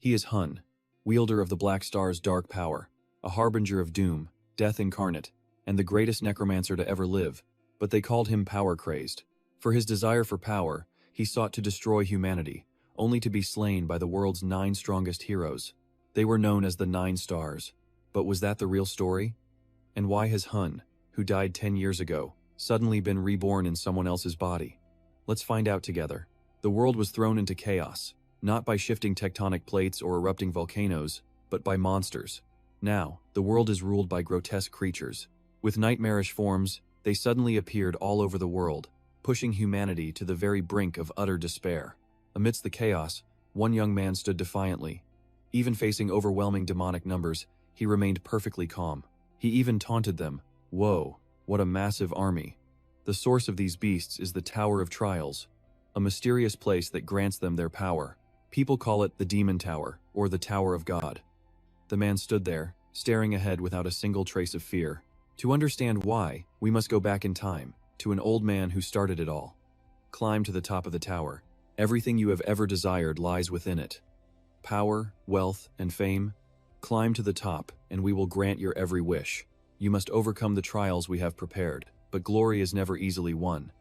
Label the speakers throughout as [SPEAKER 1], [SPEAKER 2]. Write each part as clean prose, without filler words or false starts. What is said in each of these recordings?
[SPEAKER 1] He is Hun, wielder of the Black Star's dark power, a harbinger of doom, death incarnate, and the greatest necromancer to ever live, but they called him power-crazed. For his desire for power, he sought to destroy humanity, only to be slain by the world's 9 strongest heroes. They were known as the 9 Stars. But was that the real story? And why has Hun, who died 10 years ago, suddenly been reborn in someone else's body? Let's find out together. The world was thrown into chaos, not by shifting tectonic plates or erupting volcanoes, but by monsters. Now, the world is ruled by grotesque creatures. With nightmarish forms, they suddenly appeared all over the world, pushing humanity to the very brink of utter despair. Amidst the chaos, one young man stood defiantly. Even facing overwhelming demonic numbers, he remained perfectly calm. He even taunted them. Whoa, what a massive army. The source of these beasts is the Tower of Trials, a mysterious place that grants them their power. People call it the Demon Tower, or the Tower of God. The man stood there, staring ahead without a single trace of fear. To understand why, we must go back in time, to an old man who started it all. Climb to the top of the tower. Everything you have ever desired lies within it. Power, wealth, and fame. Climb to the top, and we will grant your every wish. You must overcome the trials we have prepared, but glory is never easily won.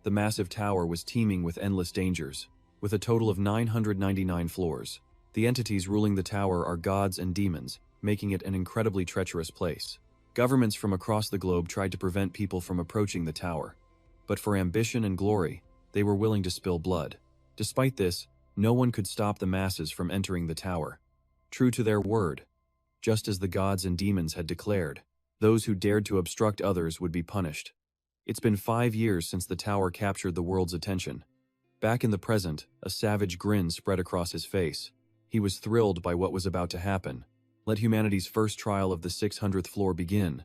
[SPEAKER 1] The massive tower was teeming with endless dangers, with a total of 999 floors. The entities ruling the tower are gods and demons, making it an incredibly treacherous place. Governments from across the globe tried to prevent people from approaching the tower, but for ambition and glory, they were willing to spill blood. Despite this, no one could stop the masses from entering the tower. True to their word, just as the gods and demons had declared, those who dared to obstruct others would be punished. It's been 5 years since the tower captured the world's attention. Back in the present, a savage grin spread across his face. He was thrilled by what was about to happen. Let humanity's first trial of the 600th floor begin.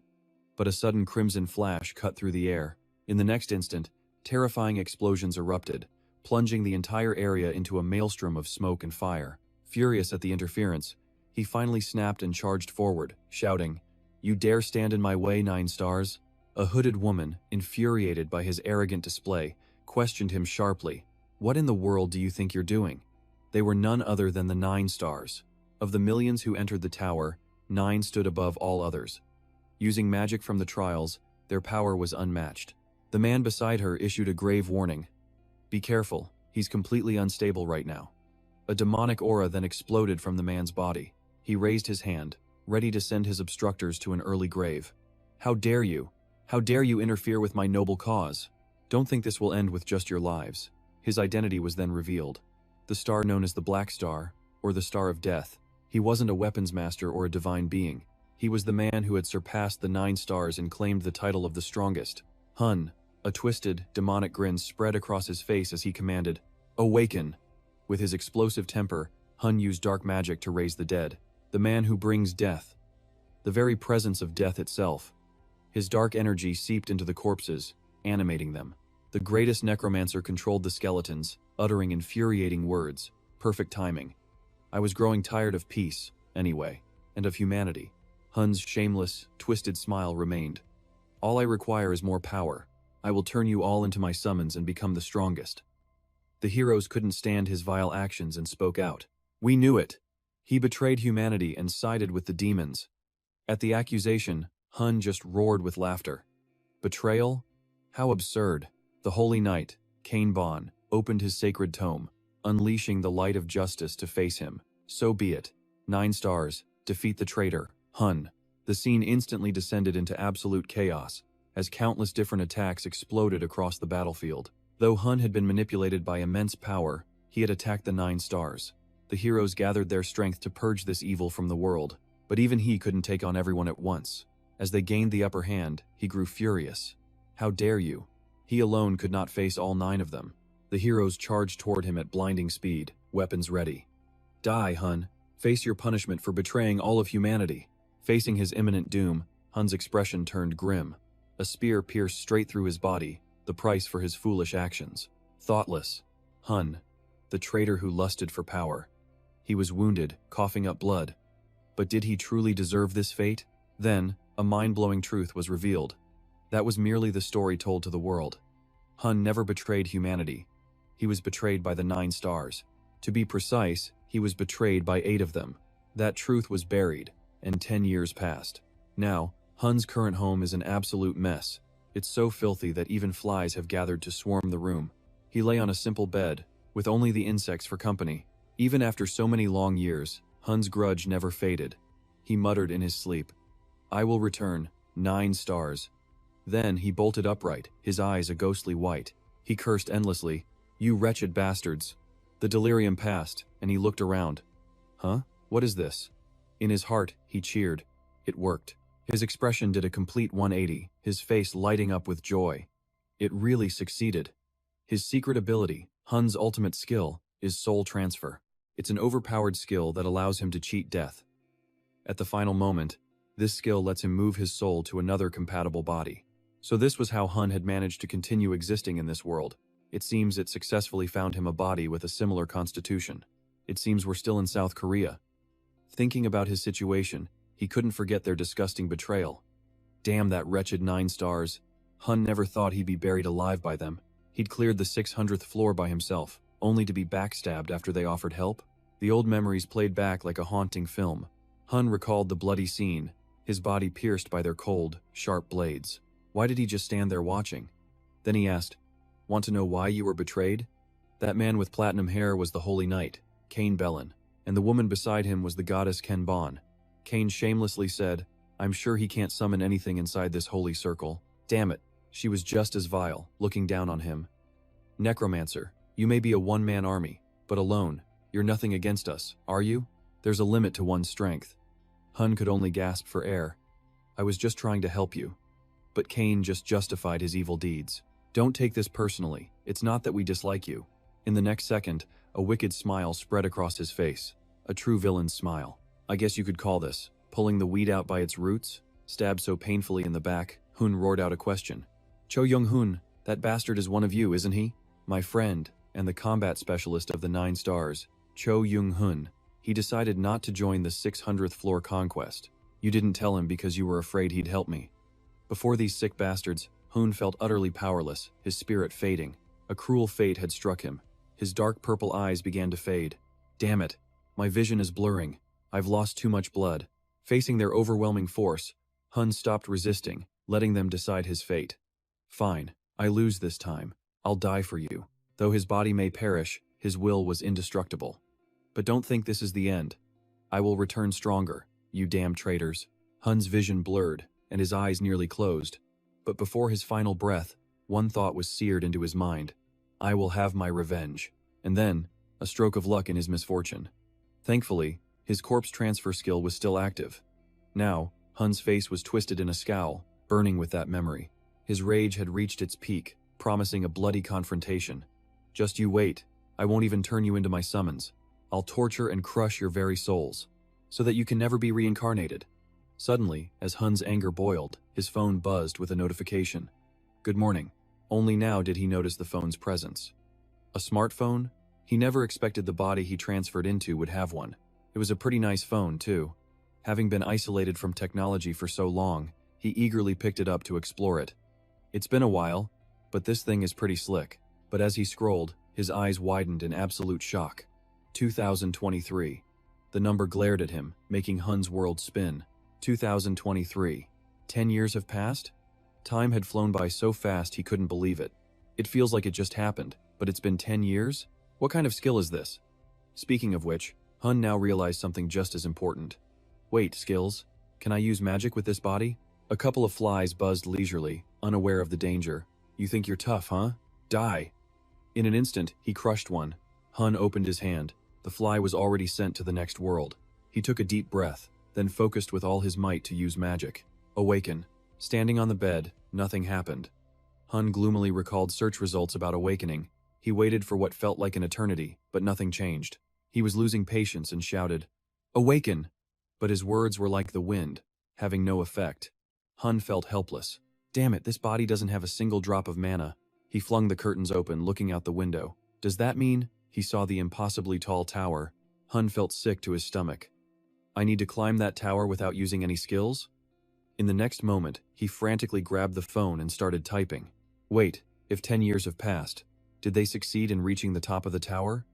[SPEAKER 1] But a sudden crimson flash cut through the air. In the next instant, terrifying explosions erupted, plunging the entire area into a maelstrom of smoke and fire. Furious at the interference, he finally snapped and charged forward, shouting, "You dare stand in my way, 9 Stars?" A hooded woman, infuriated by his arrogant display, questioned him sharply. "What in the world do you think you're doing?" They were none other than the 9 Stars. Of the millions who entered the tower, 9 stood above all others. Using magic from the trials, their power was unmatched. The man beside her issued a grave warning. "Be careful, he's completely unstable right now." A demonic aura then exploded from the man's body. He raised his hand, ready to send his obstructors to an early grave. "How dare you? How dare you interfere with my noble cause? Don't think this will end with just your lives." His identity was then revealed. The star known as the Black Star, or the Star of Death. He wasn't a weapons master or a divine being. He was the man who had surpassed the 9 Stars and claimed the title of the strongest. Hun, a twisted, demonic grin spread across his face as he commanded, "Awaken!" With his explosive temper, Hun used dark magic to raise the dead. The man who brings death. The very presence of death itself. His dark energy seeped into the corpses, animating them. The greatest necromancer controlled the skeletons, uttering infuriating words. Perfect timing. I was growing tired of peace, anyway, and of humanity. Hun's shameless, twisted smile remained. "All I require is more power. I will turn you all into my summons and become the strongest." The heroes couldn't stand his vile actions and spoke out. "We knew it. He betrayed humanity and sided with the demons." At the accusation, Hun just roared with laughter. Betrayal? How absurd. The Holy Knight, Cain Bon, opened his sacred tome, unleashing the light of justice to face him. So be it. 9 Stars, defeat the traitor, Hun. The scene instantly descended into absolute chaos, as countless different attacks exploded across the battlefield. Though Hun had been manipulated by immense power, he had attacked the 9 Stars. The heroes gathered their strength to purge this evil from the world, but even he couldn't take on everyone at once. As they gained the upper hand, he grew furious. How dare you? He alone could not face all 9 of them. The heroes charged toward him at blinding speed, weapons ready. Die, Hun. Face your punishment for betraying all of humanity. Facing his imminent doom, Hun's expression turned grim. A spear pierced straight through his body, the price for his foolish actions. Thoughtless. Hun, the traitor who lusted for power. He was wounded, coughing up blood. But did he truly deserve this fate? Then, a mind-blowing truth was revealed. That was merely the story told to the world. Hun never betrayed humanity. He was betrayed by the 9 Stars. To be precise, He was betrayed by 8 of them. That truth was buried, and 10 years passed. Now, Hun's current home is an absolute mess. It's so filthy that even flies have gathered to swarm the room. He lay on a simple bed, with only the insects for company. Even after so many long years, Hun's grudge never faded. He muttered in his sleep, "I will return, 9 stars." Then he bolted upright, his eyes a ghostly white. He cursed endlessly, "You wretched bastards." The delirium passed, and he looked around. Huh? What is this? In his heart, he cheered. It worked. His expression did a complete 180, his face lighting up with joy. It really succeeded. His secret ability, Hun's ultimate skill, is soul transfer. It's an overpowered skill that allows him to cheat death. At the final moment, this skill lets him move his soul to another compatible body. So this was how Hun had managed to continue existing in this world. It seems it successfully found him a body with a similar constitution. It seems we're still in South Korea. Thinking about his situation, he couldn't forget their disgusting betrayal. Damn that wretched 9 stars. Hun never thought he'd be buried alive by them. He'd cleared the 600th floor by himself, only to be backstabbed after they offered help. The old memories played back like a haunting film. Hun recalled the bloody scene, his body pierced by their cold, sharp blades. Why did he just stand there watching? Then he asked, "Want to know why you were betrayed?" That man with platinum hair was the Holy Knight, Cain Bellin, and the woman beside him was the goddess Kenbon. Cain shamelessly said, "I'm sure he can't summon anything inside this holy circle." Damn it, she was just as vile, looking down on him. "Necromancer, you may be a one-man army, but alone, you're nothing against us, are you? There's a limit to one's strength." Hun could only gasp for air. "I was just trying to help you." But Cain just justified his evil deeds. "Don't take this personally, it's not that we dislike you." In the next second, a wicked smile spread across his face. A true villain's smile. I guess you could call this pulling the weed out by its roots. Stabbed so painfully in the back, Hun roared out a question. "Cho Young-hun, that bastard is one of you, isn't he?" My friend, and the combat specialist of the 9 stars, Cho Young-hun. He decided not to join the 600th floor conquest. You didn't tell him because you were afraid he'd help me. Before these sick bastards, Hun felt utterly powerless, his spirit fading. A cruel fate had struck him. His dark purple eyes began to fade. Damn it, my vision is blurring. I've lost too much blood. Facing their overwhelming force, Hun stopped resisting, letting them decide his fate. Fine, I lose this time. I'll die for you. Though his body may perish, his will was indestructible. But don't think this is the end. I will return stronger, you damn traitors. Hun's vision blurred, and his eyes nearly closed. But before his final breath, one thought was seared into his mind. I will have my revenge. And then, a stroke of luck in his misfortune. Thankfully, his corpse transfer skill was still active. Now, Hun's face was twisted in a scowl, burning with that memory. His rage had reached its peak, promising a bloody confrontation. Just you wait. I won't even turn you into my summons. I'll torture and crush your very souls, so that you can never be reincarnated. Suddenly, as Hun's anger boiled, his phone buzzed with a notification. Good morning. Only now did he notice the phone's presence. A smartphone? He never expected the body he transferred into would have one. It was a pretty nice phone, too. Having been isolated from technology for so long, he eagerly picked it up to explore it. It's been a while, but this thing is pretty slick. But as he scrolled, his eyes widened in absolute shock. 2023. The number glared at him, making Hun's world spin. 2023. 10 years have passed? Time had flown by so fast he couldn't believe it. It feels like it just happened, but it's been 10 years? What kind of skill is this? Speaking of which, Hun now realized something just as important. Wait, skills? Can I use magic with this body? A couple of flies buzzed leisurely, unaware of the danger. You think you're tough, huh? Die! In an instant, he crushed one. Hun opened his hand. The fly was already sent to the next world. He took a deep breath, then focused with all his might to use magic. Awaken. Standing on the bed, nothing happened. Hun gloomily recalled search results about awakening. He waited for what felt like an eternity, but nothing changed. He was losing patience and shouted, "Awaken!" But his words were like the wind, having no effect. Hun felt helpless. Damn it, this body doesn't have a single drop of mana. He flung the curtains open, looking out the window. Does that mean he saw the impossibly tall tower? Hun felt sick to his stomach. I need to climb that tower without using any skills? In the next moment, he frantically grabbed the phone and started typing. Wait, if 10 years have passed, did they succeed in reaching the top of the tower?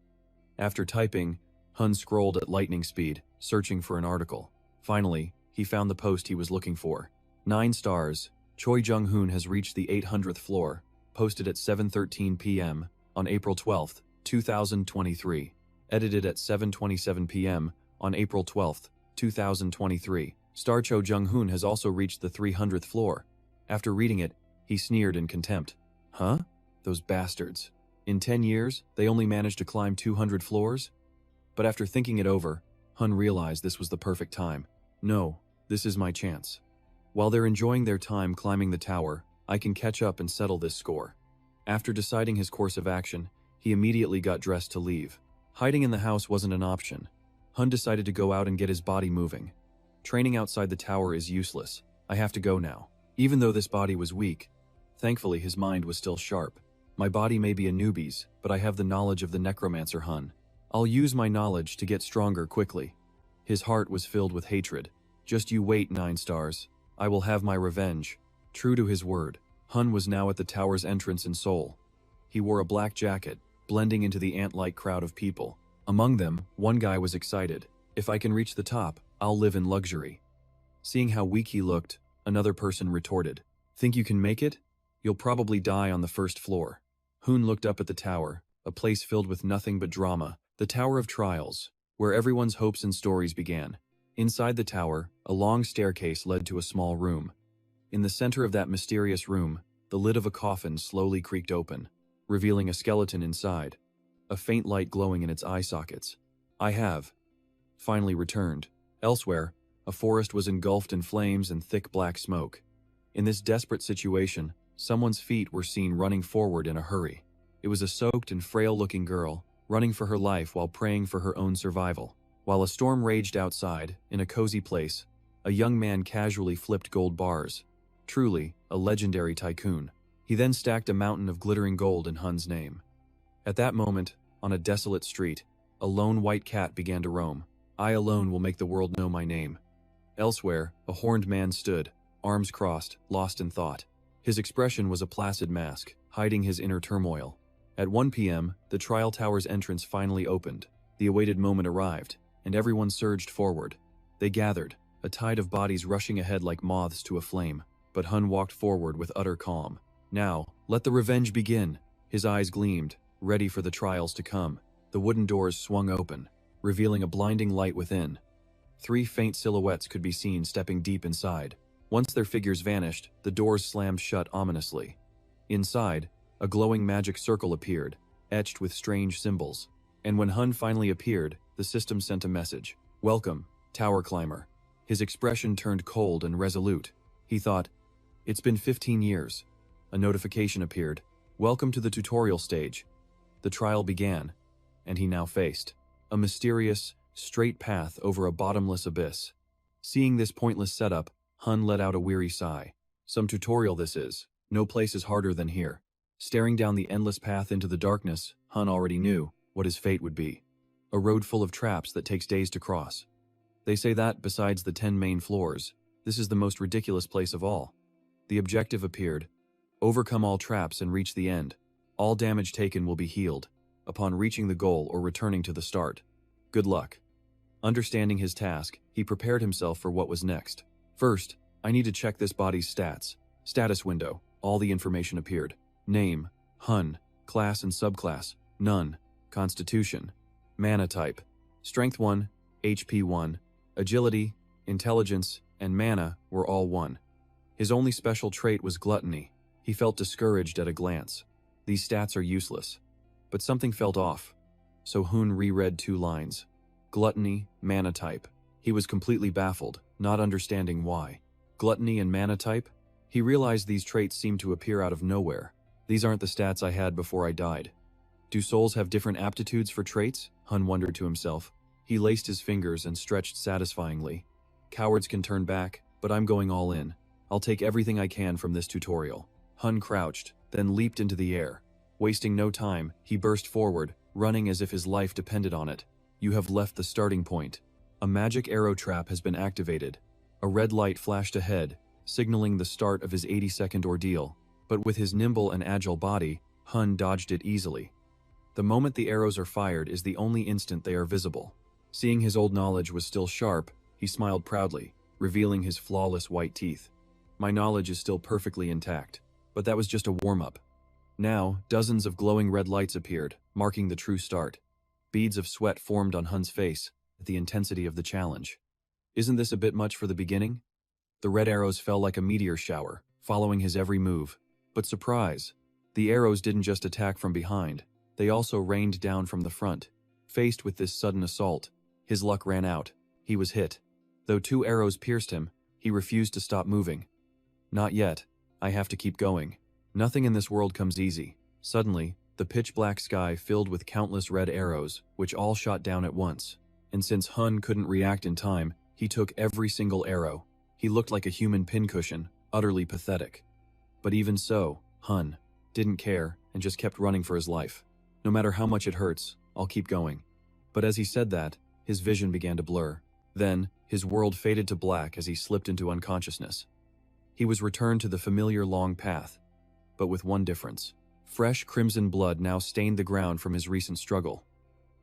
[SPEAKER 1] After typing, Hun scrolled at lightning speed, searching for an article. Finally, he found the post he was looking for. 9 stars. Choi Jung-hoon has reached the 800th floor. Posted at 7:13 p.m. on April 12, 2023. Edited at 7:27 p.m. on April 12, 2023. Star Cho Jung-hoon has also reached the 300th floor. After reading it, he sneered in contempt. Huh? Those bastards. In 10 years, they only managed to climb 200 floors? But after thinking it over, Hun realized this was the perfect time. No, this is my chance. While they're enjoying their time climbing the tower, I can catch up and settle this score. After deciding his course of action, he immediately got dressed to leave. Hiding in the house wasn't an option. Hun decided to go out and get his body moving. Training outside the tower is useless. I have to go now. Even though this body was weak, thankfully his mind was still sharp. My body may be a newbie's, but I have the knowledge of the Necromancer Hun. I'll use my knowledge to get stronger quickly. His heart was filled with hatred. Just you wait, 9 stars. I will have my revenge. True to his word, Hun was now at the tower's entrance in Seoul. He wore a black jacket, blending into the ant-like crowd of people. Among them, one guy was excited. If I can reach the top, I'll live in luxury. Seeing how weak he looked, another person retorted. Think you can make it? You'll probably die on the first floor. Hoon looked up at the tower, a place filled with nothing but drama. The Tower of Trials, where everyone's hopes and stories began. Inside the tower, a long staircase led to a small room. In the center of that mysterious room, the lid of a coffin slowly creaked open, revealing a skeleton inside, a faint light glowing in its eye sockets. I have finally returned. Elsewhere, a forest was engulfed in flames and thick black smoke. In this desperate situation, someone's feet were seen running forward in a hurry. It was a soaked and frail-looking girl, running for her life while praying for her own survival. While a storm raged outside, in a cozy place, a young man casually flipped gold bars. Truly, a legendary tycoon. He then stacked a mountain of glittering gold in Hun's name. At that moment, on a desolate street, a lone white cat began to roam. I alone will make the world know my name. Elsewhere, a horned man stood, arms crossed, lost in thought. His expression was a placid mask, hiding his inner turmoil. At 1 p.m., the trial tower's entrance finally opened. The awaited moment arrived, and everyone surged forward. They gathered, a tide of bodies rushing ahead like moths to a flame. But Hun walked forward with utter calm. Now, let the revenge begin. His eyes gleamed, ready for the trials to come. The wooden doors swung open, revealing a blinding light within. 3 faint silhouettes could be seen stepping deep inside. Once their figures vanished, the doors slammed shut ominously. Inside, a glowing magic circle appeared, etched with strange symbols. And when Hun finally appeared, the system sent a message. Welcome, Tower Climber. His expression turned cold and resolute. He thought, it's been 15 years. A notification appeared. Welcome to the tutorial stage. The trial began, and he now faced a mysterious, straight path over a bottomless abyss. Seeing this pointless setup, Hun let out a weary sigh. Some tutorial this is. No place is harder than here. Staring down the endless path into the darkness, Hun already knew what his fate would be. A road full of traps that takes days to cross. They say that, besides the 10 main floors, this is the most ridiculous place of all. The objective appeared. Overcome all traps and reach the end. All damage taken will be healed upon reaching the goal or returning to the start. Good luck. Understanding his task, he prepared himself for what was next. First, I need to check this body's stats. Status window. All the information appeared. Name, Hun. Class and subclass, none. Constitution, mana type. Strength 1, HP 1. Agility, intelligence, and mana were all 1. His only special trait was gluttony. He felt discouraged at a glance. These stats are useless. But something felt off. So Hun reread 2 lines. Gluttony, mana type. He was completely baffled, not understanding why. Gluttony and mana type? He realized these traits seemed to appear out of nowhere. These aren't the stats I had before I died. Do souls have different aptitudes for traits? Hun wondered to himself. He laced his fingers and stretched satisfyingly. Cowards can turn back, but I'm going all in. I'll take everything I can from this tutorial. Hun crouched, then leaped into the air. Wasting no time, he burst forward, running as if his life depended on it. You have left the starting point. A magic arrow trap has been activated. A red light flashed ahead, signaling the start of his 80-second ordeal. But with his nimble and agile body, Hun dodged it easily. The moment the arrows are fired is the only instant they are visible. Seeing his old knowledge was still sharp, he smiled proudly, revealing his flawless white teeth. My knowledge is still perfectly intact, but that was just a warm-up. Now, dozens of glowing red lights appeared, marking the true start. Beads of sweat formed on Hun's face at the intensity of the challenge. Isn't this a bit much for the beginning? The red arrows fell like a meteor shower, following his every move. But surprise! The arrows didn't just attack from behind, they also rained down from the front. Faced with this sudden assault, his luck ran out. He was hit. Though 2 arrows pierced him, he refused to stop moving. Not yet. I have to keep going. Nothing in this world comes easy. Suddenly, the pitch-black sky filled with countless red arrows, which all shot down at once. And since Hun couldn't react in time, he took every single arrow. He looked like a human pincushion, utterly pathetic. But even so, Hun didn't care and just kept running for his life. No matter how much it hurts, I'll keep going. But as he said that, his vision began to blur. Then, his world faded to black as he slipped into unconsciousness. He was returned to the familiar long path, but with one difference. Fresh crimson blood now stained the ground from his recent struggle.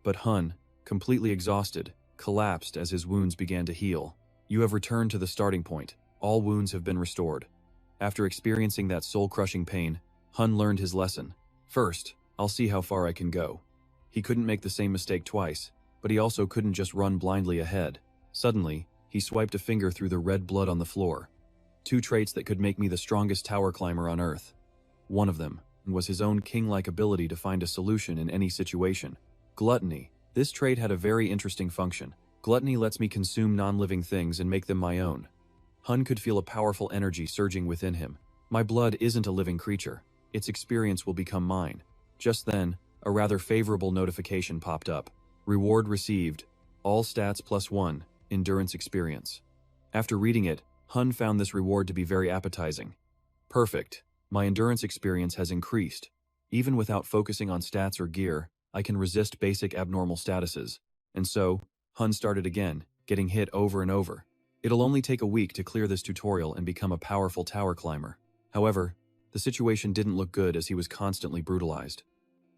[SPEAKER 1] But Hun, completely exhausted, collapsed as his wounds began to heal. You have returned to the starting point. All wounds have been restored. After experiencing that soul-crushing pain, Hun learned his lesson. First, I'll see how far I can go. He couldn't make the same mistake twice, but he also couldn't just run blindly ahead. Suddenly, he swiped a finger through the red blood on the floor. 2 traits that could make me the strongest tower climber on Earth. One of them was his own king-like ability to find a solution in any situation. Gluttony. This trait had a very interesting function. Gluttony lets me consume non-living things and make them my own. Hun could feel a powerful energy surging within him. My blood isn't a living creature. Its experience will become mine. Just then, a rather favorable notification popped up. Reward received. All stats +1. Endurance experience. After reading it, Hun found this reward to be very appetizing. Perfect. My endurance experience has increased. Even without focusing on stats or gear, I can resist basic abnormal statuses. And so, Hun started again, getting hit over and over. It'll only take a week to clear this tutorial and become a powerful tower climber. However, the situation didn't look good as he was constantly brutalized.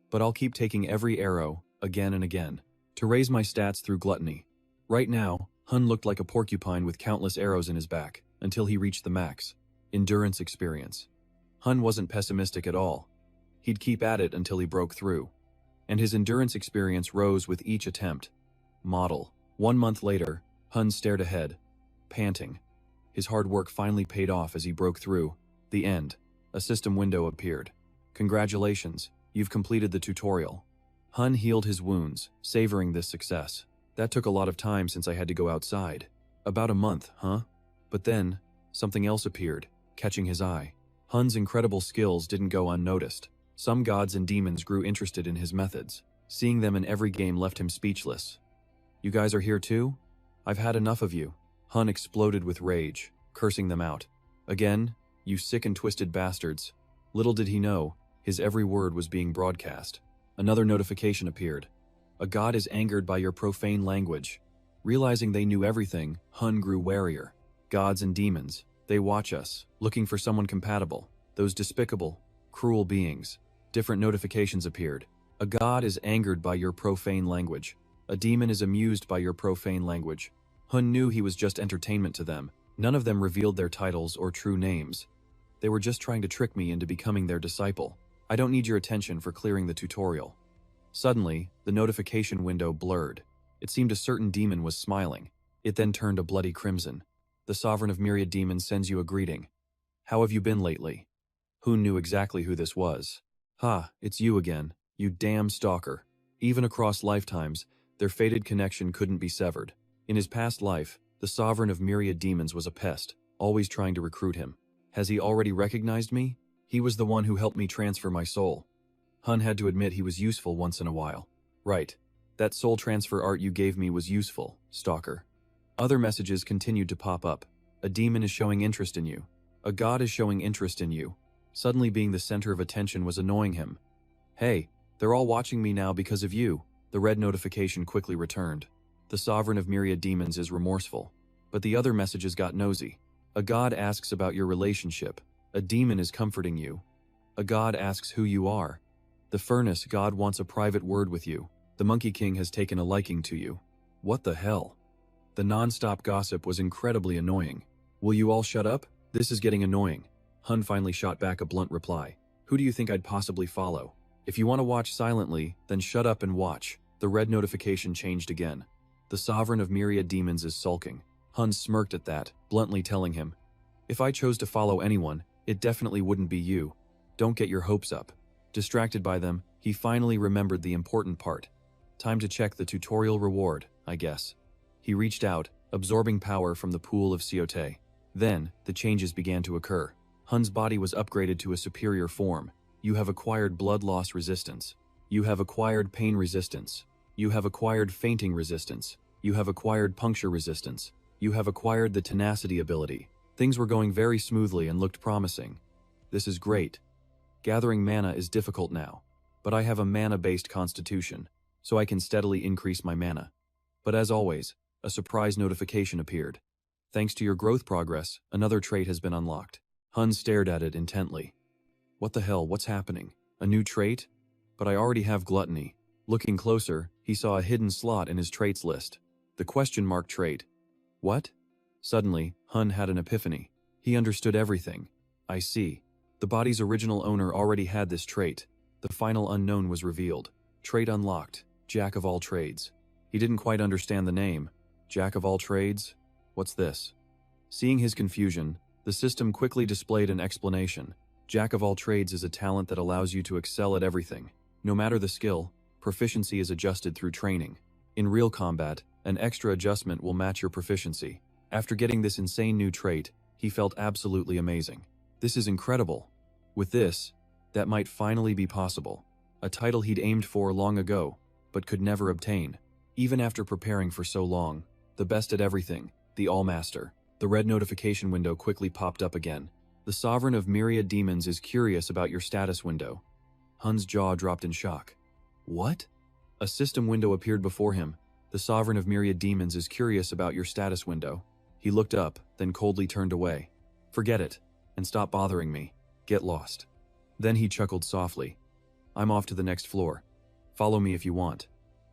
[SPEAKER 1] But I'll keep taking every arrow, again and again, to raise my stats through gluttony. Right now, Hun looked like a porcupine with countless arrows in his back, until he reached the max. Endurance experience. Hun wasn't pessimistic at all. He'd keep at it until he broke through. And his endurance experience rose with each attempt. Model. 1 month later, Hun stared ahead, panting. His hard work finally paid off as he broke through. The end. A system window appeared. Congratulations, you've completed the tutorial. Hun healed his wounds, savoring this success. That took a lot of time since I had to go outside. About a month, huh? But then, something else appeared, catching his eye. Hun's incredible skills didn't go unnoticed. Some gods and demons grew interested in his methods. Seeing them in every game left him speechless. You guys are here too? I've had enough of you. Hun exploded with rage, cursing them out. Again, you sick and twisted bastards. Little did he know, his every word was being broadcast. Another notification appeared. A god is angered by your profane language. Realizing they knew everything, Hun grew warier. Gods and demons, they watch us, looking for someone compatible. Those despicable, cruel beings. Different notifications appeared. A god is angered by your profane language. A demon is amused by your profane language. Hun knew he was just entertainment to them. None of them revealed their titles or true names. They were just trying to trick me into becoming their disciple. I don't need your attention for clearing the tutorial. Suddenly, the notification window blurred. It seemed a certain demon was smiling. It then turned a bloody crimson. The sovereign of myriad demons sends you a greeting. How have you been lately? Hun knew exactly who this was. Ha, it's you again, you damn stalker. Even across lifetimes, their fated connection couldn't be severed. In his past life, the sovereign of myriad demons was a pest, always trying to recruit him. Has he already recognized me? He was the one who helped me transfer my soul. Hun had to admit he was useful once in a while. Right. That soul transfer art you gave me was useful, stalker. Other messages continued to pop up. A demon is showing interest in you. A god is showing interest in you. Suddenly being the center of attention was annoying him. Hey, they're all watching me now because of you. The red notification quickly returned. The sovereign of myriad demons is remorseful. But the other messages got nosy. A god asks about your relationship. A demon is comforting you. A god asks who you are. The furnace god wants a private word with you. The Monkey King has taken a liking to you. What the hell? The non-stop gossip was incredibly annoying. Will you all shut up? This is getting annoying. Hun finally shot back a blunt reply. Who do you think I'd possibly follow? If you want to watch silently, then shut up and watch. The red notification changed again. The sovereign of myriad demons is sulking. Hun smirked at that, bluntly telling him, if I chose to follow anyone, it definitely wouldn't be you. Don't get your hopes up. Distracted by them, he finally remembered the important part. Time to check the tutorial reward, I guess. He reached out, absorbing power from the pool of Siote. Then, the changes began to occur. Hun's body was upgraded to a superior form. You have acquired blood loss resistance. You have acquired pain resistance. You have acquired fainting resistance. You have acquired puncture resistance. You have acquired the tenacity ability. Things were going very smoothly and looked promising. This is great. Gathering mana is difficult now, but I have a mana-based constitution, so I can steadily increase my mana. But as always, a surprise notification appeared. Thanks to your growth progress, another trait has been unlocked. Hun stared at it intently. What the hell, what's happening? A new trait? But I already have gluttony. Looking closer, he saw a hidden slot in his traits list. The question mark trait. What? Suddenly, Hun had an epiphany. He understood everything. I see. The body's original owner already had this trait. The final unknown was revealed. Trait unlocked. Jack of all trades. He didn't quite understand the name. Jack of all trades? What's this? Seeing his confusion, the system quickly displayed an explanation. Jack of all trades is a talent that allows you to excel at everything. No matter the skill, proficiency is adjusted through training. In real combat, an extra adjustment will match your proficiency. After getting this insane new trait, he felt absolutely amazing. This is incredible. With this, that might finally be possible. A title he'd aimed for long ago, but could never obtain. Even after preparing for so long, the best at everything, the All-Master. The red notification window quickly popped up again. The Sovereign of Myriad Demons is curious about your status window. Hun's jaw dropped in shock. What? A system window appeared before him. The Sovereign of Myriad Demons is curious about your status window. He looked up, then coldly turned away. Forget it, and stop bothering me. Get lost. Then he chuckled softly. I'm off to the next floor. Follow me if you want.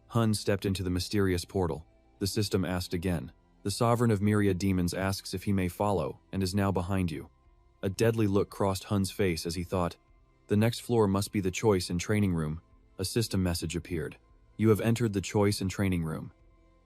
[SPEAKER 1] Hun stepped into the mysterious portal. The system asked again. The Sovereign of Myriad Demons asks if he may follow, and is now behind you. A deadly look crossed Hun's face as he thought, the next floor must be the choice and training room. A system message appeared. You have entered the choice and training room.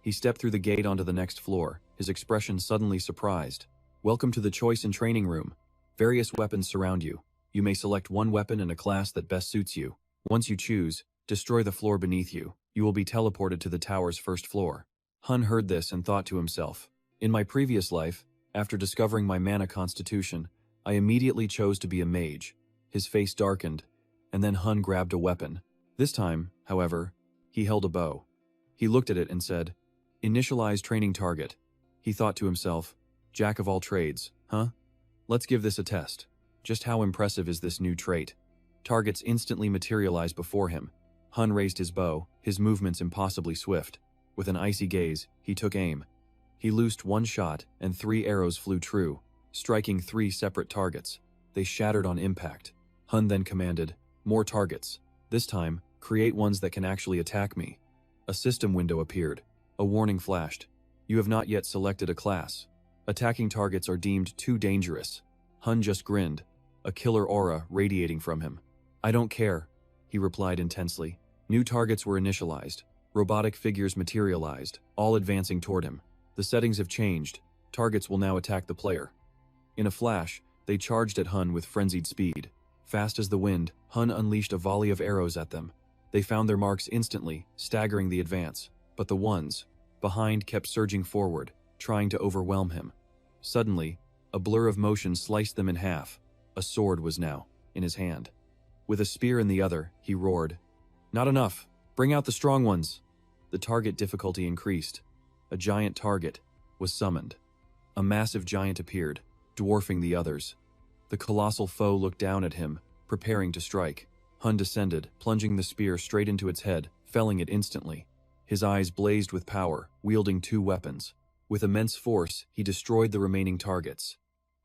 [SPEAKER 1] He stepped through the gate onto the next floor, his expression suddenly surprised. Welcome to the choice and training room. Various weapons surround you. You may select one weapon and a class that best suits you. Once you choose, destroy the floor beneath you. You will be teleported to the tower's first floor. Hun heard this and thought to himself, in my previous life, after discovering my mana constitution, I immediately chose to be a mage. His face darkened, and then Hun grabbed a weapon. This time, however, he held a bow. He looked at it and said, Initialize training target. He thought to himself, Jack of all trades, huh? Let's give this a test. Just how impressive is this new trait? Targets instantly materialized before him. Hun raised his bow, his movements impossibly swift. With an icy gaze, he took aim. He loosed one shot, and 3 arrows flew true, striking 3 separate targets. They shattered on impact. Hun then commanded, more targets. This time, create ones that can actually attack me. A system window appeared. A warning flashed. You have not yet selected a class. Attacking targets are deemed too dangerous. Hun just grinned, a killer aura radiating from him. I don't care, he replied intensely. New targets were initialized. Robotic figures materialized, all advancing toward him. The settings have changed. Targets will now attack the player. In a flash, they charged at Hun with frenzied speed. Fast as the wind, Hun unleashed a volley of arrows at them. They found their marks instantly, staggering the advance. But the ones behind kept surging forward, trying to overwhelm him. Suddenly, a blur of motion sliced them in half. A sword was now in his hand. With a spear in the other, he roared, Not enough! Bring out the strong ones! The target difficulty increased. A giant target was summoned. A massive giant appeared, dwarfing the others. The colossal foe looked down at him, preparing to strike. Hun descended, plunging the spear straight into its head, felling it instantly. His eyes blazed with power, wielding 2 weapons. With immense force, he destroyed the remaining targets.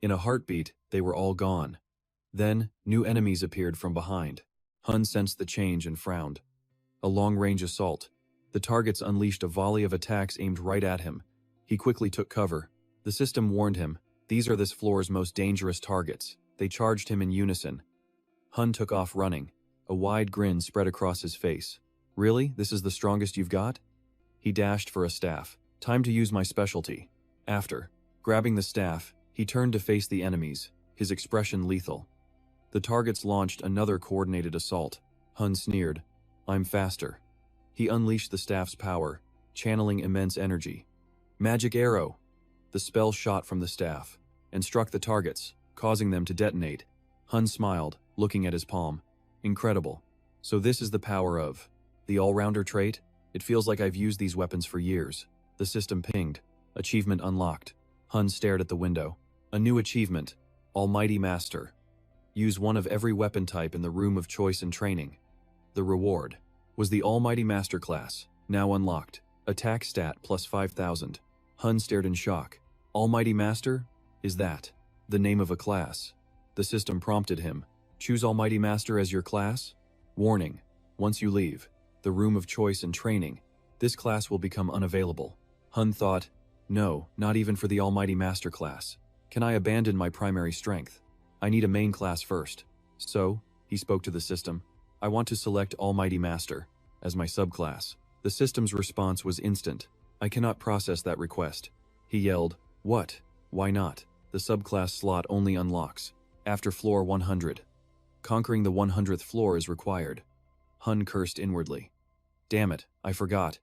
[SPEAKER 1] In a heartbeat, they were all gone. Then, new enemies appeared from behind. Hun sensed the change and frowned. A long-range assault. The targets unleashed a volley of attacks aimed right at him. He quickly took cover. The system warned him, these are this floor's most dangerous targets. They charged him in unison. Hun took off running. A wide grin spread across his face. Really? This is the strongest you've got? He dashed for a staff. Time to use my specialty. After grabbing the staff, he turned to face the enemies, his expression lethal. The targets launched another coordinated assault. Hun sneered. I'm faster. He unleashed the staff's power, channeling immense energy. Magic arrow! The spell shot from the staff and struck the targets, causing them to detonate. Hun smiled, looking at his palm. Incredible. So this is the power of the all-rounder trait? It feels like I've used these weapons for years. The system pinged. Achievement unlocked. Hun stared at the window. A new achievement. Almighty Master. Use one of every weapon type in the room of choice and training. The reward was the Almighty Master class, now unlocked. Attack stat plus 5,000. Hun stared in shock. Almighty Master? Is that the name of a class? The system prompted him. Choose Almighty Master as your class? Warning. Once you leave the room of choice and training, this class will become unavailable. Hun thought, no, not even for the Almighty Master class. Can I abandon my primary strength? I need a main class first. So, he spoke to the system, I want to select Almighty Master as my subclass. The system's response was instant. I cannot process that request. He yelled, what? Why not? The subclass slot only unlocks after floor 100. Conquering the 100th floor is required. Hun cursed inwardly. Damn it, I forgot.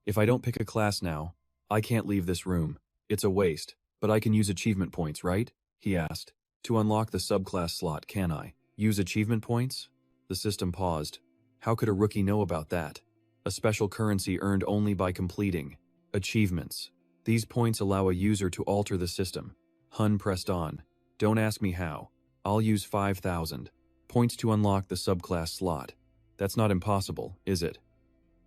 [SPEAKER 1] If I don't pick a class now, I can't leave this room. It's a waste, but I can use achievement points, right? He asked. To unlock the subclass slot, can I use achievement points? The system paused. How could a rookie know about that? A special currency earned only by completing achievements. These points allow a user to alter the system. Hun pressed on. Don't ask me how. I'll use 5,000 points to unlock the subclass slot. That's not impossible, is it?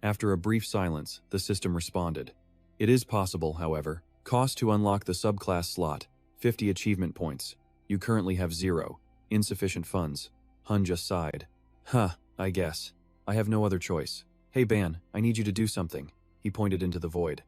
[SPEAKER 1] After a brief silence, the system responded. It is possible, however. Cost to unlock the subclass slot, 50 achievement points. You currently have 0. Insufficient funds. Hun just sighed. Huh, I guess. I have no other choice. Hey Ban, I need you to do something. He pointed into the void.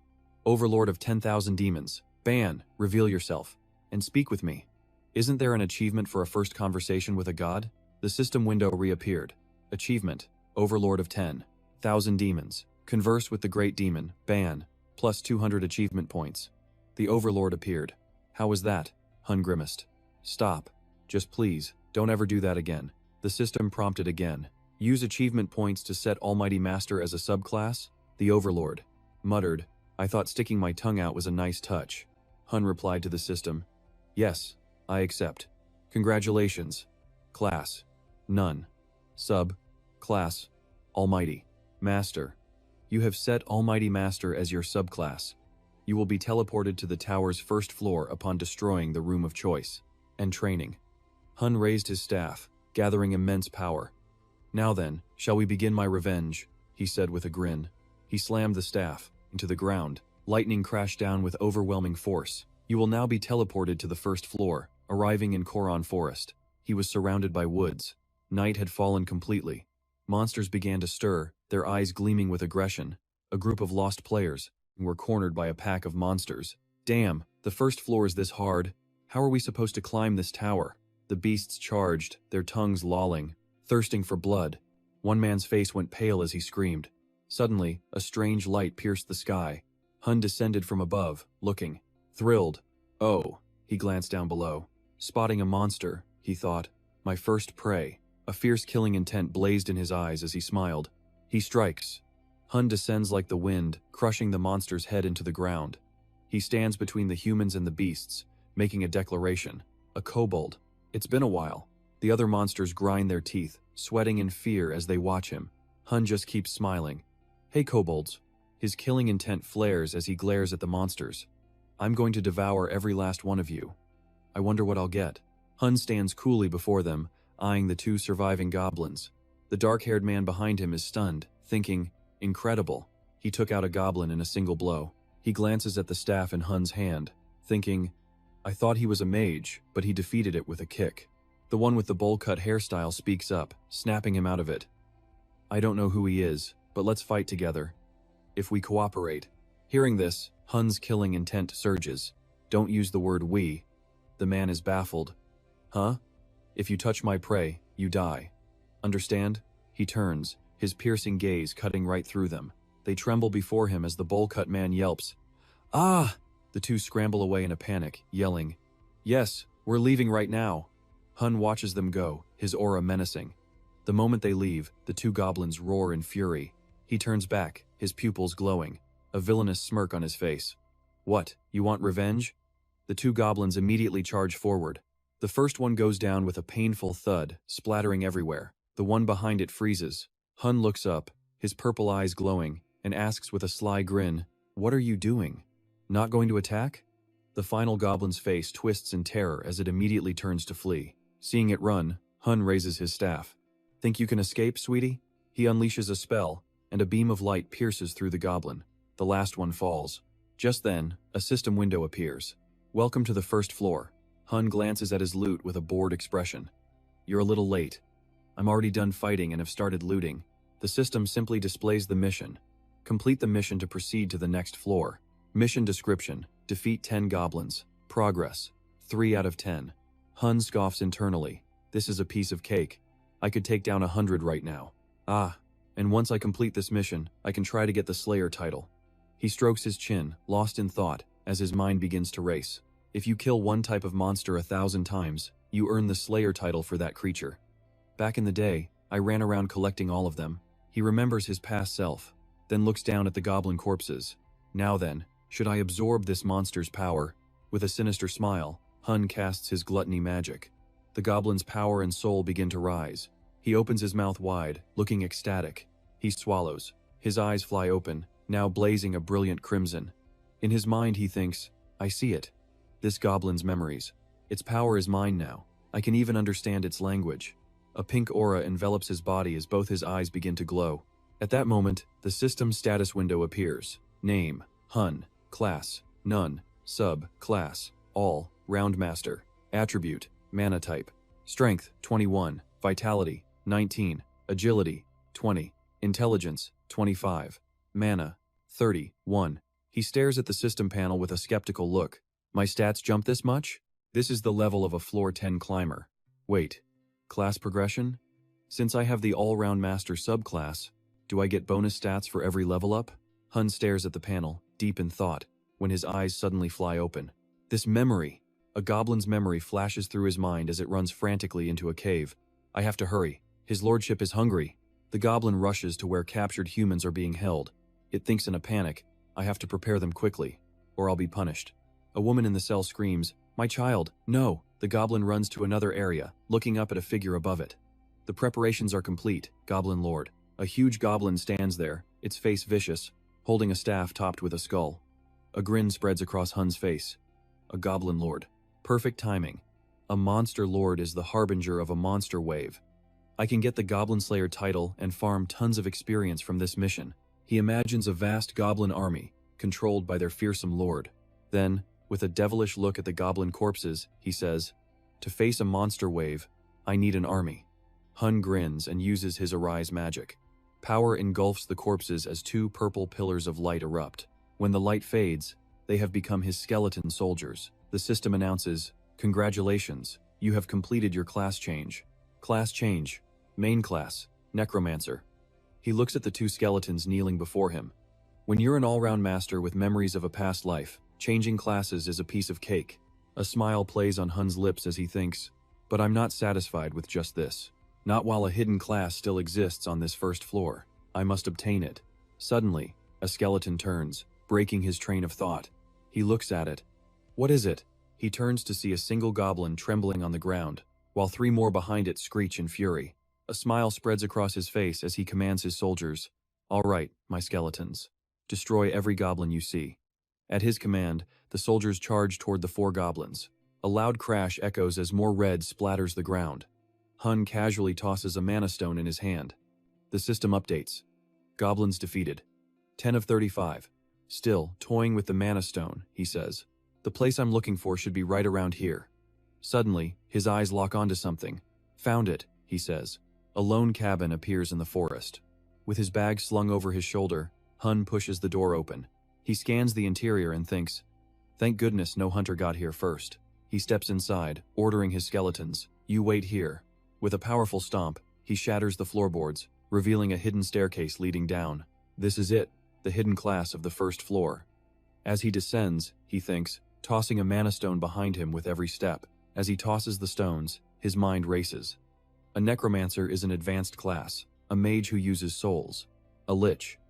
[SPEAKER 1] Overlord of 10,000 demons. Ban, reveal yourself. And speak with me. Isn't there an achievement for a first conversation with a god? The system window reappeared. Achievement. Overlord of 10,000 demons. Converse with the great demon, Ban. Plus 200 achievement points. The Overlord appeared. How was that? Hun grimaced. Stop. Just please, don't ever do that again. The system prompted again. Use achievement points to set Almighty Master as a subclass? The Overlord muttered. I thought sticking my tongue out was a nice touch. Hun replied to the system. Yes, I accept. Congratulations. Class. None. Sub. Class. Almighty Master. You have set Almighty Master as your subclass. You will be teleported to the tower's first floor upon destroying the room of choice and training. Hun raised his staff, gathering immense power. Now then, shall we begin my revenge? He said with a grin. He slammed the staff into the ground. Lightning crashed down with overwhelming force. You will now be teleported to the first floor, arriving in Koron Forest. He was surrounded by woods. Night had fallen completely. Monsters began to stir, their eyes gleaming with aggression. A group of lost players were cornered by a pack of monsters. Damn, the first floor is this hard. How are we supposed to climb this tower? The beasts charged, their tongues lolling, thirsting for blood. One man's face went pale as he screamed. Suddenly, a strange light pierced the sky. Hun descended from above, looking. Thrilled. Oh, he glanced down below. Spotting a monster, he thought. My first prey. A fierce killing intent blazed in his eyes as he smiled. He strikes. Hun descends like the wind, crushing the monster's head into the ground. He stands between the humans and the beasts, making a declaration. A kobold. It's been a while. The other monsters grind their teeth, sweating in fear as they watch him. Hun just keeps smiling. Hey kobolds. His killing intent flares as he glares at the monsters. I'm going to devour every last one of you. I wonder what I'll get. Hun stands coolly before them, eyeing the 2 surviving goblins. The dark-haired man behind him is stunned, thinking, incredible. He took out a goblin in a single blow. He glances at the staff in Hun's hand, thinking, I thought he was a mage, but he defeated it with a kick. The one with the bowl-cut hairstyle speaks up, snapping him out of it. I don't know who he is, but let's fight together. if we cooperate. Hearing this, Hun's killing intent surges. Don't use the word we. The man is baffled. Huh? If you touch my prey, you die. Understand? He turns, his piercing gaze cutting right through them. They tremble before him as the bowl-cut man yelps. Ah! The two scramble away in a panic, yelling, Yes, we're leaving right now. Hun watches them go, his aura menacing. The moment they leave, the two goblins roar in fury. He turns back, his pupils glowing, a villainous smirk on his face. What, you want revenge? The two goblins immediately charge forward. The first one goes down with a painful thud, splattering everywhere. The one behind it freezes. Hun looks up, his purple eyes glowing, and asks with a sly grin, What are you doing? Not going to attack? The final goblin's face twists in terror as it immediately turns to flee. Seeing it run, Hun raises his staff. Think you can escape, sweetie? He unleashes a spell, and a beam of light pierces through the goblin. The last one falls. Just then, a system window appears. Welcome to the first floor. Hun glances at his loot with a bored expression. You're a little late. I'm already done fighting and have started looting. The system simply displays the mission. Complete the mission to proceed to the next floor. Mission description: defeat 10 goblins. Progress: 3 out of 10. Hun scoffs internally. This is a piece of cake. I could take down 100 right now. Ah, and once I complete this mission, I can try to get the Slayer title. He strokes his chin, lost in thought, as his mind begins to race. If you kill one type of monster 1,000 times, you earn the Slayer title for that creature. Back in the day, I ran around collecting all of them. He remembers his past self, then looks down at the goblin corpses. Now then, should I absorb this monster's power? With a sinister smile, Hun casts his gluttony magic. The goblin's power and soul begin to rise. He opens his mouth wide, looking ecstatic. He swallows. His eyes fly open, now blazing a brilliant crimson. In his mind he thinks, I see it. This goblin's memories. Its power is mine now. I can even understand its language. A pink aura envelops his body as both his eyes begin to glow. At that moment, the system status window appears. Name: Hun. Class: None. Sub: Class: All. Roundmaster. Attribute: Mana type. Strength: 21. Vitality: 19. Agility: 20. Intelligence: 25. Mana: 31. He stares at the system panel with a skeptical look. My stats jump this much? This is the level of a floor 10 climber. Wait. Class progression? Since I have the all-round master subclass, do I get bonus stats for every level up? Hun stares at the panel, deep in thought, when his eyes suddenly fly open. This memory! A goblin's memory flashes through his mind as it runs frantically into a cave. I have to hurry. His lordship is hungry. The goblin rushes to where captured humans are being held. It thinks in a panic, I have to prepare them quickly, or I'll be punished. A woman in the cell screams, My child, no! The goblin runs to another area, looking up at a figure above it. The preparations are complete, Goblin Lord. A huge goblin stands there, its face vicious, holding a staff topped with a skull. A grin spreads across Hun's face. A Goblin Lord. Perfect timing. A monster lord is the harbinger of a monster wave. I can get the Goblin Slayer title and farm tons of experience from this mission. He imagines a vast goblin army, controlled by their fearsome lord. Then, with a devilish look at the goblin corpses, he says, To face a monster wave, I need an army. Hun grins and uses his Arise magic. Power engulfs the corpses as 2 purple pillars of light erupt. When the light fades, they have become his skeleton soldiers. The system announces, Congratulations, you have completed your class change. Class change. Main class, Necromancer. He looks at the 2 skeletons kneeling before him. When you're an all-round master with memories of a past life, changing classes is a piece of cake. A smile plays on Hun's lips as he thinks, but I'm not satisfied with just this. Not while a hidden class still exists on this first floor. I must obtain it. Suddenly, a skeleton turns, breaking his train of thought. He looks at it. What is it? He turns to see a single goblin trembling on the ground, while 3 more behind it screech in fury. A smile spreads across his face as he commands his soldiers, All right, my skeletons. Destroy every goblin you see. At his command, the soldiers charge toward the 4 goblins. A loud crash echoes as more red splatters the ground. Hun casually tosses a mana stone in his hand. The system updates. Goblins defeated. 10 of 35. Still, toying with the mana stone, he says. The place I'm looking for should be right around here. Suddenly, his eyes lock onto something. Found it, he says. A lone cabin appears in the forest. With his bag slung over his shoulder, Hun pushes the door open. He scans the interior and thinks, "Thank goodness no hunter got here first." He steps inside, ordering his skeletons, "You wait here." With a powerful stomp, he shatters the floorboards, revealing a hidden staircase leading down. This is it, the hidden class of the first floor. As he descends, he thinks, tossing a mana stone behind him with every step. As he tosses the stones, his mind races. A necromancer is an advanced class, a mage who uses souls, a lich.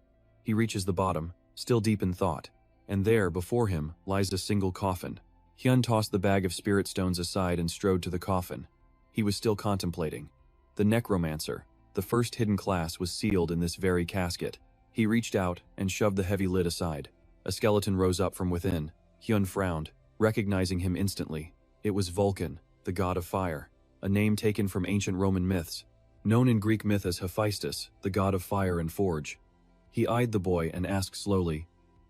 [SPEAKER 1] He reaches the bottom, still deep in thought, and there, before him, lies a single coffin. Hyun tossed the bag of spirit stones aside and strode to the coffin. He was still contemplating. The necromancer, the first hidden class, was sealed in this very casket. He reached out and shoved the heavy lid aside. A skeleton rose up from within. Hyun frowned, recognizing him instantly. It was Vulcan, the god of fire, a name taken from ancient Roman myths, known in Greek myth as Hephaestus, the god of fire and forge. He eyed the boy and asked slowly,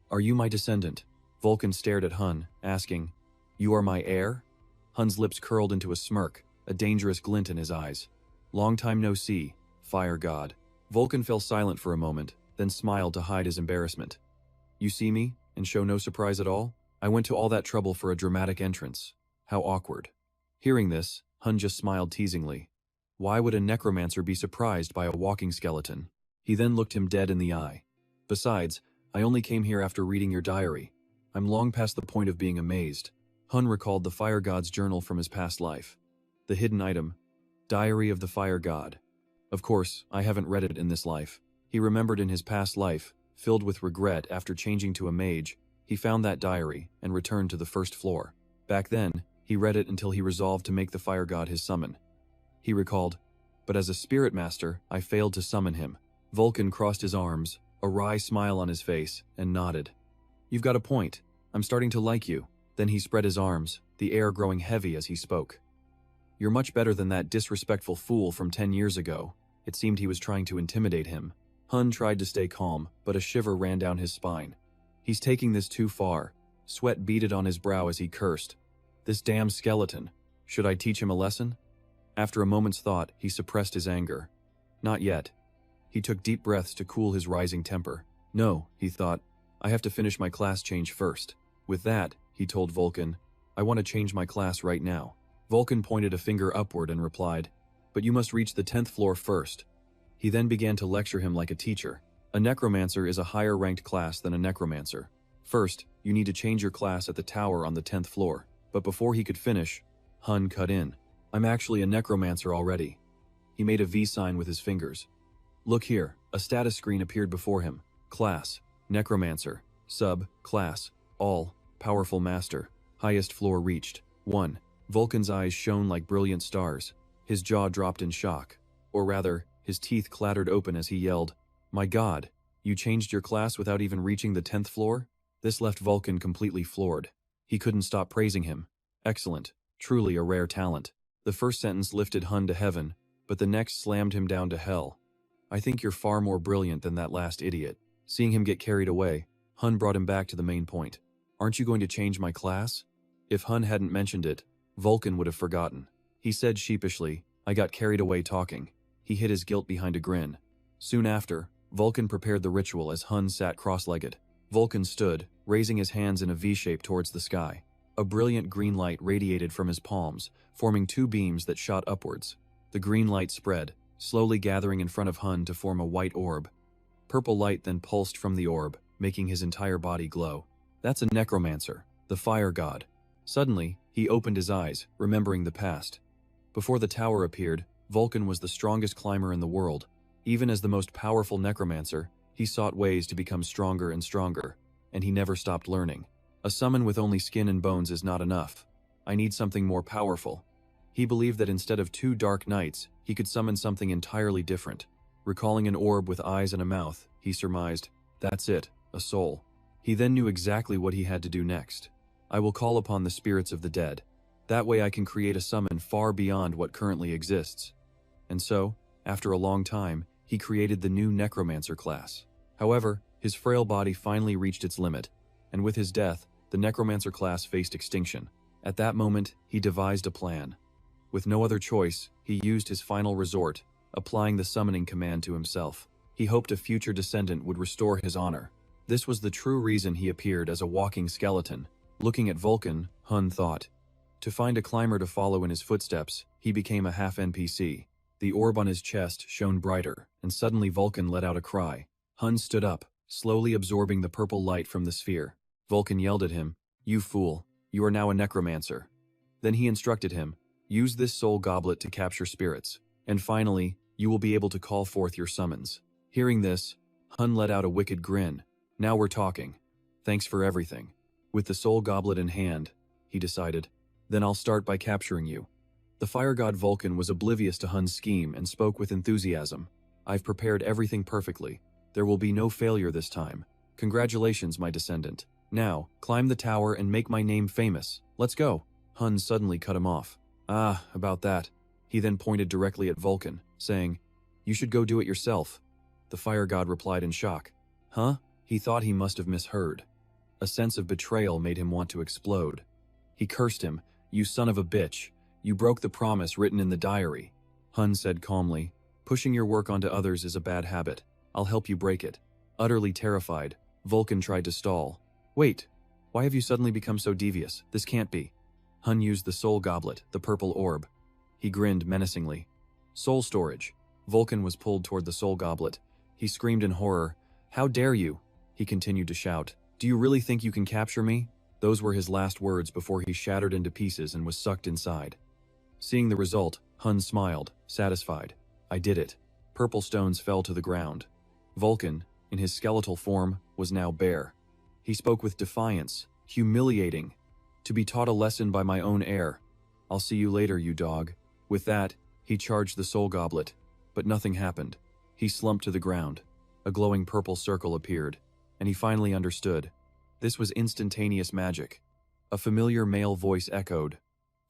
[SPEAKER 1] "Are you my descendant?" Vulcan stared at Hun, asking, "You are my heir?" Hun's lips curled into a smirk, a dangerous glint in his eyes. "Long time no see, fire god." Vulcan fell silent for a moment, then smiled to hide his embarrassment. "You see me, and show no surprise at all? I went to all that trouble for a dramatic entrance. How awkward." Hearing this, Hun just smiled teasingly. Why would a necromancer be surprised by a walking skeleton? He then looked him dead in the eye. "Besides, I only came here after reading your diary. I'm long past the point of being amazed." Hun recalled the fire god's journal from his past life. The hidden item, Diary of the Fire God. "Of course, I haven't read it in this life." He remembered in his past life, filled with regret after changing to a mage, he found that diary and returned to the first floor. Back then, he read it until he resolved to make the fire god his summon. He recalled, "But as a spirit master, I failed to summon him." Vulcan crossed his arms, a wry smile on his face, and nodded. "You've got a point. I'm starting to like you." Then he spread his arms, the air growing heavy as he spoke. "You're much better than that disrespectful fool from 10 years ago." It seemed he was trying to intimidate him. Hun tried to stay calm, but a shiver ran down his spine. "He's taking this too far." Sweat beaded on his brow as he cursed. "This damn skeleton. Should I teach him a lesson?" After a moment's thought, he suppressed his anger. Not yet. He took deep breaths to cool his rising temper. "No," he thought, "I have to finish my class change first." With that, he told Vulcan, "I want to change my class right now." Vulcan pointed a finger upward and replied, "But you must reach the 10th floor first." He then began to lecture him like a teacher. A necromancer is a higher ranked class than a necromancer. First, you need to change your class at the tower on the 10th floor. But before he could finish, Hun cut in. "I'm actually a necromancer already." He made a V sign with his fingers. "Look here," a status screen appeared before him. Class, Necromancer. Sub, Class, All, Powerful Master. Highest floor reached. 1. Vulcan's eyes shone like brilliant stars. His jaw dropped in shock. Or rather, his teeth clattered open as he yelled, "My God, you changed your class without even reaching the 10th floor?" This left Vulcan completely floored. He couldn't stop praising him. Excellent. Truly a rare talent. The first sentence lifted Hun to heaven, but the next slammed him down to hell. "I think you're far more brilliant than that last idiot." Seeing him get carried away, Hun brought him back to the main point. "Aren't you going to change my class?" If Hun hadn't mentioned it, Vulcan would have forgotten. He said sheepishly, "I got carried away talking." He hid his guilt behind a grin. Soon after, Vulcan prepared the ritual as Hun sat cross-legged. Vulcan stood, raising his hands in a V-shape towards the sky. A brilliant green light radiated from his palms, forming two beams that shot upwards. The green light spread, slowly gathering in front of Hun to form a white orb. Purple light then pulsed from the orb, making his entire body glow. "That's a necromancer, the fire god." Suddenly, he opened his eyes, remembering the past. Before the tower appeared, Vulcan was the strongest climber in the world. Even as the most powerful necromancer, he sought ways to become stronger and stronger, and he never stopped learning. A summon with only skin and bones is not enough. I need something more powerful. He believed that instead of 2 dark knights, he could summon something entirely different. Recalling an orb with eyes and a mouth, he surmised, "That's it, a soul." He then knew exactly what he had to do next. "I will call upon the spirits of the dead. That way I can create a summon far beyond what currently exists." And so, after a long time, he created the new Necromancer class. However, his frail body finally reached its limit, and with his death, the Necromancer class faced extinction. At that moment, he devised a plan. With no other choice, he used his final resort, applying the summoning command to himself. He He hoped a future descendant would restore his honor. This was the true reason he appeared as a walking skeleton. Looking at Vulcan, Hun thought. To find a climber to follow in his footsteps, he became a half NPC. The orb on his chest shone brighter, and suddenly Vulcan let out a cry. Hun stood up, slowly absorbing the purple light from the sphere. Vulcan yelled at him, "You fool, you are now a necromancer." Then he instructed him, "Use this soul goblet to capture spirits, and finally, you will be able to call forth your summons." Hearing this, Hun let out a wicked grin. "Now we're talking. Thanks for everything." With the soul goblet in hand, he decided, "Then I'll start by capturing you." The fire god Vulcan was oblivious to Hun's scheme and spoke with enthusiasm. "I've prepared everything perfectly. There will be no failure this time. Congratulations, my descendant. Now, climb the tower and make my name famous. Let's go." Hun suddenly cut him off. "Ah, about that." He then pointed directly at Vulcan, saying, "You should go do it yourself." The fire god replied in shock. "Huh?" He thought he must have misheard. A sense of betrayal made him want to explode. He cursed him, "You son of a bitch. You broke the promise written in the diary." Hun said calmly, "Pushing your work onto others is a bad habit. I'll help you break it." Utterly terrified, Vulcan tried to stall. "Wait, why have you suddenly become so devious? This can't be." Hun used the soul goblet, the purple orb. He grinned menacingly. "Soul storage." Vulcan was pulled toward the soul goblet. He screamed in horror. "How dare you?" He continued to shout. "Do you really think you can capture me?" Those were his last words before he shattered into pieces and was sucked inside. Seeing the result, Hun smiled, satisfied. "I did it." Purple stones fell to the ground. Vulcan, in his skeletal form, was now bare. He spoke with defiance, humiliating. "To be taught a lesson by my own heir. I'll see you later, you dog." With that, he charged the soul goblet, but nothing happened. He slumped to the ground. A glowing purple circle appeared, and he finally understood. This was instantaneous magic. A familiar male voice echoed.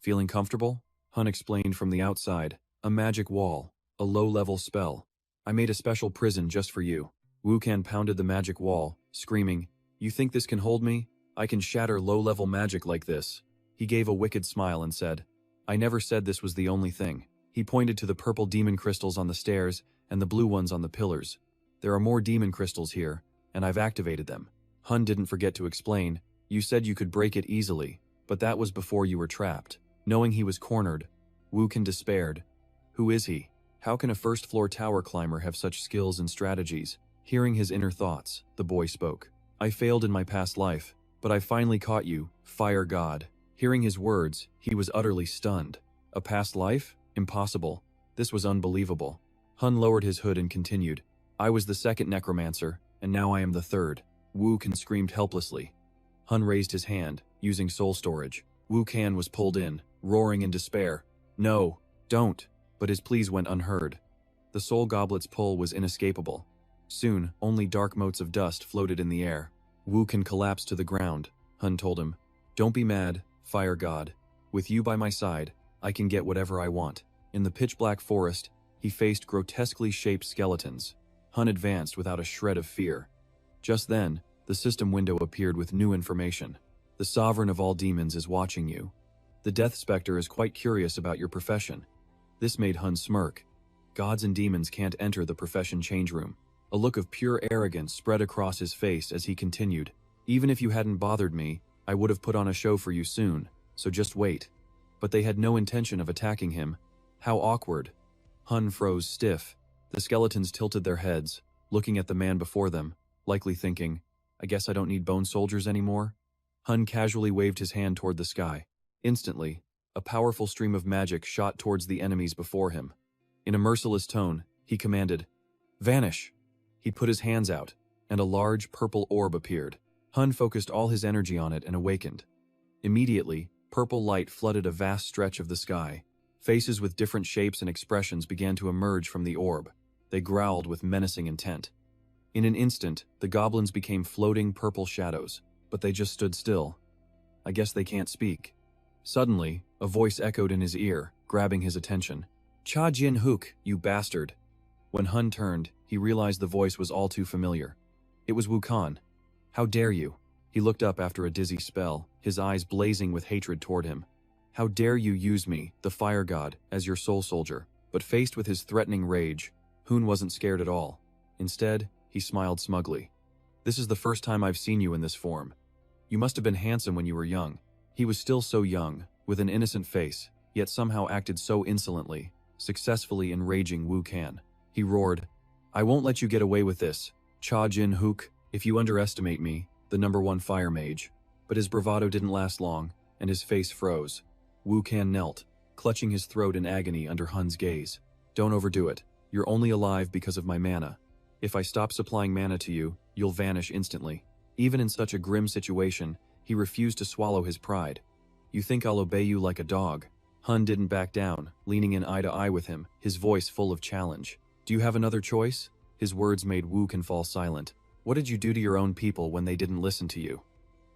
[SPEAKER 1] "Feeling comfortable?" Hun explained from the outside. "A magic wall, a low-level spell. I made a special prison just for you." Wukan pounded the magic wall, screaming, "You think this can hold me? I can shatter low-level magic like this." He gave a wicked smile and said, "I never said this was the only thing." He pointed to the purple demon crystals on the stairs and the blue ones on the pillars. "There are more demon crystals here, and I've activated them." Hun didn't forget to explain, "You said you could break it easily, but that was before you were trapped." Knowing he was cornered, Wukan despaired. Who is he? How can a first-floor tower climber have such skills and strategies? Hearing his inner thoughts, the boy spoke. "I failed in my past life, but I finally caught you, fire god." Hearing his words, he was utterly stunned. A past life? Impossible. This was unbelievable. Hun lowered his hood and continued, "I was the second necromancer, and now I am the third." Wukan screamed helplessly. Hun raised his hand, using soul storage. Wukan was pulled in, roaring in despair. "No, don't," but his pleas went unheard. The soul goblet's pull was inescapable. Soon, only dark motes of dust floated in the air. Wukan collapsed to the ground. Hun told him, "Don't be mad, fire god. With you by my side, I can get whatever I want." In the pitch-black forest, he faced grotesquely shaped skeletons. Hun advanced without a shred of fear. Just then, the system window appeared with new information. "The sovereign of all demons is watching you. The Death Spectre is quite curious about your profession." This made Hun smirk. Gods and demons can't enter the profession change room. A look of pure arrogance spread across his face as he continued, "Even if you hadn't bothered me, I would have put on a show for you soon, so just wait." But they had no intention of attacking him. How awkward. Hun froze stiff. The skeletons tilted their heads, looking at the man before them, likely thinking, "I guess I don't need bone soldiers anymore." Hun casually waved his hand toward the sky. Instantly, a powerful stream of magic shot towards the enemies before him. In a merciless tone, he commanded, "Vanish!" He put his hands out, and a large purple orb appeared. Hun focused all his energy on it and awakened. Immediately, purple light flooded a vast stretch of the sky. Faces with different shapes and expressions began to emerge from the orb. They growled with menacing intent. In an instant, the goblins became floating purple shadows, but they just stood still. "I guess they can't speak." Suddenly, a voice echoed in his ear, grabbing his attention. "Cha Jin Hook, you bastard." When Hun turned, he realized the voice was all too familiar. It was Wukan. "How dare you?" He looked up after a dizzy spell, his eyes blazing with hatred toward him. "How dare you use me, the fire god, as your soul soldier?" But faced with his threatening rage, Hun wasn't scared at all. Instead, he smiled smugly. "This is the first time I've seen you in this form. You must have been handsome when you were young." He was still so young, with an innocent face, yet somehow acted so insolently, successfully enraging Wu Kan. He roared, "I won't let you get away with this, Cha Jin Hook, if you underestimate me, the #1 fire mage." But his bravado didn't last long, and his face froze. Wu Kan knelt, clutching his throat in agony under Hun's gaze. "Don't overdo it. You're only alive because of my mana. If I stop supplying mana to you, you'll vanish instantly." Even in such a grim situation, he refused to swallow his pride. "You think I'll obey you like a dog?" Hun didn't back down, leaning in eye to eye with him, his voice full of challenge. "Do you have another choice?" His words made Wu Kan fall silent. "What did you do to your own people when they didn't listen to you?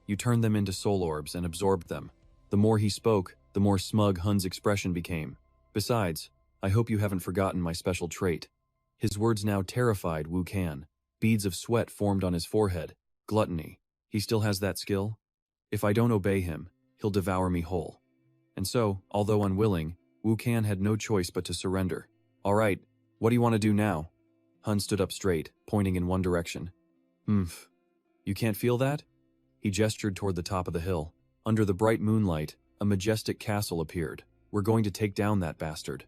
[SPEAKER 1] You turned them into soul orbs and absorbed them." The more he spoke, the more smug Hun's expression became. "Besides, I hope you haven't forgotten my special trait." His words now terrified Wu Kan. Beads of sweat formed on his forehead. Gluttony. He still has that skill? If I don't obey him, he'll devour me whole. And so, although unwilling, Wu Kan had no choice but to surrender. "All right, what do you want to do now?" Hun stood up straight, pointing in one direction. "Humph. You can't feel that?" He gestured toward the top of the hill. Under the bright moonlight, a majestic castle appeared. "We're going to take down that bastard."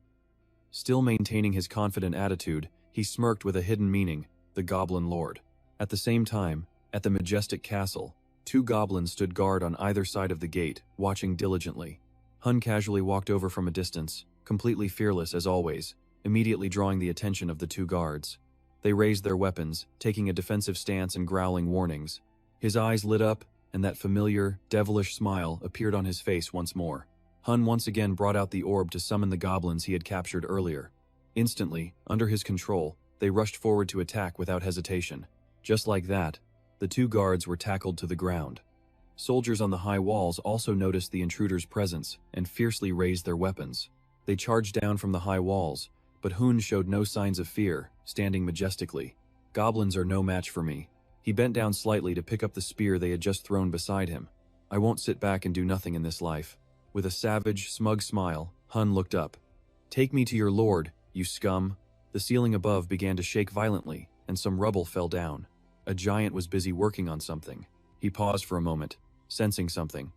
[SPEAKER 1] Still maintaining his confident attitude, he smirked with a hidden meaning, the Goblin Lord. At the same time, at the majestic castle, 2 goblins stood guard on either side of the gate, watching diligently. Hun casually walked over from a distance, completely fearless as always, immediately drawing the attention of the 2 guards. They raised their weapons, taking a defensive stance and growling warnings. His eyes lit up, and that familiar, devilish smile appeared on his face once more. Hun once again brought out the orb to summon the goblins he had captured earlier. Instantly, under his control, they rushed forward to attack without hesitation. Just like that, the 2 guards were tackled to the ground. Soldiers on the high walls also noticed the intruder's presence and fiercely raised their weapons. They charged down from the high walls, but Hun showed no signs of fear, standing majestically. "Goblins are no match for me." He bent down slightly to pick up the spear they had just thrown beside him. "I won't sit back and do nothing in this life." With a savage, smug smile, Hun looked up. "Take me to your lord, you scum." The ceiling above began to shake violently, and some rubble fell down. A giant was busy working on something. He paused for a moment, sensing something.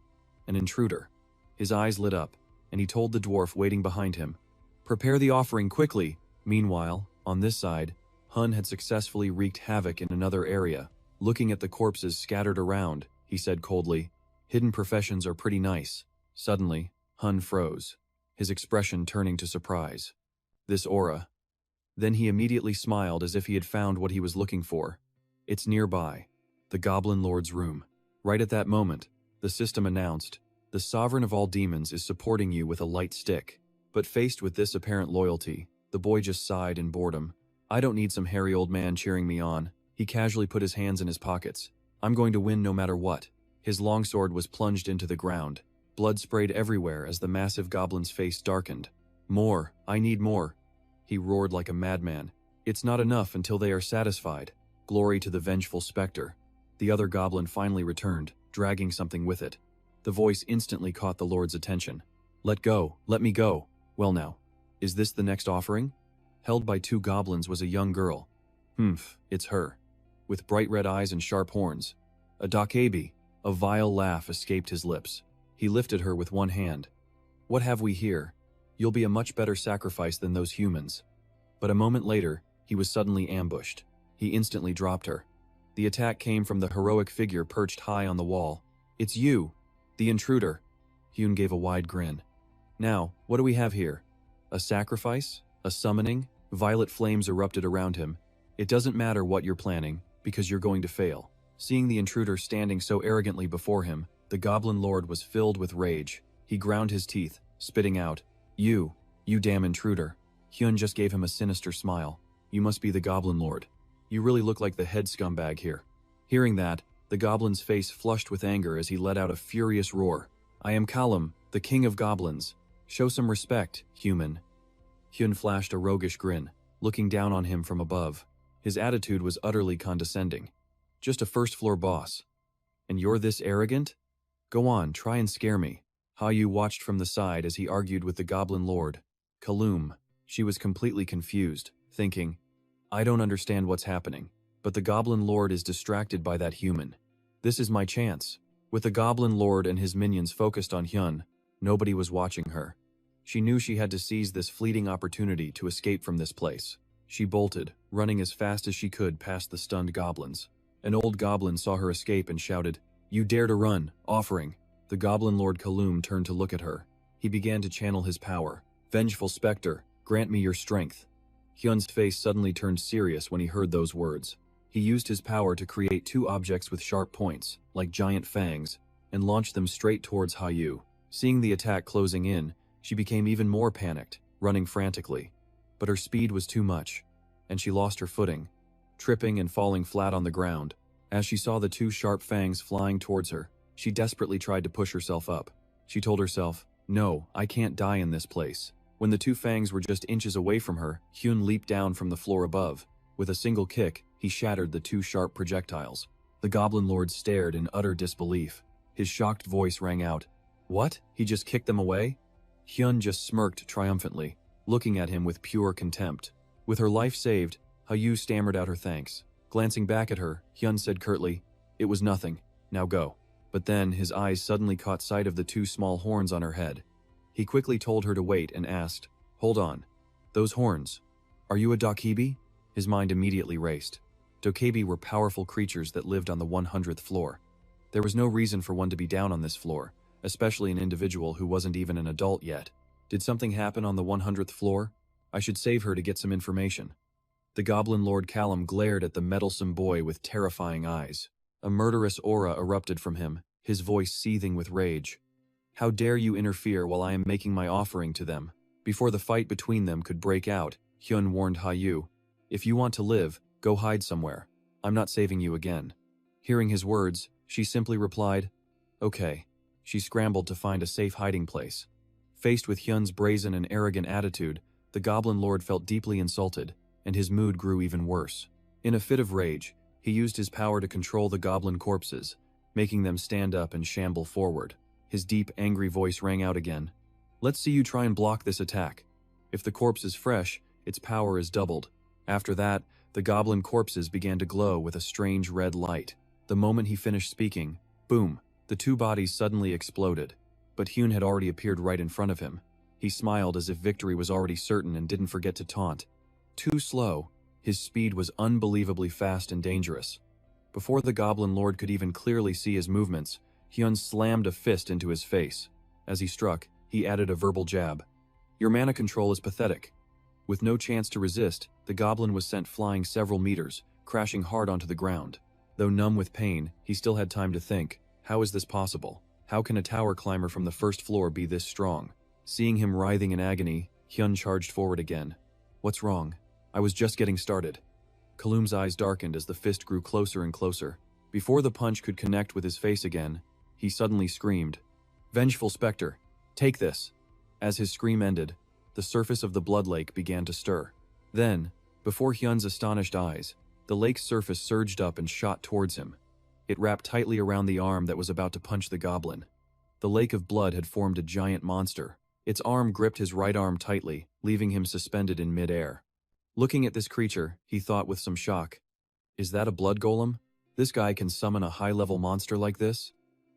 [SPEAKER 1] An intruder. His eyes lit up, and he told the dwarf waiting behind him, "Prepare the offering quickly." Meanwhile, on this side, Hun had successfully wreaked havoc in another area. Looking at the corpses scattered around, he said coldly, "Hidden professions are pretty nice." Suddenly, Hun froze, his expression turning to surprise. This aura. Then he immediately smiled as if he had found what he was looking for. "It's nearby. The Goblin Lord's room." Right at that moment, the system announced, "The sovereign of all demons is supporting you with a light stick." But faced with this apparent loyalty, the boy just sighed in boredom. "I don't need some hairy old man cheering me on." He casually put his hands in his pockets. "I'm going to win no matter what." His longsword was plunged into the ground. Blood sprayed everywhere as the massive goblin's face darkened. "More, I need more." He roared like a madman. "It's not enough until they are satisfied." Glory to the vengeful specter. The other goblin finally returned, dragging something with it. The voice instantly caught the Lord's attention. "Let go, let me go." "Well now, is this the next offering?" Held by 2 goblins was a young girl. "Humph, it's her." With bright red eyes and sharp horns. "A Dakabi." A vile laugh escaped his lips. He lifted her with one hand. "What have we here? You'll be a much better sacrifice than those humans." But a moment later, he was suddenly ambushed. He instantly dropped her. The attack came from the heroic figure perched high on the wall. "It's you, the intruder." Hyun gave a wide grin. "Now, what do we have here? A sacrifice? A summoning?" Violet flames erupted around him. "It doesn't matter what you're planning, because you're going to fail." Seeing the intruder standing so arrogantly before him, the Goblin Lord was filled with rage. He ground his teeth, spitting out, You damn intruder." Hyun just gave him a sinister smile. "You must be the Goblin Lord. You really look like the head scumbag here." Hearing that, the goblin's face flushed with anger as he let out a furious roar. "I am Kalam, the king of goblins. Show some respect, human." Hyun flashed a roguish grin, looking down on him from above. His attitude was utterly condescending. "Just a first-floor boss. And you're this arrogant? Go on, try and scare me." Hayu watched from the side as he argued with the Goblin Lord. Kalum. She was completely confused, thinking, I don't understand what's happening, but the Goblin Lord is distracted by that human. This is my chance. With the Goblin Lord and his minions focused on Hyun, nobody was watching her. She knew she had to seize this fleeting opportunity to escape from this place. She bolted, running as fast as she could past the stunned goblins. An old goblin saw her escape and shouted, "You dare to run, offering." The Goblin Lord Kaloum turned to look at her. He began to channel his power. "Vengeful specter, grant me your strength." Hyun's face suddenly turned serious when he heard those words. He used his power to create two objects with sharp points, like giant fangs, and launched them straight towards Hyu. Seeing the attack closing in, she became even more panicked, running frantically. But her speed was too much, and she lost her footing, tripping and falling flat on the ground. As she saw the two sharp fangs flying towards her, she desperately tried to push herself up. She told herself, "No, I can't die in this place." When the two fangs were just inches away from her, Hyun leaped down from the floor above. With a single kick, he shattered the two sharp projectiles. The Goblin Lord stared in utter disbelief. His shocked voice rang out, "What? He just kicked them away?" Hyun just smirked triumphantly, looking at him with pure contempt. With her life saved, Hyu stammered out her thanks. Glancing back at her, Hyun said curtly, "It was nothing. Now go." But then his eyes suddenly caught sight of the two small horns on her head. He quickly told her to wait and asked, "Hold on. Those horns. Are you a Dokebi?" His mind immediately raced. Dokebi were powerful creatures that lived on the 100th floor. There was no reason for one to be down on this floor, especially an individual who wasn't even an adult yet. Did something happen on the 100th floor? I should save her to get some information. The Goblin Lord Callum glared at the meddlesome boy with terrifying eyes. A murderous aura erupted from him, his voice seething with rage. "How dare you interfere while I am making my offering to them?" Before the fight between them could break out, Hyun warned Hyu, "If you want to live, go hide somewhere. I'm not saving you again." Hearing his words, she simply replied, "Okay." She scrambled to find a safe hiding place. Faced with Hyun's brazen and arrogant attitude, the Goblin Lord felt deeply insulted, and his mood grew even worse. In a fit of rage, he used his power to control the goblin corpses, making them stand up and shamble forward. His deep, angry voice rang out again. "Let's see you try and block this attack. If the corpse is fresh, its power is doubled." After that, the goblin corpses began to glow with a strange red light. The moment he finished speaking, boom, the two bodies suddenly exploded. But Hyun had already appeared right in front of him. He smiled as if victory was already certain and didn't forget to taunt. Too slow, his speed was unbelievably fast and dangerous. Before the Goblin Lord could even clearly see his movements, Hyun slammed a fist into his face. As he struck, he added a verbal jab. "Your mana control is pathetic." With no chance to resist, the goblin was sent flying several meters, crashing hard onto the ground. Though numb with pain, he still had time to think, how is this possible? How can a tower climber from the first floor be this strong? Seeing him writhing in agony, Hyun charged forward again. "What's wrong? I was just getting started." Kaloum's eyes darkened as the fist grew closer and closer. Before the punch could connect with his face again, he suddenly screamed, "Vengeful Spectre, take this!" As his scream ended, the surface of the blood lake began to stir. Then, before Hyun's astonished eyes, the lake's surface surged up and shot towards him. It wrapped tightly around the arm that was about to punch the goblin. The lake of blood had formed a giant monster. Its arm gripped his right arm tightly, leaving him suspended in mid-air. Looking at this creature, he thought with some shock, "Is that a blood golem? This guy can summon a high-level monster like this?"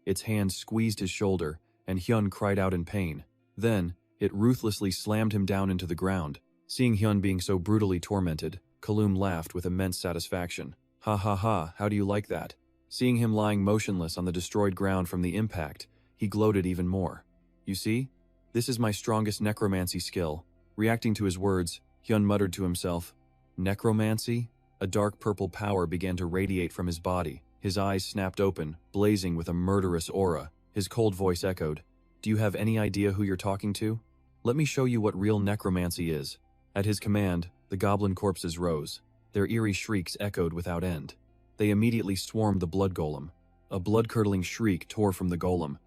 [SPEAKER 1] Its hand squeezed his shoulder, and Hyun cried out in pain. Then, it ruthlessly slammed him down into the ground. Seeing Hyun being so brutally tormented, Kaloum laughed with immense satisfaction. "Ha ha ha, how do you like that?" Seeing him lying motionless on the destroyed ground from the impact, he gloated even more. "You see? This is my strongest necromancy skill." Reacting to his words, Hyun muttered to himself, "Necromancy?" A dark purple power began to radiate from his body. His eyes snapped open, blazing with a murderous aura. His cold voice echoed, "Do you have any idea who you're talking to? Let me show you what real necromancy is." At his command, the goblin corpses rose. Their eerie shrieks echoed without end. They immediately swarmed the blood golem. A blood-curdling shriek tore from the golem.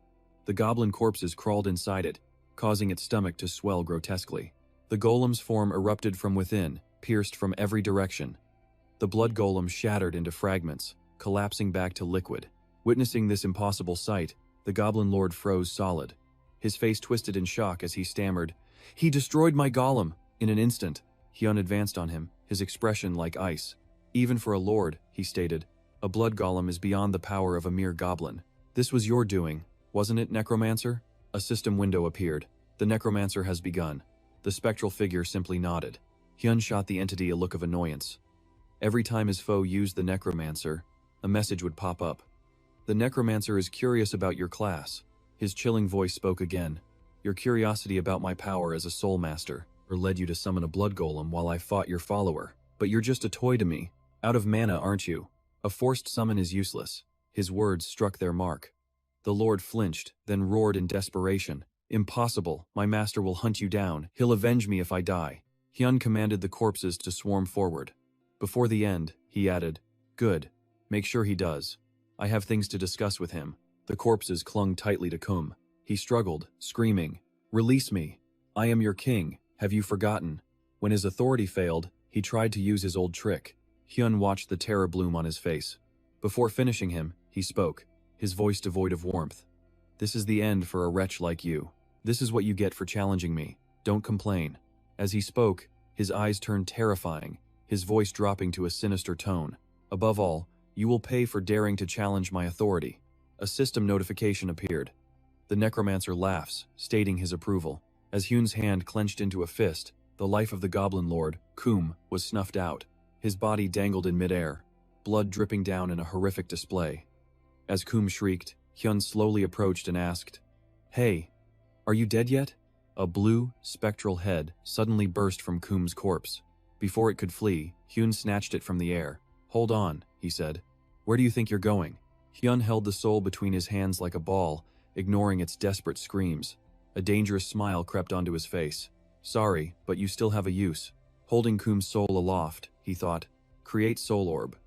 [SPEAKER 1] The goblin corpses crawled inside it, causing its stomach to swell grotesquely. The golem's form erupted from within, pierced from every direction. The blood golem shattered into fragments, collapsing back to liquid. Witnessing this impossible sight, the Goblin Lord froze solid. His face twisted in shock as he stammered, "He destroyed my golem!" In an instant, Hyun advanced on him, his expression like ice. Even for a lord, he stated, a blood golem is beyond the power of a mere goblin. This was your doing, wasn't it, Necromancer? A system window appeared. The Necromancer has begun. The spectral figure simply nodded. Hyun shot the entity a look of annoyance. Every time his foe used the Necromancer, a message would pop up. The Necromancer is curious about your class. His chilling voice spoke again. Your curiosity about my power as a soul master, or led you to summon a blood golem while I fought your follower. But you're just a toy to me. Out of mana, aren't you? A forced summon is useless. His words struck their mark. The Lord flinched, then roared in desperation. Impossible, my master will hunt you down. He'll avenge me if I die. Hyun commanded the corpses to swarm forward. Before the end, he added, good. Make sure he does. I have things to discuss with him. The corpses clung tightly to Kum. He struggled, screaming, release me. I am your king. Have you forgotten? When his authority failed, he tried to use his old trick. Hyun watched the terror bloom on his face. Before finishing him, he spoke, his voice devoid of warmth. This is the end for a wretch like you. This is what you get for challenging me. Don't complain. As he spoke, his eyes turned terrifying, his voice dropping to a sinister tone. Above all, you will pay for daring to challenge my authority. A system notification appeared. The Necromancer laughs, stating his approval. As Hyun's hand clenched into a fist, the life of the Goblin Lord, Kum, was snuffed out. His body dangled in midair, blood dripping down in a horrific display. As Kum shrieked, Hyun slowly approached and asked, hey, are you dead yet? A blue, spectral head suddenly burst from Kum's corpse. Before it could flee, Hyun snatched it from the air. Hold on, he said. Where do you think you're going? Hyun held the soul between his hands like a ball, ignoring its desperate screams. A dangerous smile crept onto his face. Sorry, but you still have a use. Holding Kum's soul aloft, he thought, create soul orb.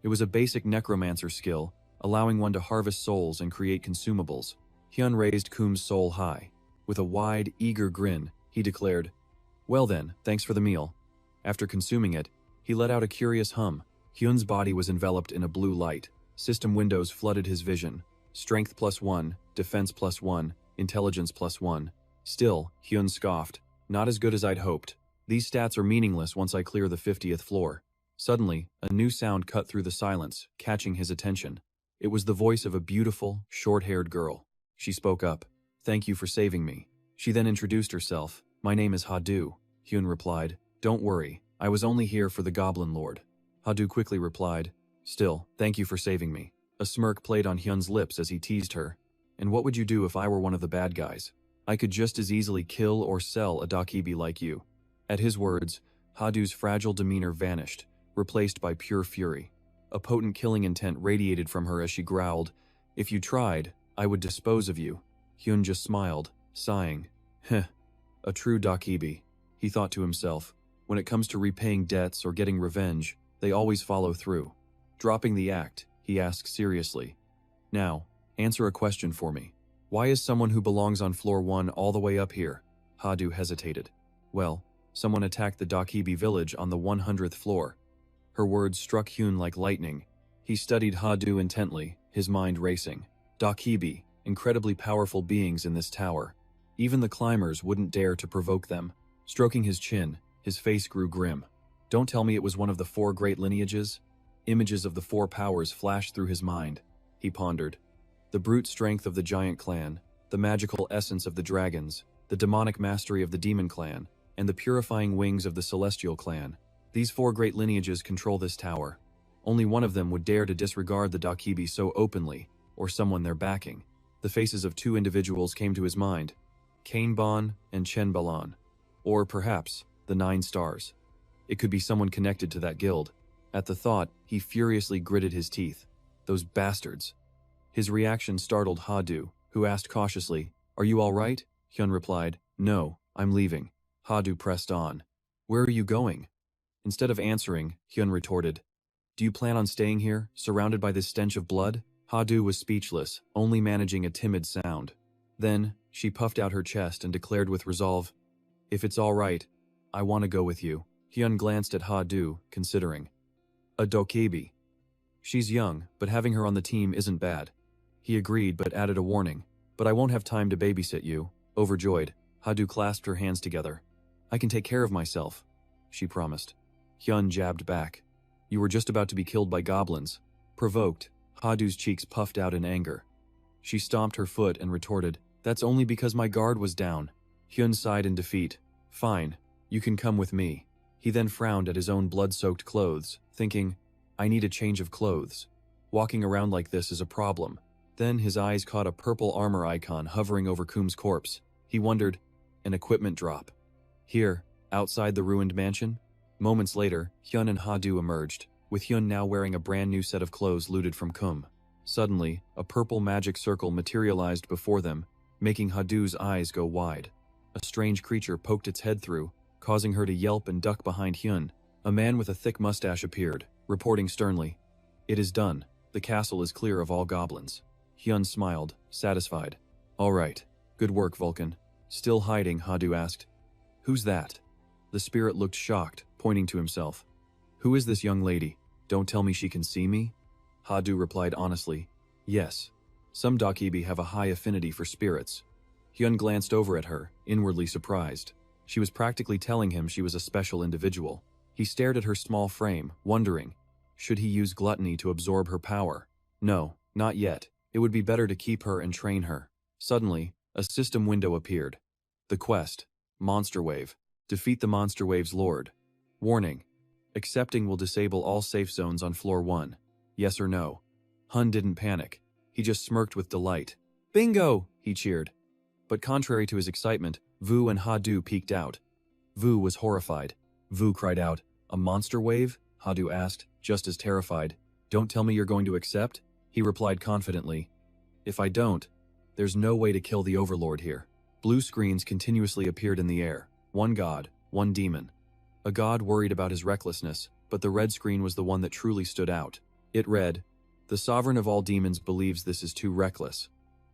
[SPEAKER 1] It was a basic necromancer skill, allowing one to harvest souls and create consumables. Hyun raised Kum's soul high. With a wide, eager grin, he declared, well then, thanks for the meal. After consuming it, he let out a curious hum. Hyun's body was enveloped in a blue light. System windows flooded his vision. Strength +1, defense +1, intelligence +1. Still, Hyun scoffed. Not as good as I'd hoped. These stats are meaningless once I clear the 50th floor. Suddenly, a new sound cut through the silence, catching his attention. It was the voice of a beautiful, short-haired girl. She spoke up. Thank you for saving me. She then introduced herself. My name is Hadu. Hyun replied. Don't worry, I was only here for the Goblin Lord. Hadu quickly replied. Still, thank you for saving me. A smirk played on Hyun's lips as he teased her. And what would you do if I were one of the bad guys? I could just as easily kill or sell a Dakibi like you. At his words, Hadu's fragile demeanor vanished, replaced by pure fury. A potent killing intent radiated from her as she growled, if you tried, I would dispose of you. Hyun just smiled, sighing. Heh, a true Dakibi, he thought to himself. When it comes to repaying debts or getting revenge, they always follow through. Dropping the act, he asked seriously. Now, answer a question for me. Why is someone who belongs on floor 1 all the way up here? Hadu hesitated. Well, someone attacked the Dakibi village on the 100th floor. Her words struck Hyun like lightning. He studied Hadu intently, his mind racing. Dakibi, incredibly powerful beings in this tower. Even the climbers wouldn't dare to provoke them. Stroking his chin, his face grew grim. Don't tell me it was one of the 4 great lineages? Images of the 4 powers flashed through his mind. He pondered. The brute strength of the giant clan, the magical essence of the dragons, the demonic mastery of the demon clan, and the purifying wings of the celestial clan. These 4 great lineages control this tower. Only one of them would dare to disregard the Dakibi so openly, or someone they're backing. The faces of 2 individuals came to his mind, Kainban and Chenbalan. Or perhaps, the 9 stars. It could be someone connected to that guild. At the thought, he furiously gritted his teeth. Those bastards. His reaction startled Hadu, who asked cautiously, Are you all right? Hyun replied, No, I'm leaving. Hadu pressed on. Where are you going? Instead of answering, Hyun retorted, Do you plan on staying here, surrounded by this stench of blood? Hadu was speechless, only managing a timid sound. Then, she puffed out her chest and declared with resolve, If it's all right, I want to go with you. Hyun glanced at Hadu, considering. A Dokebi. She's young, but having her on the team isn't bad. He agreed but added a warning. But I won't have time to babysit you. Overjoyed, Hadu clasped her hands together. I can take care of myself. she promised. Hyun jabbed back. You were just about to be killed by goblins. Provoked, Hadu's cheeks puffed out in anger. She stomped her foot and retorted, That's only because my guard was down. Hyun sighed in defeat. Fine, you can come with me. He then frowned at his own blood-soaked clothes, thinking, I need a change of clothes. Walking around like this is a problem. Then his eyes caught a purple armor icon hovering over Kum's corpse. He wondered, an equipment drop. Here, outside the ruined mansion? Moments later, Hyun and Hadu emerged, with Hyun now wearing a brand new set of clothes looted from Kum. Suddenly, a purple magic circle materialized before them, making Hadu's eyes go wide. A strange creature poked its head through, causing her to yelp and duck behind Hyun. A man with a thick mustache appeared, reporting sternly, It is done. The castle is clear of all goblins. Hyun smiled, satisfied. All right. Good work, Vulcan. Still hiding, Hadu asked. Who's that? The spirit looked shocked, pointing to himself. Who is this young lady? Don't tell me she can see me? Hadu replied honestly. Yes. Some Dakibi have a high affinity for spirits. Hyun glanced over at her, inwardly surprised. She was practically telling him she was a special individual. He stared at her small frame, wondering, should he use gluttony to absorb her power? No, not yet. It would be better to keep her and train her. Suddenly, a system window appeared. The quest, Monster Wave. Defeat the Monster Wave's Lord. Warning. Accepting will disable all safe zones on floor 1. Yes or no? Hun didn't panic. He just smirked with delight. Bingo! He cheered. But contrary to his excitement, Vu and Hadu peeked out. Vu was horrified. Vu cried out, A monster wave? Hadu asked, just as terrified. Don't tell me you're going to accept? He replied confidently. If I don't, there's no way to kill the Overlord here. Blue screens continuously appeared in the air. One god, one demon. A god worried about his recklessness, but the red screen was the one that truly stood out. It read, The Sovereign of all demons believes this is too reckless.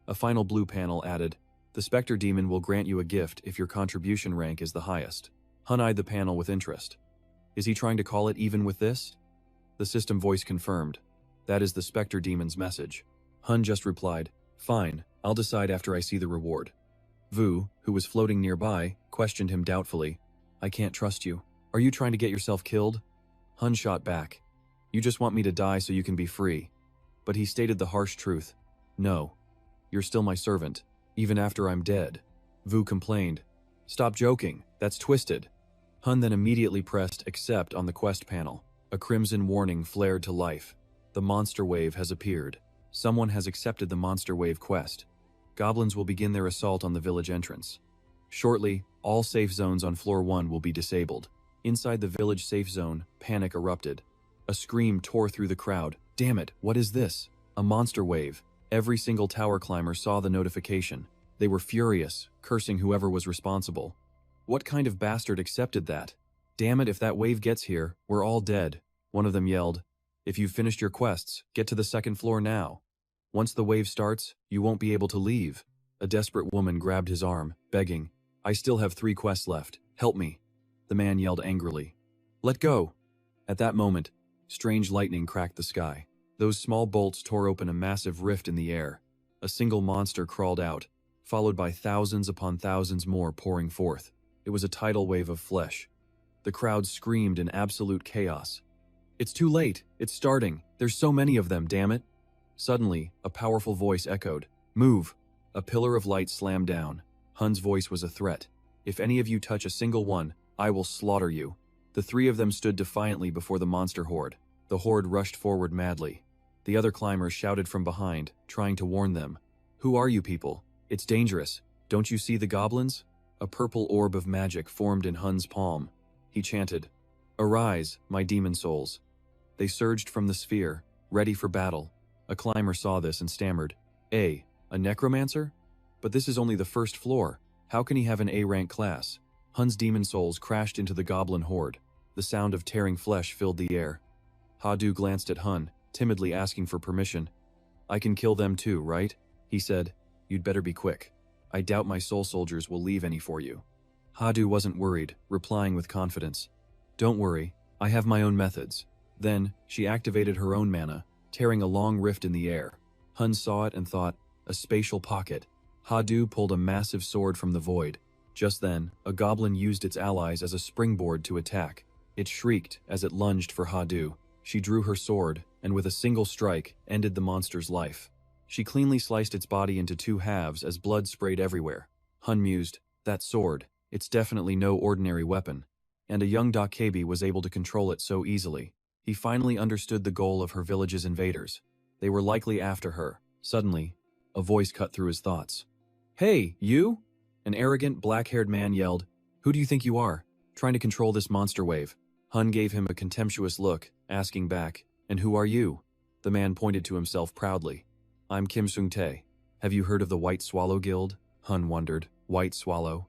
[SPEAKER 1] A final blue panel added, The Spectre Demon will grant you a gift if your contribution rank is the highest. Hun eyed the panel with interest. Is he trying to call it even with this? The system voice confirmed. That is the Spectre Demon's message. Hun just replied, Fine, I'll decide after I see the reward. Vu, who was floating nearby, questioned him doubtfully. I can't trust you. Are you trying to get yourself killed? Hun shot back. You just want me to die so you can be free. But he stated the harsh truth. No. You're still my servant, even after I'm dead. Vu complained. Stop joking, that's twisted. Hun then immediately pressed accept on the quest panel. A crimson warning flared to life. The monster wave has appeared. Someone has accepted the monster wave quest. Goblins will begin their assault on the village entrance. Shortly, all safe zones on floor 1 will be disabled. Inside the village safe zone, panic erupted. A scream tore through the crowd. Damn it, what is this? A monster wave. Every single tower climber saw the notification. They were furious, cursing whoever was responsible. What kind of bastard accepted that? Damn it, if that wave gets here, we're all dead. One of them yelled. If you've finished your quests, get to the second floor now. Once the wave starts, you won't be able to leave. A desperate woman grabbed his arm, begging, I still have 3 quests left. Help me. The man yelled angrily. Let go. At that moment, strange lightning cracked the sky. Those small bolts tore open a massive rift in the air. A single monster crawled out, followed by thousands upon thousands more pouring forth. It was a tidal wave of flesh. The crowd screamed in absolute chaos. It's too late. It's starting. There's so many of them, damn it. Suddenly, a powerful voice echoed. Move. A pillar of light slammed down. Hun's voice was a threat. If any of you touch a single one, I will slaughter you. The 3 of them stood defiantly before the monster horde. The horde rushed forward madly. The other climbers shouted from behind, trying to warn them. Who are you people? It's dangerous. Don't you see the goblins? A purple orb of magic formed in Hun's palm. He chanted, Arise, my demon souls. They surged from the sphere, ready for battle. A climber saw this and stammered, A necromancer? But this is only the first floor. How can he have an A-rank class? Hun's demon souls crashed into the goblin horde. The sound of tearing flesh filled the air. Hadu glanced at Hun, timidly asking for permission. I can kill them too, right? He said, You'd better be quick. I doubt my soul soldiers will leave any for you. Hadu wasn't worried, replying with confidence. Don't worry, I have my own methods. Then, she activated her own mana, tearing a long rift in the air. Hun saw it and thought, a spatial pocket. Hadu pulled a massive sword from the void. Just then, a goblin used its allies as a springboard to attack. It shrieked as it lunged for Hadu. She drew her sword, and with a single strike, ended the monster's life. She cleanly sliced its body into two halves as blood sprayed everywhere. Hun mused, that sword, it's definitely no ordinary weapon. And a young Dakebi was able to control it so easily. He finally understood the goal of her village's invaders. They were likely after her. Suddenly, a voice cut through his thoughts. Hey, you? An arrogant, black-haired man yelled, Who do you think you are? Trying to control this monster wave. Hun gave him a contemptuous look, asking back, And who are you? The man pointed to himself proudly. I'm Kim Sung-tae. Have you heard of the White Swallow Guild? Hun wondered. White Swallow?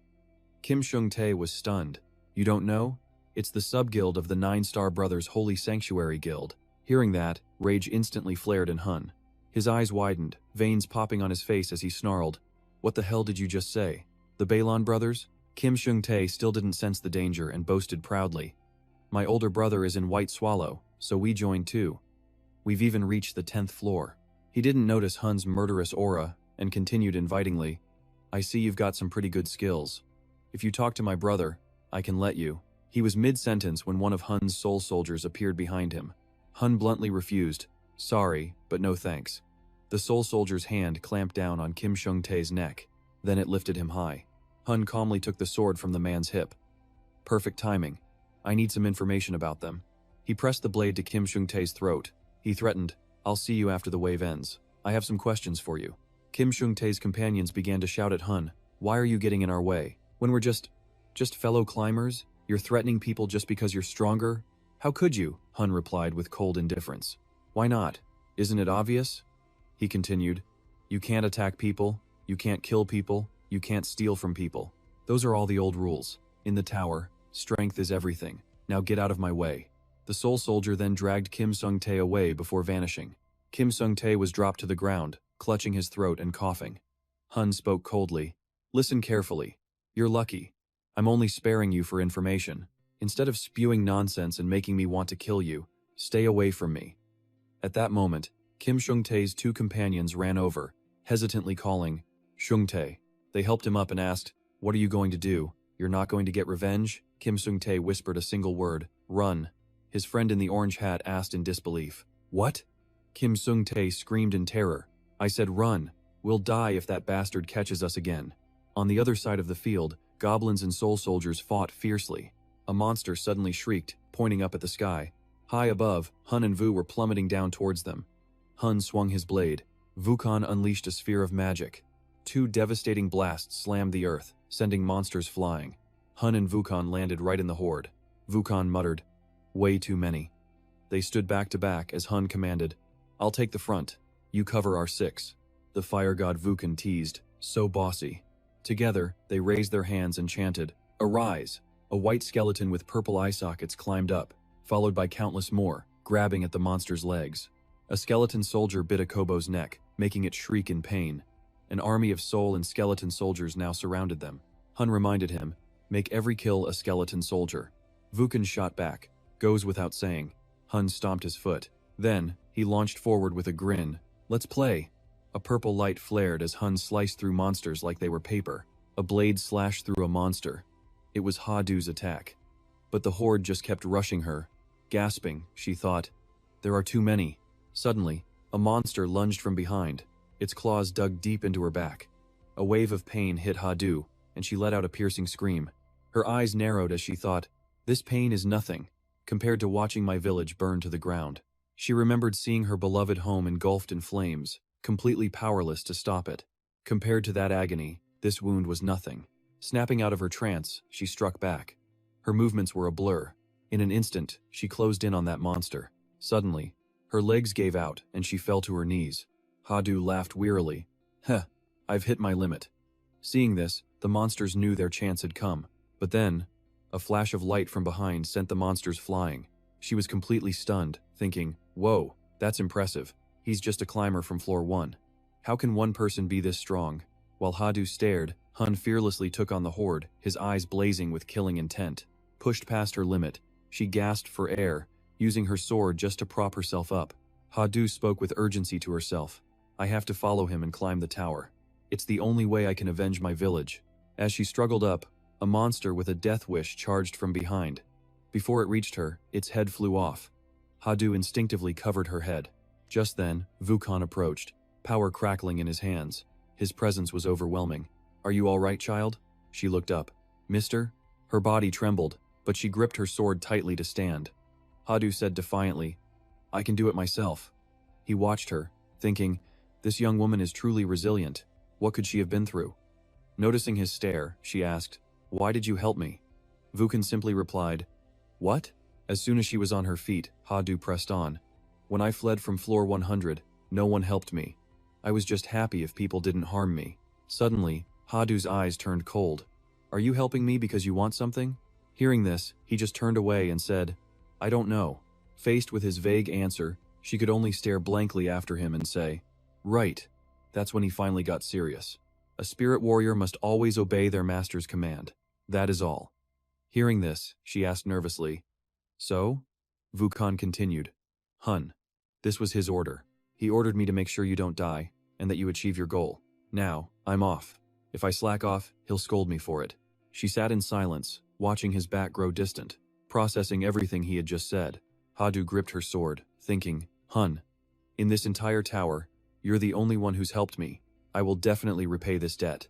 [SPEAKER 1] Kim Sung-tae was stunned. You don't know? It's the sub-guild of the Nine-Star Brothers' Holy Sanctuary Guild. Hearing that, rage instantly flared in Hun. His eyes widened, veins popping on his face as he snarled. What the hell did you just say? The Balon brothers? Kim Sung-tae still didn't sense the danger and boasted proudly. My older brother is in White Swallow, so we joined too. We've even reached the 10th floor. He didn't notice Hun's murderous aura and continued invitingly. I see you've got some pretty good skills. If you talk to my brother, I can let you. He was mid-sentence when one of Hun's soul soldiers appeared behind him. Hun bluntly refused. Sorry, but no thanks. The soul soldier's hand clamped down on Kim Sung-tae's neck. Then it lifted him high. Hun calmly took the sword from the man's hip. Perfect timing. I need some information about them. He pressed the blade to Kim Sung-tae's throat. He threatened, I'll see you after the wave ends. I have some questions for you. Kim Sung-tae's companions began to shout at Hun, Why are you getting in our way? When we're just fellow climbers? You're threatening people just because you're stronger? How could you? Hun replied with cold indifference. Why not? Isn't it obvious? He continued, You can't attack people, you can't kill people, you can't steal from people. Those are all the old rules. In the tower, strength is everything. Now get out of my way. The soul soldier then dragged Kim Sung-tae away before vanishing. Kim Sung-tae was dropped to the ground, clutching his throat and coughing. Hun spoke coldly. Listen carefully. You're lucky. I'm only sparing you for information. Instead of spewing nonsense and making me want to kill you, stay away from me. At that moment, Kim Sung-tae's two companions ran over, hesitantly calling, Sung-tae. They helped him up and asked, What are you going to do? You're not going to get revenge? Kim Sung-tae whispered a single word, Run. His friend in the orange hat asked in disbelief. What? Kim Sung-tae screamed in terror. I said run. We'll die if that bastard catches us again. On the other side of the field, goblins and soul soldiers fought fiercely. A monster suddenly shrieked, pointing up at the sky. High above, Hun and Vu were plummeting down towards them. Hun swung his blade. Wukong unleashed a sphere of magic. Two devastating blasts slammed the earth, sending monsters flying. Hun and Wukong landed right in the horde. Wukong muttered, Way too many. They stood back to back as Hun commanded, I'll take the front. You cover our six. The fire god Wukong teased, so bossy. Together, they raised their hands and chanted, Arise! A white skeleton with purple eye sockets climbed up, followed by countless more, grabbing at the monster's legs. A skeleton soldier bit a Kobo's neck, making it shriek in pain. An army of soul and skeleton soldiers now surrounded them. Hun reminded him, Make every kill a skeleton soldier. Wukong shot back. Goes without saying. Hun stomped his foot. Then, he launched forward with a grin. Let's play. A purple light flared as Hun sliced through monsters like they were paper. A blade slashed through a monster. It was Hadu's attack. But the horde just kept rushing her. Gasping, she thought, There are too many. Suddenly, a monster lunged from behind. Its claws dug deep into her back. A wave of pain hit Hadu, and she let out a piercing scream. Her eyes narrowed as she thought, This pain is nothing compared to watching my village burn to the ground. She remembered seeing her beloved home engulfed in flames, completely powerless to stop it. Compared to that agony, this wound was nothing. Snapping out of her trance, she struck back. Her movements were a blur. In an instant, she closed in on that monster. Suddenly, her legs gave out and she fell to her knees. Hadu laughed wearily. Heh, I've hit my limit. Seeing this, the monsters knew their chance had come. But then, a flash of light from behind sent the monsters flying. She was completely stunned, thinking, Whoa, that's impressive. He's just a climber from floor 1. How can one person be this strong? While Hadu stared, Hun fearlessly took on the horde, his eyes blazing with killing intent. Pushed past her limit, she gasped for air, using her sword just to prop herself up. Hadu spoke with urgency to herself. I have to follow him and climb the tower. It's the only way I can avenge my village. As she struggled up, a monster with a death wish charged from behind. Before it reached her, its head flew off. Hadu instinctively covered her head. Just then, Wukong approached, power crackling in his hands. His presence was overwhelming. "Are you all right, child?" She looked up. "Mister?" Her body trembled, but she gripped her sword tightly to stand. Hadu said defiantly, "I can do it myself." He watched her, thinking, this young woman is truly resilient. What could she have been through? Noticing his stare, she asked, "Why did you help me?" Wukong simply replied, "What?" As soon as she was on her feet, Hadu pressed on. "When I fled from floor 100, no one helped me. I was just happy if people didn't harm me." Suddenly, Hadu's eyes turned cold. "Are you helping me because you want something?" Hearing this, he just turned away and said, "I don't know." Faced with his vague answer, she could only stare blankly after him and say, "Right." That's when he finally got serious. A spirit warrior must always obey their master's command. That is all. Hearing this, she asked nervously, "So?" Wukong continued, "Hun. This was his order. He ordered me to make sure you don't die, and that you achieve your goal. Now, I'm off. If I slack off, he'll scold me for it." She sat in silence, watching his back grow distant, processing everything he had just said. Hadu gripped her sword, thinking, "Hun, in this entire tower, you're the only one who's helped me. I will definitely repay this debt."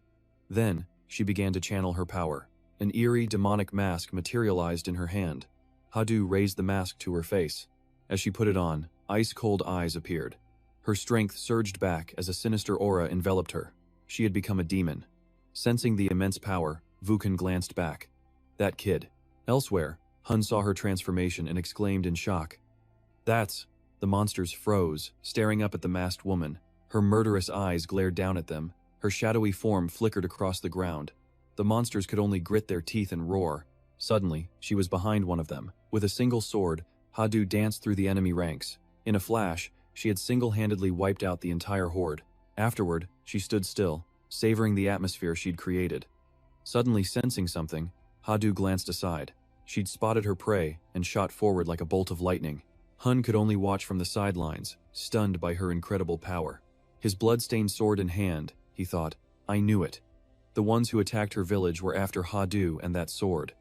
[SPEAKER 1] Then, she began to channel her power. An eerie, demonic mask materialized in her hand. Hadu raised the mask to her face. As she put it on, ice-cold eyes appeared. Her strength surged back as a sinister aura enveloped her. She had become a demon. Sensing the immense power, Wukong glanced back. That kid. Elsewhere, Hun saw her transformation and exclaimed in shock, "That's..." The monsters froze, staring up at the masked woman. Her murderous eyes glared down at them. Her shadowy form flickered across the ground. The monsters could only grit their teeth and roar. Suddenly, she was behind one of them. With a single sword, Hadu danced through the enemy ranks. In a flash, she had single-handedly wiped out the entire horde. Afterward, she stood still, savoring the atmosphere she'd created. Suddenly sensing something, Hadu glanced aside. She'd spotted her prey and shot forward like a bolt of lightning. Hun could only watch from the sidelines, stunned by her incredible power. His blood-stained sword in hand, he thought, "I knew it. The ones who attacked her village were after Hadu and that sword.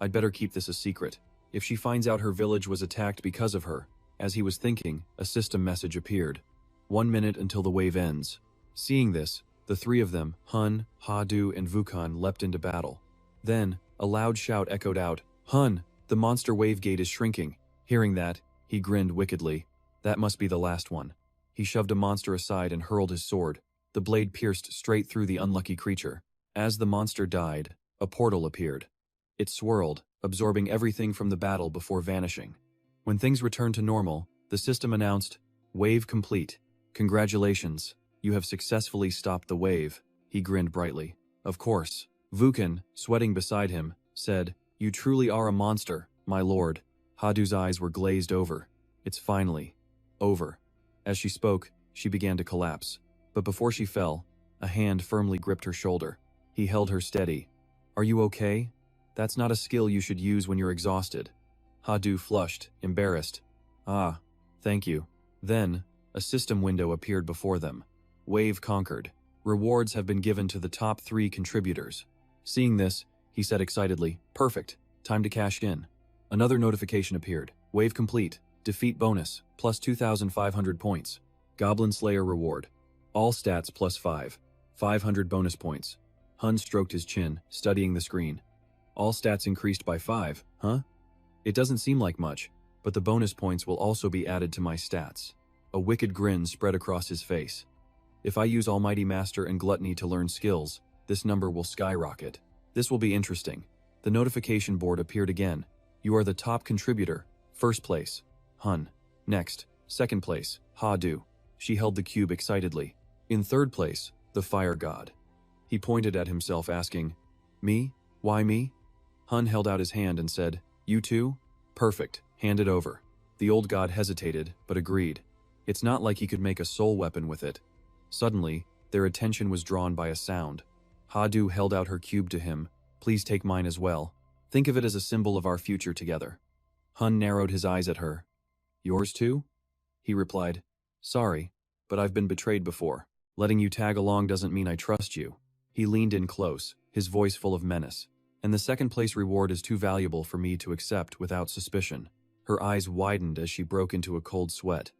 [SPEAKER 1] I'd better keep this a secret. If she finds out her village was attacked because of her." As he was thinking, a system message appeared. 1 minute until the wave ends. Seeing this, the three of them, Hun, Hadu, and Wukong, leapt into battle. Then, a loud shout echoed out, "Hun, the monster wave gate is shrinking." Hearing that, he grinned wickedly. That must be the last one. He shoved a monster aside and hurled his sword. The blade pierced straight through the unlucky creature. As the monster died, a portal appeared. It swirled, absorbing everything from the battle before vanishing. When things returned to normal, the system announced, "Wave complete. Congratulations, you have successfully stopped the wave." He grinned brightly. "Of course." Wukong, sweating beside him, said, "You truly are a monster, my lord." Hadu's eyes were glazed over. "It's finally over." As she spoke, she began to collapse. But before she fell, a hand firmly gripped her shoulder. He held her steady. "Are you okay? That's not a skill you should use when you're exhausted." Hadu flushed, embarrassed. "Ah, thank you." Then, a system window appeared before them. Wave conquered. Rewards have been given to the top 3 contributors. Seeing this, he said excitedly, "Perfect. Time to cash in." Another notification appeared. Wave complete. Defeat bonus, plus 2,500 points. Goblin Slayer reward. All stats plus 5. 500 bonus points. Hun stroked his chin, studying the screen. All stats increased by 5, huh? It doesn't seem like much, but the bonus points will also be added to my stats. A wicked grin spread across his face. If I use Almighty Master and Gluttony to learn skills, this number will skyrocket. This will be interesting. The notification board appeared again. You are the top contributor. First place, Hun. Next, second place, Hadu. She held the cube excitedly. In third place, the fire god. He pointed at himself asking, "Me? Why me?" Hun held out his hand and said, "You too? Perfect, hand it over." The old god hesitated, but agreed. It's not like he could make a soul weapon with it. Suddenly, their attention was drawn by a sound. Hadu held out her cube to him. "Please take mine as well. Think of it as a symbol of our future together." Hun narrowed his eyes at her. "Yours too?" He replied, "Sorry, but I've been betrayed before. Letting you tag along doesn't mean I trust you." He leaned in close, his voice full of menace. and the second place reward is too valuable for me to accept without suspicion. Her eyes widened as she broke into a cold sweat.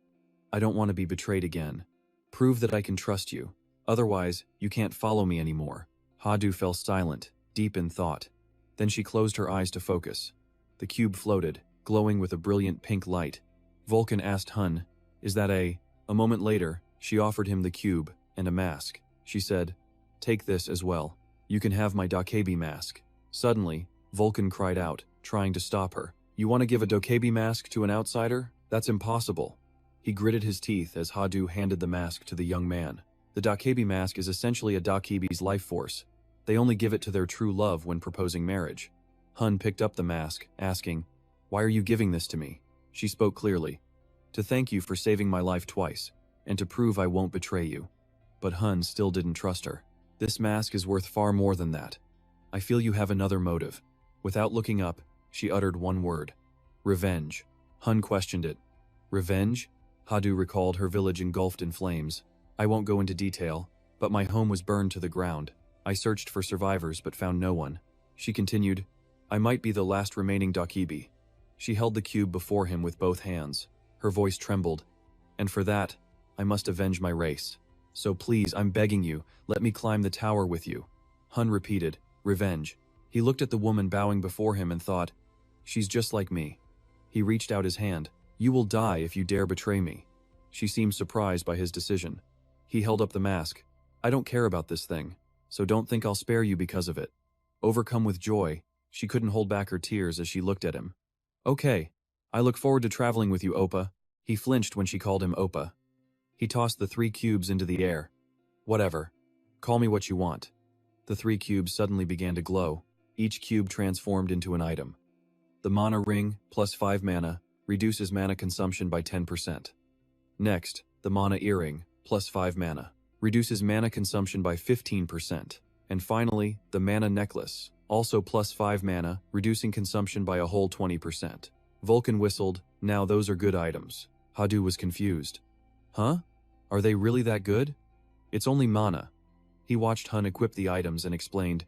[SPEAKER 1] I don't want to be betrayed again. Prove that I can trust you. Otherwise, you can't follow me anymore. Hadu fell silent, deep in thought. Then she closed her eyes to focus. The cube floated, glowing with a brilliant pink light. Vulcan asked Hun, "Is that a..." A moment later, she offered him the cube and a mask. She said, "Take this as well. You can have my Dokebi mask." Suddenly, Vulcan cried out, trying to stop her. "You want to give a Dokebi mask to an outsider? That's impossible." He gritted his teeth as Hadu handed the mask to the young man. The Dokebi mask is essentially a Dokebi's life force. They only give it to their true love when proposing marriage. Hun picked up the mask, asking, "Why are you giving this to me?" She spoke clearly. "To thank you for saving my life twice, and to prove I won't betray you." But Hun still didn't trust her. "This mask is worth far more than that. I feel you have another motive." Without looking up, she uttered one word. "Revenge." Hun questioned it. "Revenge?" Hadu recalled her village engulfed in flames. "I won't go into detail, but my home was burned to the ground. I searched for survivors but found no one." She continued, "I might be the last remaining Dokebi." She held the cube before him with both hands. Her voice trembled. "And for that, I must avenge my race. So please, I'm begging you, let me climb the tower with you." Hun repeated, "Revenge." He looked at the woman bowing before him and thought, "She's just like me." He reached out his hand. "You will die if you dare betray me." She seemed surprised by his decision. He held up the mask. "I don't care about this thing, so don't think I'll spare you because of it." Overcome with joy, she couldn't hold back her tears as she looked at him. "Okay, I look forward to traveling with you, Oppa." He flinched when she called him Oppa. He tossed the 3 cubes into the air. "Whatever. Call me what you want." The 3 cubes suddenly began to glow. Each cube transformed into an item. The mana ring, plus 5 mana, reduces mana consumption by 10%. Next, the mana earring, plus 5 mana, reduces mana consumption by 15%. And finally, the mana necklace, also plus 5 mana, reducing consumption by a whole 20%. Vulcan whistled, "Now those are good items." Hadu was confused. "Huh? Are they really that good?" "It's only mana." He watched Hun equip the items and explained,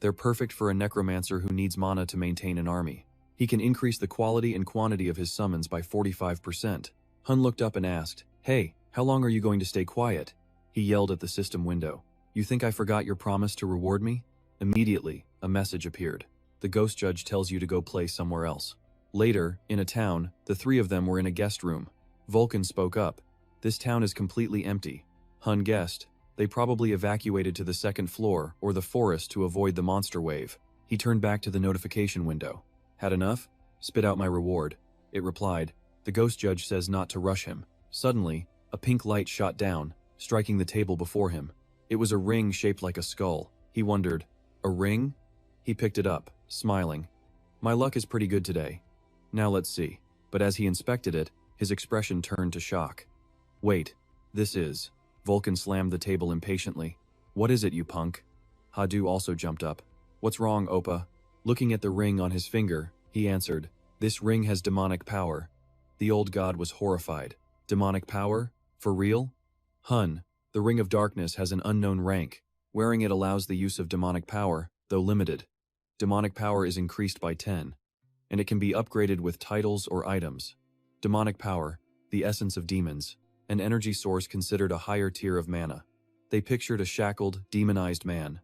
[SPEAKER 1] "They're perfect for a necromancer who needs mana to maintain an army. He can increase the quality and quantity of his summons by 45%. Hun looked up and asked, "Hey, how long are you going to stay quiet?" He yelled at the system window. "You think I forgot your promise to reward me?" Immediately, a message appeared. "The ghost judge tells you to go play somewhere else." Later, in a town, the 3 of them were in a guest room. Vulcan spoke up. "This town is completely empty." Hun guessed. They probably evacuated to the 2nd floor or the forest to avoid the monster wave. He turned back to the notification window. "Had enough? Spit out my reward." It replied, "The ghost judge says not to rush him." Suddenly, a pink light shot down, striking the table before him. It was a ring shaped like a skull. He wondered, "A ring?" He picked it up, smiling. "My luck is pretty good today. Now let's see." But as he inspected it, his expression turned to shock. "Wait, this is..." Vulcan slammed the table impatiently. "What is it, you punk?" Hadu also jumped up. "What's wrong, Oppa?" Looking at the ring on his finger, he answered, "This ring has demonic power." The old god was horrified. "Demonic power? For real?" "Hun, the Ring of Darkness has an unknown rank. Wearing it allows the use of demonic power, though limited. Demonic power is increased by 10, and it can be upgraded with titles or items. Demonic power, the essence of demons, an energy source considered a higher tier of mana." They pictured a shackled, demonized man.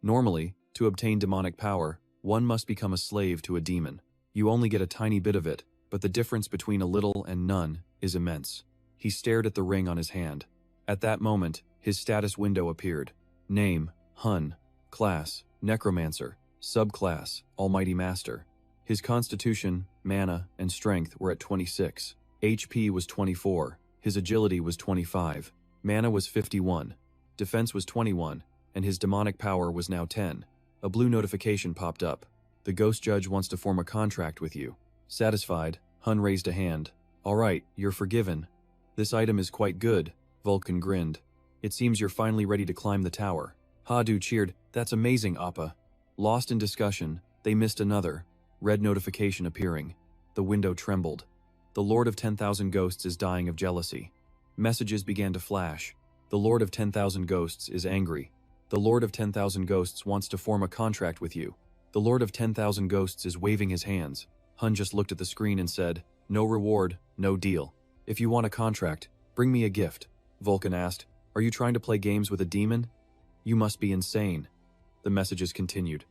[SPEAKER 1] Normally, to obtain demonic power, one must become a slave to a demon. You only get a tiny bit of it, but the difference between a little and none is immense. He stared at the ring on his hand. At that moment, his status window appeared. Name, Hun. Class, Necromancer. Subclass, Almighty Master. His constitution, mana, and strength were at 26. HP was 24. His agility was 25. Mana was 51. Defense was 21, and his demonic power was now 10. A blue notification popped up. "The ghost judge wants to form a contract with you." Satisfied, Hun raised a hand. "All right, you're forgiven." "This item is quite good," Vulcan grinned. "It seems you're finally ready to climb the tower." Hadu cheered, "That's amazing, Appa." Lost in discussion, they missed another red notification appearing. The window trembled. "The Lord of 10,000 Ghosts is dying of jealousy." Messages began to flash. "The Lord of 10,000 Ghosts is angry. The Lord of 10,000 Ghosts wants to form a contract with you." The Lord of 10,000 Ghosts is waving his hands. Hun just looked at the screen and said, "No reward, no deal. If you want a contract, bring me a gift." Vulcan asked, "Are you trying to play games with a demon? You must be insane." The messages continued.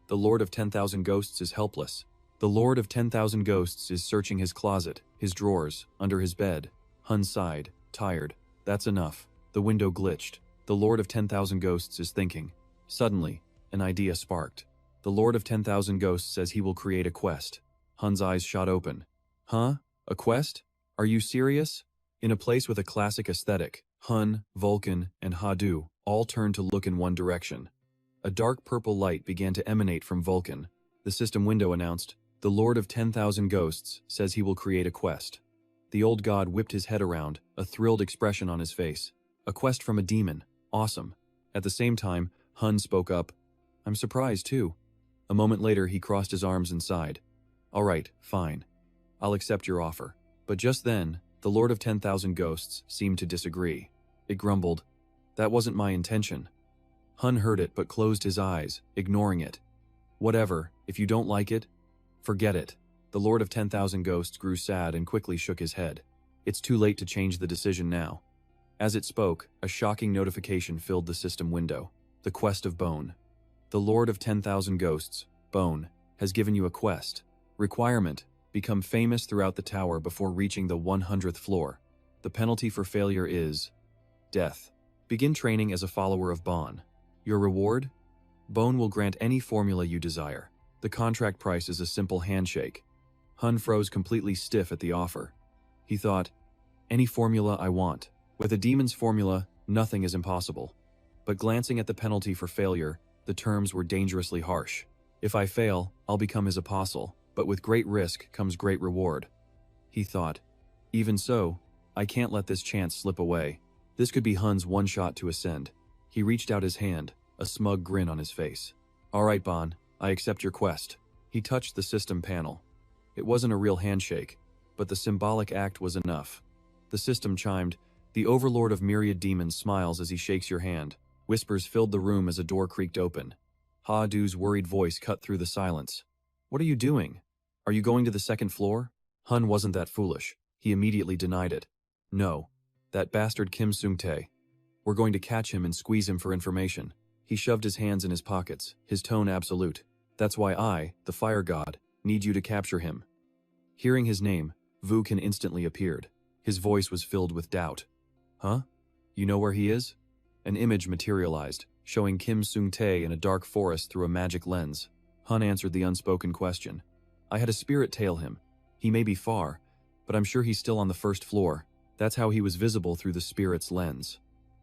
[SPEAKER 1] The Lord of 10,000 Ghosts is helpless. The Lord of 10,000 Ghosts is searching his closet, his drawers, under his bed. Hun sighed, tired. That's enough. The window glitched. The Lord of 10,000 Ghosts is thinking. Suddenly, an idea sparked. The Lord of 10,000 Ghosts says he will create a quest. Hun's eyes shot open. Huh? A quest? Are you serious? In a place with a classic aesthetic, Hun, Vulcan, and Hadu all turned to look in one direction. A dark purple light began to emanate from Vulcan. The system window announced, "The Lord of 10,000 Ghosts says he will create a quest." The old god whipped his head around, a thrilled expression on his face. A quest from a demon. Awesome. At the same time, Hun spoke up. "I'm surprised too." A moment later, he crossed his arms and sighed. "All right, fine. I'll accept your offer." But just then, the Lord of 10,000 Ghosts seemed to disagree. It grumbled, "That wasn't my intention." Hun heard it but closed his eyes, ignoring it. "Whatever, if you don't like it, forget it." The Lord of 10,000 Ghosts grew sad and quickly shook his head. It's too late to change the decision now. As it spoke, a shocking notification filled the system window. The quest of Bone. The Lord of 10,000 Ghosts, Bone, has given you a quest. Requirement: become famous throughout the tower before reaching the 100th floor. The penalty for failure is death. Begin training as a follower of Bone. Your reward? Bone will grant any formula you desire. The contract price is a simple handshake. Hun froze completely stiff at the offer. He thought, any formula I want. With a demon's formula, nothing is impossible. But glancing at the penalty for failure, the terms were dangerously harsh. If I fail, I'll become his apostle, but with great risk comes great reward. He thought, even so, I can't let this chance slip away. This could be Hun's one shot to ascend. He reached out his hand, a smug grin on his face. All right, Bon, I accept your quest. He touched the system panel. It wasn't a real handshake, but the symbolic act was enough. The system chimed, the overlord of myriad demons smiles as he shakes your hand. Whispers filled the room as a door creaked open. Ha-Du's worried voice cut through the silence. What are you doing? Are you going to the second floor? Hun wasn't that foolish. He immediately denied it. No. That bastard Kim Sung-tae. We're going to catch him and squeeze him for information. He shoved his hands in his pockets, his tone absolute. That's why I, the fire god, need you to capture him. Hearing his name, Vulcan instantly appeared. His voice was filled with doubt. Huh? You know where he is? An image materialized, showing Kim Sung-tae in a dark forest through a magic lens. Hun answered the unspoken question. I had a spirit tail him. He may be far, but I'm sure he's still on the first floor. That's how he was visible through the spirit's lens.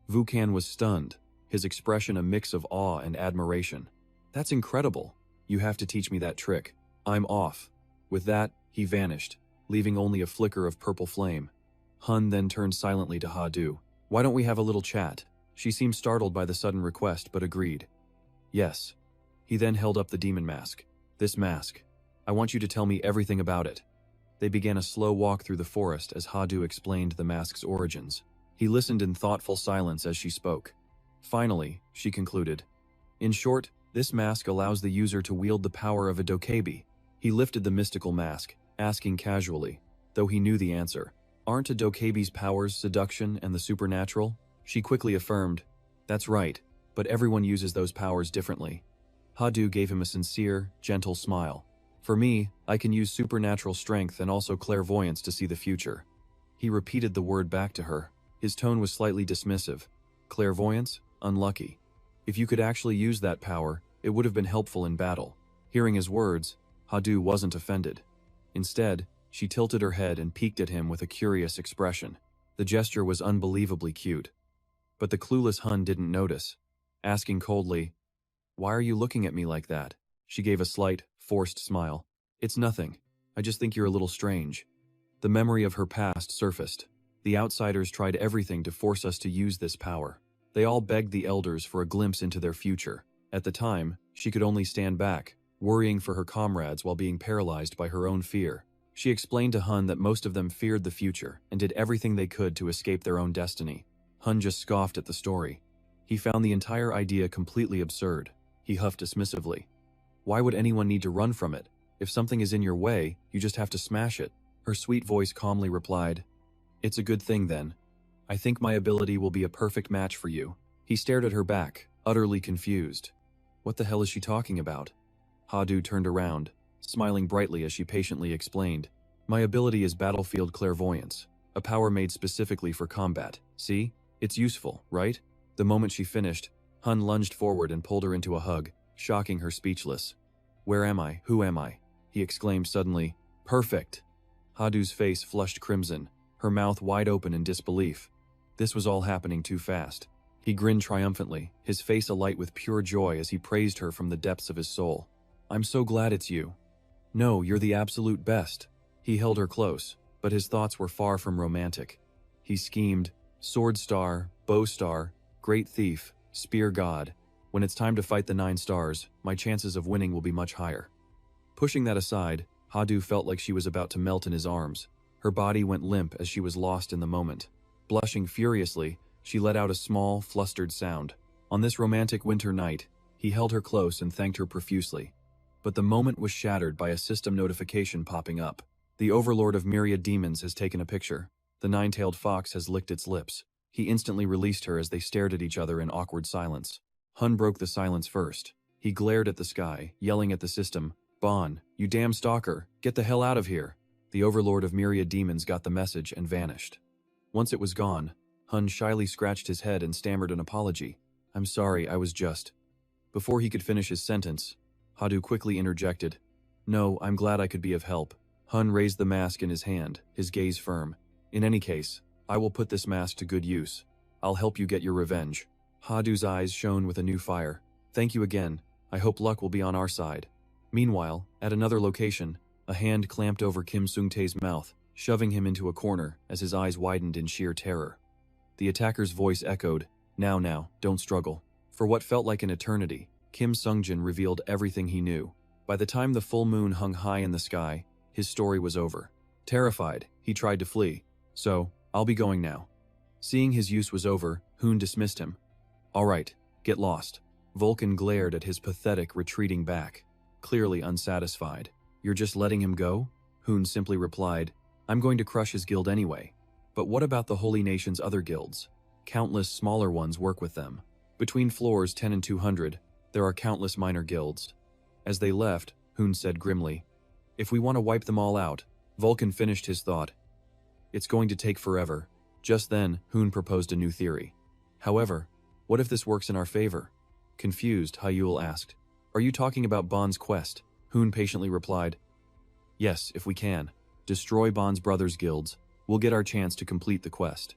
[SPEAKER 1] Vulcan was stunned, his expression a mix of awe and admiration. That's incredible. You have to teach me that trick. I'm off. With that, he vanished, leaving only a flicker of purple flame. Hun then turned silently to Ha-Du. Why don't we have a little chat? She seemed startled by the sudden request but agreed. Yes. He then held up the demon mask. This mask. I want you to tell me everything about it. They began a slow walk through the forest as Ha-Du explained the mask's origins. He listened in thoughtful silence as she spoke. Finally, she concluded. In short, this mask allows the user to wield the power of a dokebi. He lifted the mystical mask, asking casually, though he knew the answer. Aren't a dokebi's powers seduction and the supernatural? She quickly affirmed, that's right, but everyone uses those powers differently. Ha-Du gave him a sincere, gentle smile. For me, I can use supernatural strength and also clairvoyance to see the future. He repeated the word back to her. His tone was slightly dismissive. Clairvoyance? Unlucky. If you could actually use that power, it would have been helpful in battle. Hearing his words, Ha-Du wasn't offended. Instead, she tilted her head and peeked at him with a curious expression. The gesture was unbelievably cute. But the clueless Hun didn't notice. Asking coldly, why are you looking at me like that? She gave a slight, forced smile. It's nothing. I just think you're a little strange. The memory of her past surfaced. The outsiders tried everything to force us to use this power. They all begged the elders for a glimpse into their future. At the time, she could only stand back, worrying for her comrades while being paralyzed by her own fear. She explained to Hun that most of them feared the future and did everything they could to escape their own destiny. Hun just scoffed at the story. He found the entire idea completely absurd. He huffed dismissively. Why would anyone need to run from it? If something is in your way, you just have to smash it. Her sweet voice calmly replied, "It's a good thing then. I think my ability will be a perfect match for you." He stared at her back, utterly confused. What the hell is she talking about? Hadu turned around, smiling brightly as she patiently explained, "My ability is battlefield clairvoyance, a power made specifically for combat. See? It's useful, right?" The moment she finished, Hun lunged forward and pulled her into a hug, shocking her speechless. "Where am I? Who am I?" he exclaimed suddenly. "Perfect!" Hadu's face flushed crimson, her mouth wide open in disbelief. This was all happening too fast. He grinned triumphantly, his face alight with pure joy as he praised her from the depths of his soul. "I'm so glad it's you. No, you're the absolute best." He held her close, but his thoughts were far from romantic. He schemed, sword star, bow star, great thief, spear god. When it's time to fight the 9 stars, my chances of winning will be much higher. Pushing that aside, Hadu felt like she was about to melt in his arms. Her body went limp as she was lost in the moment. Blushing furiously, she let out a small, flustered sound. On this romantic winter night, he held her close and thanked her profusely. But the moment was shattered by a system notification popping up. "The overlord of myriad demons has taken a picture. The 9-tailed fox has licked its lips." He instantly released her as they stared at each other in awkward silence. Hun broke the silence first. He glared at the sky, yelling at the system, "Bon, you damn stalker, get the hell out of here." The overlord of myriad demons got the message and vanished. Once it was gone, Hun shyly scratched his head and stammered an apology. "I'm sorry, I was just..." Before he could finish his sentence, Hadu quickly interjected, "No, I'm glad I could be of help." Hun raised the mask in his hand, his gaze firm. "In any case, I will put this mask to good use. I'll help you get your revenge." Hadu's eyes shone with a new fire. "Thank you again. I hope luck will be on our side." Meanwhile, at another location, a hand clamped over Kim Sung-tae's mouth, shoving him into a corner as his eyes widened in sheer terror. The attacker's voice echoed, Now, don't struggle." For what felt like an eternity, Kim Sung-jin revealed everything he knew. By the time the full moon hung high in the sky, his story was over. Terrified, he tried to flee. "So, I'll be going now." Seeing his use was over, Hoon dismissed him. "All right, get lost." Vulcan glared at his pathetic, retreating back, clearly unsatisfied. "You're just letting him go?" Hoon simply replied, "I'm going to crush his guild anyway. But what about the Holy Nation's other guilds? Countless smaller ones work with them. Between floors 10 and 200, there are countless minor guilds." As they left, Hoon said grimly, "If we want to wipe them all out..." Vulcan finished his thought. "It's going to take forever." Just then, Hoon proposed a new theory. "However, what if this works in our favor?" Confused, Hyul asked, "Are you talking about Bond's quest?" Hoon patiently replied, "Yes, if we can. Destroy Bond's brothers' guilds. We'll get our chance to complete the quest."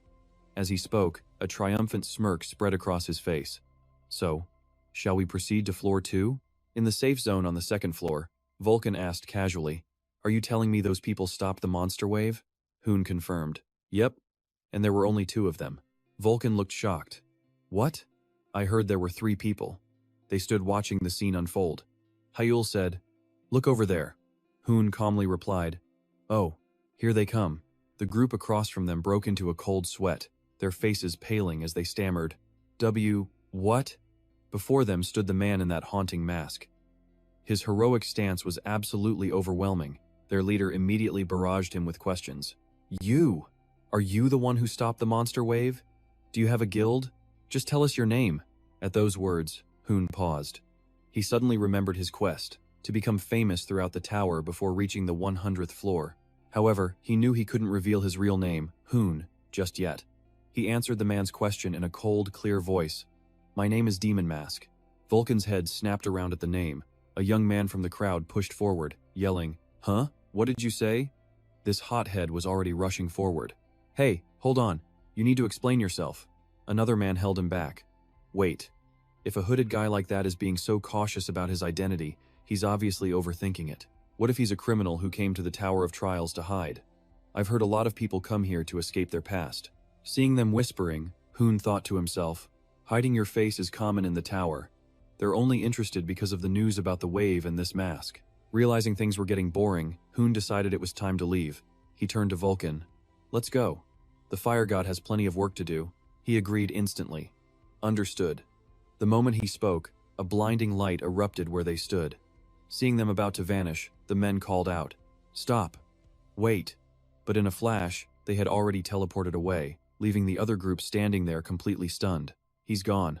[SPEAKER 1] As he spoke, a triumphant smirk spread across his face. "So, shall we proceed to floor 2? In the safe zone on the 2nd floor, Vulcan asked casually, "Are you telling me those people stopped the monster wave?" Hoon confirmed, "Yep. And there were only 2 of them." Vulcan looked shocked. "What?" "I heard there were 3 people. They stood watching the scene unfold." Hyul said, "Look over there." Hoon calmly replied, "Oh, here they come." The group across from them broke into a cold sweat, their faces paling as they stammered, What?" Before them stood the man in that haunting mask. His heroic stance was absolutely overwhelming. Their leader immediately barraged him with questions. "You? Are you the one who stopped the monster wave? Do you have a guild? Just tell us your name." At those words, Hoon paused. He suddenly remembered his quest, to become famous throughout the tower before reaching the 100th floor. However, he knew he couldn't reveal his real name, Hoon, just yet. He answered the man's question in a cold, clear voice. "My name is Demon Mask." Vulcan's head snapped around at the name. A young man from the crowd pushed forward, yelling, "Huh? What did you say?" This hothead was already rushing forward. "Hey, hold on. You need to explain yourself." Another man held him back. "Wait. If a hooded guy like that is being so cautious about his identity, he's obviously overthinking it. What if he's a criminal who came to the Tower of Trials to hide? I've heard a lot of people come here to escape their past." Seeing them whispering, Hoon thought to himself, "Hiding your face is common in the tower. They're only interested because of the news about the wave and this mask." Realizing things were getting boring, Hoon decided it was time to leave. He turned to Vulcan. "Let's go. The fire god has plenty of work to do." He agreed instantly. "Understood." The moment he spoke, a blinding light erupted where they stood. Seeing them about to vanish, the men called out, "Stop! Wait!" But in a flash, they had already teleported away, leaving the other group standing there completely stunned. He's gone.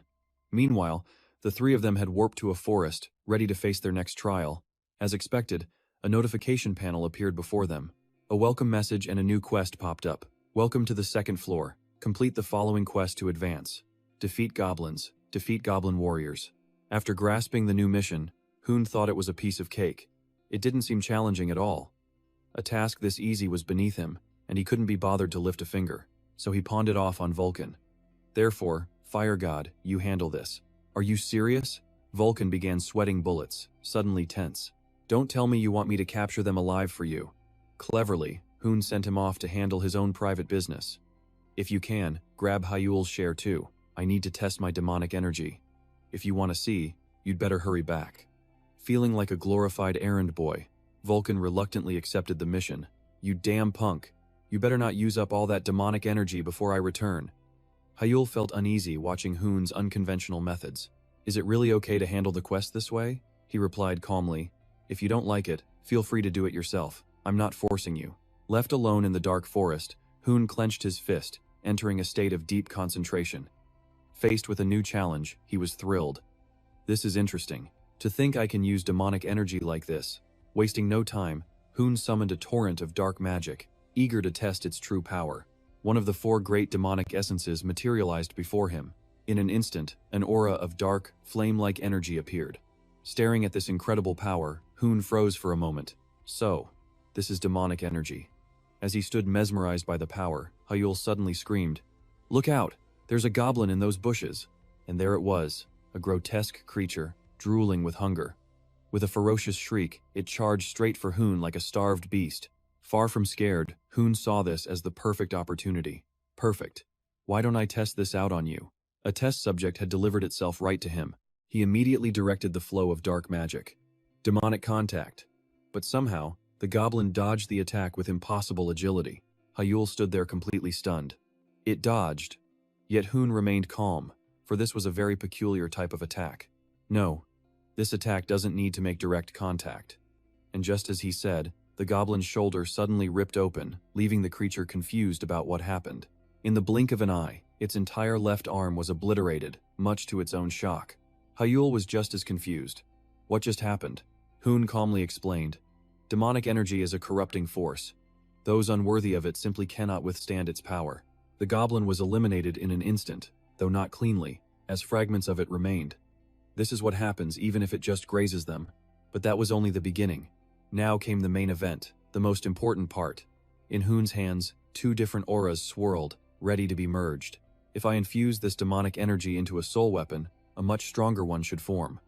[SPEAKER 1] Meanwhile, the three of them had warped to a forest, ready to face their next trial. As expected, a notification panel appeared before them. A welcome message and a new quest popped up. Welcome to the second floor. Complete the following quest to advance. Defeat goblins. Defeat goblin warriors. After grasping the new mission, Hoon thought it was a piece of cake. It didn't seem challenging at all. A task this easy was beneath him, and he couldn't be bothered to lift a finger, so he pawned it off on Vulcan. Therefore, Fire God, you handle this. Are you serious? Vulcan began sweating bullets, suddenly tense. Don't tell me you want me to capture them alive for you. Cleverly, Hoon sent him off to handle his own private business. If you can, grab Hyul's share too. I need to test my demonic energy. If you want to see, you'd better hurry back. Feeling like a glorified errand boy, Vulcan reluctantly accepted the mission. You damn punk. You better not use up all that demonic energy before I return. Hyul felt uneasy watching Hoon's unconventional methods. Is it really okay to handle the quest this way? He replied calmly. If you don't like it, feel free to do it yourself. I'm not forcing you. Left alone in the dark forest, Hoon clenched his fist, entering a state of deep concentration. Faced with a new challenge, he was thrilled. This is interesting. To think I can use demonic energy like this. Wasting no time, Hoon summoned a torrent of dark magic, eager to test its true power. One of the four great demonic essences materialized before him. In an instant, an aura of dark, flame-like energy appeared. Staring at this incredible power, Hoon froze for a moment. So, this is demonic energy. As he stood mesmerized by the power, Hyul suddenly screamed, "Look out! There's a goblin in those bushes!" And there it was, a grotesque creature, drooling with hunger. With a ferocious shriek, it charged straight for Hoon like a starved beast. Far from scared, Hoon saw this as the perfect opportunity. Perfect. Why don't I test this out on you? A test subject had delivered itself right to him. He immediately directed the flow of dark magic. Demonic contact. But somehow, the goblin dodged the attack with impossible agility. Hyul stood there completely stunned. It dodged. Yet Hoon remained calm, for this was a very peculiar type of attack. No, this attack doesn't need to make direct contact. And just as he said, the goblin's shoulder suddenly ripped open, leaving the creature confused about what happened. In the blink of an eye, its entire left arm was obliterated, much to its own shock. Hyul was just as confused. What just happened? Hoon calmly explained. Demonic energy is a corrupting force. Those unworthy of it simply cannot withstand its power. The goblin was eliminated in an instant, though not cleanly, as fragments of it remained. This is what happens even if it just grazes them. But that was only the beginning. Now came the main event, the most important part. In Hoon's hands, two different auras swirled, ready to be merged. If I infuse this demonic energy into a soul weapon, a much stronger one should form.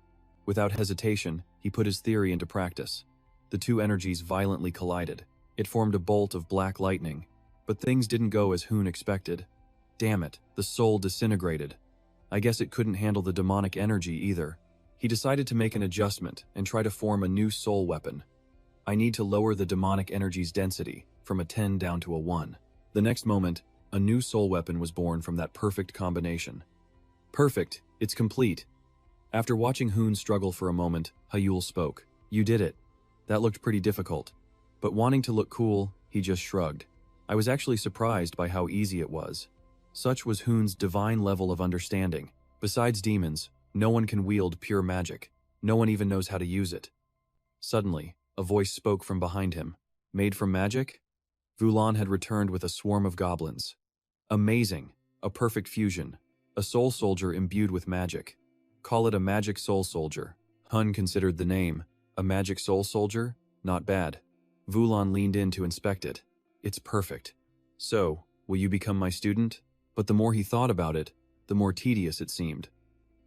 [SPEAKER 1] Without hesitation, he put his theory into practice. The two energies violently collided. It formed a bolt of black lightning. But things didn't go as Hoon expected. Damn it, the soul disintegrated. I guess it couldn't handle the demonic energy either. He decided to make an adjustment and try to form a new soul weapon. I need to lower the demonic energy's density from a 10 down to a 1. The next moment, a new soul weapon was born from that perfect combination. Perfect, it's complete. After watching Hoon struggle for a moment, Hyul spoke. You did it. That looked pretty difficult. But wanting to look cool, he just shrugged. I was actually surprised by how easy it was. Such was Hoon's divine level of understanding. Besides demons, no one can wield pure magic. No one even knows how to use it. Suddenly, a voice spoke from behind him. Made from magic? Vulan had returned with a swarm of goblins. Amazing. A perfect fusion. A soul soldier imbued with magic. Call it a magic soul soldier. Hun considered the name. A magic soul soldier? Not bad. Vulan leaned in to inspect it. It's perfect. So, will you become my student? But the more he thought about it, the more tedious it seemed.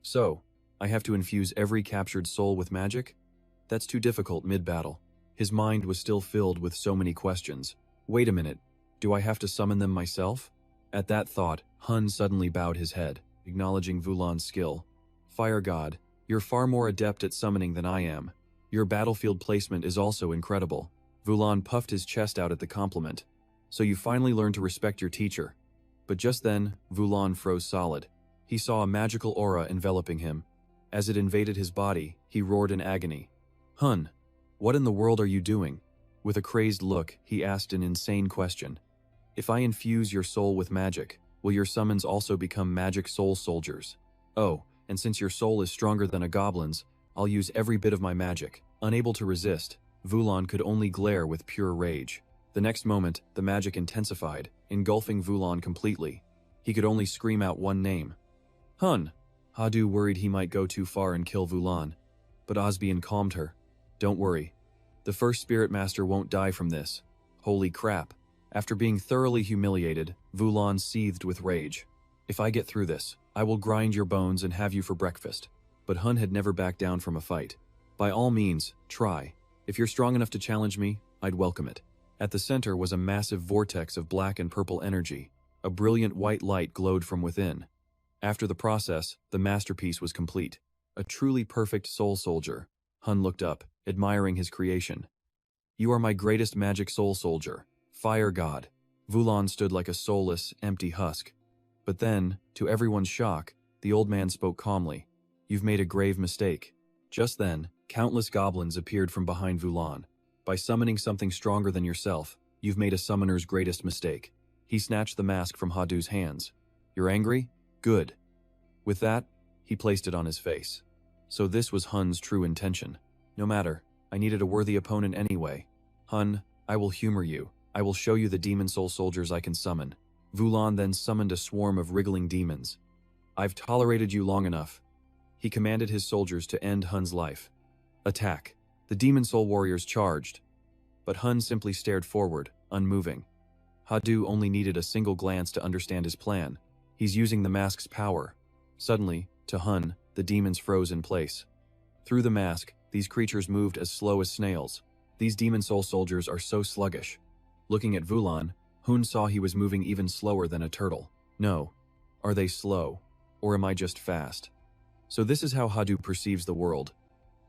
[SPEAKER 1] So, I have to infuse every captured soul with magic? That's too difficult mid-battle. His mind was still filled with so many questions. Wait a minute, do I have to summon them myself? At that thought, Hun suddenly bowed his head, acknowledging Vulan's skill. Fire God, you're far more adept at summoning than I am. Your battlefield placement is also incredible. Vulan puffed his chest out at the compliment. So you finally learned to respect your teacher. But just then, Vulan froze solid. He saw a magical aura enveloping him. As it invaded his body, he roared in agony. Hun, what in the world are you doing? With a crazed look, he asked an insane question. If I infuse your soul with magic, will your summons also become magic soul soldiers? Oh, and since your soul is stronger than a goblin's, I'll use every bit of my magic. Unable to resist, Vulan could only glare with pure rage. The next moment, the magic intensified, engulfing Vulan completely. He could only scream out one name. Hun! Hadu worried he might go too far and kill Vulan, but Osbian calmed her. Don't worry. The first spirit master won't die from this. Holy crap. After being thoroughly humiliated, Vulan seethed with rage. If I get through this, I will grind your bones and have you for breakfast. But Hun had never backed down from a fight. By all means, try. If you're strong enough to challenge me, I'd welcome it. At the center was a massive vortex of black and purple energy. A brilliant white light glowed from within. After the process, the masterpiece was complete. A truly perfect soul soldier. Hun looked up, admiring his creation. You are my greatest magic soul soldier. Fire god. Vulan stood like a soulless, empty husk. But then, to everyone's shock, the old man spoke calmly. You've made a grave mistake. Just then, countless goblins appeared from behind Vulan. By summoning something stronger than yourself, you've made a summoner's greatest mistake. He snatched the mask from Hadu's hands. You're angry? Good. With that, he placed it on his face. So this was Hun's true intention. No matter, I needed a worthy opponent anyway. Hun, I will humor you. I will show you the demon soul soldiers I can summon. Vulan then summoned a swarm of wriggling demons. I've tolerated you long enough. He commanded his soldiers to end Hun's life. Attack. The demon soul warriors charged. But Hun simply stared forward, unmoving. Hadu only needed a single glance to understand his plan. He's using the mask's power. Suddenly, to Hun, the demons froze in place. Through the mask, these creatures moved as slow as snails. These demon soul soldiers are so sluggish. Looking at Vulan, Hun saw he was moving even slower than a turtle. No. Are they slow? Or am I just fast? So this is how Hadu perceives the world.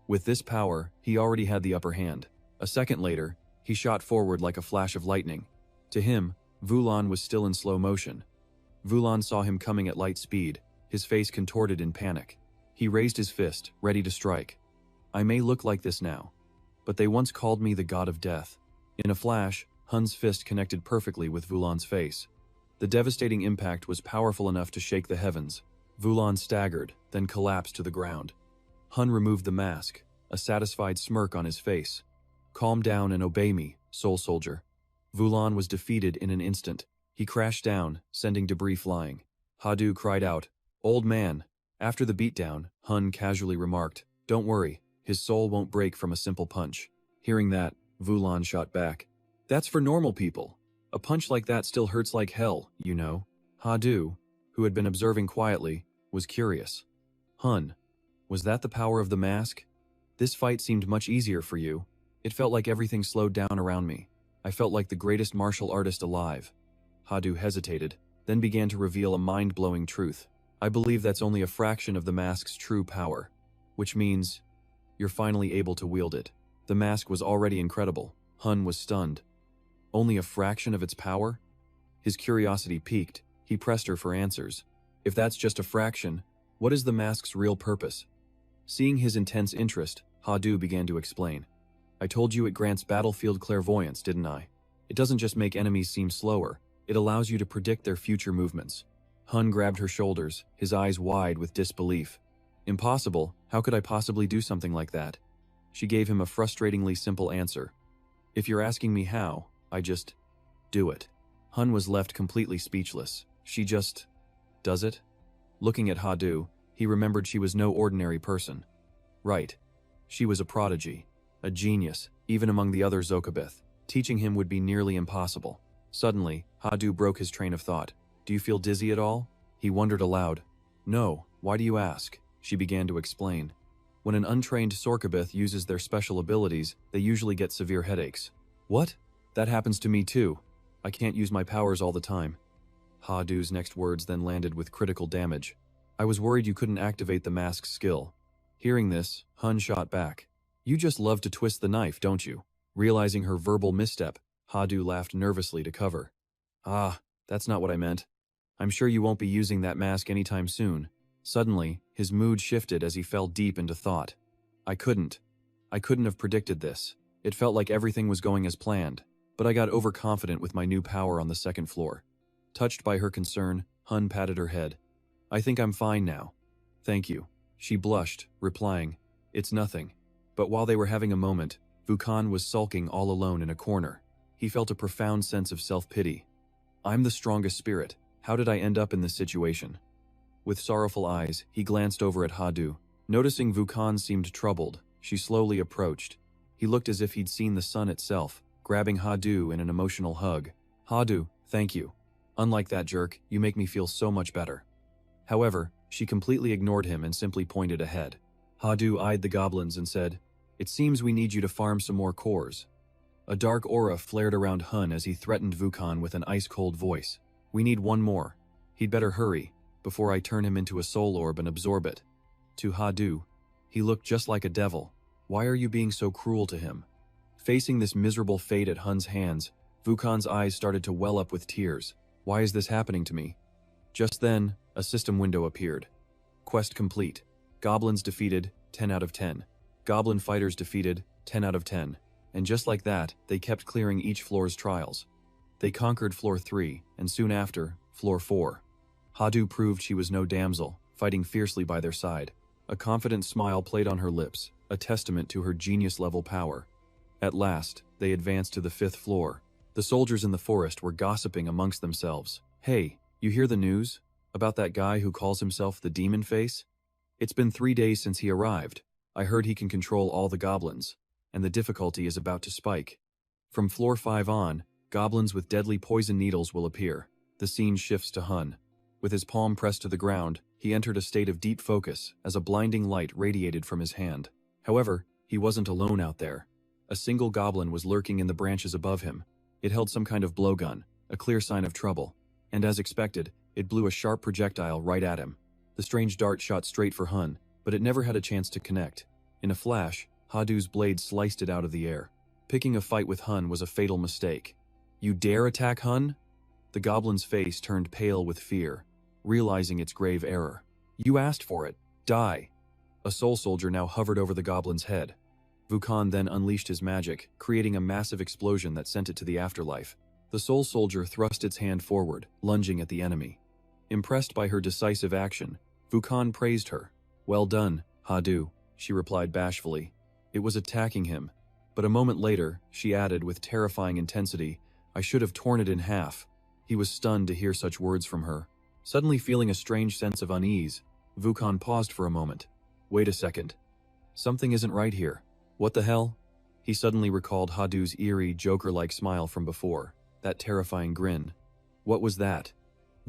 [SPEAKER 1] With this power, he already had the upper hand. A second later, he shot forward like a flash of lightning. To him, Vulan was still in slow motion. Vulan saw him coming at light speed, his face contorted in panic. He raised his fist, ready to strike. I may look like this now, but they once called me the god of death. In a flash, Hun's fist connected perfectly with Vulan's face. The devastating impact was powerful enough to shake the heavens. Vulan staggered, then collapsed to the ground. Hun removed the mask, a satisfied smirk on his face. Calm down and obey me, soul soldier. Vulan was defeated in an instant. He crashed down, sending debris flying. Hadu cried out, Old man. After the beatdown, Hun casually remarked, Don't worry, his soul won't break from a simple punch. Hearing that, Vulan shot back. That's for normal people. A punch like that still hurts like hell, you know. Hadu, who had been observing quietly, was curious. Hun, was that the power of the mask? This fight seemed much easier for you. It felt like everything slowed down around me. I felt like the greatest martial artist alive. Hadu hesitated, then began to reveal a mind-blowing truth. I believe that's only a fraction of the mask's true power, which means you're finally able to wield it. The mask was already incredible. Hun was stunned. Only a fraction of its power? His curiosity piqued. He pressed her for answers. If that's just a fraction, what is the mask's real purpose? Seeing his intense interest, Hadu began to explain. I told you it grants battlefield clairvoyance, didn't I? It doesn't just make enemies seem slower, it allows you to predict their future movements. Hun grabbed her shoulders, his eyes wide with disbelief. Impossible, how could I possibly do something like that? She gave him a frustratingly simple answer. If you're asking me how, I just do it. Hun was left completely speechless. She just does it? Looking at Hadu, he remembered she was no ordinary person. Right. She was a prodigy, a genius, even among the other Zokabeth. Teaching him would be nearly impossible. Suddenly, Hadu broke his train of thought. Do you feel dizzy at all? He wondered aloud. No, why do you ask? She began to explain. When an untrained Sorkabeth uses their special abilities, they usually get severe headaches. What? That happens to me too. I can't use my powers all the time. Hadu's next words then landed with critical damage. I was worried you couldn't activate the mask's skill. Hearing this, Hun shot back. You just love to twist the knife, don't you? Realizing her verbal misstep, Hadu laughed nervously to cover. Ah, that's not what I meant. I'm sure you won't be using that mask anytime soon. Suddenly, his mood shifted as he fell deep into thought. I couldn't. I couldn't have predicted this. It felt like everything was going as planned, but I got overconfident with my new power on the second floor. Touched by her concern, Hun patted her head. I think I'm fine now. Thank you. She blushed, replying, It's nothing. But while they were having a moment, Vukan was sulking all alone in a corner. He felt a profound sense of self-pity. I'm the strongest spirit. How did I end up in this situation? With sorrowful eyes, he glanced over at Hadu. Noticing Vukan seemed troubled, she slowly approached. He looked as if he'd seen the sun itself, grabbing Hadu in an emotional hug. Hadu, thank you. Unlike that jerk, you make me feel so much better. However, she completely ignored him and simply pointed ahead. Hadu eyed the goblins and said, It seems we need you to farm some more cores. A dark aura flared around Hun as he threatened Vukan with an ice-cold voice. We need one more. He'd better hurry, before I turn him into a soul orb and absorb it. To Hadu, he looked just like a devil. Why are you being so cruel to him? Facing this miserable fate at Hun's hands, Vukan's eyes started to well up with tears. Why is this happening to me? Just then, a system window appeared. Quest complete. Goblins defeated, 10 out of 10. Goblin fighters defeated, 10 out of 10. And just like that, they kept clearing each floor's trials. They conquered floor 3, and soon after, floor 4. Hadu proved she was no damsel, fighting fiercely by their side. A confident smile played on her lips, a testament to her genius-level power. At last, they advanced to the 5th floor. The soldiers in the forest were gossiping amongst themselves. Hey, you hear the news? About that guy who calls himself the Demon Face? It's been 3 days since he arrived. I heard he can control all the goblins, and the difficulty is about to spike. From floor 5 on, goblins with deadly poison needles will appear. The scene shifts to Hun. With his palm pressed to the ground, he entered a state of deep focus as a blinding light radiated from his hand. However, he wasn't alone out there. A single goblin was lurking in the branches above him. It held some kind of blowgun, a clear sign of trouble, and as expected, it blew a sharp projectile right at him. The strange dart shot straight for Hun, but it never had a chance to connect. In a flash, Hadu's blade sliced it out of the air. Picking a fight with Hun was a fatal mistake. You dare attack Hun? The goblin's face turned pale with fear, realizing its grave error. You asked for it. Die. A soul soldier now hovered over the goblin's head. Vukan then unleashed his magic, creating a massive explosion that sent it to the afterlife. The soul soldier thrust its hand forward, lunging at the enemy. Impressed by her decisive action, Vukan praised her. Well done, Hadu, she replied bashfully. It was attacking him. But a moment later, she added with terrifying intensity, I should have torn it in half. He was stunned to hear such words from her. Suddenly feeling a strange sense of unease, Vukan paused for a moment. Wait a second. Something isn't right here. What the hell? He suddenly recalled Hadu's eerie, Joker-like smile from before, that terrifying grin. What was that?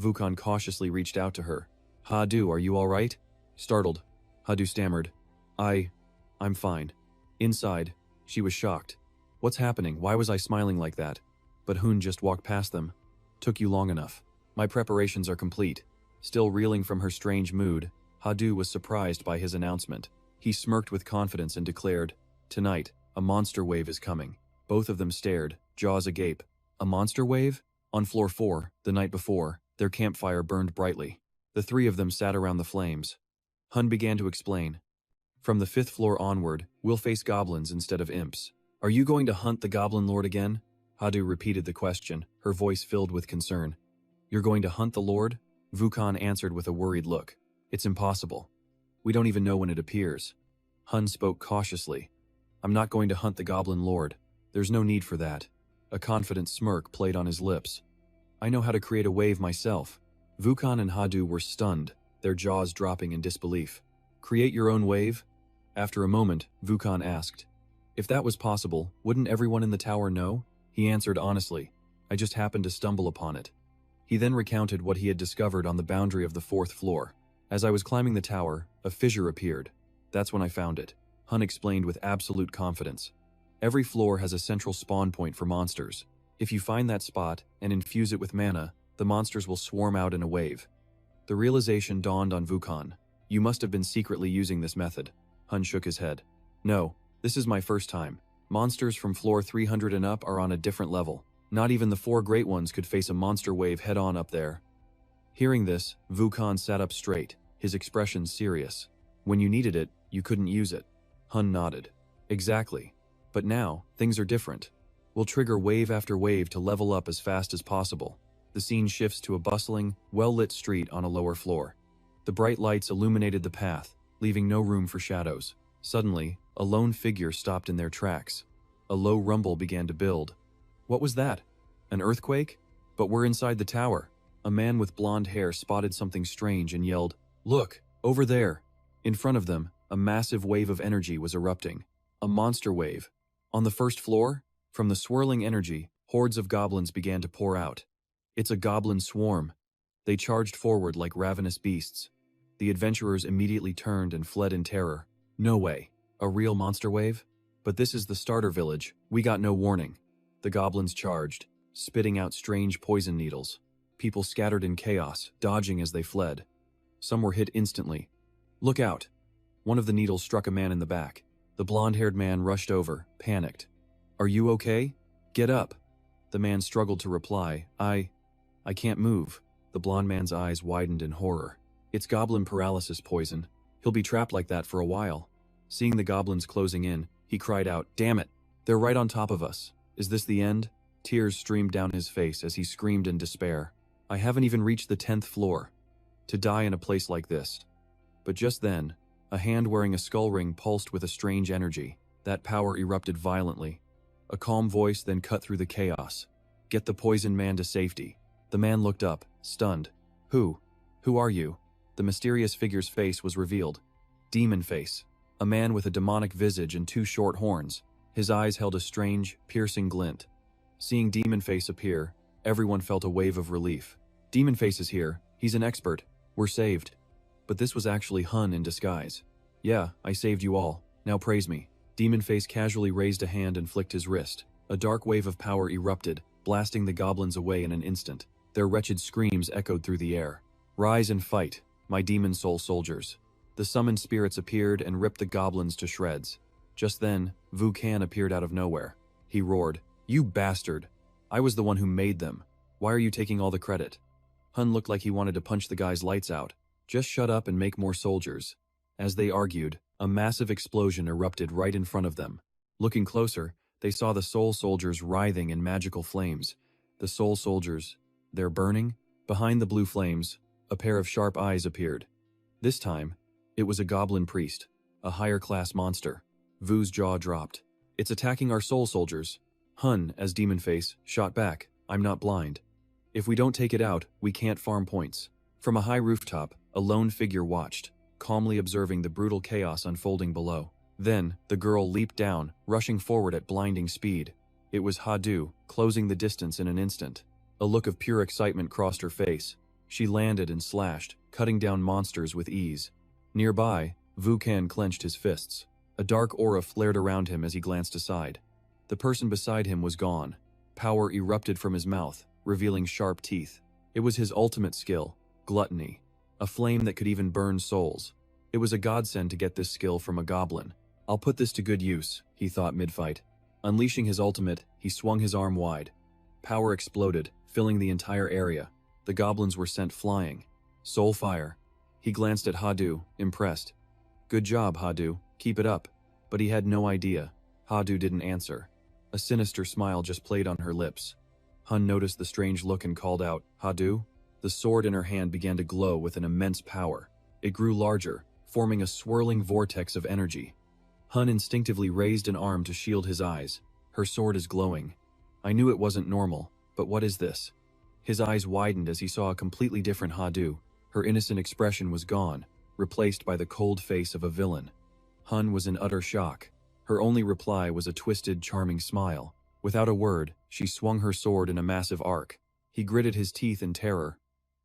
[SPEAKER 1] Vukan cautiously reached out to her. Hadu, are you all right? Startled, Hadu stammered. I'm fine. Inside, she was shocked. What's happening? Why was I smiling like that? But Hun just walked past them. Took you long enough. My preparations are complete. Still reeling from her strange mood, Hadu was surprised by his announcement. He smirked with confidence and declared, Tonight, a monster wave is coming. Both of them stared, jaws agape. A monster wave? On floor 4, the night before, their campfire burned brightly. The 3 of them sat around the flames. Hun began to explain. From the 5th floor onward, we'll face goblins instead of imps. Are you going to hunt the Goblin Lord again? Hadu repeated the question, her voice filled with concern. You're going to hunt the Lord? Vukan answered with a worried look. It's impossible. We don't even know when it appears. Hun spoke cautiously. I'm not going to hunt the Goblin Lord. There's no need for that. A confident smirk played on his lips. I know how to create a wave myself. Vukan and Hadu were stunned, their jaws dropping in disbelief. Create your own wave? After a moment, Vukan asked. If that was possible, wouldn't everyone in the tower know? He answered honestly. I just happened to stumble upon it. He then recounted what he had discovered on the boundary of the 4th floor. As I was climbing the tower, a fissure appeared. That's when I found it. Hun explained with absolute confidence. Every floor has a central spawn point for monsters. If you find that spot and infuse it with mana, the monsters will swarm out in a wave. The realization dawned on Vukan. You must have been secretly using this method. Hun shook his head. No, this is my first time. Monsters from floor 300 and up are on a different level. Not even the 4 great ones could face a monster wave head-on up there. Hearing this, Vukan sat up straight, his expression serious. When you needed it, you couldn't use it. Hun nodded. Exactly. But now, things are different. We'll trigger wave after wave to level up as fast as possible. The scene shifts to a bustling, well-lit street on a lower floor. The bright lights illuminated the path, leaving no room for shadows. Suddenly, a lone figure stopped in their tracks. A low rumble began to build. What was that? An earthquake? But we're inside the tower. A man with blonde hair spotted something strange and yelled, "Look, over there!" In front of them, a massive wave of energy was erupting. A monster wave. On the first floor, from the swirling energy, hordes of goblins began to pour out. It's a goblin swarm. They charged forward like ravenous beasts. The adventurers immediately turned and fled in terror. No way. A real monster wave? But this is the starter village. We got no warning. The goblins charged, spitting out strange poison needles. People scattered in chaos, dodging as they fled. Some were hit instantly. Look out! One of the needles struck a man in the back. The blonde-haired man rushed over, panicked. Are you okay? Get up! The man struggled to reply. I can't move. The blonde man's eyes widened in horror. It's goblin paralysis poison. He'll be trapped like that for a while. Seeing the goblins closing in, he cried out, "Damn it! They're right on top of us. Is this the end?" Tears streamed down his face as he screamed in despair. I haven't even reached the 10th floor. To die in a place like this. But just then, a hand wearing a skull ring pulsed with a strange energy. That power erupted violently. A calm voice then cut through the chaos. Get the poisoned man to safety. The man looked up, stunned. Who are you? The mysterious figure's face was revealed. Demon Face. A man with a demonic visage and 2 short horns. His eyes held a strange, piercing glint. Seeing Demon Face appear, everyone felt a wave of relief. Demon Face is here. He's an expert. We're saved. But this was actually Hun in disguise. Yeah, I saved you all. Now praise me. Demon Face casually raised a hand and flicked his wrist. A dark wave of power erupted, blasting the goblins away in an instant. Their wretched screams echoed through the air. Rise and fight, my demon soul soldiers. The summoned spirits appeared and ripped the goblins to shreds. Just then, Vu Kan appeared out of nowhere. He roared, "You bastard! I was the one who made them. Why are you taking all the credit?" Hun looked like he wanted to punch the guy's lights out. Just shut up and make more soldiers. As they argued, a massive explosion erupted right in front of them. Looking closer, they saw the soul soldiers writhing in magical flames. The soul soldiers, they're burning? Behind the blue flames, a pair of sharp eyes appeared. This time, it was a goblin priest, a higher class monster. Vu's jaw dropped. It's attacking our soul soldiers. Hun, as Demon Face, shot back, I'm not blind. If we don't take it out, we can't farm points. From a high rooftop, a lone figure watched, calmly observing the brutal chaos unfolding below. Then, the girl leaped down, rushing forward at blinding speed. It was Hadu, closing the distance in an instant. A look of pure excitement crossed her face. She landed and slashed, cutting down monsters with ease. Nearby, Vu Kan clenched his fists. A dark aura flared around him as he glanced aside. The person beside him was gone. Power erupted from his mouth, revealing sharp teeth. It was his ultimate skill, gluttony. A flame that could even burn souls. It was a godsend to get this skill from a goblin. I'll put this to good use, he thought mid-fight. Unleashing his ultimate, he swung his arm wide. Power exploded, filling the entire area. The goblins were sent flying. Soul fire. He glanced at Hadu, impressed. Good job, Hadu. Keep it up. But he had no idea. Hadu didn't answer. A sinister smile just played on her lips. Hun noticed the strange look and called out, Hadu? The sword in her hand began to glow with an immense power. It grew larger, forming a swirling vortex of energy. Hun instinctively raised an arm to shield his eyes. Her sword is glowing. I knew it wasn't normal, but what is this? His eyes widened as he saw a completely different Hadu. Her innocent expression was gone, replaced by the cold face of a villain. Hun was in utter shock. Her only reply was a twisted, charming smile. Without a word, she swung her sword in a massive arc. He gritted his teeth in terror.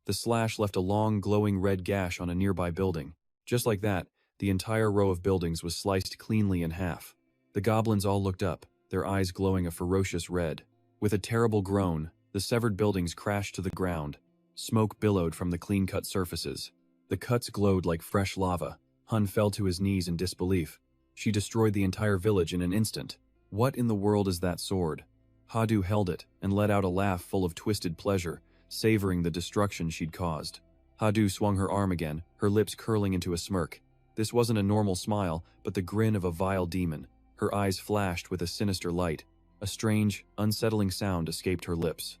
[SPEAKER 1] The slash left a long, glowing red gash on a nearby building. Just like that, the entire row of buildings was sliced cleanly in half. The goblins all looked up, their eyes glowing a ferocious red. With a terrible groan, the severed buildings crashed to the ground. Smoke billowed from the clean-cut surfaces. The cuts glowed like fresh lava. Hun fell to his knees in disbelief. She destroyed the entire village in an instant. What in the world is that sword? Hadu held it and let out a laugh full of twisted pleasure, savoring the destruction she'd caused. Hadu swung her arm again, her lips curling into a smirk. This wasn't a normal smile, but the grin of a vile demon. Her eyes flashed with a sinister light. A strange, unsettling sound escaped her lips.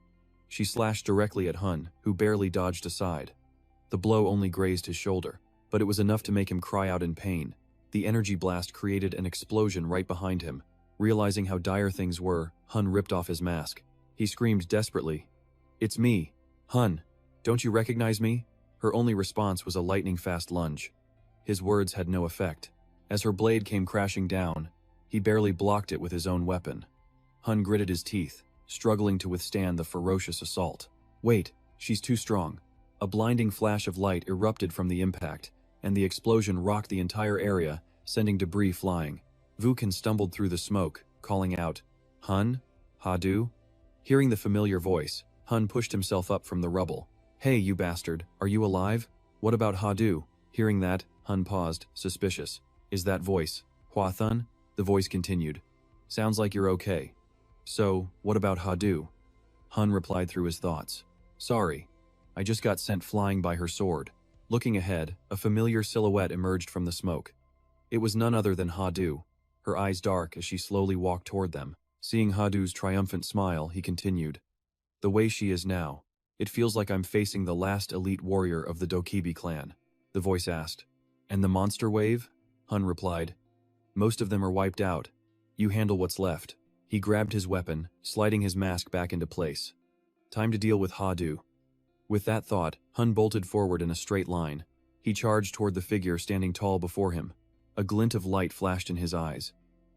[SPEAKER 1] She slashed directly at Hun, who barely dodged aside. The blow only grazed his shoulder, but it was enough to make him cry out in pain. The energy blast created an explosion right behind him. Realizing how dire things were, Hun ripped off his mask. He screamed desperately, "It's me, Hun. Don't you recognize me?" Her only response was a lightning-fast lunge. His words had no effect. As her blade came crashing down, he barely blocked it with his own weapon. Hun gritted his teeth, struggling to withstand the ferocious assault. "Wait, she's too strong." A blinding flash of light erupted from the impact, and the explosion rocked the entire area, sending debris flying. Vukan stumbled through the smoke, calling out, "Hun? Hadu?" Hearing the familiar voice, Hun pushed himself up from the rubble. "Hey, you bastard, are you alive? What about Hadu?" Hearing that, Hun paused, suspicious. "Is that voice Hua Thun?" The voice continued. "Sounds like you're okay. So, what about Hadu?" Hun replied through his thoughts. "Sorry. I just got sent flying by her sword." Looking ahead, a familiar silhouette emerged from the smoke. It was none other than Hadu, her eyes dark as she slowly walked toward them. Seeing Hadu's triumphant smile, he continued, "The way she is now, it feels like I'm facing the last elite warrior of the Dokibi clan." The voice asked, "And the monster wave?" Hun replied, "Most of them are wiped out. You handle what's left." He grabbed his weapon, sliding his mask back into place. Time to deal with Hadu. With that thought, Hun bolted forward in a straight line. He charged toward the figure standing tall before him. A glint of light flashed in his eyes.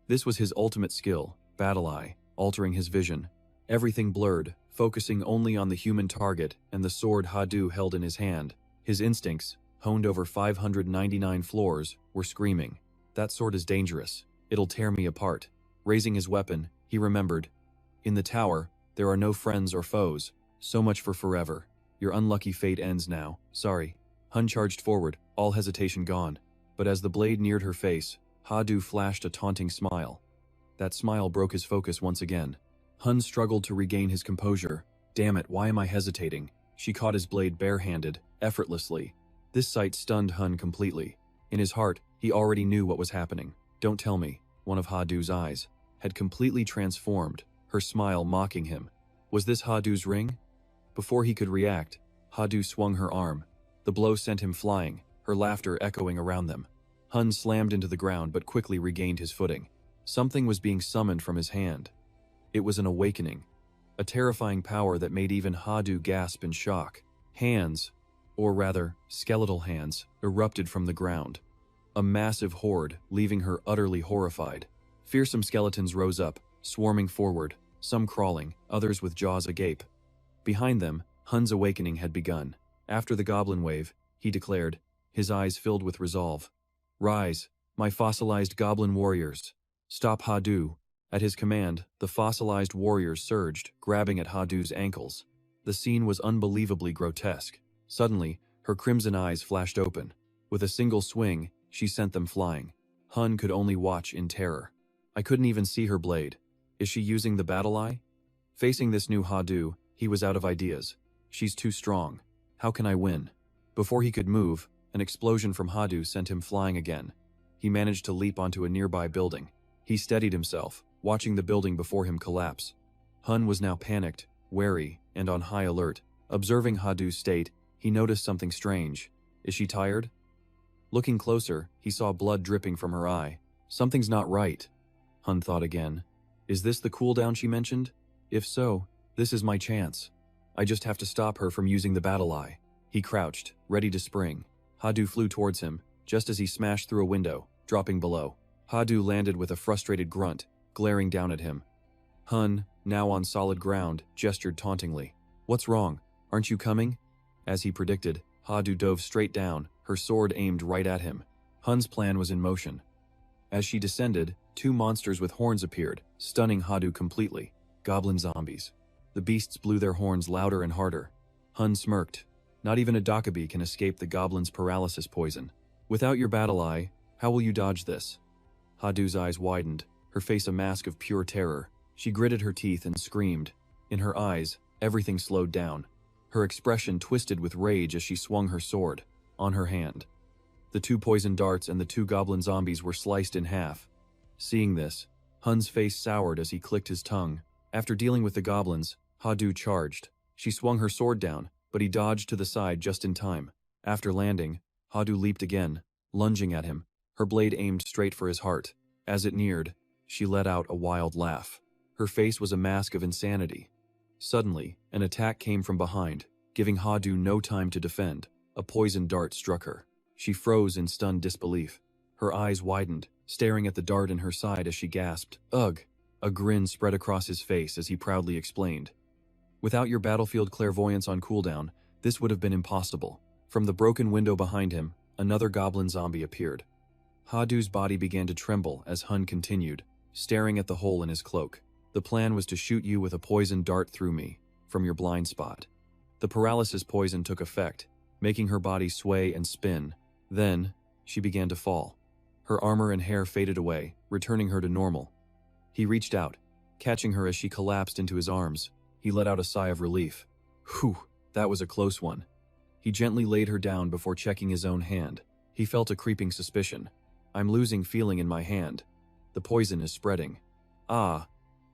[SPEAKER 1] This was his ultimate skill, Battle Eye, altering his vision. Everything blurred, focusing only on the human target and the sword Hadu held in his hand. His instincts, honed over 599 floors, were screaming, "That sword is dangerous. It'll tear me apart." Raising his weapon, he remembered, "In the tower, there are no friends or foes. So much for forever. Your unlucky fate ends now. Sorry." Hun charged forward, all hesitation gone. But as the blade neared her face, Hadu flashed a taunting smile. That smile broke his focus once again. Hun struggled to regain his composure. "Damn it, why am I hesitating?" She caught his blade barehanded, effortlessly. This sight stunned Hun completely. In his heart, he already knew what was happening. "Don't tell me." One of Hadu's eyes had completely transformed, her smile mocking him. Was this Hadu's ring? Before he could react, Hadu swung her arm. The blow sent him flying, her laughter echoing around them. Hun slammed into the ground but quickly regained his footing. Something was being summoned from his hand. It was an awakening, a terrifying power that made even Hadu gasp in shock. Hands, or rather, skeletal hands, erupted from the ground. A massive horde, leaving her utterly horrified. Fearsome skeletons rose up, swarming forward, some crawling, others with jaws agape. Behind them, Hun's awakening had begun. After the goblin wave, he declared, his eyes filled with resolve. "Rise, my fossilized goblin warriors. Stop Hadu." At his command, the fossilized warriors surged, grabbing at Hadu's ankles. The scene was unbelievably grotesque. Suddenly, her crimson eyes flashed open. With a single swing, she sent them flying. Hun could only watch in terror. I couldn't even see her blade. Is she using the battle eye? Facing this new Hadu, he was out of ideas. She's too strong. How can I win? Before he could move, an explosion from Hadu sent him flying again. He managed to leap onto a nearby building. He steadied himself, watching the building before him collapse. Hun was now panicked, wary, and on high alert. Observing Hadu's state, he noticed something strange. Is she tired? Looking closer, he saw blood dripping from her eye. Something's not right, Hun thought again. Is this the cooldown she mentioned? If so, this is my chance. I just have to stop her from using the battle eye. He crouched, ready to spring. Hadu flew towards him, just as he smashed through a window, dropping below. Hadu landed with a frustrated grunt, glaring down at him. Hun, now on solid ground, gestured tauntingly. What's wrong? Aren't you coming? As he predicted, Hadu dove straight down, her sword aimed right at him. Hun's plan was in motion. As she descended, two monsters with horns appeared, stunning Hadu completely. Goblin zombies. The beasts blew their horns louder and harder. Hun smirked. Not even a Dokubi can escape the goblin's paralysis poison. Without your battle eye, how will you dodge this? Hadu's eyes widened, her face a mask of pure terror. She gritted her teeth and screamed. In her eyes, everything slowed down. Her expression twisted with rage as she swung her sword, on her hand. The two poison darts and the two goblin zombies were sliced in half. Seeing this, Hun's face soured as he clicked his tongue. After dealing with the goblins, Ha-Du charged. She swung her sword down, but he dodged to the side just in time. After landing, Ha-Du leaped again, lunging at him, her blade aimed straight for his heart. As it neared, she let out a wild laugh. Her face was a mask of insanity. Suddenly, an attack came from behind, giving Ha-Du no time to defend. A poisoned dart struck her. She froze in stunned disbelief. Her eyes widened, staring at the dart in her side as she gasped, "Ugh!" A grin spread across his face as he proudly explained, "Without your battlefield clairvoyance on cooldown, this would have been impossible." From the broken window behind him, another goblin zombie appeared. Ha-Du's body began to tremble as Hun continued, staring at the hole in his cloak. "The plan was to shoot you with a poisoned dart through me, from your blind spot." The paralysis poison took effect, making her body sway and spin. Then, she began to fall. Her armor and hair faded away, returning her to normal. He reached out, catching her as she collapsed into his arms. He let out a sigh of relief. Whew, that was a close one. He gently laid her down before checking his own hand. He felt a creeping suspicion. "I'm losing feeling in my hand. The poison is spreading." "Ah."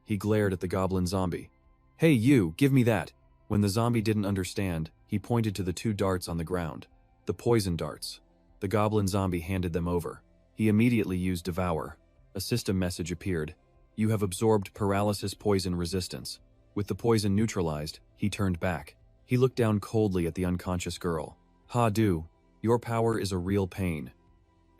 [SPEAKER 1] He glared at the goblin zombie. "Hey you, give me that." When the zombie didn't understand, he pointed to the two darts on the ground. The poison darts. The goblin zombie handed them over. He immediately used Devour. A system message appeared. "You have absorbed paralysis poison resistance." With the poison neutralized, he turned back. He looked down coldly at the unconscious girl. "Ha-Du, your power is a real pain."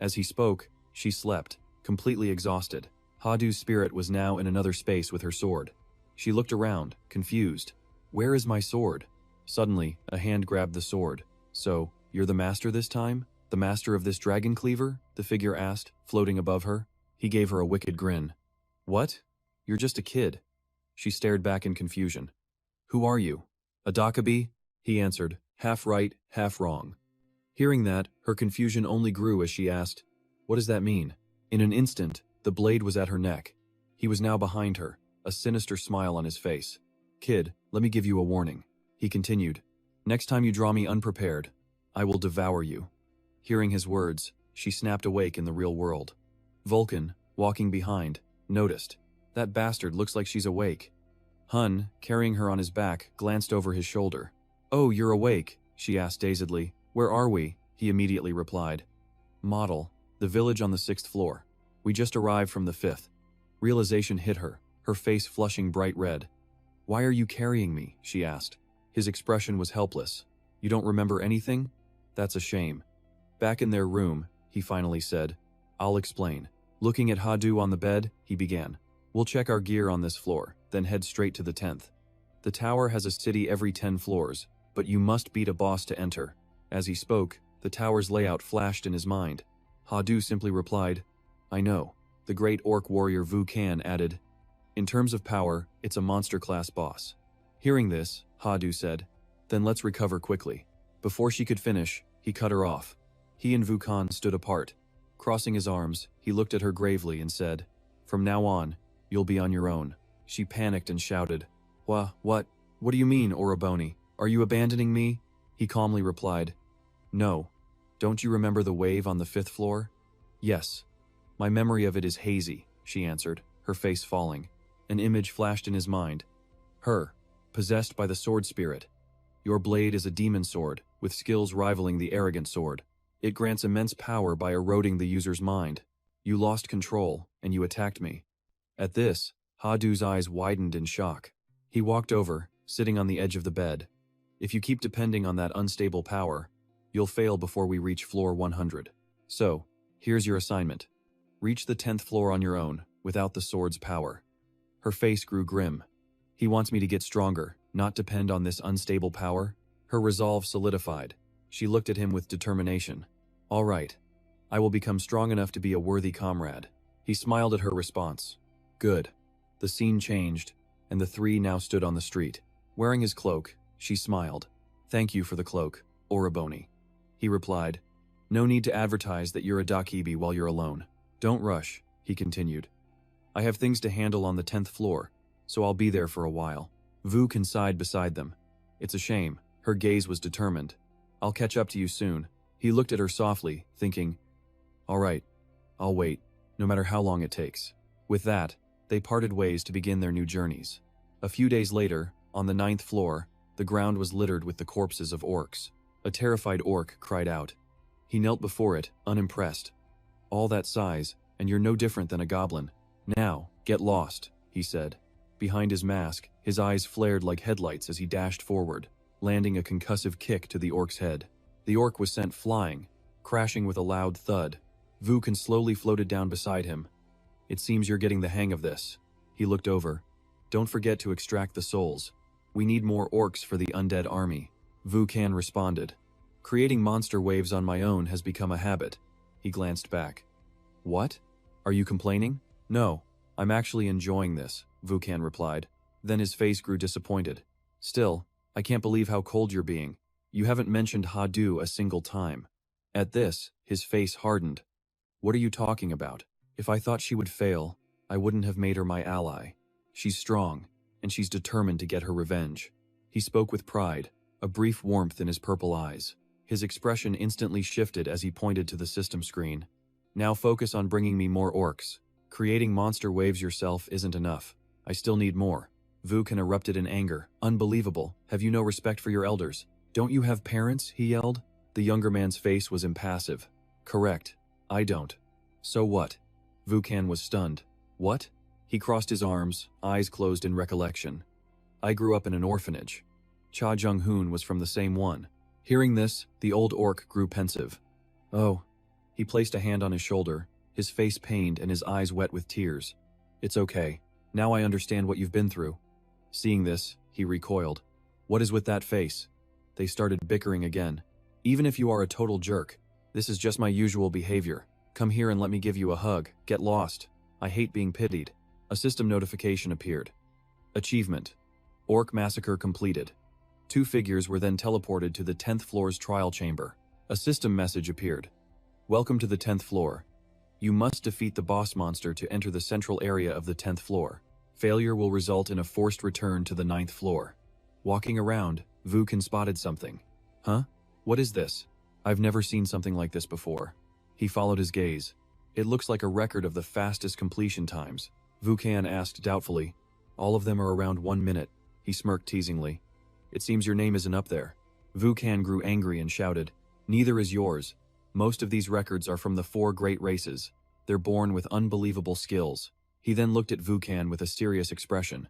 [SPEAKER 1] As he spoke, she slept, completely exhausted. Ha-Du's spirit was now in another space with her sword. She looked around, confused. "Where is my sword?" Suddenly, a hand grabbed the sword. "So, you're the master this time? The master of this dragon cleaver?" the figure asked, floating above her. He gave her a wicked grin. "What? You're just a kid." She stared back in confusion. "Who are you?" "A Dakabi," he answered, half right, half wrong. Hearing that, her confusion only grew as she asked, "What does that mean?" In an instant, the blade was at her neck. He was now behind her, a sinister smile on his face. "Kid, let me give you a warning," he continued. "Next time you draw me unprepared, I will devour you." Hearing his words, she snapped awake in the real world. Vulcan, walking behind, noticed. "That bastard looks like she's awake." Hun, carrying her on his back, glanced over his shoulder. "Oh, you're awake?" she asked dazedly. "Where are we?" he immediately replied. "Model, the village on the 6th floor. We just arrived from the 5th. Realization hit her, her face flushing bright red. "Why are you carrying me?" she asked. His expression was helpless. "You don't remember anything? That's a shame." Back in their room, he finally said, "I'll explain." Looking at Ha-Du on the bed, he began. "We'll check our gear on this floor, then head straight to the 10th. The tower has a city every 10 floors, but you must beat a boss to enter." As he spoke, the tower's layout flashed in his mind. Ha-Du simply replied, "I know." The great orc warrior Vu Kan added, "In terms of power, it's a monster-class boss." Hearing this, Ha-Du said, "Then let's recover quickly." Before she could finish, he cut her off. He and Vu Kan stood apart. Crossing his arms, he looked at her gravely and said, "From now on, you'll be on your own." She panicked and shouted, What? What do you mean, Oroboni? Are you abandoning me?" He calmly replied, "No. Don't you remember the wave on the 5th floor?" "Yes. My memory of it is hazy," she answered, her face falling. An image flashed in his mind. Her, possessed by the sword spirit. "Your blade is a demon sword, with skills rivaling the arrogant sword. It grants immense power by eroding the user's mind. You lost control, and you attacked me." At this, Ha-Du's eyes widened in shock. He walked over, sitting on the edge of the bed. "If you keep depending on that unstable power, you'll fail before we reach floor 100. So, here's your assignment. Reach the 10th floor on your own, without the sword's power." Her face grew grim. "He wants me to get stronger, not depend on this unstable power?" Her resolve solidified. She looked at him with determination. "All right. I will become strong enough to be a worthy comrade." He smiled at her response. "Good." The scene changed, and the three now stood on the street. Wearing his cloak, she smiled. "Thank you for the cloak, Oroboni." He replied, "No need to advertise that you're a Dakibi while you're alone. Don't rush," he continued. "I have things to handle on the 10th floor, so I'll be there for a while." Vu Kan sighed beside them. "It's a shame." Her gaze was determined. "I'll catch up to you soon." He looked at her softly, thinking, "All right, I'll wait." no matter how long it takes. With that, they parted ways to begin their new journeys. A few days later, on the 9th floor, the ground was littered with the corpses of orcs. A terrified orc cried out. He knelt before it, unimpressed. All that size, and you're no different than a goblin. Now, get lost, he said. Behind his mask, his eyes flared like headlights as he dashed forward, landing a concussive kick to the orc's head. The orc was sent flying, crashing with a loud thud. Vukan slowly floated down beside him. It seems you're getting the hang of this. He looked over. Don't forget to extract the souls. We need more orcs for the undead army. Vukan responded. Creating monster waves on my own has become a habit. He glanced back. What? Are you complaining? No, I'm actually enjoying this, Vukan replied. Then his face grew disappointed. Still, I can't believe how cold you're being. You haven't mentioned Hadu a single time. At this, his face hardened. What are you talking about? If I thought she would fail, I wouldn't have made her my ally. She's strong, and she's determined to get her revenge. He spoke with pride, a brief warmth in his purple eyes. His expression instantly shifted as he pointed to the system screen. Now focus on bringing me more orcs. Creating monster waves yourself isn't enough. I still need more. Vukan erupted in anger. Unbelievable. Have you no respect for your elders? Don't you have parents? He yelled. The younger man's face was impassive. Correct. I don't. So what? Vukan was stunned. What? He crossed his arms, eyes closed in recollection. I grew up in an orphanage. Cha Jung-hoon was from the same one. Hearing this, the old orc grew pensive. Oh. He placed a hand on his shoulder, his face pained and his eyes wet with tears. It's okay. Now I understand what you've been through. Seeing this, he recoiled. What is with that face? They started bickering again. Even if you are a total jerk, this is just my usual behavior. Come here and let me give you a hug. Get lost. I hate being pitied. A system notification appeared. Achievement. Orc massacre completed. 2 figures were then teleported to the 10th floor's trial chamber. A system message appeared. Welcome to the 10th floor. You must defeat the boss monster to enter the central area of the 10th floor. Failure will result in a forced return to the 9th floor. Walking around, Vukan spotted something. Huh? What is this? I've never seen something like this before. He followed his gaze. It looks like a record of the fastest completion times. Vukan asked doubtfully. All of them are around 1 minute. He smirked teasingly. It seems your name isn't up there. Vukan grew angry and shouted. Neither is yours. Most of these records are from the 4 great races. They're born with unbelievable skills. He then looked at Vukan with a serious expression.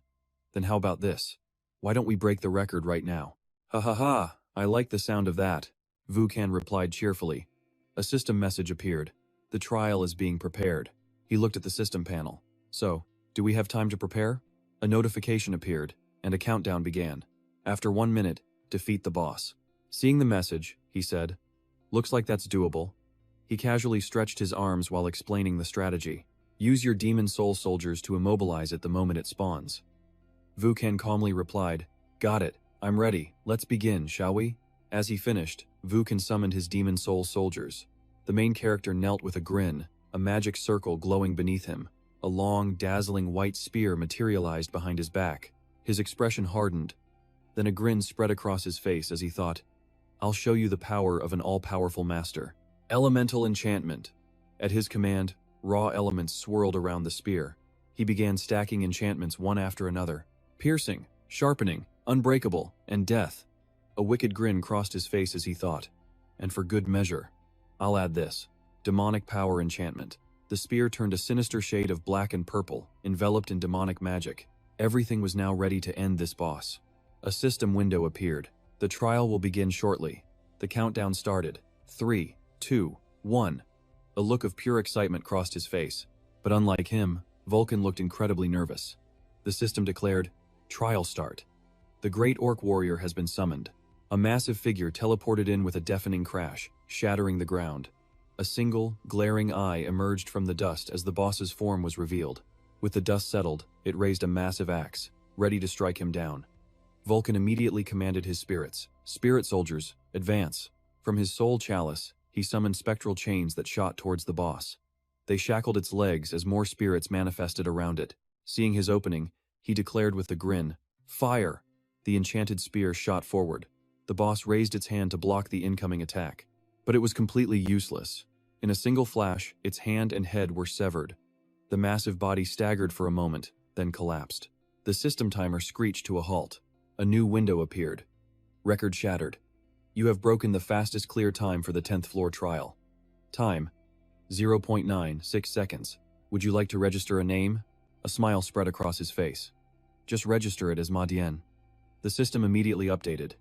[SPEAKER 1] Then how about this? Why don't we break the record right now? Ha ha ha, I like the sound of that. Vukan replied cheerfully. A system message appeared. The trial is being prepared. He looked at the system panel. So, do we have time to prepare? A notification appeared, and a countdown began. After 1 minute, defeat the boss. Seeing the message, he said, looks like that's doable. He casually stretched his arms while explaining the strategy. Use your demon soul soldiers to immobilize it the moment it spawns. Vukan calmly replied, Got it, I'm ready, let's begin, shall we? As he finished, Vukan summoned his demon soul soldiers. The main character knelt with a grin, a magic circle glowing beneath him. A long, dazzling white spear materialized behind his back. His expression hardened. Then a grin spread across his face as he thought, I'll show you the power of an all-powerful master. Elemental enchantment. At his command, raw elements swirled around the spear. He began stacking enchantments one after another. Piercing, sharpening, unbreakable, and death. A wicked grin crossed his face as he thought. And for good measure, I'll add this. Demonic power enchantment. The spear turned a sinister shade of black and purple, enveloped in demonic magic. Everything was now ready to end this boss. A system window appeared. The trial will begin shortly. The countdown started. 3, 2, 1. A look of pure excitement crossed his face. But unlike him, Vulcan looked incredibly nervous. The system declared, Trial start. The great orc warrior has been summoned. A massive figure teleported in with a deafening crash, shattering the ground. A single, glaring eye emerged from the dust as the boss's form was revealed. With the dust settled, it raised a massive axe, ready to strike him down. Vulcan immediately commanded his spirits. Spirit soldiers, advance. From his soul chalice, he summoned spectral chains that shot towards the boss. They shackled its legs as more spirits manifested around it. Seeing his opening, he declared with a grin, Fire! The enchanted spear shot forward. The boss raised its hand to block the incoming attack. But it was completely useless. In a single flash, its hand and head were severed. The massive body staggered for a moment, then collapsed. The system timer screeched to a halt. A new window appeared. Record shattered. You have broken the fastest clear time for the 10th floor trial. Time: 0.96 seconds. Would you like to register a name? A smile spread across his face. Just register it as Ma Dian. The system immediately updated.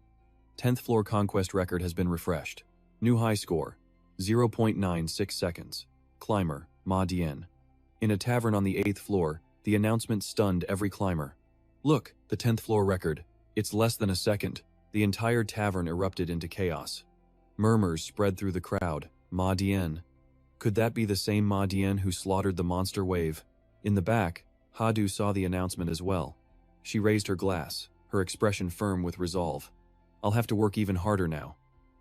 [SPEAKER 1] 10th floor conquest record has been refreshed. New high score: 0.96 seconds. Climber: Ma Dian. In a tavern on the 8th floor, the announcement stunned every climber. Look, the 10th floor record. It's less than a second. The entire tavern erupted into chaos. Murmurs spread through the crowd. Ma Dian. Could that be the same Ma Dian who slaughtered the monster wave? In the back, Hadu saw the announcement as well. She raised her glass, her expression firm with resolve. I'll have to work even harder now.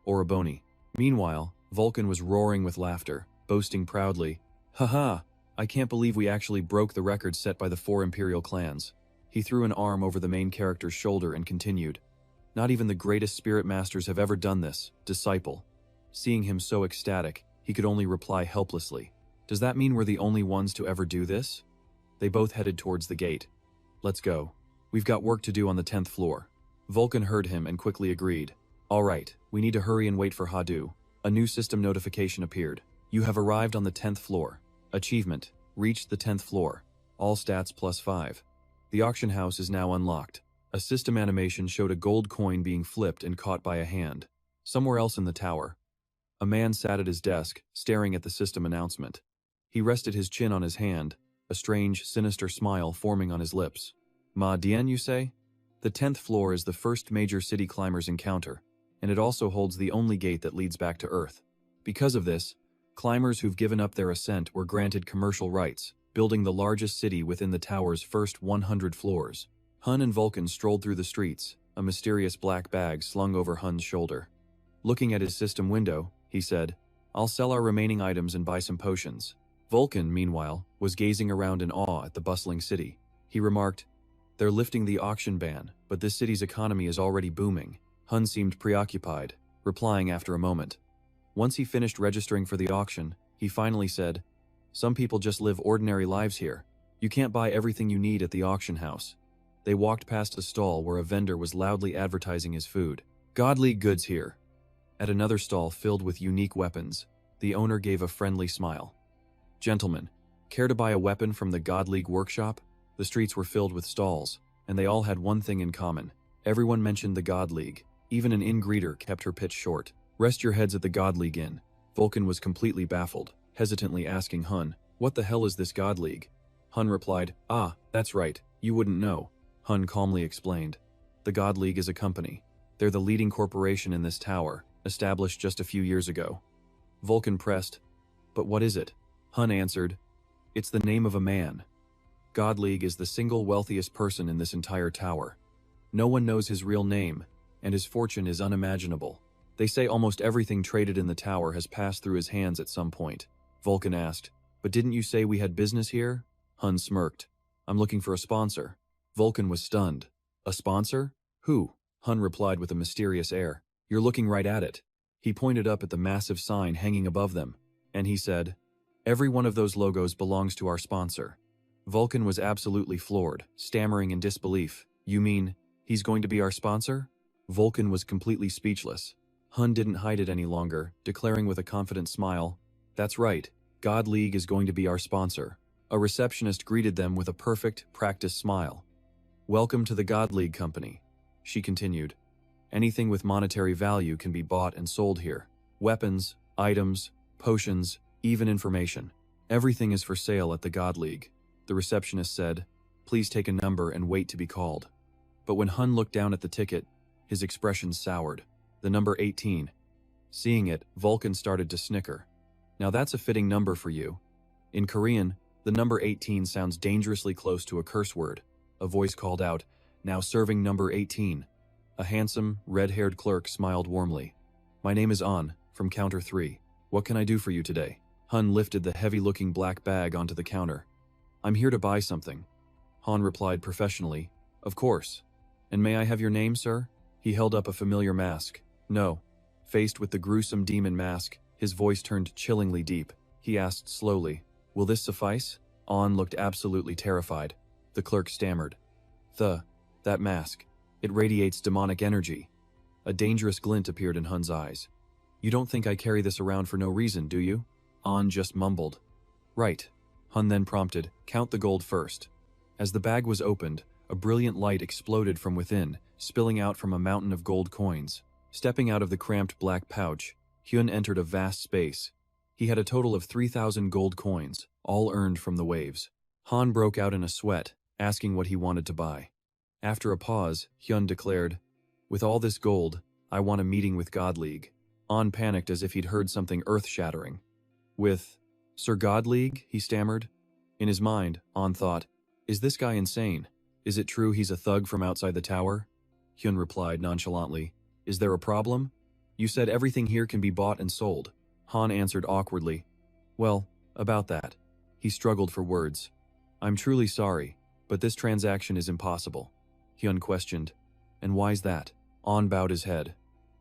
[SPEAKER 1] Oroboni. Meanwhile, Vulcan was roaring with laughter, boasting proudly, "Haha! I can't believe we actually broke the record set by the 4 Imperial clans." He threw an arm over the main character's shoulder and continued, "Not even the greatest spirit masters have ever done this, disciple." Seeing him so ecstatic, he could only reply helplessly, "Does that mean we're the only ones to ever do this?" They both headed towards the gate. "Let's go. We've got work to do on the 10th floor." Vulcan heard him and quickly agreed. "All right, we need to hurry and wait for Hadu." A new system notification appeared. "You have arrived on the 10th floor. Achievement: reached the 10th floor. All stats +5. The auction house is now unlocked." A system animation showed a gold coin being flipped and caught by a hand. Somewhere else in the tower, a man sat at his desk, staring at the system announcement. He rested his chin on his hand, a strange, sinister smile forming on his lips. "Ma Dian, you say?" The 10th floor is the first major city climbers encounter, and it also holds the only gate that leads back to Earth. Because of this, climbers who've given up their ascent were granted commercial rights, building the largest city within the tower's first 100 floors. Hun and Vulcan strolled through the streets, a mysterious black bag slung over Hun's shoulder. Looking at his system window, he said, "I'll sell our remaining items and buy some potions." Vulcan, meanwhile, was gazing around in awe at the bustling city. He remarked, "They're lifting the auction ban, but this city's economy is already booming." Hun seemed preoccupied, replying after a moment. Once he finished registering for the auction, he finally said, "Some people just live ordinary lives here. You can't buy everything you need at the auction house." They walked past a stall where a vendor was loudly advertising his food. "God League goods here." At another stall filled with unique weapons, the owner gave a friendly smile. "Gentlemen, care to buy a weapon from the God League workshop?" The streets were filled with stalls, and they all had one thing in common. Everyone mentioned the God League. Even an inn-greeter kept her pitch short. "Rest your heads at the God League Inn." Vulcan was completely baffled, hesitantly asking Hun, "What the hell is this God League?" Hun replied, "Ah, that's right, you wouldn't know." Hun calmly explained, "The God League is a company. They're the leading corporation in this tower, established just a few years ago." Vulcan pressed, "But what is it?" Hun answered, "It's the name of a man. God League is the single wealthiest person in this entire tower. No one knows his real name, and his fortune is unimaginable. They say almost everything traded in the tower has passed through his hands at some point." Vulcan asked, "But didn't you say we had business here?" Hun smirked, "I'm looking for a sponsor." Vulcan was stunned. "A sponsor? Who?" Hun replied with a mysterious air. "You're looking right at it." He pointed up at the massive sign hanging above them, and he said, "Every one of those logos belongs to our sponsor." Vulcan was absolutely floored, stammering in disbelief. "You mean, he's going to be our sponsor?" Vulcan was completely speechless. Hun didn't hide it any longer, declaring with a confident smile, "That's right, God League is going to be our sponsor." A receptionist greeted them with a perfect, practiced smile. "Welcome to the God League Company," she continued. "Anything with monetary value can be bought and sold here. Weapons, items, potions, even information. Everything is for sale at the God League." The receptionist said, "Please take a number and wait to be called." But when Hun looked down at the ticket, his expression soured. The number 18. Seeing it, Vulcan started to snicker. "Now that's a fitting number for you." In Korean, the number 18 sounds dangerously close to a curse word. A voice called out, "Now serving number 18. A handsome, red-haired clerk smiled warmly. "My name is An, from Counter 3. What can I do for you today?" Hun lifted the heavy-looking black bag onto the counter. "I'm here to buy something." Han replied professionally, "Of course. And may I have your name, sir?" He held up a familiar mask. "No." Faced with the gruesome demon mask, His voice turned chillingly deep. He asked slowly, "Will this suffice?" On looked absolutely terrified. The clerk stammered, That mask. It radiates demonic energy." A dangerous glint appeared in Hun's eyes. "You don't think I carry this around for no reason, do you?" An just mumbled. "Right." Hun then prompted, "Count the gold first." As the bag was opened, a brilliant light exploded from within, spilling out from a mountain of gold coins. Stepping out of the cramped black pouch, Hyun entered a vast space. He had a total of 3,000 gold coins, all earned from the waves. Han broke out in a sweat, asking what he wanted to buy. After a pause, Hyun declared, "With all this gold, I want a meeting with God League." An panicked as if he'd heard something earth-shattering. "With Sir God League?" he stammered. In his mind, An thought, "Is this guy insane? Is it true he's a thug from outside the tower?" Hyun replied nonchalantly, "Is there a problem? You said everything here can be bought and sold." Han answered awkwardly, "Well, about that." He struggled for words. "I'm truly sorry, but this transaction is impossible." Hyun questioned, "And why's that?" An bowed his head.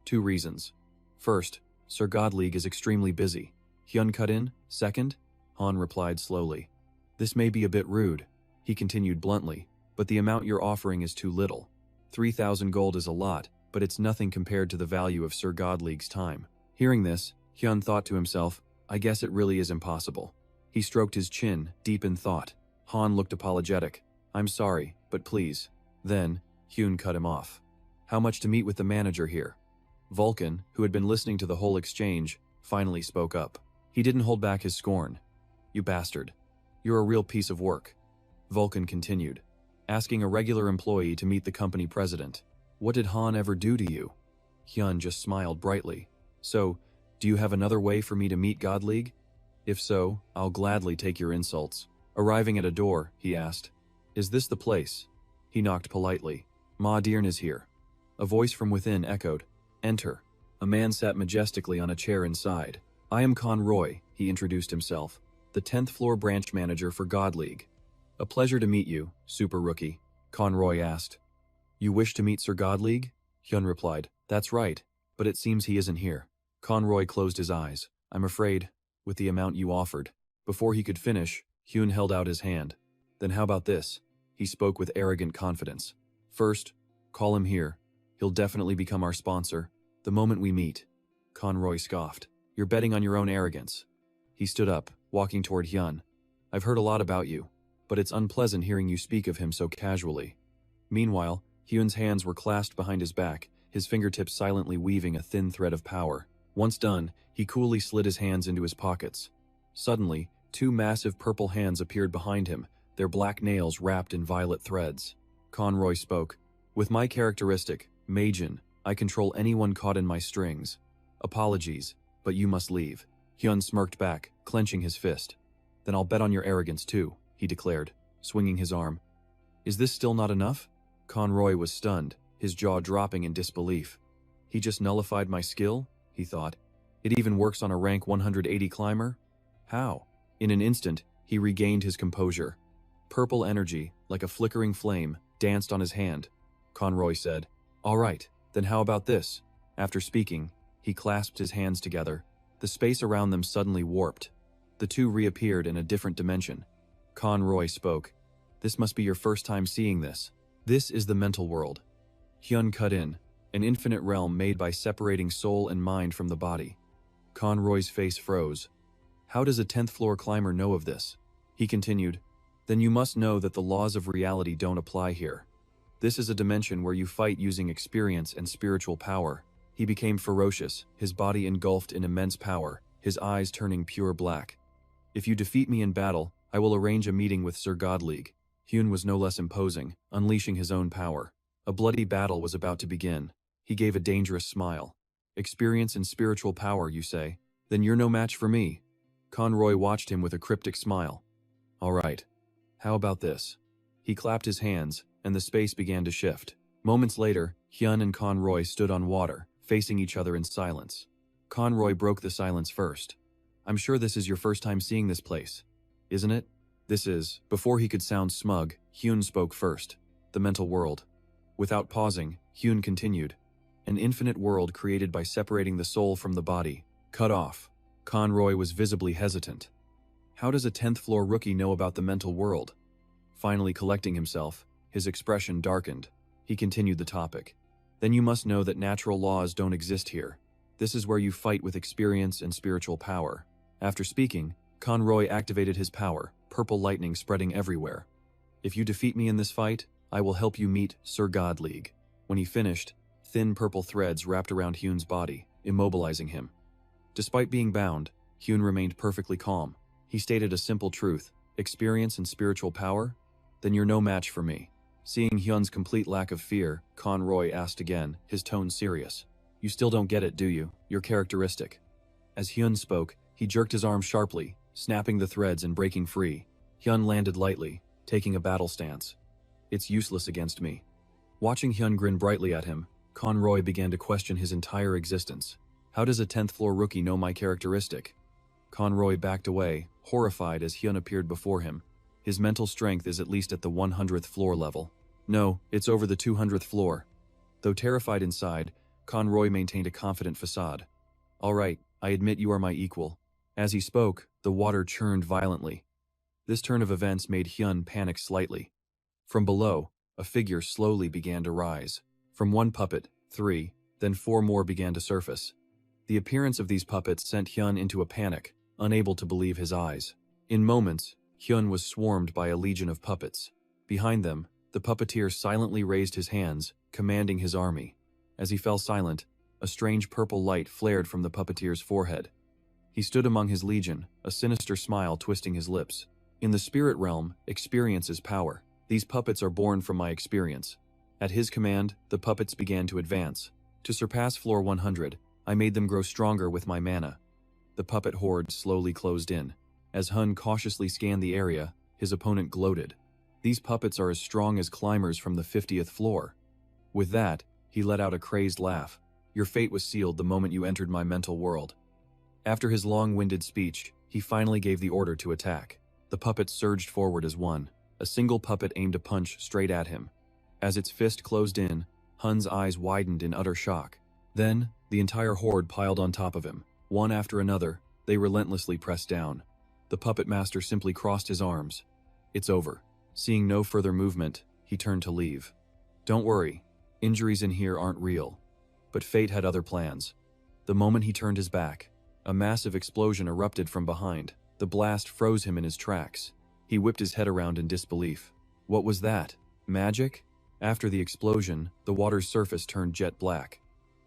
[SPEAKER 1] "Two reasons. First, Sir God League is extremely busy." Hyun cut in. "Second?" Han replied slowly. "This may be a bit rude," he continued bluntly, "but the amount you're offering is too little. 3,000 gold is a lot, but it's nothing compared to the value of Sir God League's time." Hearing this, Hyun thought to himself, "I guess it really is impossible." He stroked his chin, deep in thought. Han looked apologetic. "I'm sorry, but please." Then, Hyun cut him off. "How much to meet with the manager here?" Vulcan, who had been listening to the whole exchange, finally spoke up. He didn't hold back his scorn. "You bastard. You're a real piece of work." Vulcan continued, "Asking a regular employee to meet the company president. What did Han ever do to you?" Hyun just smiled brightly. "So, do you have another way for me to meet God League? If so, I'll gladly take your insults." Arriving at a door, he asked, "Is this the place?" He knocked politely. "Ma Deern is here." A voice from within echoed, "Enter." A man sat majestically on a chair inside. "I am Conroy," he introduced himself, "the 10th floor branch manager for God League." "A pleasure to meet you, Super Rookie," Conroy asked. "You wish to meet Sir God League?" Hyun replied, "That's right, but it seems he isn't here." Conroy closed his eyes. "I'm afraid, with the amount you offered." Before he could finish, Hyun held out his hand. "Then how about this?" He spoke with arrogant confidence. "First, call him here. He'll definitely become our sponsor, the moment we meet." Conroy scoffed. "You're betting on your own arrogance." He stood up, walking toward Hyun. "I've heard a lot about you, but it's unpleasant hearing you speak of him so casually." Meanwhile, Hyun's hands were clasped behind his back, his fingertips silently weaving a thin thread of power. Once done, he coolly slid his hands into his pockets. Suddenly, two massive purple hands appeared behind him, their black nails wrapped in violet threads. Conroy spoke, "With my characteristic, Majin, I control anyone caught in my strings. Apologies, but you must leave." Hyun smirked back, clenching his fist. "Then I'll bet on your arrogance too," he declared, swinging his arm. "Is this still not enough?" Conroy was stunned, his jaw dropping in disbelief. "He just nullified my skill?" he thought. "It even works on a rank 180 climber? How?" In an instant, he regained his composure. Purple energy, like a flickering flame, danced on his hand. Conroy said, "All right, then how about this?" After speaking, he clasped his hands together. The space around them suddenly warped. The two reappeared in a different dimension. Conroy spoke, "This must be your first time seeing this. This is the mental world." Hyun cut in, an infinite realm made by separating soul and mind from the body. Conroy's face froze. "How does a 10th floor climber know of this?" He continued, "Then you must know that the laws of reality don't apply here. This is a dimension where you fight using experience and spiritual power." He became ferocious, his body engulfed in immense power, his eyes turning pure black. "If you defeat me in battle, I will arrange a meeting with Sir God League." Hyun was no less imposing, unleashing his own power. A bloody battle was about to begin. He gave a dangerous smile. "Experience and spiritual power, you say? Then you're no match for me." Conroy watched him with a cryptic smile. "All right. How about this?" He clapped his hands, and the space began to shift. Moments later, Hyun and Conroy stood on water, facing each other in silence. Conroy broke the silence first. "I'm sure this is your first time seeing this place, isn't it?" "This is..." Before he could sound smug, Hyun spoke first. "The mental world." Without pausing, Hyun continued, "An infinite world created by separating the soul from the body. Cut off." Conroy was visibly hesitant. How does a 10th floor rookie know about the mental world? Finally collecting himself, his expression darkened. He continued the topic. Then you must know that natural laws don't exist here. This is where you fight with experience and spiritual power. After speaking, Conroy activated his power, purple lightning spreading everywhere. If you defeat me in this fight, I will help you meet Sir God League. When he finished, thin purple threads wrapped around Hyun's body, immobilizing him. Despite being bound, Hyun remained perfectly calm. He stated a simple truth: experience and spiritual power? Then you're no match for me. Seeing Hyun's complete lack of fear, Conroy asked again, his tone serious. You still don't get it, do you? You're characteristic. As Hyun spoke, he jerked his arm sharply, snapping the threads and breaking free. Hyun landed lightly, taking a battle stance. It's useless against me. Watching Hyun grin brightly at him, Conroy began to question his entire existence. How does a 10th floor rookie know my characteristic? Conroy backed away, horrified as Hyun appeared before him. His mental strength is at least at the 100th floor level. No, it's over the 200th floor. Though terrified inside, Conroy maintained a confident facade. All right, I admit you are my equal. As he spoke, the water churned violently. This turn of events made Hyun panic slightly. From below, a figure slowly began to rise. From one puppet, 3, then 4 more began to surface. The appearance of these puppets sent Hyun into a panic, unable to believe his eyes. In moments, Hyun was swarmed by a legion of puppets. Behind them, the puppeteer silently raised his hands, commanding his army. As he fell silent, a strange purple light flared from the puppeteer's forehead. He stood among his legion, a sinister smile twisting his lips. In the spirit realm, experience is power. These puppets are born from my experience. At his command, the puppets began to advance. To surpass floor 100, I made them grow stronger with my mana. The puppet horde slowly closed in. As Hun cautiously scanned the area, his opponent gloated. These puppets are as strong as climbers from the 50th floor. With that, he let out a crazed laugh. Your fate was sealed the moment you entered my mental world. After his long-winded speech, he finally gave the order to attack. The puppets surged forward as one. A single puppet aimed a punch straight at him. As its fist closed in, Hun's eyes widened in utter shock. Then, the entire horde piled on top of him. One after another, they relentlessly pressed down. The puppet master simply crossed his arms. It's over. Seeing no further movement, he turned to leave. Don't worry, injuries in here aren't real. But fate had other plans. The moment he turned his back, a massive explosion erupted from behind. The blast froze him in his tracks. He whipped his head around in disbelief. What was that? Magic? After the explosion, the water's surface turned jet black.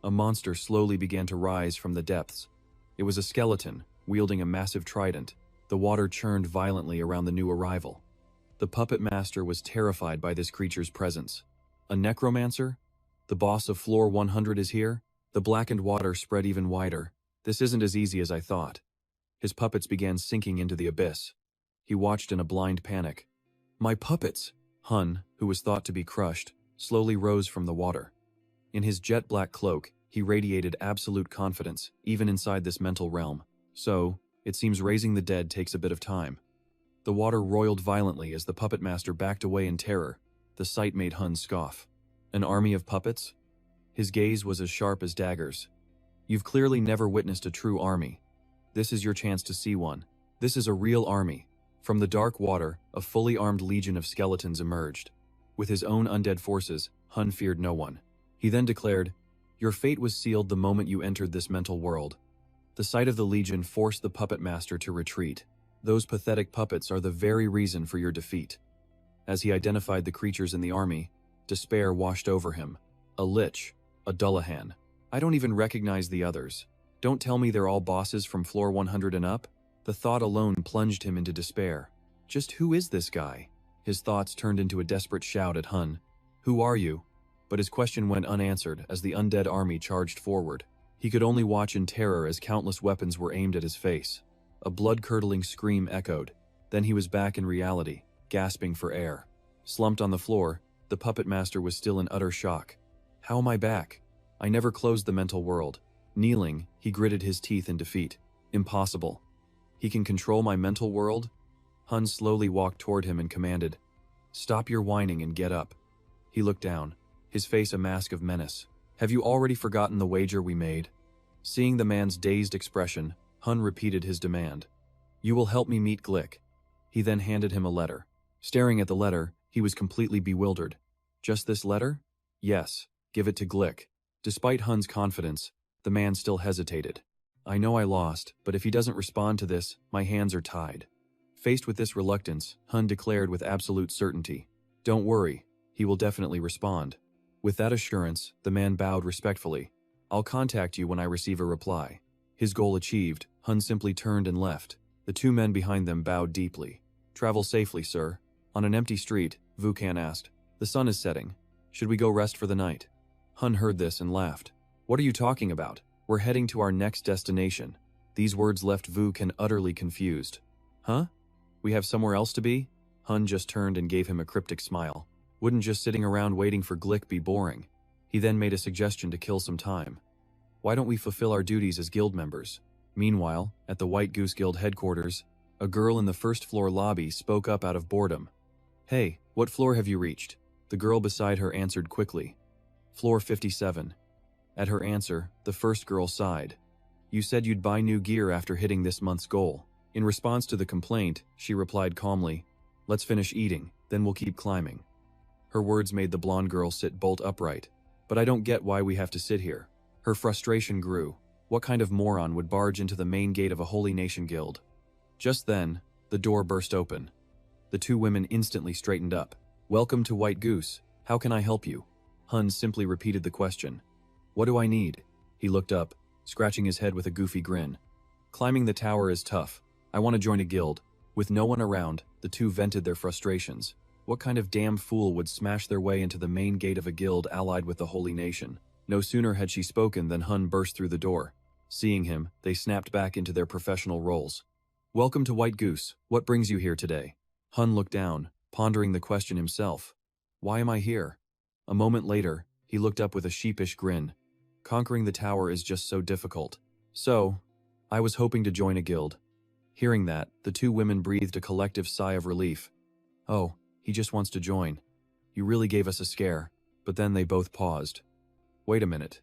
[SPEAKER 1] A monster slowly began to rise from the depths. It was a skeleton, wielding a massive trident. The water churned violently around the new arrival. The puppet master was terrified by this creature's presence. A necromancer? The boss of floor 100 is here? The blackened water spread even wider. This isn't as easy as I thought. His puppets began sinking into the abyss. He watched in a blind panic. My puppets! Hun, who was thought to be crushed, slowly rose from the water. In his jet-black cloak, he radiated absolute confidence, even inside this mental realm. So, it seems raising the dead takes a bit of time. The water roiled violently as the puppet master backed away in terror. The sight made Hun scoff. An army of puppets? His gaze was as sharp as daggers. You've clearly never witnessed a true army. This is your chance to see one. This is a real army. From the dark water, a fully armed legion of skeletons emerged. With his own undead forces, Hun feared no one. He then declared, Your fate was sealed the moment you entered this mental world. The sight of the legion forced the puppet master to retreat. Those pathetic puppets are the very reason for your defeat. As he identified the creatures in the army, despair washed over him. A lich, a Dullahan. I don't even recognize the others. Don't tell me they're all bosses from floor 100 and up? The thought alone plunged him into despair. Just who is this guy? His thoughts turned into a desperate shout at Hun. Who are you? But his question went unanswered as the undead army charged forward. He could only watch in terror as countless weapons were aimed at his face. A blood-curdling scream echoed. Then he was back in reality, gasping for air. Slumped on the floor, the puppet master was still in utter shock. How am I back? I never closed the mental world. Kneeling, he gritted his teeth in defeat. Impossible. He can control my mental world? Hun slowly walked toward him and commanded, Stop your whining and get up. He looked down, his face a mask of menace. Have you already forgotten the wager we made? Seeing the man's dazed expression, Hun repeated his demand. You will help me meet Glick. He then handed him a letter. Staring at the letter, he was completely bewildered. Just this letter? Yes, give it to Glick. Despite Hun's confidence, the man still hesitated. I know I lost, but if he doesn't respond to this, my hands are tied. Faced with this reluctance, Hun declared with absolute certainty. Don't worry, he will definitely respond. With that assurance, the man bowed respectfully. I'll contact you when I receive a reply. His goal achieved, Hun simply turned and left. The two men behind them bowed deeply. Travel safely, sir. On an empty street, Vukan asked. The sun is setting. Should we go rest for the night? Hun heard this and laughed. What are you talking about? We're heading to our next destination. These words left Vukan utterly confused. Huh? We have somewhere else to be? Hun just turned and gave him a cryptic smile. Wouldn't just sitting around waiting for Glick be boring? He then made a suggestion to kill some time. Why don't we fulfill our duties as guild members? Meanwhile, at the White Goose Guild headquarters, a girl in the first floor lobby spoke up out of boredom. Hey, what floor have you reached? The girl beside her answered quickly. Floor 57. At her answer, the first girl sighed. You said you'd buy new gear after hitting this month's goal. In response to the complaint, she replied calmly, Let's finish eating, then we'll keep climbing. Her words made the blonde girl sit bolt upright. But I don't get why we have to sit here. Her frustration grew. What kind of moron would barge into the main gate of a Holy Nation guild? Just then, the door burst open. The two women instantly straightened up. Welcome to White Goose. How can I help you? Hun simply repeated the question. What do I need? He looked up, scratching his head with a goofy grin. Climbing the tower is tough. I want to join a guild. With no one around, the two vented their frustrations. What kind of damn fool would smash their way into the main gate of a guild allied with the Holy Nation? No sooner had she spoken than Hun burst through the door. Seeing him, they snapped back into their professional roles. Welcome to White Goose. What brings you here today? Hun looked down, pondering the question himself. Why am I here? A moment later, he looked up with a sheepish grin. Conquering the tower is just so difficult. So, I was hoping to join a guild. Hearing that, the two women breathed a collective sigh of relief. Oh, he just wants to join. You really gave us a scare. But then they both paused. Wait a minute.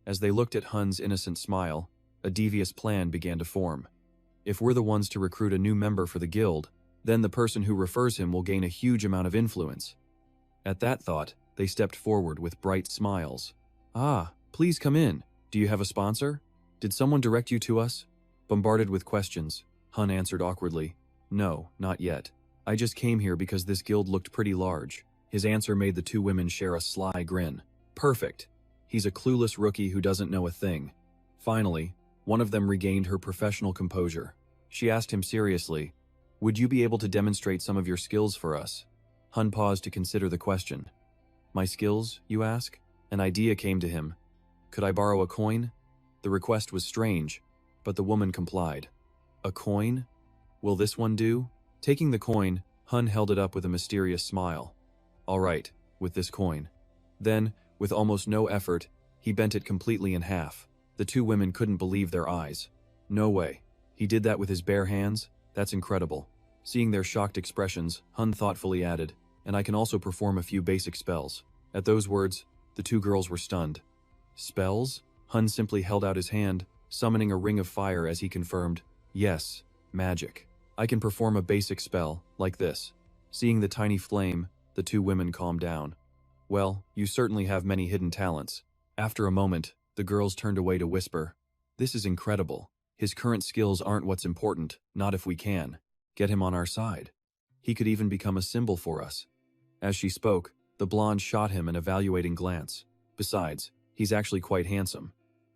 [SPEAKER 1] As they looked at Hun's innocent smile, a devious plan began to form. If we're the ones to recruit a new member for the guild, then the person who refers him will gain a huge amount of influence. At that thought, they stepped forward with bright smiles. Ah, please come in. Do you have a sponsor? Did someone direct you to us? Bombarded with questions, Hun answered awkwardly. No, not yet. I just came here because this guild looked pretty large. His answer made the two women share a sly grin. Perfect. He's a clueless rookie who doesn't know a thing. Finally, one of them regained her professional composure. She asked him seriously, Would you be able to demonstrate some of your skills for us? Hun paused to consider the question. My skills, you ask? An idea came to him. Could I borrow a coin? The request was strange, but the woman complied. A coin? Will this one do? Taking the coin, Hun held it up with a mysterious smile. All right, with this coin. Then, with almost no effort, he bent it completely in half. The two women couldn't believe their eyes. No way. He did that with his bare hands? That's incredible. Seeing their shocked expressions, Hun thoughtfully added, and I can also perform a few basic spells. At those words, the two girls were stunned. Spells? Hun simply held out his hand, summoning a ring of fire as he confirmed, Yes, magic. I can perform a basic spell, like this. Seeing the tiny flame, the two women calmed down. Well, you certainly have many hidden talents. After a moment, the girls turned away to whisper, This is incredible. His current skills aren't what's important, not if we can. Get him on our side. He could even become a symbol for us. As she spoke, the blonde shot him an evaluating glance. Besides, he's actually quite handsome.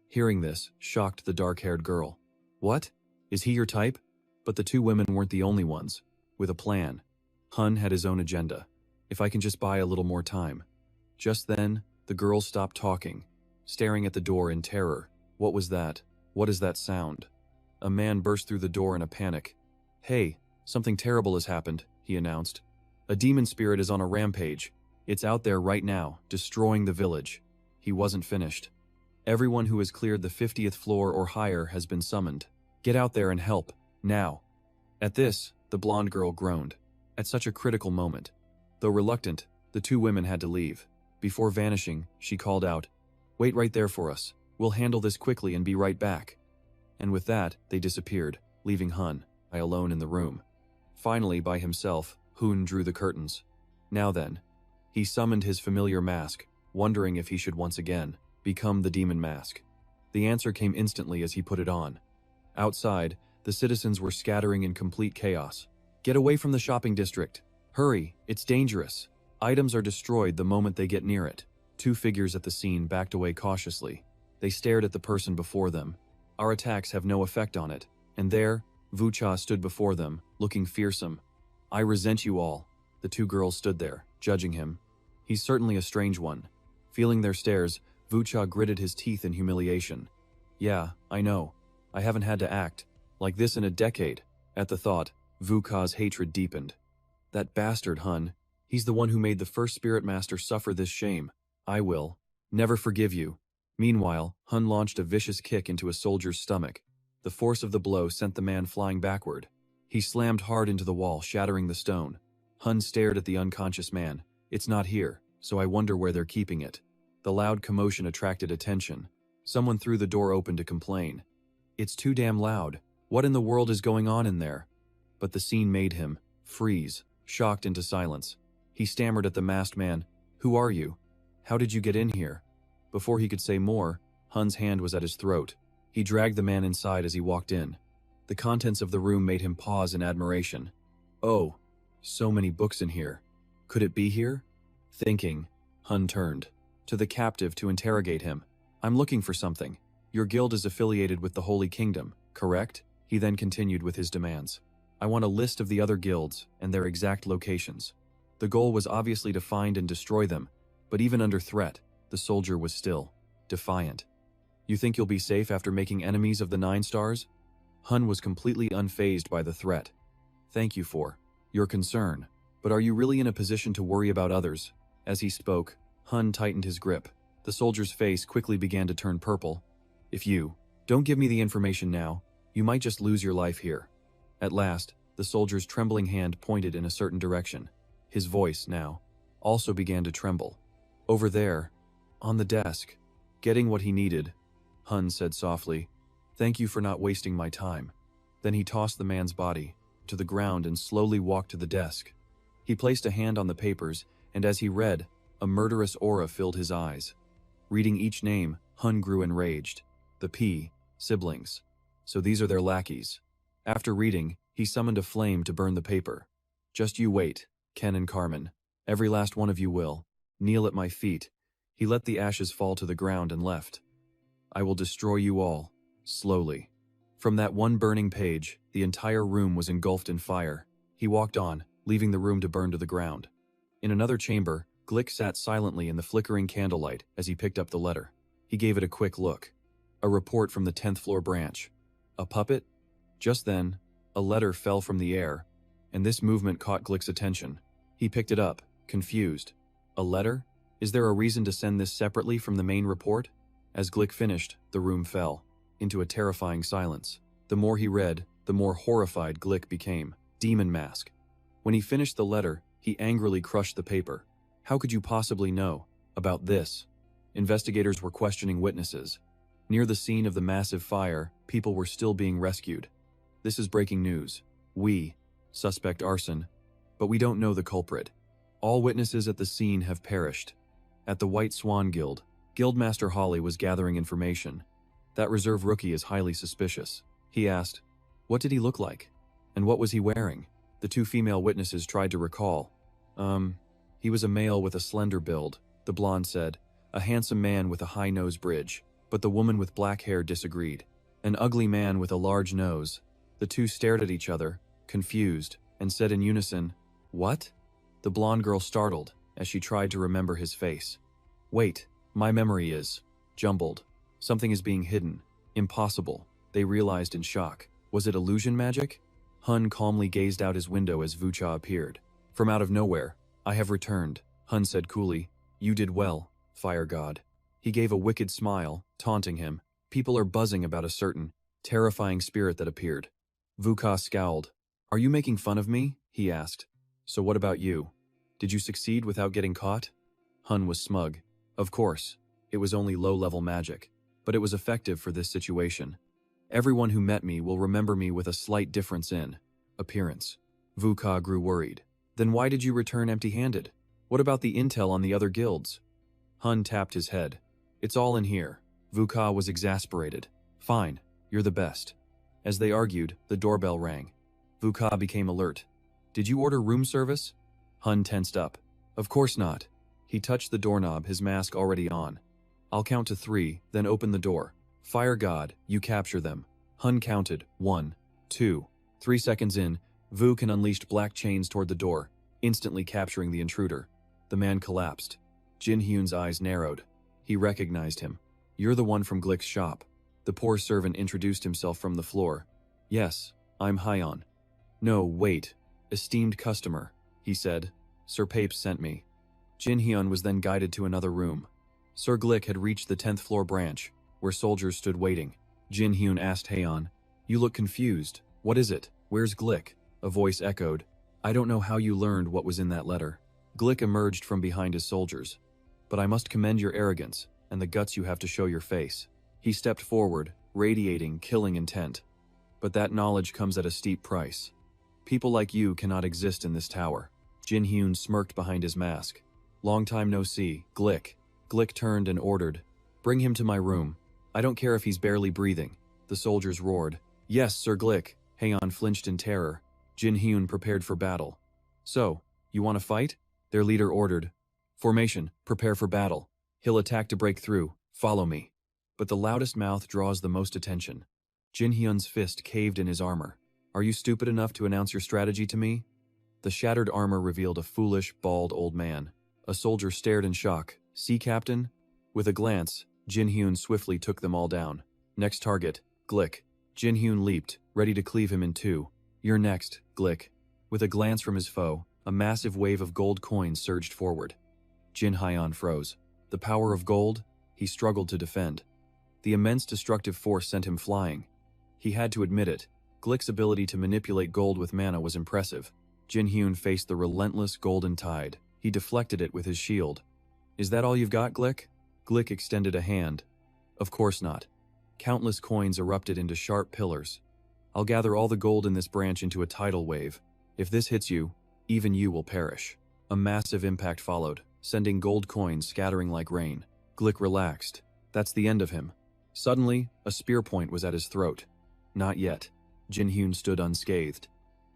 [SPEAKER 1] Hearing this, shocked the dark-haired girl. What? Is he your type? But the two women weren't the only ones. With a plan. Hun had his own agenda. If I can just buy a little more time. Just then, the girl stopped talking, staring at the door in terror. What was that? What is that sound? A man burst through the door in a panic. Hey, something terrible has happened, he announced. A demon spirit is on a rampage. It's out there right now, destroying the village. He wasn't finished. Everyone who has cleared the 50th floor or higher has been summoned. Get out there and help, now. At this, the blonde girl groaned. At such a critical moment. Though reluctant, the two women had to leave. Before vanishing, she called out, Wait right there for us. We'll handle this quickly and be right back. And with that, they disappeared, leaving Hun, I alone in the room. Finally, by himself, Hun drew the curtains. Now then, he summoned his familiar mask, wondering if he should once again become the demon mask. The answer came instantly as he put it on. Outside, the citizens were scattering in complete chaos. Get away from the shopping district. Hurry, it's dangerous. Items are destroyed the moment they get near it. Two figures at the scene backed away cautiously. They stared at the person before them. Our attacks have no effect on it. And there, Vucha stood before them, looking fearsome. I resent you all. The two girls stood there, judging him. He's certainly a strange one. Feeling their stares, Vucha gritted his teeth in humiliation. Yeah, I know. I haven't had to act like this in a decade. At the thought, Vucha's hatred deepened. That bastard Hun. He's the one who made the first spirit master suffer this shame. I will never forgive you. Meanwhile, Hun launched a vicious kick into a soldier's stomach. The force of the blow sent the man flying backward. He slammed hard into the wall, shattering the stone. Hun stared at the unconscious man. It's not here, so I wonder where they're keeping it. The loud commotion attracted attention. Someone threw the door open to complain. It's too damn loud. What in the world is going on in there? But the scene made him freeze, shocked into silence. He stammered at the masked man. Who are you? How did you get in here? Before he could say more, Hun's hand was at his throat. He dragged the man inside as he walked in. The contents of the room made him pause in admiration. Oh, so many books in here. Could it be here? Thinking, Hun turned to the captive to interrogate him. I'm looking for something. Your guild is affiliated with the Holy Kingdom, correct? He then continued with his demands. I want a list of the other guilds and their exact locations. The goal was obviously to find and destroy them, but even under threat, the soldier was still defiant. You think you'll be safe after making enemies of the 9 stars? Hun was completely unfazed by the threat. Thank you for your concern, but are you really in a position to worry about others? As he spoke, Hun tightened his grip. The soldier's face quickly began to turn purple. If you don't give me the information now, you might just lose your life here. At last, the soldier's trembling hand pointed in a certain direction. His voice, now, also began to tremble. Over there, on the desk, getting what he needed, Hun said softly, Thank you for not wasting my time. Then he tossed the man's body to the ground and slowly walked to the desk. He placed a hand on the papers, and as he read, a murderous aura filled his eyes. Reading each name, Hun grew enraged. The P, siblings. So these are their lackeys. After reading, he summoned a flame to burn the paper. Just you wait, Ken and Carmen. Every last one of you will kneel at my feet. He let the ashes fall to the ground and left. I will destroy you all, slowly. From that one burning page, the entire room was engulfed in fire. He walked on, leaving the room to burn to the ground. In another chamber, Glick sat silently in the flickering candlelight as he picked up the letter. He gave it a quick look. A report from the 10th floor branch. A puppet? Just then, a letter fell from the air, and this movement caught Glick's attention. He picked it up, confused. A letter? Is there a reason to send this separately from the main report? As Glick finished, the room fell into a terrifying silence. The more he read, the more horrified Glick became. Demon mask. When he finished the letter, he angrily crushed the paper. How could you possibly know about this? Investigators were questioning witnesses. Near the scene of the massive fire, people were still being rescued. This is breaking news. We suspect arson, but we don't know the culprit. All witnesses at the scene have perished. At the White Swan Guild, Guildmaster Holly was gathering information. That reserve rookie is highly suspicious. He asked, what did he look like? And what was he wearing? The two female witnesses tried to recall. He was a male with a slender build, the blonde said, a handsome man with a high nose bridge, but the woman with black hair disagreed. An ugly man with a large nose. The two stared at each other, confused, and said in unison, What? The blonde girl startled as she tried to remember his face. Wait, my memory is jumbled. Something is being hidden. Impossible, they realized in shock. Was it illusion magic? Hun calmly gazed out his window as Vucha appeared. From out of nowhere, I have returned, Hun said coolly. You did well, fire god. He gave a wicked smile, taunting him. People are buzzing about a certain, terrifying spirit that appeared. Vucha scowled. Are you making fun of me? He asked. So what about you? Did you succeed without getting caught? Hun was smug. Of course, it was only low-level magic, but it was effective for this situation. Everyone who met me will remember me with a slight difference in appearance. Vuka grew worried. Then why did you return empty-handed? What about the intel on the other guilds? Hun tapped his head. It's all in here. Vuka was exasperated. Fine, you're the best. As they argued, the doorbell rang. Vuka became alert. Did you order room service? Hun tensed up. Of course not. He touched the doorknob, his mask already on. I'll count to 3, then open the door. Fire God, you capture them. Hun counted. 1, 2, 3 seconds in, Vukan unleashed black chains toward the door, instantly capturing the intruder. The man collapsed. Jin Hyun's eyes narrowed. He recognized him. You're the one from Glick's shop. The poor servant introduced himself from the floor. Yes, I'm Hyon. No, wait. Esteemed customer, he said. Sir Papes sent me. Jin Hyun was then guided to another room. Sir Glick had reached the 10th floor branch, where soldiers stood waiting. Jin Hyun asked Hyon, You look confused. What is it? Where's Glick? A voice echoed. I don't know how you learned what was in that letter. Glick emerged from behind his soldiers. But I must commend your arrogance, and the guts you have to show your face. He stepped forward, radiating killing intent. But that knowledge comes at a steep price. People like you cannot exist in this tower. Jin Hyun smirked behind his mask. Long time no see, Glick. Glick turned and ordered, Bring him to my room. I don't care if he's barely breathing. The soldiers roared. Yes, Sir Glick. Haeon flinched in terror. Jin Hyun prepared for battle. So, you want to fight? Their leader ordered. Formation, prepare for battle. He'll attack to break through. Follow me. But the loudest mouth draws the most attention. Jin Hyun's fist caved in his armor. Are you stupid enough to announce your strategy to me? The shattered armor revealed a foolish, bald old man. A soldier stared in shock. See, Captain? With a glance, Jin Hyun swiftly took them all down. Next target, Glick. Jin Hyun leaped, ready to cleave him in two. You're next, Glick. With a glance from his foe, a massive wave of gold coins surged forward. Jin Hyon froze. The power of gold? He struggled to defend. The immense destructive force sent him flying. He had to admit it. Glick's ability to manipulate gold with mana was impressive. Jin Hyun faced the relentless golden tide. He deflected it with his shield. Is that all you've got, Glick? Glick extended a hand. Of course not. Countless coins erupted into sharp pillars. I'll gather all the gold in this branch into a tidal wave. If this hits you, even you will perish. A massive impact followed, sending gold coins scattering like rain. Glick relaxed. That's the end of him. Suddenly, a spear point was at his throat. Not yet. Jin Hyun stood unscathed.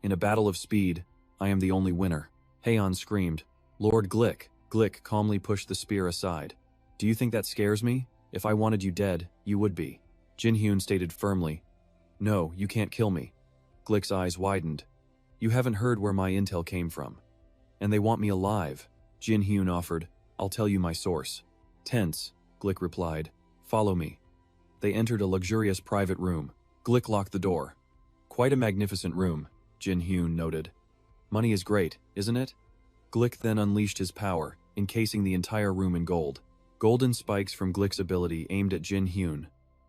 [SPEAKER 1] In a battle of speed, I am the only winner. Haeon screamed. Lord Glick. Glick calmly pushed the spear aside. Do you think that scares me? If I wanted you dead, you would be. Jin Hyun stated firmly. No, you can't kill me. Glick's eyes widened. You haven't heard where my intel came from. And they want me alive. Jin Hyun offered. I'll tell you my source. Tense, Glick replied. Follow me. They entered a luxurious private room. Glick locked the door. Quite a magnificent room, Jin Hyun noted. Money is great, isn't it? Glick then unleashed his power, encasing the entire room in gold. Golden spikes from Glick's ability aimed at Jin Hyun.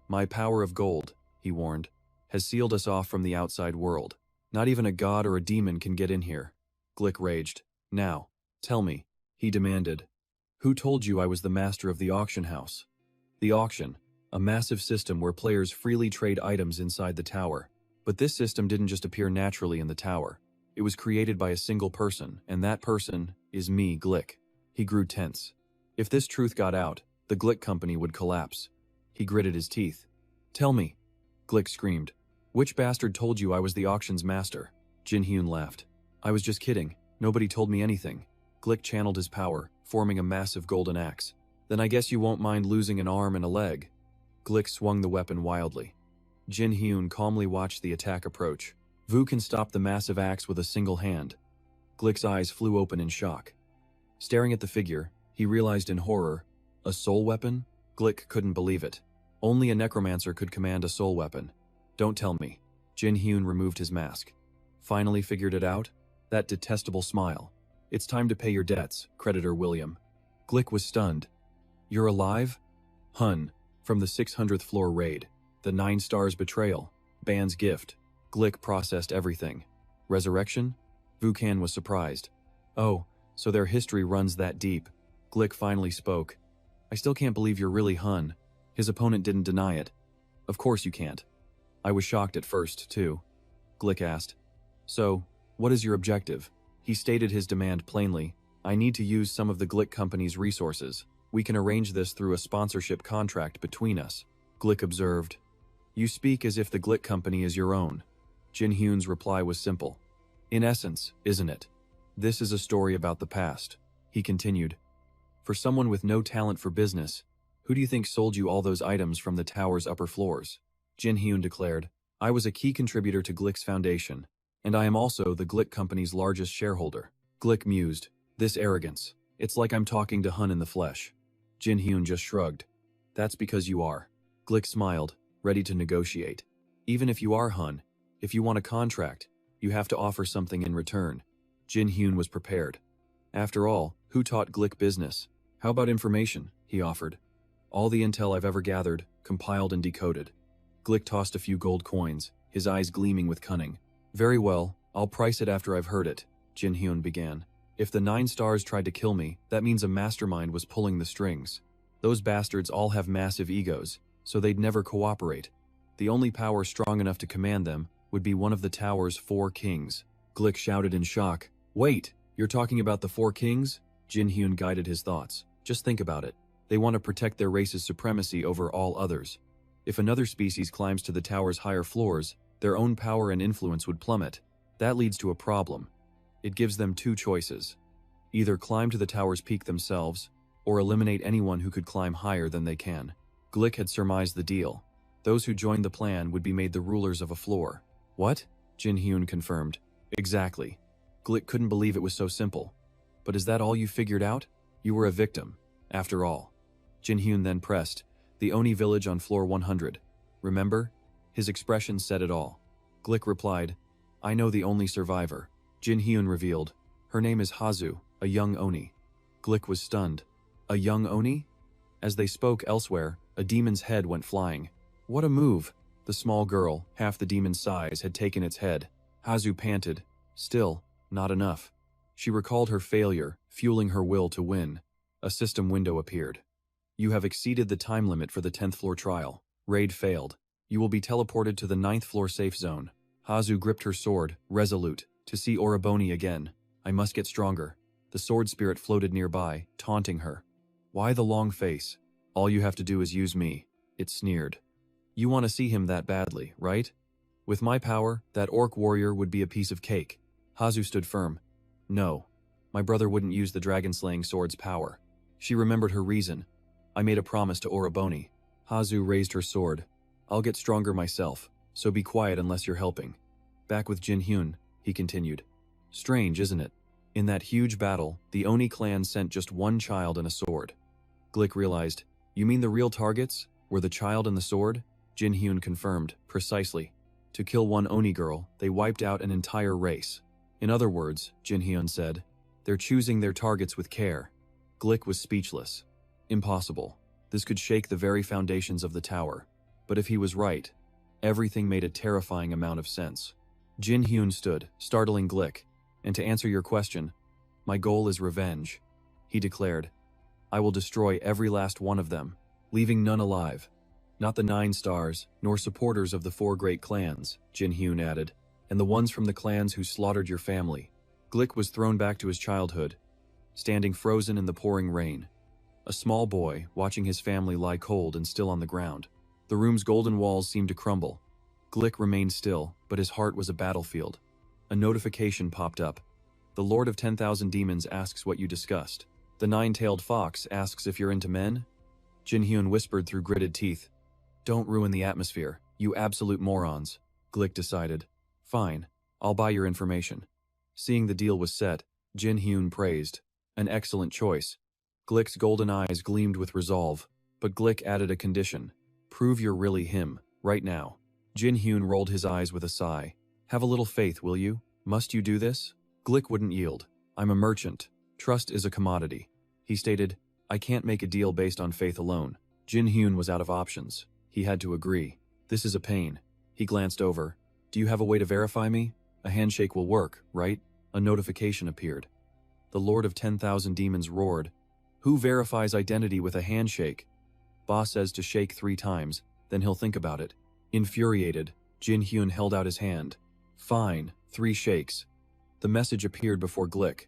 [SPEAKER 1] My power of gold, he warned, has sealed us off from the outside world. Not even a god or a demon can get in here. Glick raged. Now, tell me, he demanded. Who told you I was the master of the auction house? The auction, a massive system where players freely trade items inside the tower. But this system didn't just appear naturally in the tower. It was created by a single person, and that person is me, Glick. He grew tense. If this truth got out, the Glick company would collapse. He gritted his teeth. Tell me, Glick screamed. Which bastard told you I was the auction's master? Jin Hyun laughed. I was just kidding. Nobody told me anything. Glick channeled his power, forming a massive golden axe. Then I guess you won't mind losing an arm and a leg. Glick swung the weapon wildly. Jin Hyun calmly watched the attack approach. Vu can stop the massive axe with a single hand. Glick's eyes flew open in shock. Staring at the figure, he realized in horror, a soul weapon? Glick couldn't believe it. Only a necromancer could command a soul weapon. Don't tell me. Jin Hyun removed his mask. Finally figured it out? That detestable smile. It's time to pay your debts, creditor William. Glick was stunned. You're alive? Hun, from the 600th floor raid. The 9 stars betrayal. Ban's gift. Glick processed everything. Resurrection? Vukan was surprised. Oh, so their history runs that deep. Glick finally spoke. I still can't believe you're really Hun. His opponent didn't deny it. Of course you can't. I was shocked at first, too. Glick asked. So, what is your objective? He stated his demand plainly. I need to use some of the Glick company's resources. We can arrange this through a sponsorship contract between us. Glick observed. You speak as if the Glick company is your own. Jin Hyun's reply was simple. In essence, isn't it? This is a story about the past. He continued. For someone with no talent for business, who do you think sold you all those items from the tower's upper floors? Jin Hyun declared. I was a key contributor to Glick's foundation, and I am also the Glick company's largest shareholder. Glick mused. This arrogance. It's like I'm talking to Hun in the flesh. Jin Hyun just shrugged. That's because you are. Glick smiled, ready to negotiate. Even if you are Hun, if you want a contract, you have to offer something in return. Jin Hyun was prepared. After all, who taught Glick business? How about information? He offered. All the intel I've ever gathered, compiled and decoded. Glick tossed a few gold coins, his eyes gleaming with cunning. Very well, I'll price it after I've heard it, Jin Hyun began. If the 9 stars tried to kill me, that means a mastermind was pulling the strings. Those bastards all have massive egos, so they'd never cooperate. The only power strong enough to command them would be one of the tower's 4 kings. Glick shouted in shock. Wait, you're talking about the 4 kings? Jin Hyun guided his thoughts. Just think about it. They want to protect their race's supremacy over all others. If another species climbs to the tower's higher floors, their own power and influence would plummet. That leads to a problem. It gives them 2 choices. Either climb to the tower's peak themselves, or eliminate anyone who could climb higher than they can. Glick had surmised the deal. Those who joined the plan would be made the rulers of a floor. What? Jin Hyun confirmed. Exactly. Glick couldn't believe it was so simple. But is that all you figured out? You were a victim, after all. Jin Hyun then pressed. The Oni village on floor 100. Remember? His expression said it all. Glick replied, I know the only survivor. Jin Hyun revealed. Her name is Hazu, a young Oni. Glick was stunned. A young Oni? As they spoke elsewhere, a demon's head went flying. What a move! The small girl, half the demon's size, had taken its head. Hazu panted. Still, not enough. She recalled her failure, fueling her will to win. A system window appeared. You have exceeded the time limit for the 10th floor trial. Raid failed. You will be teleported to the 9th floor safe zone. Hazu gripped her sword, resolute, to see Oroboni again. I must get stronger. The sword spirit floated nearby, taunting her. Why the long face? All you have to do is use me. It sneered. You want to see him that badly, right? With my power, that orc warrior would be a piece of cake. Hazu stood firm. No. My brother wouldn't use the dragon-slaying sword's power. She remembered her reason. I made a promise to Oroboni. Hazu raised her sword. I'll get stronger myself, so be quiet unless you're helping. Back with Jin Hyun, he continued. Strange, isn't it? In that huge battle, the Oni clan sent just 1 child and a sword. Glick realized, you mean the real targets were the child and the sword? Jin Hyun confirmed, precisely. To kill 1 Oni girl, they wiped out an entire race. In other words, Jin Hyun said, they're choosing their targets with care. Glick was speechless. Impossible. This could shake the very foundations of the tower. But if he was right, everything made a terrifying amount of sense. Jin Hyun stood, startling Glick. And to answer your question, my goal is revenge. He declared, I will destroy every last one of them, leaving none alive. Not the 9 stars, nor supporters of the 4 great clans, Jin Hyun added, and the ones from the clans who slaughtered your family. Glick was thrown back to his childhood, standing frozen in the pouring rain. A small boy, watching his family lie cold and still on the ground. The room's golden walls seemed to crumble. Glick remained still, but his heart was a battlefield. A notification popped up. The Lord of 10,000 Demons asks what you discussed. The 9-tailed fox asks if you're into men? Jin Hyun whispered through gritted teeth. Don't ruin the atmosphere, you absolute morons. Glick decided. Fine, I'll buy your information. Seeing the deal was set, Jin Hyun praised. An excellent choice. Glick's golden eyes gleamed with resolve, but Glick added a condition. Prove you're really him, right now. Jin Hyun rolled his eyes with a sigh. Have a little faith, will you? Must you do this? Glick wouldn't yield. I'm a merchant. Trust is a commodity. He stated, I can't make a deal based on faith alone. Jin Hyun was out of options. He had to agree. This is a pain. He glanced over. Do you have a way to verify me? A handshake will work, right? A notification appeared. The Lord of 10,000 Demons roared. Who verifies identity with a handshake? Boss says to shake 3 times, then he'll think about it. Infuriated, Jin Hyun held out his hand. Fine, 3 shakes. The message appeared before Glick.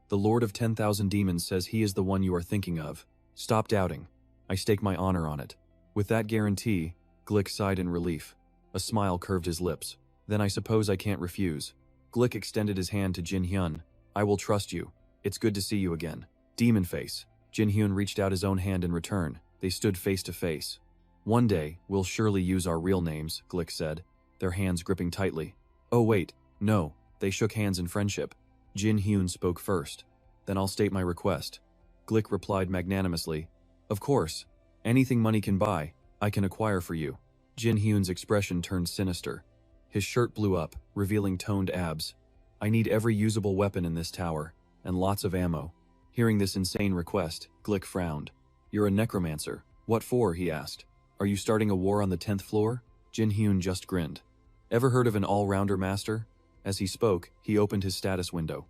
[SPEAKER 1] The Lord of 10,000 Demons says he is the one you are thinking of. Stop doubting. I stake my honor on it. With that guarantee, Glick sighed in relief. A smile curved his lips. Then I suppose I can't refuse. Glick extended his hand to Jin Hyun. I will trust you. It's good to see you again. Demon face. Jin Hyun reached out his own hand in return. They stood face to face. One day, we'll surely use our real names, Glick said, their hands gripping tightly. Oh wait, no. They shook hands in friendship. Jin Hyun spoke first. Then I'll state my request. Glick replied magnanimously. Of course. Anything money can buy, I can acquire for you. Jin Hyun's expression turned sinister. His shirt blew up, revealing toned abs. I need every usable weapon in this tower, and lots of ammo. Hearing this insane request, Glick frowned. You're a necromancer. What for? He asked. Are you starting a war on the 10th floor? Jin Hyun just grinned. Ever heard of an all-rounder master? As he spoke, he opened his status window.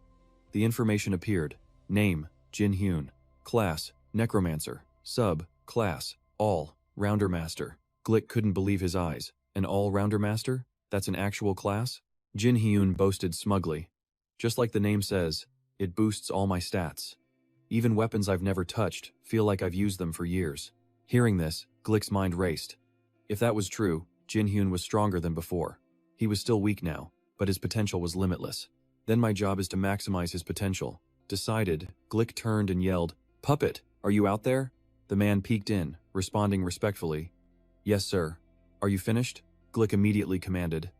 [SPEAKER 1] The information appeared. Name, Jin Hyun. Class, Necromancer. Sub, Class, All-Rounder Master. Glick couldn't believe his eyes. An all-rounder master? That's an actual class? Jin Hyun boasted smugly. Just like the name says, it boosts all my stats. Even weapons I've never touched feel like I've used them for years. Hearing this, Glick's mind raced. If that was true, Jin Hyun was stronger than before. He was still weak now, but his potential was limitless. Then my job is to maximize his potential. Decided, Glick turned and yelled, Puppet, are you out there? The man peeked in, responding respectfully. Yes, sir. Are you finished? Glick immediately commanded.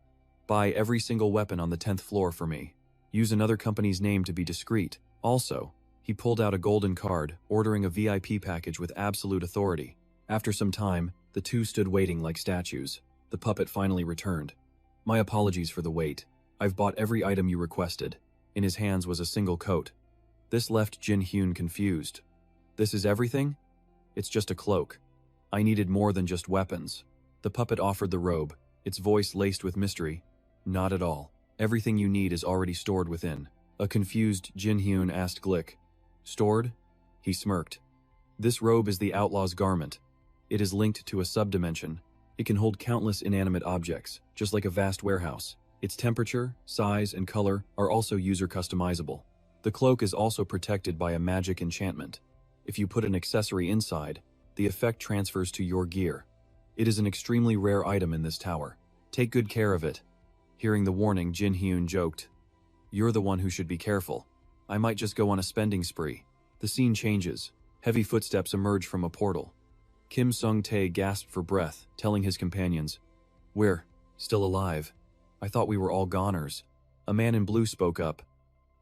[SPEAKER 1] Buy every single weapon on the 10th floor for me. Use another company's name to be discreet. Also, he pulled out a golden card, ordering a VIP package with absolute authority. After some time, the two stood waiting like statues. The puppet finally returned. My apologies for the wait. I've bought every item you requested. In his hands was a single coat. This left Jin Hyun confused. This is everything? It's just a cloak. I needed more than just weapons. The puppet offered the robe, its voice laced with mystery. Not at all. Everything you need is already stored within. A confused Jin Hyun asked Glick. Stored? He smirked. This robe is the outlaw's garment. It is linked to a subdimension. It can hold countless inanimate objects, just like a vast warehouse. Its temperature, size, and color are also user customizable. The cloak is also protected by a magic enchantment. If you put an accessory inside, the effect transfers to your gear. It is an extremely rare item in this tower. Take good care of it. Hearing the warning, Jin Hyun joked. You're the one who should be careful. I might just go on a spending spree. The scene changes. Heavy footsteps emerge from a portal. Kim Sung-tae gasped for breath, telling his companions, We're still alive. I thought we were all goners. A man in blue spoke up.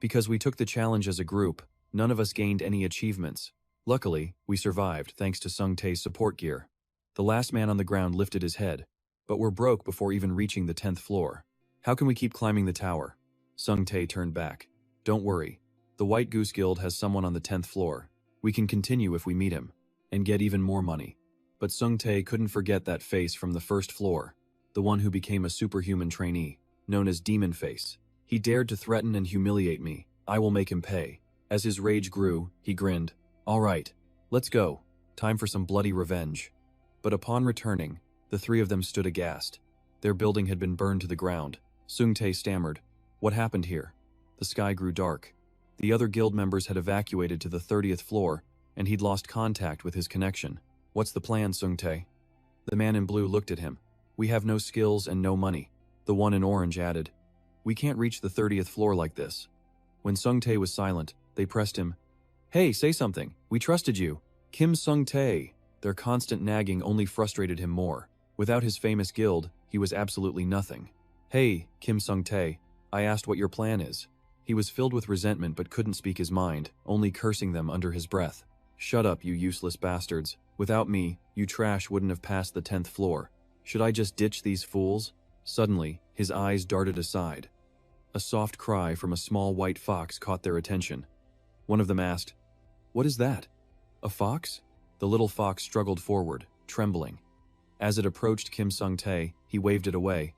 [SPEAKER 1] Because we took the challenge as a group, none of us gained any achievements. Luckily, we survived thanks to Sung-tae's support gear. The last man on the ground lifted his head, but we're broke before even reaching the 10th floor. How can we keep climbing the tower? Sung-tae turned back. Don't worry. The White Goose Guild has someone on the 10th floor. We can continue if we meet him, and get even more money. But Sung-tae couldn't forget that face from the first floor, the one who became a superhuman trainee, known as Demon Face. He dared to threaten and humiliate me. I will make him pay. As his rage grew, he grinned. All right, let's go. Time for some bloody revenge. But upon returning, the three of them stood aghast. Their building had been burned to the ground. Sung-tae stammered. What happened here? The sky grew dark. The other guild members had evacuated to the 30th floor, and he'd lost contact with his connection. What's the plan, Sung-tae? The man in blue looked at him. We have no skills and no money. The one in orange added. We can't reach the 30th floor like this. When Sung-tae was silent, they pressed him. Hey, say something. We trusted you. Kim Sung-tae. Their constant nagging only frustrated him more. Without his famous guild, he was absolutely nothing. Hey, Kim Sung-tae. I asked what your plan is. He was filled with resentment but couldn't speak his mind, only cursing them under his breath. Shut up, you useless bastards. Without me, you trash wouldn't have passed the 10th floor. Should I just ditch these fools? Suddenly, his eyes darted aside. A soft cry from a small white fox caught their attention. One of them asked, What is that? A fox? The little fox struggled forward, trembling. As it approached Kim Sung-tae, he waved it away.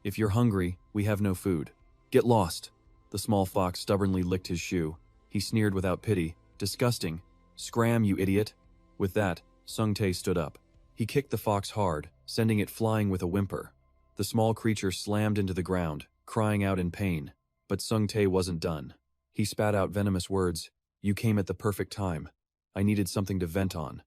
[SPEAKER 1] If you're hungry, we have no food. Get lost. The small fox stubbornly licked his shoe. He sneered without pity. Disgusting. Scram, you idiot. With that, Sung-tae stood up. He kicked the fox hard, sending it flying with a whimper. The The small creature slammed into the ground, crying out in pain. But Sung Tae wasn't done. He spat out venomous words. You came at the perfect time. I needed something to vent on.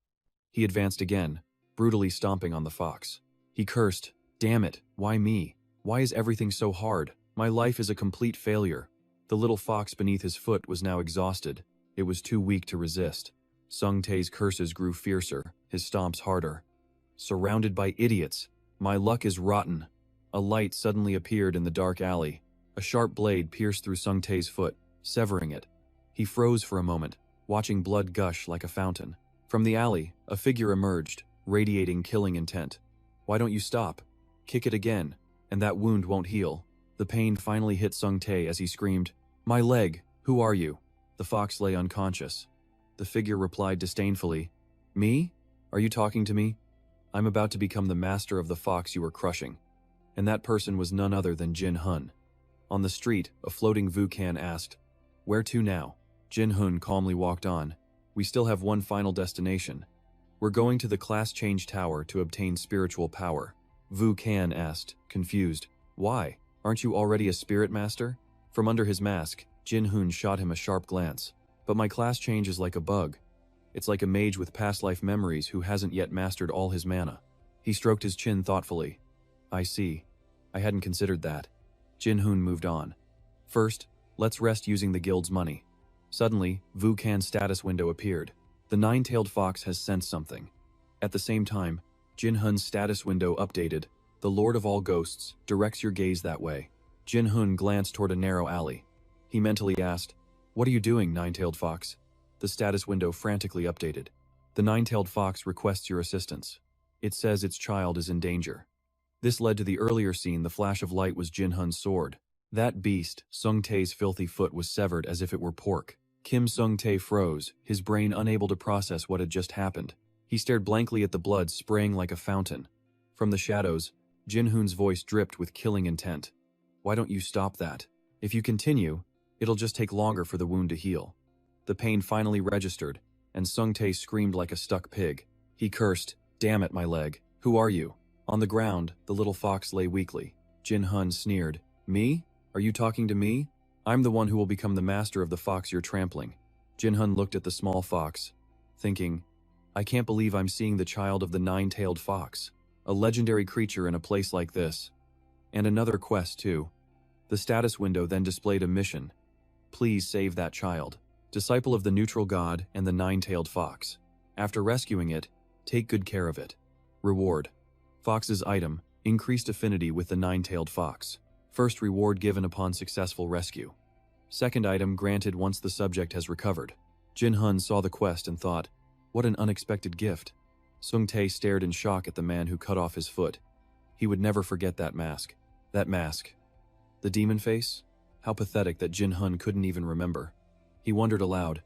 [SPEAKER 1] He advanced again, brutally stomping on the fox. He cursed, damn it, why me? Why is everything so hard? My life is a complete failure. The little fox beneath his foot was now exhausted. It was too weak to resist. Sung Tae's curses grew fiercer, his stomps harder. Surrounded by idiots. My luck is rotten. A light suddenly appeared in the dark alley. A sharp blade pierced through Sung Tae's foot, severing it. He froze for a moment, watching blood gush like a fountain. From the alley, a figure emerged, radiating killing intent. Why don't you stop? Kick it again, and that wound won't heal. The pain finally hit Sung Tae as he screamed, My leg, who are you? The fox lay unconscious. The figure replied disdainfully, Me? Are you talking to me? I'm about to become the master of the fox you were crushing. And that person was none other than Jin Hun. On the street, a floating Vukan asked, Where to now? Jin Hun calmly walked on. We still have one final destination. We're going to the Class Change Tower to obtain spiritual power. Vukan asked, confused. Why? Aren't you already a spirit master? From under his mask, Jin Hun shot him a sharp glance. But my class change is like a bug. It's like a mage with past life memories who hasn't yet mastered all his mana. He stroked his chin thoughtfully. I see. I hadn't considered that. Jin Hun moved on. First, let's rest using the guild's money. Suddenly, Vukan's status window appeared. The nine-tailed fox has sensed something. At the same time, Jin Hun's status window updated. The Lord of all Ghosts directs your gaze that way. Jin Hun glanced toward a narrow alley. He mentally asked, What are you doing, nine-tailed fox? The status window frantically updated. The nine-tailed fox requests your assistance. It says its child is in danger. This led to the earlier scene. The flash of light was Jin Hun's sword. That beast, Sung Tae's filthy foot, was severed as if it were pork. Kim Sung Tae froze, his brain unable to process what had just happened. He stared blankly at the blood spraying like a fountain. From the shadows, Jin Hun's voice dripped with killing intent. Why don't you stop that? If you continue, it'll just take longer for the wound to heal. The pain finally registered, and Sung Tae screamed like a stuck pig. He cursed, Damn it, my leg. Who are you? On the ground, the little fox lay weakly. Jin Hun sneered. Me? Are you talking to me? I'm the one who will become the master of the fox you're trampling. Jin Hun looked at the small fox, thinking, I can't believe I'm seeing the child of the nine-tailed fox. A legendary creature in a place like this. And another quest, too. The status window then displayed a mission. Please save that child. Disciple of the neutral god and the nine-tailed fox. After rescuing it, take good care of it. Reward. Fox's item, increased affinity with the nine-tailed fox. First reward given upon successful rescue. Second item granted once the subject has recovered. Jin Hun saw the quest and thought, what an unexpected gift. Sung Tae stared in shock at the man who cut off his foot. He would never forget that mask. That mask. The demon face? How pathetic that Jin Hun couldn't even remember. He wondered aloud,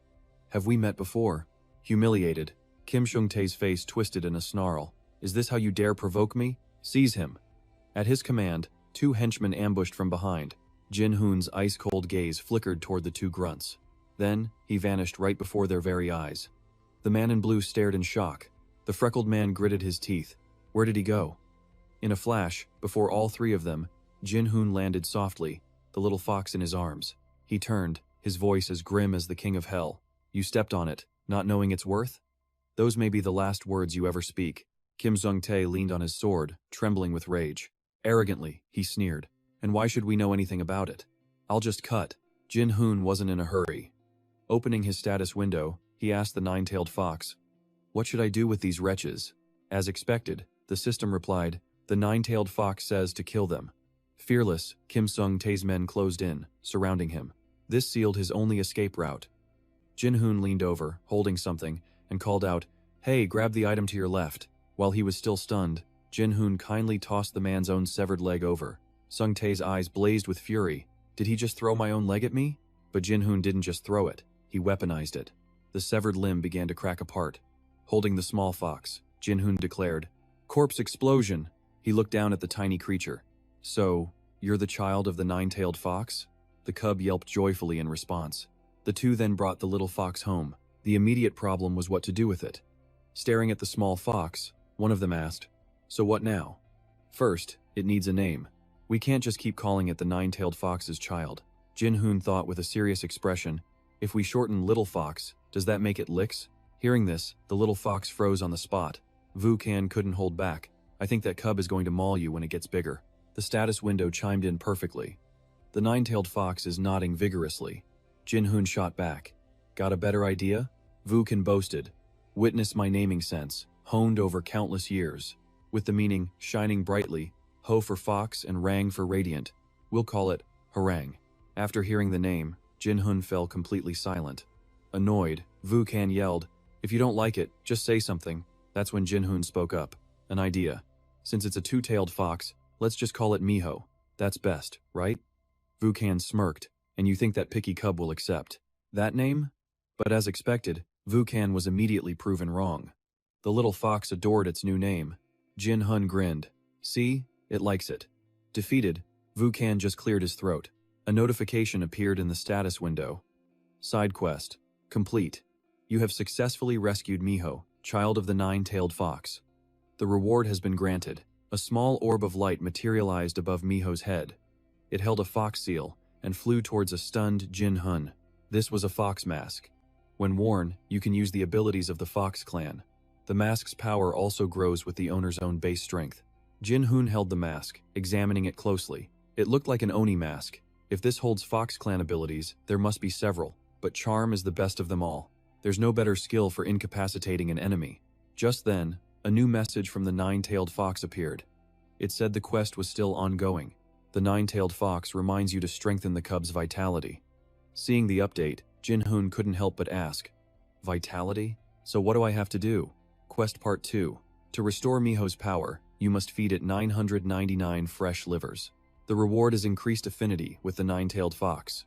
[SPEAKER 1] have we met before? Humiliated, Kim Sung Tae's face twisted in a snarl. Is this how you dare provoke me? Seize him. At his command, two henchmen ambushed from behind. Jin Hun's ice-cold gaze flickered toward the two grunts. Then, he vanished right before their very eyes. The man in blue stared in shock. The freckled man gritted his teeth. Where did he go? In a flash, before all three of them, Jin Hun landed softly, the little fox in his arms. He turned, his voice as grim as the king of hell. You stepped on it, not knowing its worth? Those may be the last words you ever speak. Kim Sung Tae leaned on his sword, trembling with rage. Arrogantly, he sneered. And why should we know anything about it? I'll just cut. Jin Hun wasn't in a hurry. Opening his status window, he asked the nine-tailed fox, What should I do with these wretches? As expected, the system replied, The nine-tailed fox says to kill them. Fearless, Kim Sung Tae's men closed in, surrounding him. This sealed his only escape route. Jin Hun leaned over, holding something, and called out, Hey, grab the item to your left. While he was still stunned, Jin Hun kindly tossed the man's own severed leg over. Sung Tae's eyes blazed with fury. Did he just throw my own leg at me? But Jin Hun didn't just throw it, he weaponized it. The severed limb began to crack apart. Holding the small fox, Jin Hun declared, Corpse explosion! He looked down at the tiny creature. So, you're the child of the nine-tailed fox? The cub yelped joyfully in response. The two then brought the little fox home. The immediate problem was what to do with it. Staring at the small fox, one of them asked, So what now? First, it needs a name. We can't just keep calling it the nine-tailed fox's child. Jin-hoon thought with a serious expression, if we shorten Little Fox, does that make it Licks? Hearing this, the little fox froze on the spot. Vu-kan couldn't hold back. I think that cub is going to maul you when it gets bigger. The status window chimed in perfectly. The nine-tailed fox is nodding vigorously. Jin-hoon shot back. Got a better idea? Vu-kan boasted. Witness my naming sense, honed over countless years. With the meaning shining brightly, ho for fox and rang for radiant. We'll call it Harang. After hearing the name, Jin-hoon fell completely silent. Annoyed, Vu-kan yelled, if you don't like it, just say something. That's when Jin-hoon spoke up. An idea. Since it's a two-tailed fox, let's just call it Miho. That's best, right? Vu-kan smirked, and you think that picky cub will accept that name? But as expected, Vu-kan was immediately proven wrong. The little fox adored its new name. Jin-hoon grinned. See? It likes it. Defeated, Vu-kan just cleared his throat. A notification appeared in the status window. Side quest. Complete. You have successfully rescued Miho, child of the nine-tailed fox. The reward has been granted. A small orb of light materialized above Miho's head. It held a fox seal and flew towards a stunned Jin-hoon. This was a fox mask. When worn, you can use the abilities of the Fox clan. The mask's power also grows with the owner's own base strength. Jin-hoon held the mask, examining it closely. It looked like an Oni mask. If this holds Fox clan abilities, there must be several, but charm is the best of them all. There's no better skill for incapacitating an enemy. Just then, a new message from the nine-tailed fox appeared. It said the quest was still ongoing. The nine-tailed fox reminds you to strengthen the cub's vitality. Seeing the update, Jin-hoon couldn't help but ask, vitality? So what do I have to do? Quest Part 2. To restore Miho's power, you must feed it 999 fresh livers. The reward is increased affinity with the nine-tailed fox.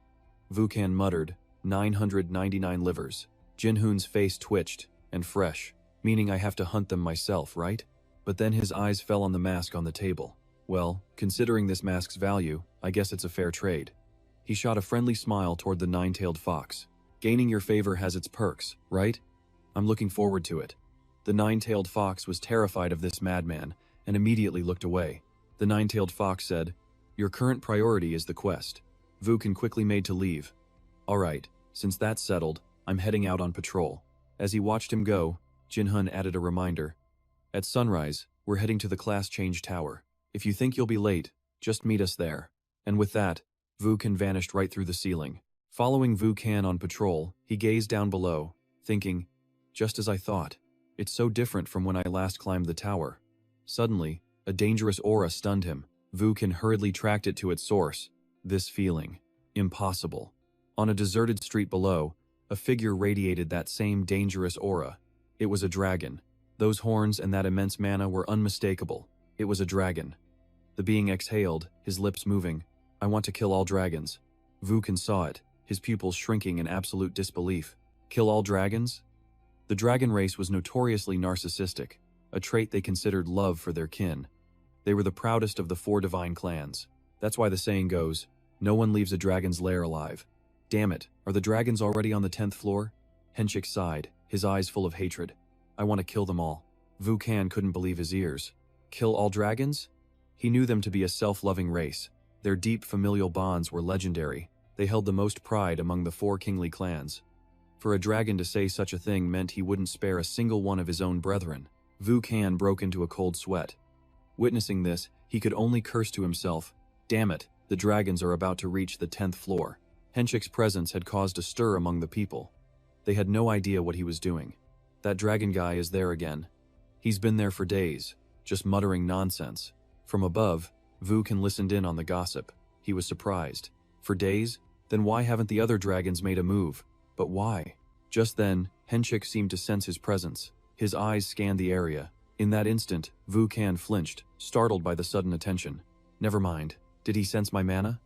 [SPEAKER 1] Vu-kan muttered, 999 livers. Jin-hoon's face twitched, and fresh, meaning I have to hunt them myself, right? But then his eyes fell on the mask on the table. Well, considering this mask's value, I guess it's a fair trade. He shot a friendly smile toward the nine-tailed fox. Gaining your favor has its perks, right? I'm looking forward to it. The nine-tailed fox was terrified of this madman and immediately looked away. The nine-tailed fox said, your current priority is the quest. Vu-kan quickly made to leave. All right, since that's settled, I'm heading out on patrol. As he watched him go, Jin-hoon added a reminder. At sunrise, we're heading to the class change tower. If you think you'll be late, just meet us there. And with that, Vu-kan vanished right through the ceiling. Following Vu-kan on patrol, he gazed down below, thinking, just as I thought. It's so different from when I last climbed the tower. Suddenly, a dangerous aura stunned him. Vu-kan hurriedly tracked it to its source. This feeling. Impossible. On a deserted street below, a figure radiated that same dangerous aura. It was a dragon. Those horns and that immense mana were unmistakable. It was a dragon. The being exhaled, his lips moving. I want to kill all dragons. Vu-kan saw it, his pupils shrinking in absolute disbelief. Kill all dragons? The dragon race was notoriously narcissistic, a trait they considered love for their kin. They were the proudest of the 4 divine clans. That's why the saying goes, no one leaves a dragon's lair alive. Damn it, are the dragons already on the 10th floor? Henchik sighed, his eyes full of hatred. I want to kill them all. Vu-kan couldn't believe his ears. Kill all dragons? He knew them to be a self-loving race. Their deep familial bonds were legendary. They held the most pride among the 4 kingly clans. For a dragon to say such a thing meant he wouldn't spare a single one of his own brethren. Vu-kan broke into a cold sweat. Witnessing this, he could only curse to himself, damn it, the dragons are about to reach the 10th floor. Henchik's presence had caused a stir among the people. They had no idea what he was doing. That dragon guy is there again. He's been there for days, just muttering nonsense. From above, Vu-kan listened in on the gossip. He was surprised. For days? Then why haven't the other dragons made a move? But why? Just then, Henchik seemed to sense his presence. His eyes scanned the area. In that instant, Vu-kan flinched, startled by the sudden attention. Never mind. Did he sense my mana?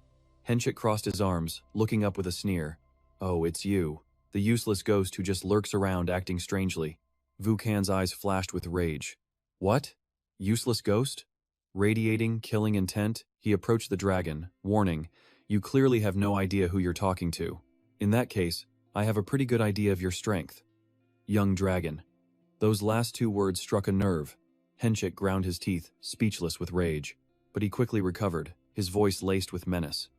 [SPEAKER 1] Henchik crossed his arms, looking up with a sneer. Oh, it's you. The useless ghost who just lurks around acting strangely. Vu-kan's eyes flashed with rage. What? Useless ghost? Radiating, killing intent, he approached the dragon, warning, you clearly have no idea who you're talking to. In that case, I have a pretty good idea of your strength. Young dragon. Those last 2 words struck a nerve. Henchik ground his teeth, speechless with rage. But he quickly recovered, his voice laced with menace.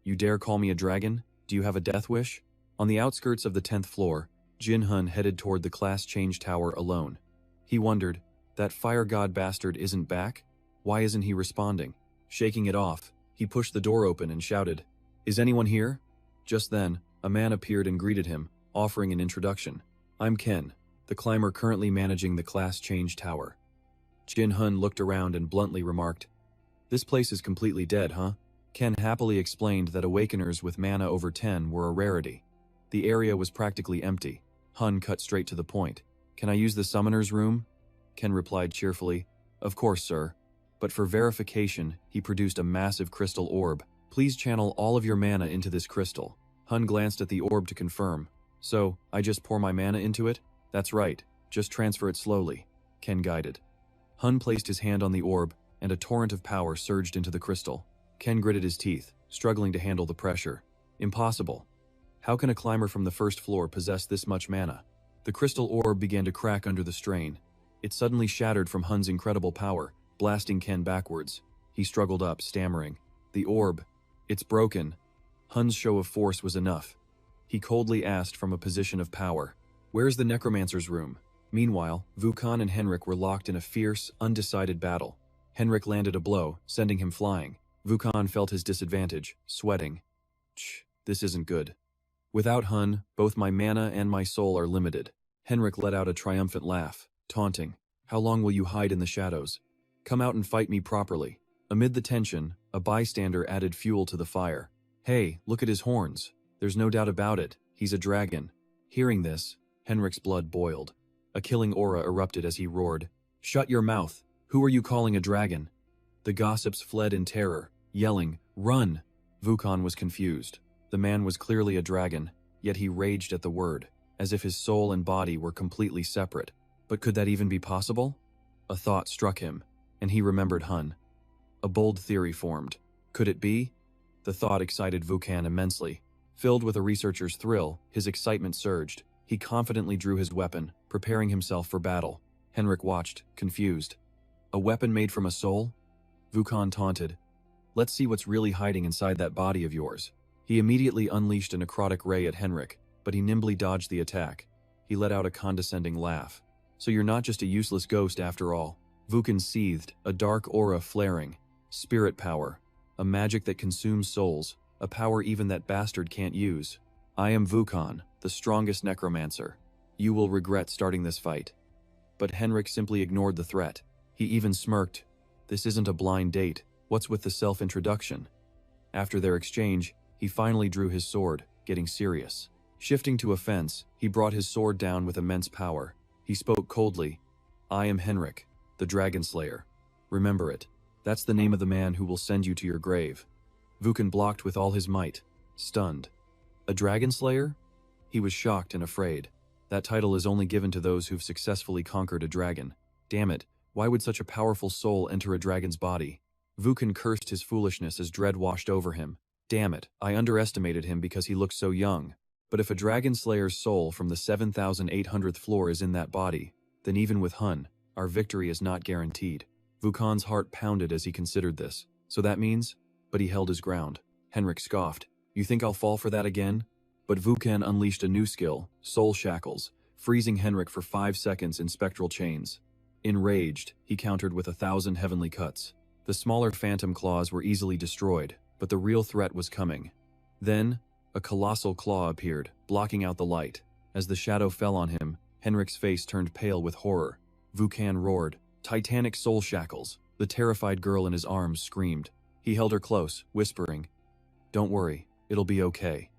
[SPEAKER 1] You dare call me a dragon? Do you have a death wish? On the outskirts of the 10th floor, Jin-hun headed toward the class change tower alone. He wondered, that fire god bastard isn't back? Why isn't he responding? Shaking it off, he pushed the door open and shouted, Is anyone here? Just then, a man appeared and greeted him, offering an introduction. I'm Ken, the climber currently managing the class change tower. Jin-hun looked around and bluntly remarked, This place is completely dead, huh? Ken happily explained that awakeners with mana over 10 were a rarity. The area was practically empty. Hun cut straight to the point. Can I use the summoner's room? Ken replied cheerfully, Of course, sir. But for verification, he produced a massive crystal orb. Please channel all of your mana into this crystal. Hun glanced at the orb to confirm. So, I just pour my mana into it? That's right. Just transfer it slowly. Ken guided. Hun placed his hand on the orb, and a torrent of power surged into the crystal. Ken gritted his teeth, struggling to handle the pressure. Impossible. How can a climber from the first floor possess this much mana? The crystal orb began to crack under the strain. It suddenly shattered from Hun's incredible power, blasting Ken backwards. He struggled up, stammering. The orb. It's broken. Hun's show of force was enough. He coldly asked from a position of power, Where's the Necromancer's room? Meanwhile, Vukan and Henrik were locked in a fierce, undecided battle. Henrik landed a blow, sending him flying. Vukan felt his disadvantage, sweating. This isn't good. Without Hun, both my mana and my soul are limited. Henrik let out a triumphant laugh, taunting. How long will you hide in the shadows? Come out and fight me properly. Amid the tension, a bystander added fuel to the fire. Hey, look at his horns. There's no doubt about it, he's a dragon. Hearing this, Henrik's blood boiled. A killing aura erupted as he roared. Shut your mouth. Who are you calling a dragon? The gossips fled in terror, yelling, Run! Vukan was confused. The man was clearly a dragon, yet he raged at the word, as if his soul and body were completely separate. But could that even be possible? A thought struck him, and he remembered Hun. A bold theory formed. Could it be? The thought excited Vukan immensely. Filled with a researcher's thrill, his excitement surged. He confidently drew his weapon, preparing himself for battle. Henrik watched, confused. A weapon made from a soul? Vukan taunted. Let's see what's really hiding inside that body of yours. He immediately unleashed a necrotic ray at Henrik, but he nimbly dodged the attack. He let out a condescending laugh. So you're not just a useless ghost after all. Vukan seethed, a dark aura flaring. Spirit power. A magic that consumes souls. A power even that bastard can't use. I am Vukan, the strongest necromancer. You will regret starting this fight. But Henrik simply ignored the threat. He even smirked. This isn't a blind date. What's with the self-introduction? After their exchange, he finally drew his sword, getting serious. Shifting to offense, he brought his sword down with immense power. He spoke coldly. I am Henrik, the Dragon Slayer. Remember it. That's the name of the man who will send you to your grave. Vukan blocked with all his might, stunned. A Dragon Slayer? He was shocked and afraid. That title is only given to those who've successfully conquered a dragon. Damn it, why would such a powerful soul enter a dragon's body? Vukan cursed his foolishness as dread washed over him. Damn it, I underestimated him because he looked so young. But if a Dragon Slayer's soul from the 7,800th floor is in that body, then even with Hun, our victory is not guaranteed. Vukan's heart pounded as he considered this. So that means? But he held his ground. Henrik scoffed. You think I'll fall for that again? But Vukan unleashed a new skill, Soul Shackles, freezing Henrik for 5 seconds in spectral chains. Enraged, he countered with 1,000 heavenly cuts. The smaller phantom claws were easily destroyed, but the real threat was coming. Then, a colossal claw appeared, blocking out the light. As the shadow fell on him, Henrik's face turned pale with horror. Vukan roared, Titanic Soul Shackles. The terrified girl in his arms screamed. He held her close, whispering, Don't worry, it'll be okay.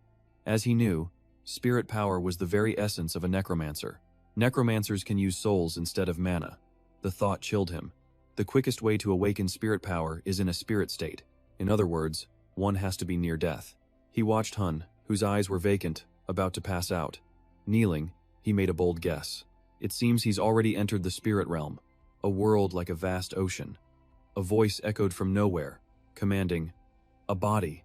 [SPEAKER 1] As he knew, spirit power was the very essence of a necromancer. Necromancers can use souls instead of mana. The thought chilled him. The quickest way to awaken spirit power is in a spirit state. In other words, one has to be near death. He watched Hun, whose eyes were vacant, about to pass out. Kneeling, he made a bold guess. It seems he's already entered the spirit realm, a world like a vast ocean. A voice echoed from nowhere, commanding, A body.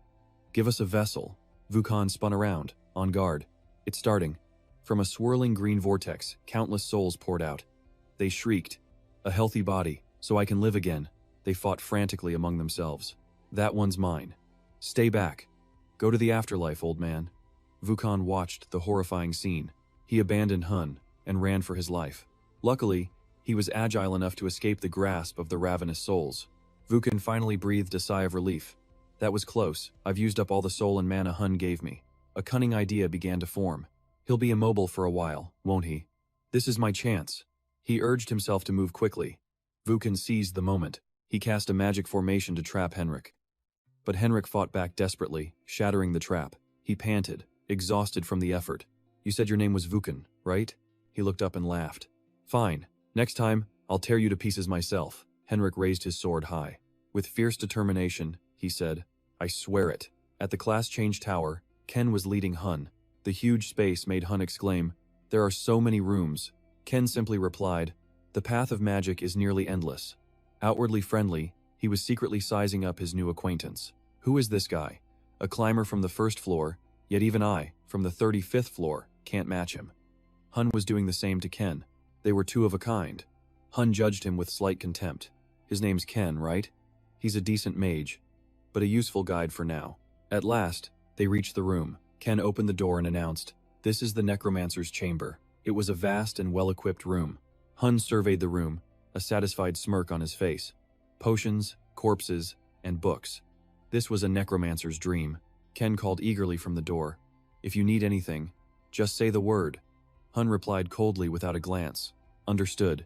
[SPEAKER 1] Give us a vessel. Vukan spun around, on guard. It's starting. From a swirling green vortex, countless souls poured out. They shrieked. A healthy body, so I can live again. They fought frantically among themselves. That one's mine. Stay back. Go to the afterlife, old man. Vukan watched the horrifying scene. He abandoned Hun and ran for his life. Luckily, he was agile enough to escape the grasp of the ravenous souls. Vukan finally breathed a sigh of relief. That was close. I've used up all the soul and mana Hun gave me. A cunning idea began to form. He'll be immobile for a while, won't he? This is my chance. He urged himself to move quickly. Vukan seized the moment. He cast a magic formation to trap Henrik. But Henrik fought back desperately, shattering the trap. He panted, exhausted from the effort. You said your name was Vukan, right? He looked up and laughed. Fine. Next time, I'll tear you to pieces myself. Henrik raised his sword high. With fierce determination, he said, I swear it. At the class change tower, Ken was leading Hun. The huge space made Hun exclaim, there are so many rooms. Ken simply replied, the path of magic is nearly endless. Outwardly friendly, he was secretly sizing up his new acquaintance. Who is this guy? A climber from the first floor, yet even I, from the 35th floor, can't match him. Hun was doing the same to Ken. They were two of a kind. Hun judged him with slight contempt. His name's Ken, right? He's a decent mage, but a useful guide for now. At last, they reached the room. Ken opened the door and announced, this is the Necromancer's chamber. It was a vast and well-equipped room. Hun surveyed the room, a satisfied smirk on his face. Potions, corpses, and books. This was a necromancer's dream. Ken called eagerly from the door. If you need anything, just say the word. Hun replied coldly without a glance. Understood.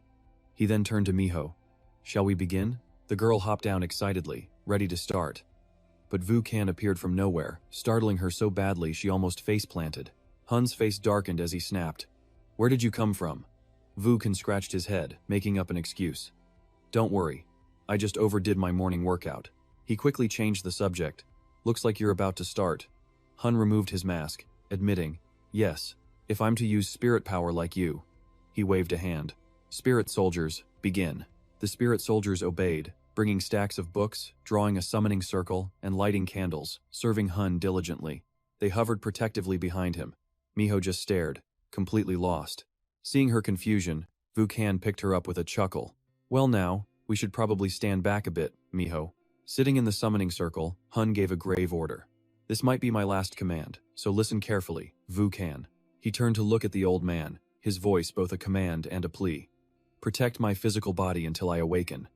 [SPEAKER 1] He then turned to Miho. Shall we begin? The girl hopped down excitedly, ready to start. But Vukan appeared from nowhere, startling her so badly she almost face-planted. Hun's face darkened as he snapped. Where did you come from? Vukan scratched his head, making up an excuse. Don't worry. I just overdid my morning workout. He quickly changed the subject. Looks like you're about to start. Hun removed his mask, admitting, yes, if I'm to use spirit power like you. He waved a hand. Spirit soldiers, begin. The spirit soldiers obeyed, bringing stacks of books, drawing a summoning circle, and lighting candles, serving Hun diligently. They hovered protectively behind him. Miho just stared, completely lost. Seeing her confusion, Vukan picked her up with a chuckle. Well now, we should probably stand back a bit, Miho. Sitting in the summoning circle, Hun gave a grave order. This might be my last command, so listen carefully, Vukan. He turned to look at the old man, his voice both a command and a plea. Protect my physical body until I awaken.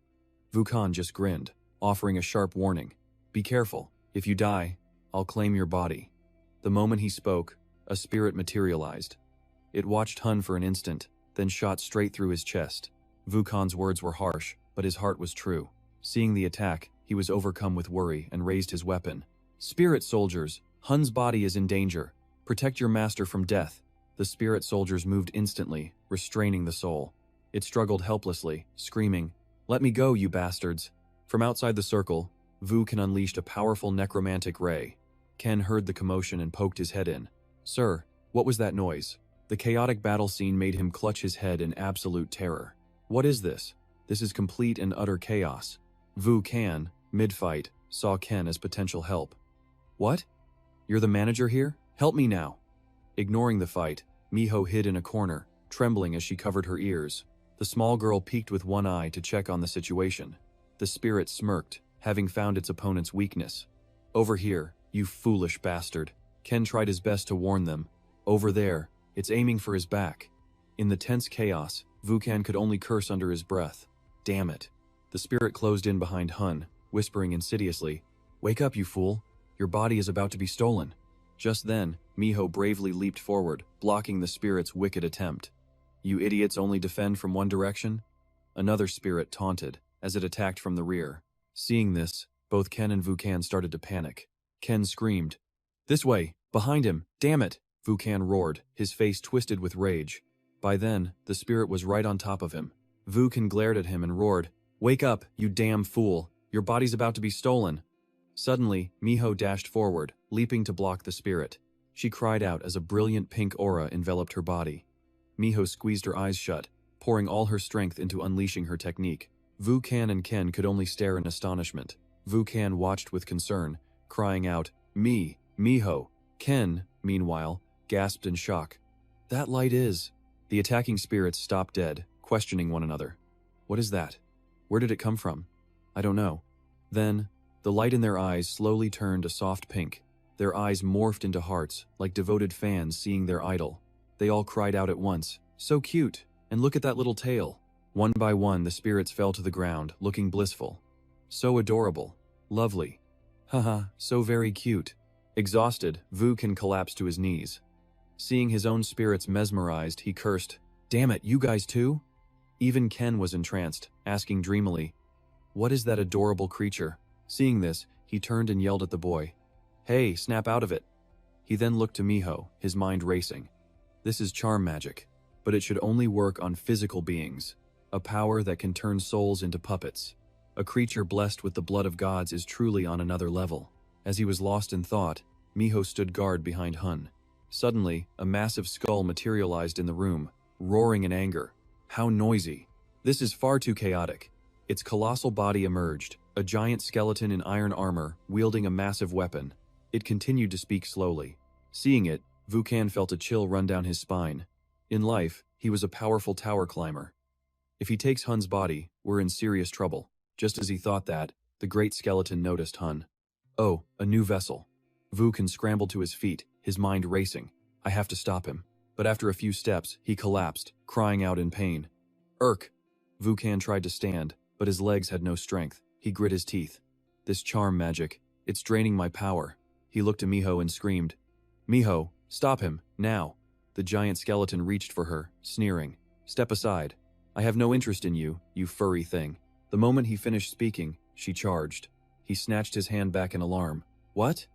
[SPEAKER 1] Vukan just grinned, offering a sharp warning. Be careful. If you die, I'll claim your body. The moment he spoke, a spirit materialized. It watched Hun for an instant, then shot straight through his chest. Vukan's words were harsh, but his heart was true. Seeing the attack, he was overcome with worry and raised his weapon. Spirit soldiers, Hun's body is in danger. Protect your master from death. The spirit soldiers moved instantly, restraining the soul. It struggled helplessly, screaming, Let me go, you bastards. From outside the circle, Vukan unleashed a powerful necromantic ray. Ken heard the commotion and poked his head in. Sir, what was that noise? The chaotic battle scene made him clutch his head in absolute terror. What is this? This is complete and utter chaos. Vukan, mid-fight, saw Ken as potential help. What? You're the manager here? Help me now. Ignoring the fight, Miho hid in a corner, trembling as she covered her ears. The small girl peeked with one eye to check on the situation. The spirit smirked, having found its opponent's weakness. Over here, you foolish bastard. Ken tried his best to warn them. Over there, it's aiming for his back. In the tense chaos, Vukan could only curse under his breath. Damn it. The spirit closed in behind Hun, whispering insidiously, Wake up, you fool. Your body is about to be stolen. Just then, Miho bravely leaped forward, blocking the spirit's wicked attempt. You idiots only defend from one direction? Another spirit taunted, as it attacked from the rear. Seeing this, both Ken and Vukan started to panic. Ken screamed, This way! Behind him! Damn it! Vukan roared, his face twisted with rage. By then, the spirit was right on top of him. Vukan glared at him and roared, Wake up, you damn fool! Your body's about to be stolen! Suddenly, Miho dashed forward, leaping to block the spirit. She cried out as a brilliant pink aura enveloped her body. Miho squeezed her eyes shut, pouring all her strength into unleashing her technique. Vukan and Ken could only stare in astonishment. Vukan watched with concern, crying out, Miho! Ken, meanwhile, gasped in shock. That light is... The attacking spirits stopped dead, questioning one another. What is that? Where did it come from? I don't know. Then, the light in their eyes slowly turned a soft pink. Their eyes morphed into hearts, like devoted fans seeing their idol. They all cried out at once, "So cute! And look at that little tail!" One by one, the spirits fell to the ground, looking blissful. So adorable. Lovely. Haha, so very cute. Exhausted, Vukan collapsed to his knees. Seeing his own spirits mesmerized, he cursed, "Damn it, you guys too?" Even Ken was entranced, asking dreamily, "What is that adorable creature?" Seeing this, he turned and yelled at the boy, "Hey, snap out of it!" He then looked to Miho, his mind racing. This is charm magic, but it should only work on physical beings, a power that can turn souls into puppets. A creature blessed with the blood of gods is truly on another level. As he was lost in thought, Miho stood guard behind Hun. Suddenly, a massive skull materialized in the room, roaring in anger. How noisy! This is far too chaotic. Its colossal body emerged, a giant skeleton in iron armor, wielding a massive weapon. It continued to speak slowly. Seeing it, Vukan felt a chill run down his spine. In life, he was a powerful tower climber. If he takes Hun's body, we're in serious trouble. Just as he thought that, the great skeleton noticed Hun. Oh, a new vessel. Vukan scrambled to his feet, his mind racing. I have to stop him. But after a few steps, he collapsed, crying out in pain. Urk! Vukan tried to stand, but his legs had no strength. He grit his teeth. This charm magic, it's draining my power. He looked to Miho and screamed, "Miho, stop him, now!" The giant skeleton reached for her, sneering. "Step aside. I have no interest in you, you furry thing." The moment he finished speaking, she charged. He snatched his hand back in alarm. What?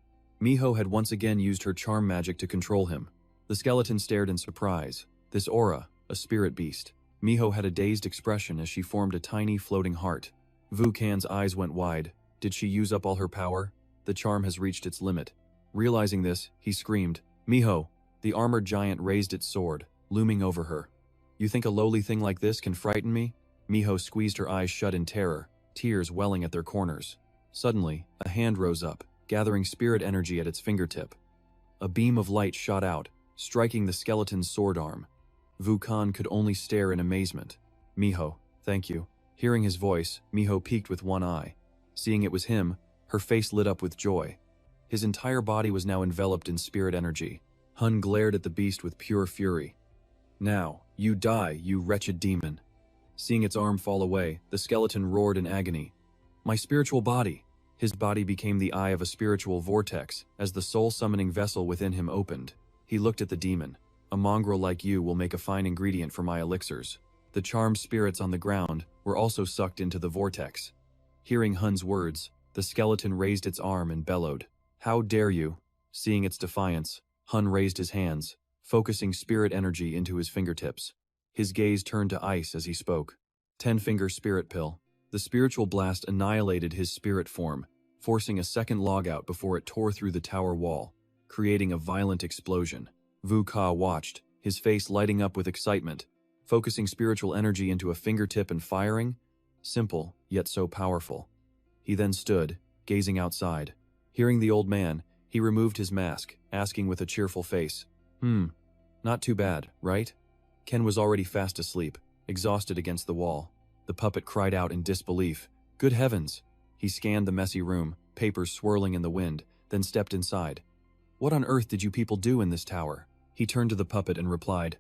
[SPEAKER 1] Miho had once again used her charm magic to control him. The skeleton stared in surprise. This aura, a spirit beast. Miho had a dazed expression as she formed a tiny floating heart. Vukan's eyes went wide. Did she use up all her power? The charm has reached its limit. Realizing this, he screamed, "Miho!" The armored giant raised its sword, looming over her. "You think a lowly thing like this can frighten me?" Miho squeezed her eyes shut in terror, tears welling at their corners. Suddenly, a hand rose up, gathering spirit energy at its fingertip. A beam of light shot out, striking the skeleton's sword arm. Vukan could only stare in amazement. "Miho, thank you." Hearing his voice, Miho peeked with one eye. Seeing it was him, her face lit up with joy. His entire body was now enveloped in spirit energy. Hun glared at the beast with pure fury. "Now, you die, you wretched demon." Seeing its arm fall away, the skeleton roared in agony. "My spiritual body!" His body became the eye of a spiritual vortex as the soul-summoning vessel within him opened. He looked at the demon. "A mongrel like you will make a fine ingredient for my elixirs." The charmed spirits on the ground were also sucked into the vortex. Hearing Hun's words, the skeleton raised its arm and bellowed, "How dare you!" Seeing its defiance, Hun raised his hands, focusing spirit energy into his fingertips. His gaze turned to ice as he spoke. 10-finger spirit pill. The spiritual blast annihilated his spirit form, forcing a second logout before it tore through the tower wall, creating a violent explosion. Vuka watched, his face lighting up with excitement, focusing spiritual energy into a fingertip and firing. Simple, yet so powerful. He then stood, gazing outside. Hearing the old man, he removed his mask, asking with a cheerful face, Not too bad, right?" Ken was already fast asleep, exhausted against the wall. The puppet cried out in disbelief. "Good heavens!" He scanned the messy room, papers swirling in the wind, then stepped inside. "What on earth did you people do in this tower?" He turned to the puppet and replied,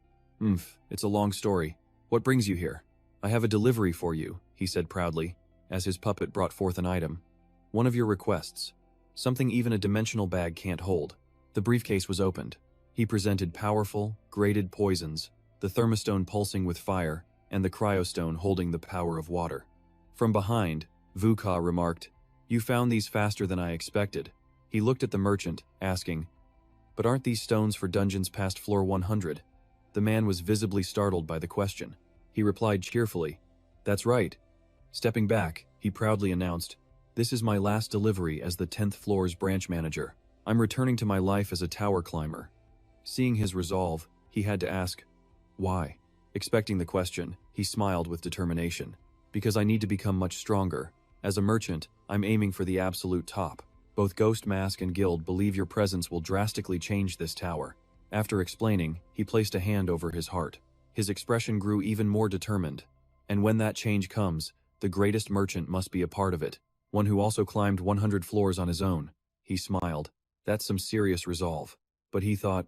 [SPEAKER 1] It's a long story. What brings you here?" "I have a delivery for you," he said proudly, as his puppet brought forth an item. "One of your requests. Something even a dimensional bag can't hold." The briefcase was opened. He presented powerful, graded poisons, the thermostone pulsing with fire, and the cryostone holding the power of water. From behind, Vuka remarked, "You found these faster than I expected." He looked at the merchant, asking, "But aren't these stones for dungeons past floor 100? The man was visibly startled by the question. He replied cheerfully, "That's right." Stepping back, he proudly announced, "This is my last delivery as the 10th floor's branch manager. I'm returning to my life as a tower climber." Seeing his resolve, he had to ask, "Why?" Expecting the question, he smiled with determination. "Because I need to become much stronger. As a merchant, I'm aiming for the absolute top. Both Ghost Mask and Guild believe your presence will drastically change this tower." After explaining, he placed a hand over his heart. His expression grew even more determined. "And when that change comes, The greatest merchant must be a part of it. One who also climbed 100 floors on his own. He smiled. That's some serious resolve. But he thought,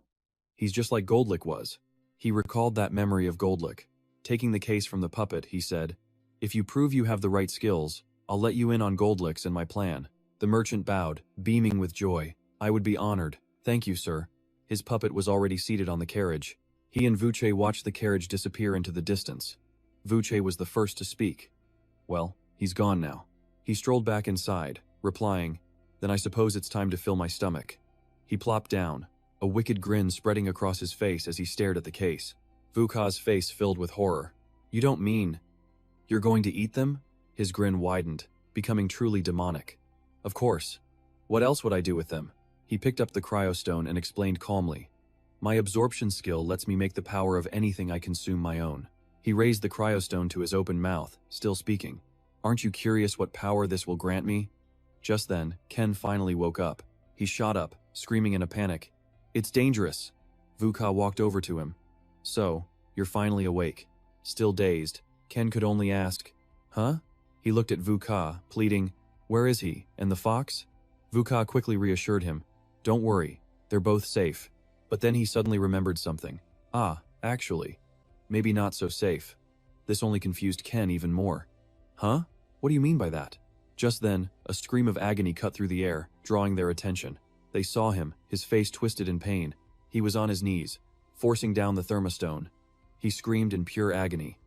[SPEAKER 1] he's just like Goldlick was. He recalled that memory of Goldlick. Taking the case from the puppet, he said, if you prove you have the right skills, I'll let you in on Goldlick's and my plan. The merchant bowed, beaming with joy. I would be honored. Thank you, sir. His puppet was already seated on the carriage. He and Vuche watched the carriage disappear into the distance. Vuche was the first to speak. Well, he's gone now. He strolled back inside, replying, then I suppose it's time to fill my stomach. He plopped down, a wicked grin spreading across his face as he stared at the case. Vuka's face filled with horror. You don't mean... you're going to eat them? His grin widened, becoming truly demonic. Of course. What else would I do with them? He picked up the cryostone and explained calmly. My absorption skill lets me make the power of anything I consume my own. He raised the cryostone to his open mouth, still speaking. Aren't you curious what power this will grant me? Just then, Ken finally woke up. He shot up, screaming in a panic. It's dangerous. Vuka walked over to him. So, you're finally awake. Still dazed, Ken could only ask, huh? He looked at Vuka, pleading, where is he, and the fox? Vuka quickly reassured him. Don't worry, they're both safe. But then he suddenly remembered something. Ah, actually, maybe not so safe. This only confused Ken even more. Huh? What do you mean by that? Just then, a scream of agony cut through the air, drawing their attention. They saw him, his face twisted in pain. He was on his knees, forcing down the thermostone. He screamed in pure agony.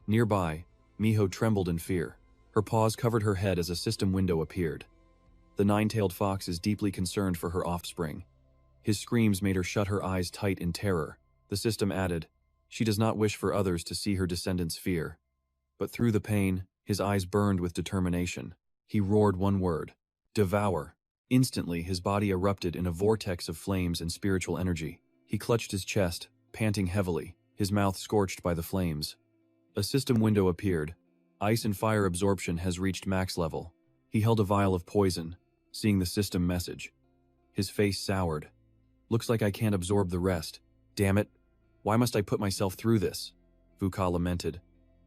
[SPEAKER 1] Nearby, Miho trembled in fear. Her paws covered her head as a system window appeared. The nine-tailed fox is deeply concerned for her offspring. His screams made her shut her eyes tight in terror. The system added, she does not wish for others to see her descendants' fear. But through the pain, his eyes burned with determination. He roared one word, devour. Instantly, his body erupted in a vortex of flames and spiritual energy. He clutched his chest, panting heavily, his mouth scorched by the flames. A system window appeared. Ice and fire absorption has reached max level. He held a vial of poison, seeing the system message. His face soured. Looks like I can't absorb the rest. Damn it. Why must I put myself through this? Vuka lamented,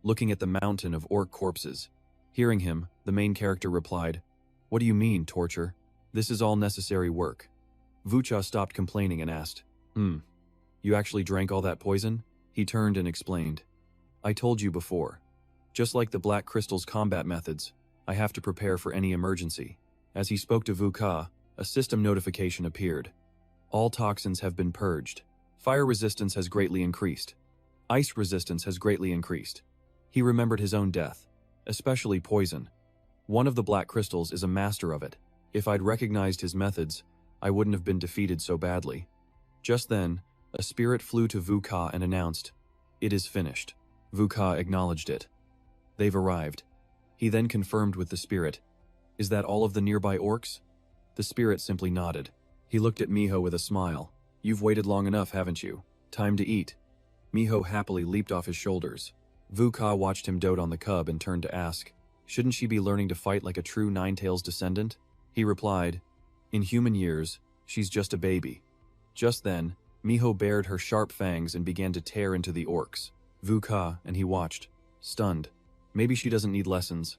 [SPEAKER 1] looking at the mountain of orc corpses. Hearing him, the main character replied, what do you mean, torture? This is all necessary work. Vucha stopped complaining and asked, you actually drank all that poison? He turned and explained. I told you before. Just like the Black Crystal's combat methods, I have to prepare for any emergency. As he spoke to Vuka, a system notification appeared. All toxins have been purged. Fire resistance has greatly increased. Ice resistance has greatly increased. He remembered his own death, especially poison. One of the Black Crystals is a master of it. If I'd recognized his methods, I wouldn't have been defeated so badly. Just then, a spirit flew to Vuka and announced, it is finished. Vuka acknowledged it. They've arrived. He then confirmed with the spirit, is that all of the nearby orcs? The spirit simply nodded. He looked at Miho with a smile. You've waited long enough, haven't you? Time to eat. Miho happily leaped off his shoulders. Vuka watched him dote on the cub and turned to ask, shouldn't she be learning to fight like a true Ninetails descendant? He replied, in human years, she's just a baby. Just then, Miho bared her sharp fangs and began to tear into the orcs. Vuka and he watched, stunned. Maybe she doesn't need lessons.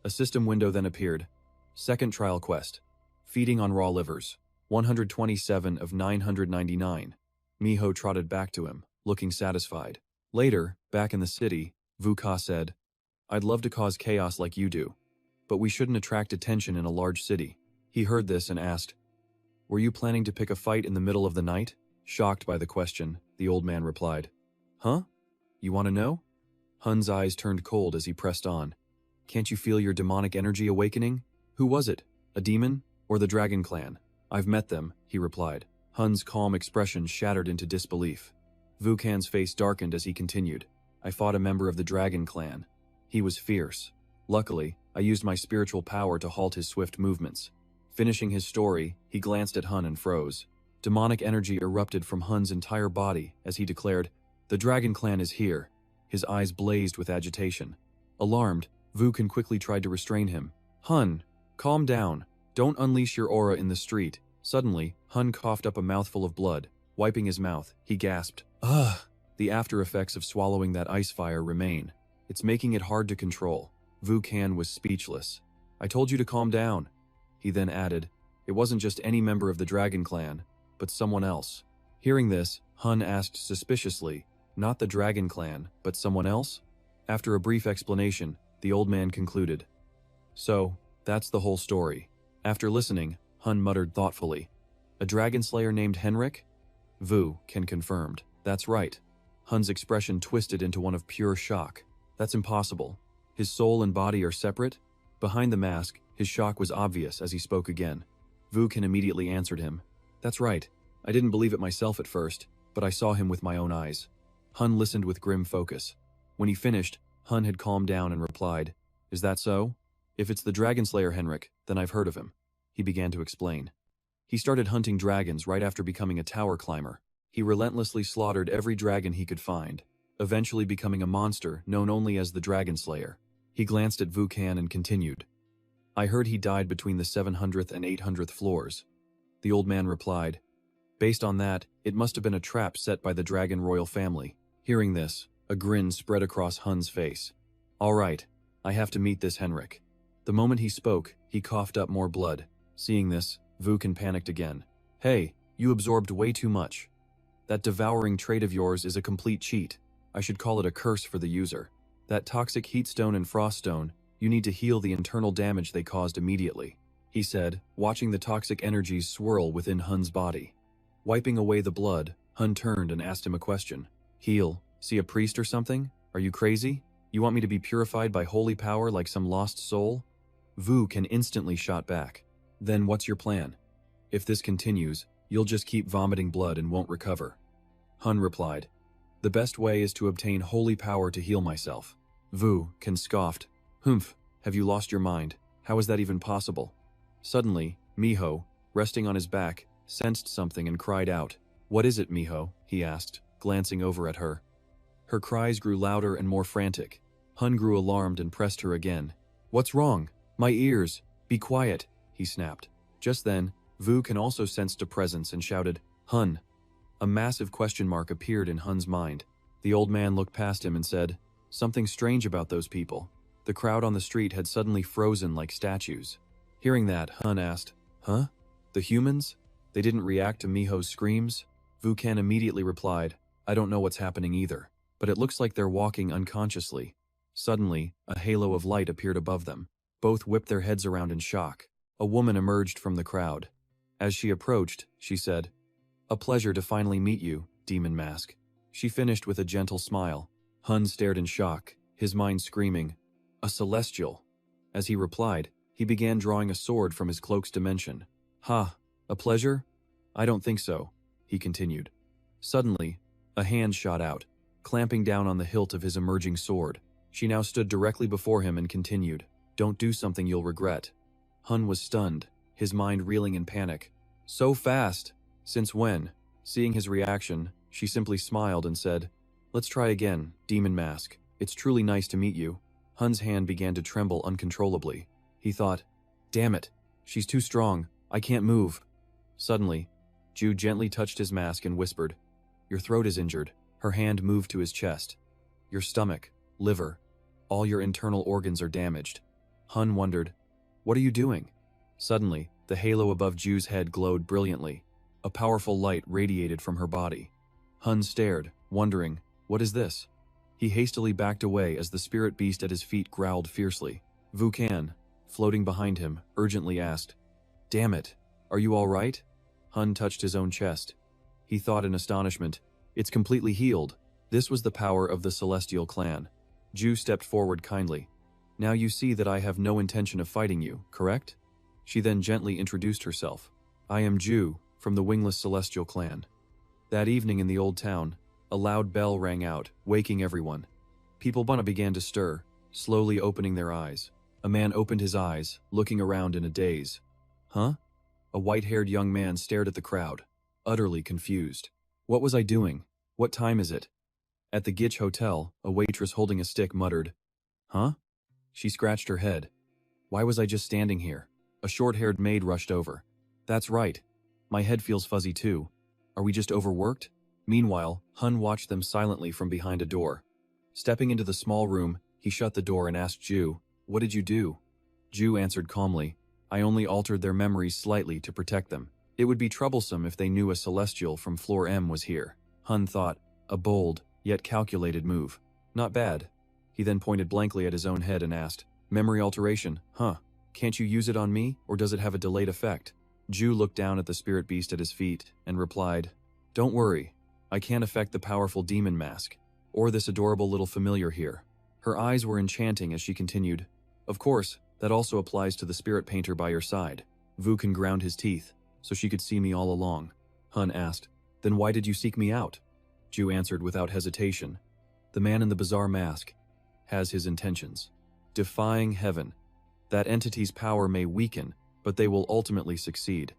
[SPEAKER 1] A system window then appeared. Second trial quest. Feeding on raw livers. 127 of 999. Miho trotted back to him, looking satisfied. Later, back in the city, Vuka said, I'd love to cause chaos like you do, but we shouldn't attract attention in a large city. He heard this and asked, were you planning to pick a fight in the middle of the night? Shocked by the question, the old man replied, huh? You want to know? Hun's eyes turned cold as he pressed on. Can't you feel your demonic energy awakening? Who was it? A demon? Or the Dragon Clan? I've met them, he replied. Hun's calm expression shattered into disbelief. Vukan's face darkened as he continued. I fought a member of the Dragon Clan. He was fierce. Luckily, I used my spiritual power to halt his swift movements. Finishing his story, he glanced at Hun and froze. Demonic energy erupted from Hun's entire body as he declared, the Dragon Clan is here. His eyes blazed with agitation. Alarmed, Vukan quickly tried to restrain him. Hun, calm down. Don't unleash your aura in the street. Suddenly, Hun coughed up a mouthful of blood. Wiping his mouth, he gasped, ugh! The after effects of swallowing that ice fire remain. It's making it hard to control. Vu Can was speechless. "I told you to calm down." He then added, "It wasn't just any member of the Dragon Clan, but someone else." Hearing this, Hun asked suspiciously, "Not the Dragon Clan, but someone else?" After a brief explanation, the old man concluded, "So, that's the whole story." After listening, Hun muttered thoughtfully, "A dragon slayer named Henrik?" Vu Can confirmed, "That's right." Hun's expression twisted into one of pure shock. "That's impossible. His soul and body are separate?" Behind the mask, his shock was obvious as he spoke again. Vu Can immediately answered him, "That's right. I didn't believe it myself at first, but I saw him with my own eyes." Hun listened with grim focus. When he finished, Hun had calmed down and replied, "Is that so? If it's the dragon slayer Henrik, then I've heard of him." He began to explain. He started hunting dragons right after becoming a tower climber. He relentlessly slaughtered every dragon he could find, eventually becoming a monster known only as the Dragon Slayer. He glanced at Vu Can and continued, "I heard he died between the 700th and 800th floors." The old man replied, "Based on that, it must have been a trap set by the Dragon Royal family." Hearing this, a grin spread across Hun's face. "All right, I have to meet this Henrik." The moment he spoke, he coughed up more blood. Seeing this, Vu Can panicked again. "Hey, you absorbed way too much. That devouring trait of yours is a complete cheat. I should call it a curse for the user. That toxic heatstone and froststone, you need to heal the internal damage they caused immediately," he said, watching the toxic energies swirl within Hun's body. Wiping away the blood, Hun turned and asked him a question. "Heal? See a priest or something? Are you crazy? You want me to be purified by holy power like some lost soul?" Vu Can instantly shot back. "Then what's your plan? If this continues, you'll just keep vomiting blood and won't recover." Hun replied, "The best way is to obtain holy power to heal myself." Vu Can scoffed, "Humph, have you lost your mind? How is that even possible?" Suddenly, Miho, resting on his back, sensed something and cried out. "What is it, Miho?" he asked, glancing over at her. Her cries grew louder and more frantic. Hun grew alarmed and pressed her again. "What's wrong? My ears! Be quiet!" he snapped. Just then, Vu Can also sensed a presence and shouted, "Hun!" A massive question mark appeared in Hun's mind. The old man looked past him and said, "Something strange about those people." The crowd on the street had suddenly frozen like statues. Hearing that, Hun asked, "Huh? The humans? They didn't react to Miho's screams?" Vu Can immediately replied, "I don't know what's happening either, but it looks like they're walking unconsciously." Suddenly, a halo of light appeared above them. Both whipped their heads around in shock. A woman emerged from the crowd. As she approached, she said, "A pleasure to finally meet you, Demon Mask." She finished with a gentle smile. Hun stared in shock, his mind screaming, "A celestial." As he replied, he began drawing a sword from his cloak's dimension. "Ha, a pleasure? I don't think so," he continued. Suddenly, a hand shot out, clamping down on the hilt of his emerging sword. She now stood directly before him and continued, "Don't do something you'll regret." Hun was stunned, his mind reeling in panic. "So fast! Since when?" Seeing his reaction, she simply smiled and said, "Let's try again, Demon Mask. It's truly nice to meet you." Hun's hand began to tremble uncontrollably. He thought, "Damn it, she's too strong. I can't move." Suddenly, Ju gently touched his mask and whispered, "Your throat is injured." Her hand moved to his chest. "Your stomach, liver, all your internal organs are damaged." Hun wondered, "What are you doing?" Suddenly, the halo above Ju's head glowed brilliantly. A powerful light radiated from her body. Hun stared, wondering, "What is this?" He hastily backed away as the spirit beast at his feet growled fiercely. Vu Can, floating behind him, urgently asked, "Damn it, are you all right?" Hun touched his own chest. He thought in astonishment, "It's completely healed." This was the power of the Celestial Clan. Ju stepped forward kindly. "Now you see that I have no intention of fighting you, correct?" She then gently introduced herself. "I am Ju, from the Wingless Celestial Clan." That evening in the old town, a loud bell rang out, waking everyone. People began to stir, slowly opening their eyes. A man opened his eyes, looking around in a daze. "Huh?" A white-haired young man stared at the crowd, utterly confused. "What was I doing? What time is it?" At the Gitch Hotel, a waitress holding a stick muttered, "Huh?" She scratched her head. "Why was I just standing here?" A short-haired maid rushed over. "That's right. My head feels fuzzy too. Are we just overworked?" Meanwhile, Hun watched them silently from behind a door. Stepping into the small room, he shut the door and asked Ju, What did you do? Ju answered calmly, I only altered their memories slightly to protect them. It would be troublesome if they knew a celestial from floor M was here. Hun thought, a bold, yet calculated move. Not bad. He then pointed blankly at his own head and asked, memory alteration, huh? Can't you use it on me, or does it have a delayed effect? Ju looked down at the spirit beast at his feet and replied, don't worry, I can't affect the powerful demon mask, or this adorable little familiar here. Her eyes were enchanting as she continued, of course, that also applies to the spirit painter by your side. Vukan ground his teeth, so she could see me all along. Hun asked, then why did you seek me out? Ju answered without hesitation, the man in the bizarre mask has his intentions. Defying heaven. That entity's power may weaken, but they will ultimately succeed.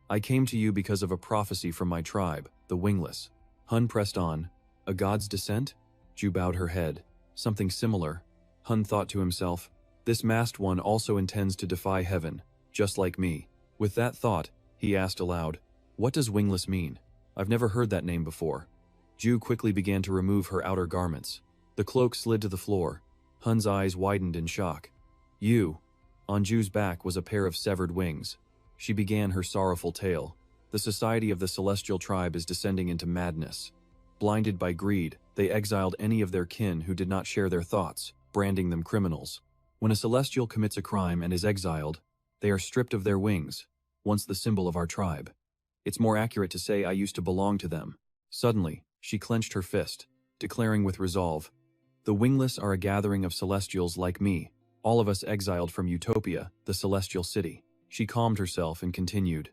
[SPEAKER 1] I came to you because of a prophecy from my tribe, the Wingless. Hun pressed on. A god's descent? Ju bowed her head. Something similar. Hun thought to himself, this masked one also intends to defy heaven, just like me. With that thought, he asked aloud, what does Wingless mean? I've never heard that name before. Ju quickly began to remove her outer garments. The cloak slid to the floor. Hun's eyes widened in shock. You. On Ju's back was a pair of severed wings. She began her sorrowful tale. The society of the celestial tribe is descending into madness. Blinded by greed, they exiled any of their kin who did not share their thoughts, branding them criminals. When a celestial commits a crime and is exiled, they are stripped of their wings, once the symbol of our tribe. It's more accurate to say I used to belong to them. Suddenly, she clenched her fist, declaring with resolve, the Wingless are a gathering of celestials like me, all of us exiled from Utopia, the celestial city. She calmed herself and continued,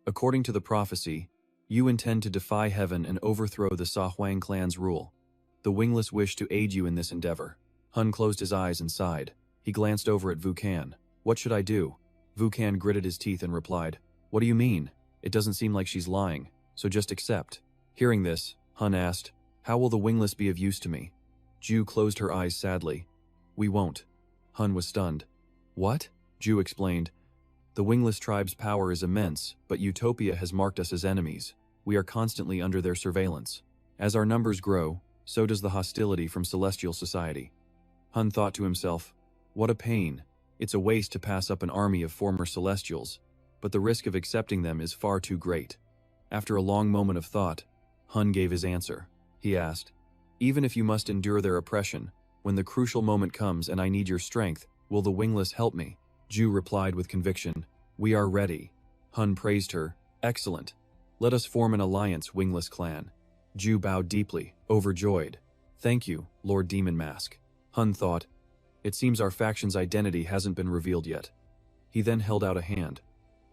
[SPEAKER 1] according to the prophecy, you intend to defy heaven and overthrow the Sahuang clan's rule. The Wingless wish to aid you in this endeavor. Hun closed his eyes and sighed. He glanced over at Vukan. What should I do? Vukan gritted his teeth and replied, what do you mean? It doesn't seem like she's lying, so just accept. Hearing this, Hun asked, how will the Wingless be of use to me? Ju closed her eyes sadly. We won't. Hun was stunned. What? Ju explained. The Wingless tribe's power is immense, but Utopia has marked us as enemies. We are constantly under their surveillance. As our numbers grow, so does the hostility from celestial society. Hun thought to himself, what a pain. It's a waste to pass up an army of former celestials, but the risk of accepting them is far too great. After a long moment of thought, Hun gave his answer. He asked, even if you must endure their oppression, when the crucial moment comes and I need your strength, will the Wingless help me? Ju replied with conviction, we are ready. Hun praised her, excellent. Let us form an alliance, Wingless clan. Ju bowed deeply, overjoyed. Thank you, Lord Demon Mask. Hun thought, it seems our faction's identity hasn't been revealed yet. He then held out a hand.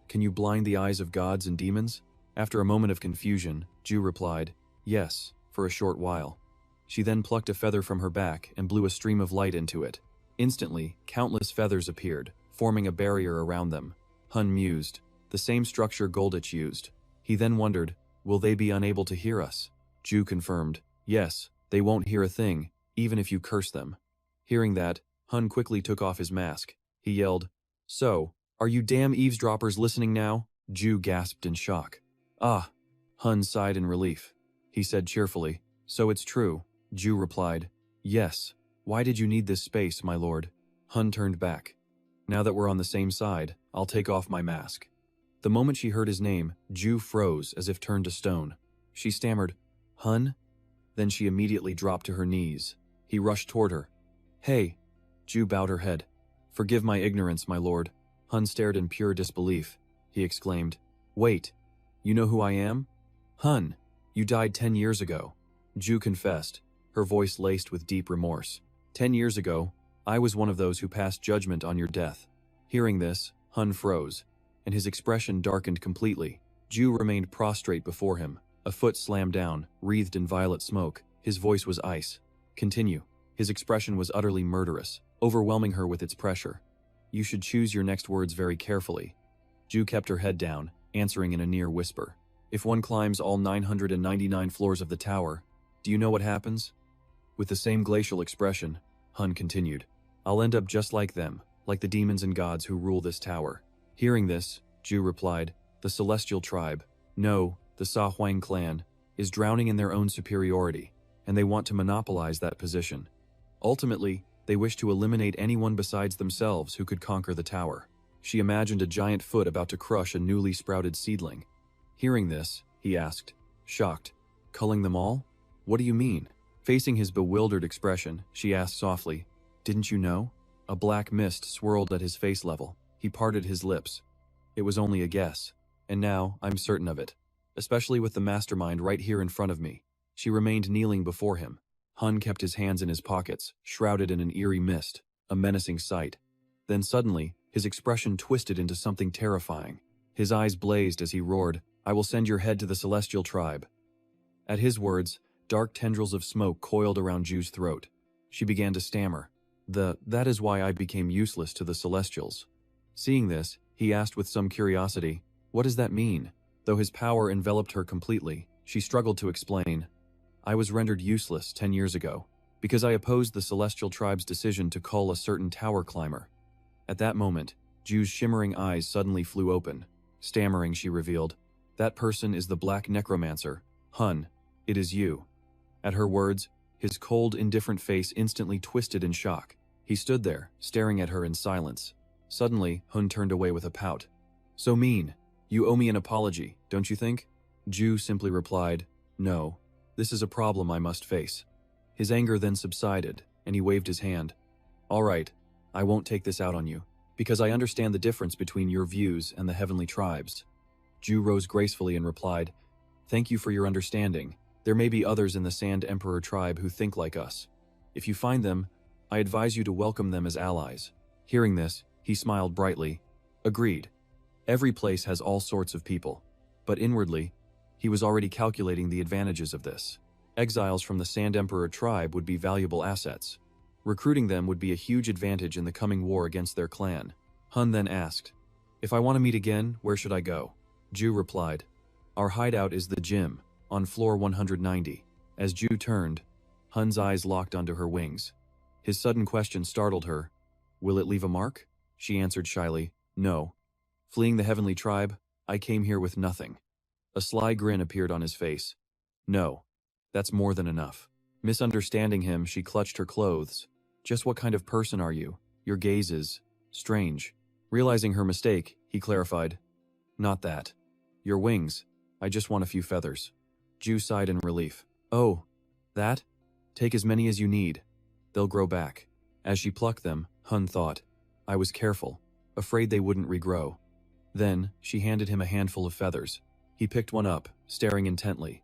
[SPEAKER 1] Can you blind the eyes of gods and demons? After a moment of confusion, Ju replied, yes, for a short while. She then plucked a feather from her back and blew a stream of light into it. Instantly, countless feathers appeared, forming a barrier around them. Hun mused, the same structure Golditch used. He then wondered, will they be unable to hear us? Ju confirmed, yes, they won't hear a thing, even if you curse them. Hearing that, Hun quickly took off his mask. He yelled, so, are you damn eavesdroppers listening now? Ju gasped in shock. Ah. Hun sighed in relief. He said cheerfully, so it's true. Ju replied, yes. Why did you need this space, my lord? Hun turned back. Now that we're on the same side, I'll take off my mask. The moment she heard his name, Ju froze as if turned to stone. She stammered, Hun? Then she immediately dropped to her knees. He rushed toward her. Hey. Ju bowed her head. Forgive my ignorance, my lord. Hun stared in pure disbelief. He exclaimed, wait, you know who I am? Hun, you died 10 years ago. Ju confessed, her voice laced with deep remorse. 10 years ago, I was one of those who passed judgment on your death. Hearing this, Hun froze, and his expression darkened completely. Ju remained prostrate before him. A foot slammed down, wreathed in violet smoke. His voice was ice. Continue. His expression was utterly murderous, overwhelming her with its pressure. You should choose your next words very carefully. Ju kept her head down, answering in a near whisper. If one climbs all 999 floors of the tower, do you know what happens? With the same glacial expression, Hun continued, I'll end up just like them, like the demons and gods who rule this tower. Hearing this, Ju replied, the celestial tribe, no, the Sahuang clan, is drowning in their own superiority, and they want to monopolize that position. Ultimately, They wished to eliminate anyone besides themselves who could conquer the tower. She imagined a giant foot about to crush a newly sprouted seedling. Hearing this, he asked, shocked, "Culling them all? What do you mean?" Facing his bewildered expression, she asked softly, "Didn't you know?" A black mist swirled at his face level. He parted his lips. "It was only a guess. And now, I'm certain of it. Especially with the mastermind right here in front of me." She remained kneeling before him. Hun kept his hands in his pockets, shrouded in an eerie mist, a menacing sight. Then suddenly, his expression twisted into something terrifying. His eyes blazed as he roared, "I will send your head to the celestial tribe." At his words, dark tendrils of smoke coiled around Ju's throat. She began to stammer. That is why I became useless to the Celestials." Seeing this, he asked with some curiosity, "What does that mean?" Though his power enveloped her completely, she struggled to explain. "I was rendered useless 10 years ago, because I opposed the Celestial Tribe's decision to cull a certain tower climber." At that moment, Ju's shimmering eyes suddenly flew open. Stammering, she revealed, "That person is the Black Necromancer. Hun, it is you." At her words, his cold, indifferent face instantly twisted in shock. He stood there, staring at her in silence. Suddenly, Hun turned away with a pout. "So mean. You owe me an apology, don't you think?" Ju simply replied, "No. This is a problem I must face." His anger then subsided, and he waved his hand. "All right, I won't take this out on you, because I understand the difference between your views and the heavenly tribes." Ju rose gracefully and replied, "Thank you for your understanding. There may be others in the Sand Emperor tribe who think like us. If you find them, I advise you to welcome them as allies." Hearing this, he smiled brightly. Agreed. Every place has all sorts of people. But inwardly, he was already calculating the advantages of this. Exiles from the Sand Emperor tribe would be valuable assets. Recruiting them would be a huge advantage in the coming war against their clan. Hun then asked, "If I want to meet again, where should I go?" Ju replied, "Our hideout is the gym, on floor 190. As Ju turned, Hun's eyes locked onto her wings. His sudden question startled her. "Will it leave a mark?" She answered shyly, "No. Fleeing the heavenly tribe, I came here with nothing." A sly grin appeared on his face. "No. That's more than enough." Misunderstanding him, she clutched her clothes. "Just what kind of person are you? Your gaze is strange." Realizing her mistake, he clarified, "Not that. Your wings. I just want a few feathers." Ju sighed in relief. "Oh, that? Take as many as you need. They'll grow back." As she plucked them, Hun thought, "I was careful, afraid they wouldn't regrow." Then, she handed him a handful of feathers. He picked one up, staring intently.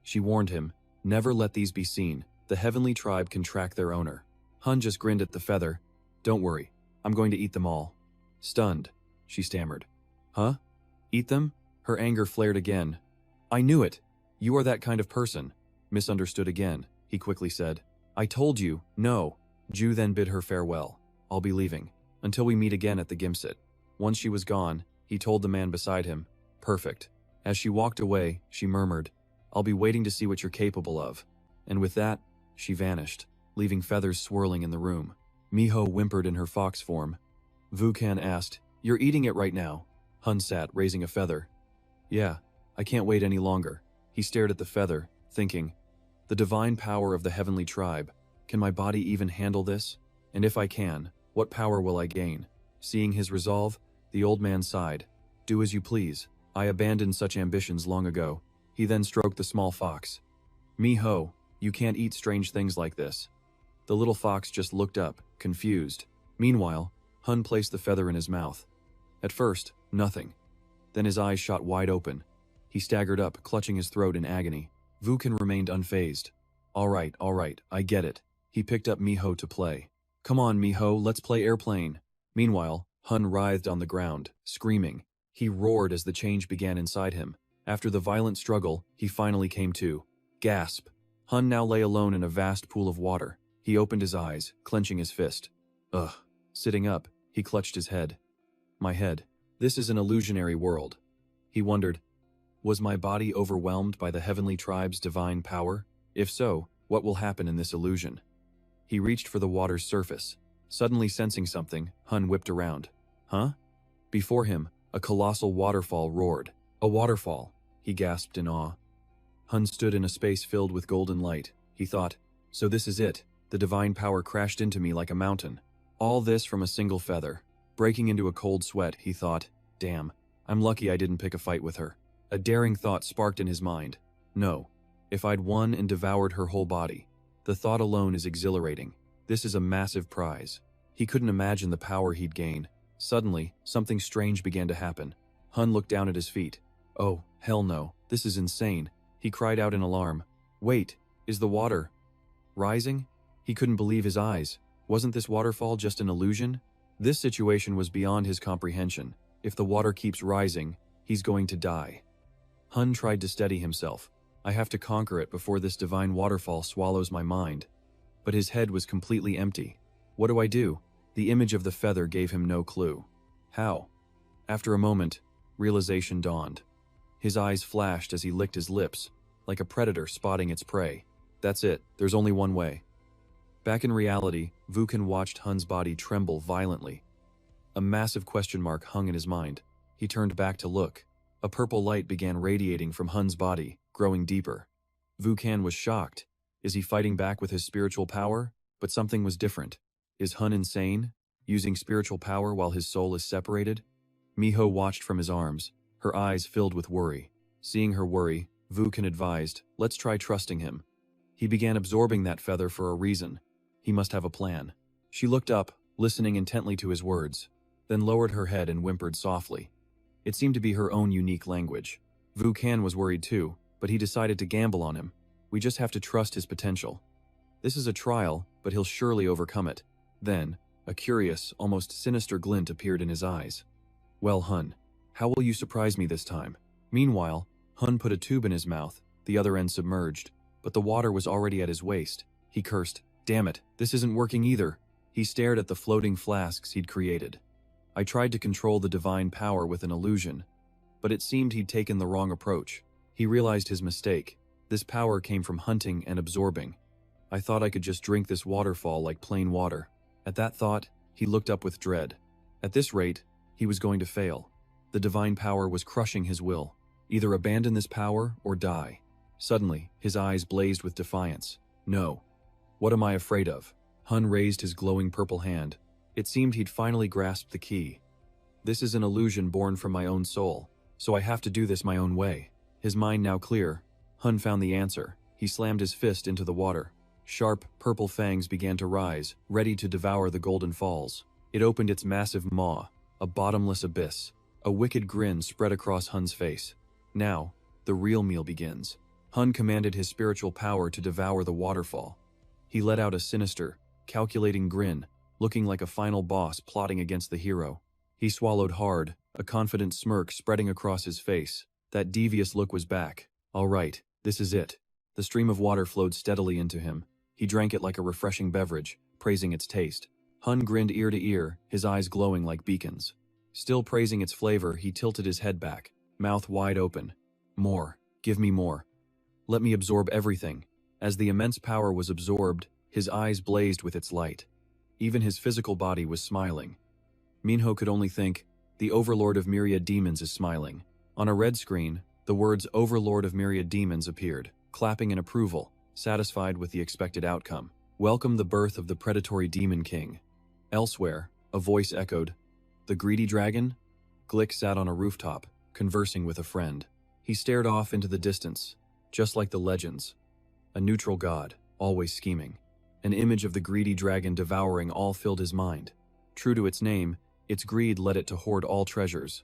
[SPEAKER 1] She warned him, "Never let these be seen. The heavenly tribe can track their owner." Hun just grinned at the feather. "Don't worry, I'm going to eat them all." Stunned, she stammered, "Huh? Eat them?" Her anger flared again. "I knew it! You are that kind of person." Misunderstood again, he quickly said, "I told you, no." Ju then bid her farewell. "I'll be leaving. Until we meet again at the Gimsit." Once she was gone, he told the man beside him, "Perfect." As she walked away, she murmured, "I'll be waiting to see what you're capable of." And with that, she vanished, leaving feathers swirling in the room. Miho whimpered in her fox form. Vukan asked, "You're eating it right now?" Hun sat, raising a feather. "Yeah, I can't wait any longer." He stared at the feather, thinking, "The divine power of the heavenly tribe. Can my body even handle this? And if I can, what power will I gain?" Seeing his resolve, the old man sighed. "Do as you please. I abandoned such ambitions long ago." He then stroked the small fox. "Miho, you can't eat strange things like this." The little fox just looked up, confused. Meanwhile, Hun placed the feather in his mouth. At first, nothing. Then his eyes shot wide open. He staggered up, clutching his throat in agony. Vukan remained unfazed. All right, I get it." He picked up Miho to play. "Come on, Miho, let's play airplane." Meanwhile, Hun writhed on the ground, screaming. He roared as the change began inside him. After the violent struggle, he finally came to. Gasp! Hun now lay alone in a vast pool of water. He opened his eyes, clenching his fist. Ugh. Sitting up, he clutched his head. My head. This is an illusionary world. He wondered, was my body overwhelmed by the heavenly tribe's divine power? If so, what will happen in this illusion? He reached for the water's surface. Suddenly sensing something, Hun whipped around. Huh? Before him, a colossal waterfall roared. A waterfall, he gasped in awe. Hun stood in a space filled with golden light. He thought, so this is it. The divine power crashed into me like a mountain. All this from a single feather. Breaking into a cold sweat, he thought, damn, I'm lucky I didn't pick a fight with her. A daring thought sparked in his mind. No, if I'd won and devoured her whole body. The thought alone is exhilarating. This is a massive prize. He couldn't imagine the power he'd gain. Suddenly, something strange began to happen. Hun looked down at his feet. Oh, hell no, this is insane. He cried out in alarm. Wait, is the water rising? He couldn't believe his eyes. Wasn't this waterfall just an illusion? This situation was beyond his comprehension. If the water keeps rising, he's going to die. Hun tried to steady himself. I have to conquer it before this divine waterfall swallows my mind. But his head was completely empty. What do I do? The image of the feather gave him no clue. How? After a moment, realization dawned. His eyes flashed as he licked his lips, like a predator spotting its prey. That's it, there's only one way. Back in reality, Vukan watched Hun's body tremble violently. A massive question mark hung in his mind. He turned back to look. A purple light began radiating from Hun's body, growing deeper. Vukan was shocked. Is he fighting back with his spiritual power? But something was different. Is Hun insane? Using spiritual power while his soul is separated? Miho watched from his arms, her eyes filled with worry. Seeing her worry, Vukan advised, let's try trusting him. He began absorbing that feather for a reason. He must have a plan. She looked up, listening intently to his words, then lowered her head and whimpered softly. It seemed to be her own unique language. Vukan was worried too, but he decided to gamble on him. We just have to trust his potential. This is a trial, but he'll surely overcome it. Then, a curious, almost sinister glint appeared in his eyes. Well, Hun, how will you surprise me this time? Meanwhile, Hun put a tube in his mouth, the other end submerged, but the water was already at his waist. He cursed, damn it, this isn't working either. He stared at the floating flasks he'd created. I tried to control the divine power with an illusion, but it seemed he'd taken the wrong approach. He realized his mistake. This power came from hunting and absorbing. I thought I could just drink this waterfall like plain water. At that thought, he looked up with dread. At this rate, he was going to fail. The divine power was crushing his will. Either abandon this power or die. Suddenly, his eyes blazed with defiance. No. What am I afraid of? Hun raised his glowing purple hand. It seemed he'd finally grasped the key. This is an illusion born from my own soul, so I have to do this my own way. His mind now clear, Hun found the answer. He slammed his fist into the water. Sharp, purple fangs began to rise, ready to devour the golden falls. It opened its massive maw, a bottomless abyss. A wicked grin spread across Hun's face. Now, the real meal begins. Hun commanded his spiritual power to devour the waterfall. He let out a sinister, calculating grin, looking like a final boss plotting against the hero. He swallowed hard, a confident smirk spreading across his face. That devious look was back. All right, this is it. The stream of water flowed steadily into him. He drank it like a refreshing beverage, praising its taste. Hun grinned ear to ear, his eyes glowing like beacons. Still praising its flavor, he tilted his head back, mouth wide open. More. Give me more. Let me absorb everything. As the immense power was absorbed, his eyes blazed with its light. Even his physical body was smiling. Minho could only think, the Overlord of Myriad Demons is smiling. On a red screen, the words Overlord of Myriad Demons appeared, clapping in approval, satisfied with the expected outcome. Welcome the birth of the predatory Demon King. Elsewhere, a voice echoed, the greedy dragon? Glick sat on a rooftop, conversing with a friend. He stared off into the distance, just like the legends. A neutral god, always scheming. An image of the greedy dragon devouring all filled his mind. True to its name, its greed led it to hoard all treasures.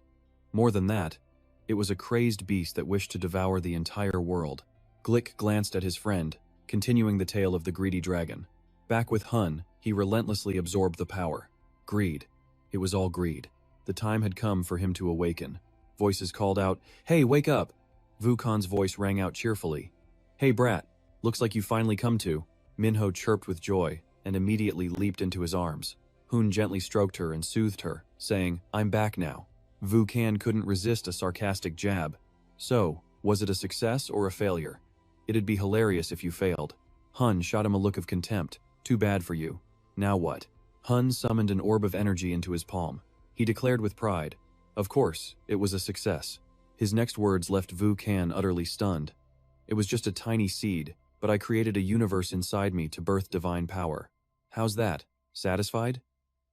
[SPEAKER 1] More than that, it was a crazed beast that wished to devour the entire world. Glick glanced at his friend, continuing the tale of the greedy dragon. Back with Hun, he relentlessly absorbed the power. Greed. It was all greed. The time had come for him to awaken. Voices called out, "Hey, wake up!" Vukan's voice rang out cheerfully. "Hey, brat, looks like you finally come to." Minho chirped with joy and immediately leaped into his arms. Hun gently stroked her and soothed her, saying, "I'm back now." Vukan couldn't resist a sarcastic jab. So, was it a success or a failure? It'd be hilarious if you failed. Hun shot him a look of contempt. Too bad for you. Now what? Hun summoned an orb of energy into his palm. He declared with pride. Of course, it was a success. His next words left Vukan utterly stunned. It was just a tiny seed, but I created a universe inside me to birth divine power. How's that? Satisfied?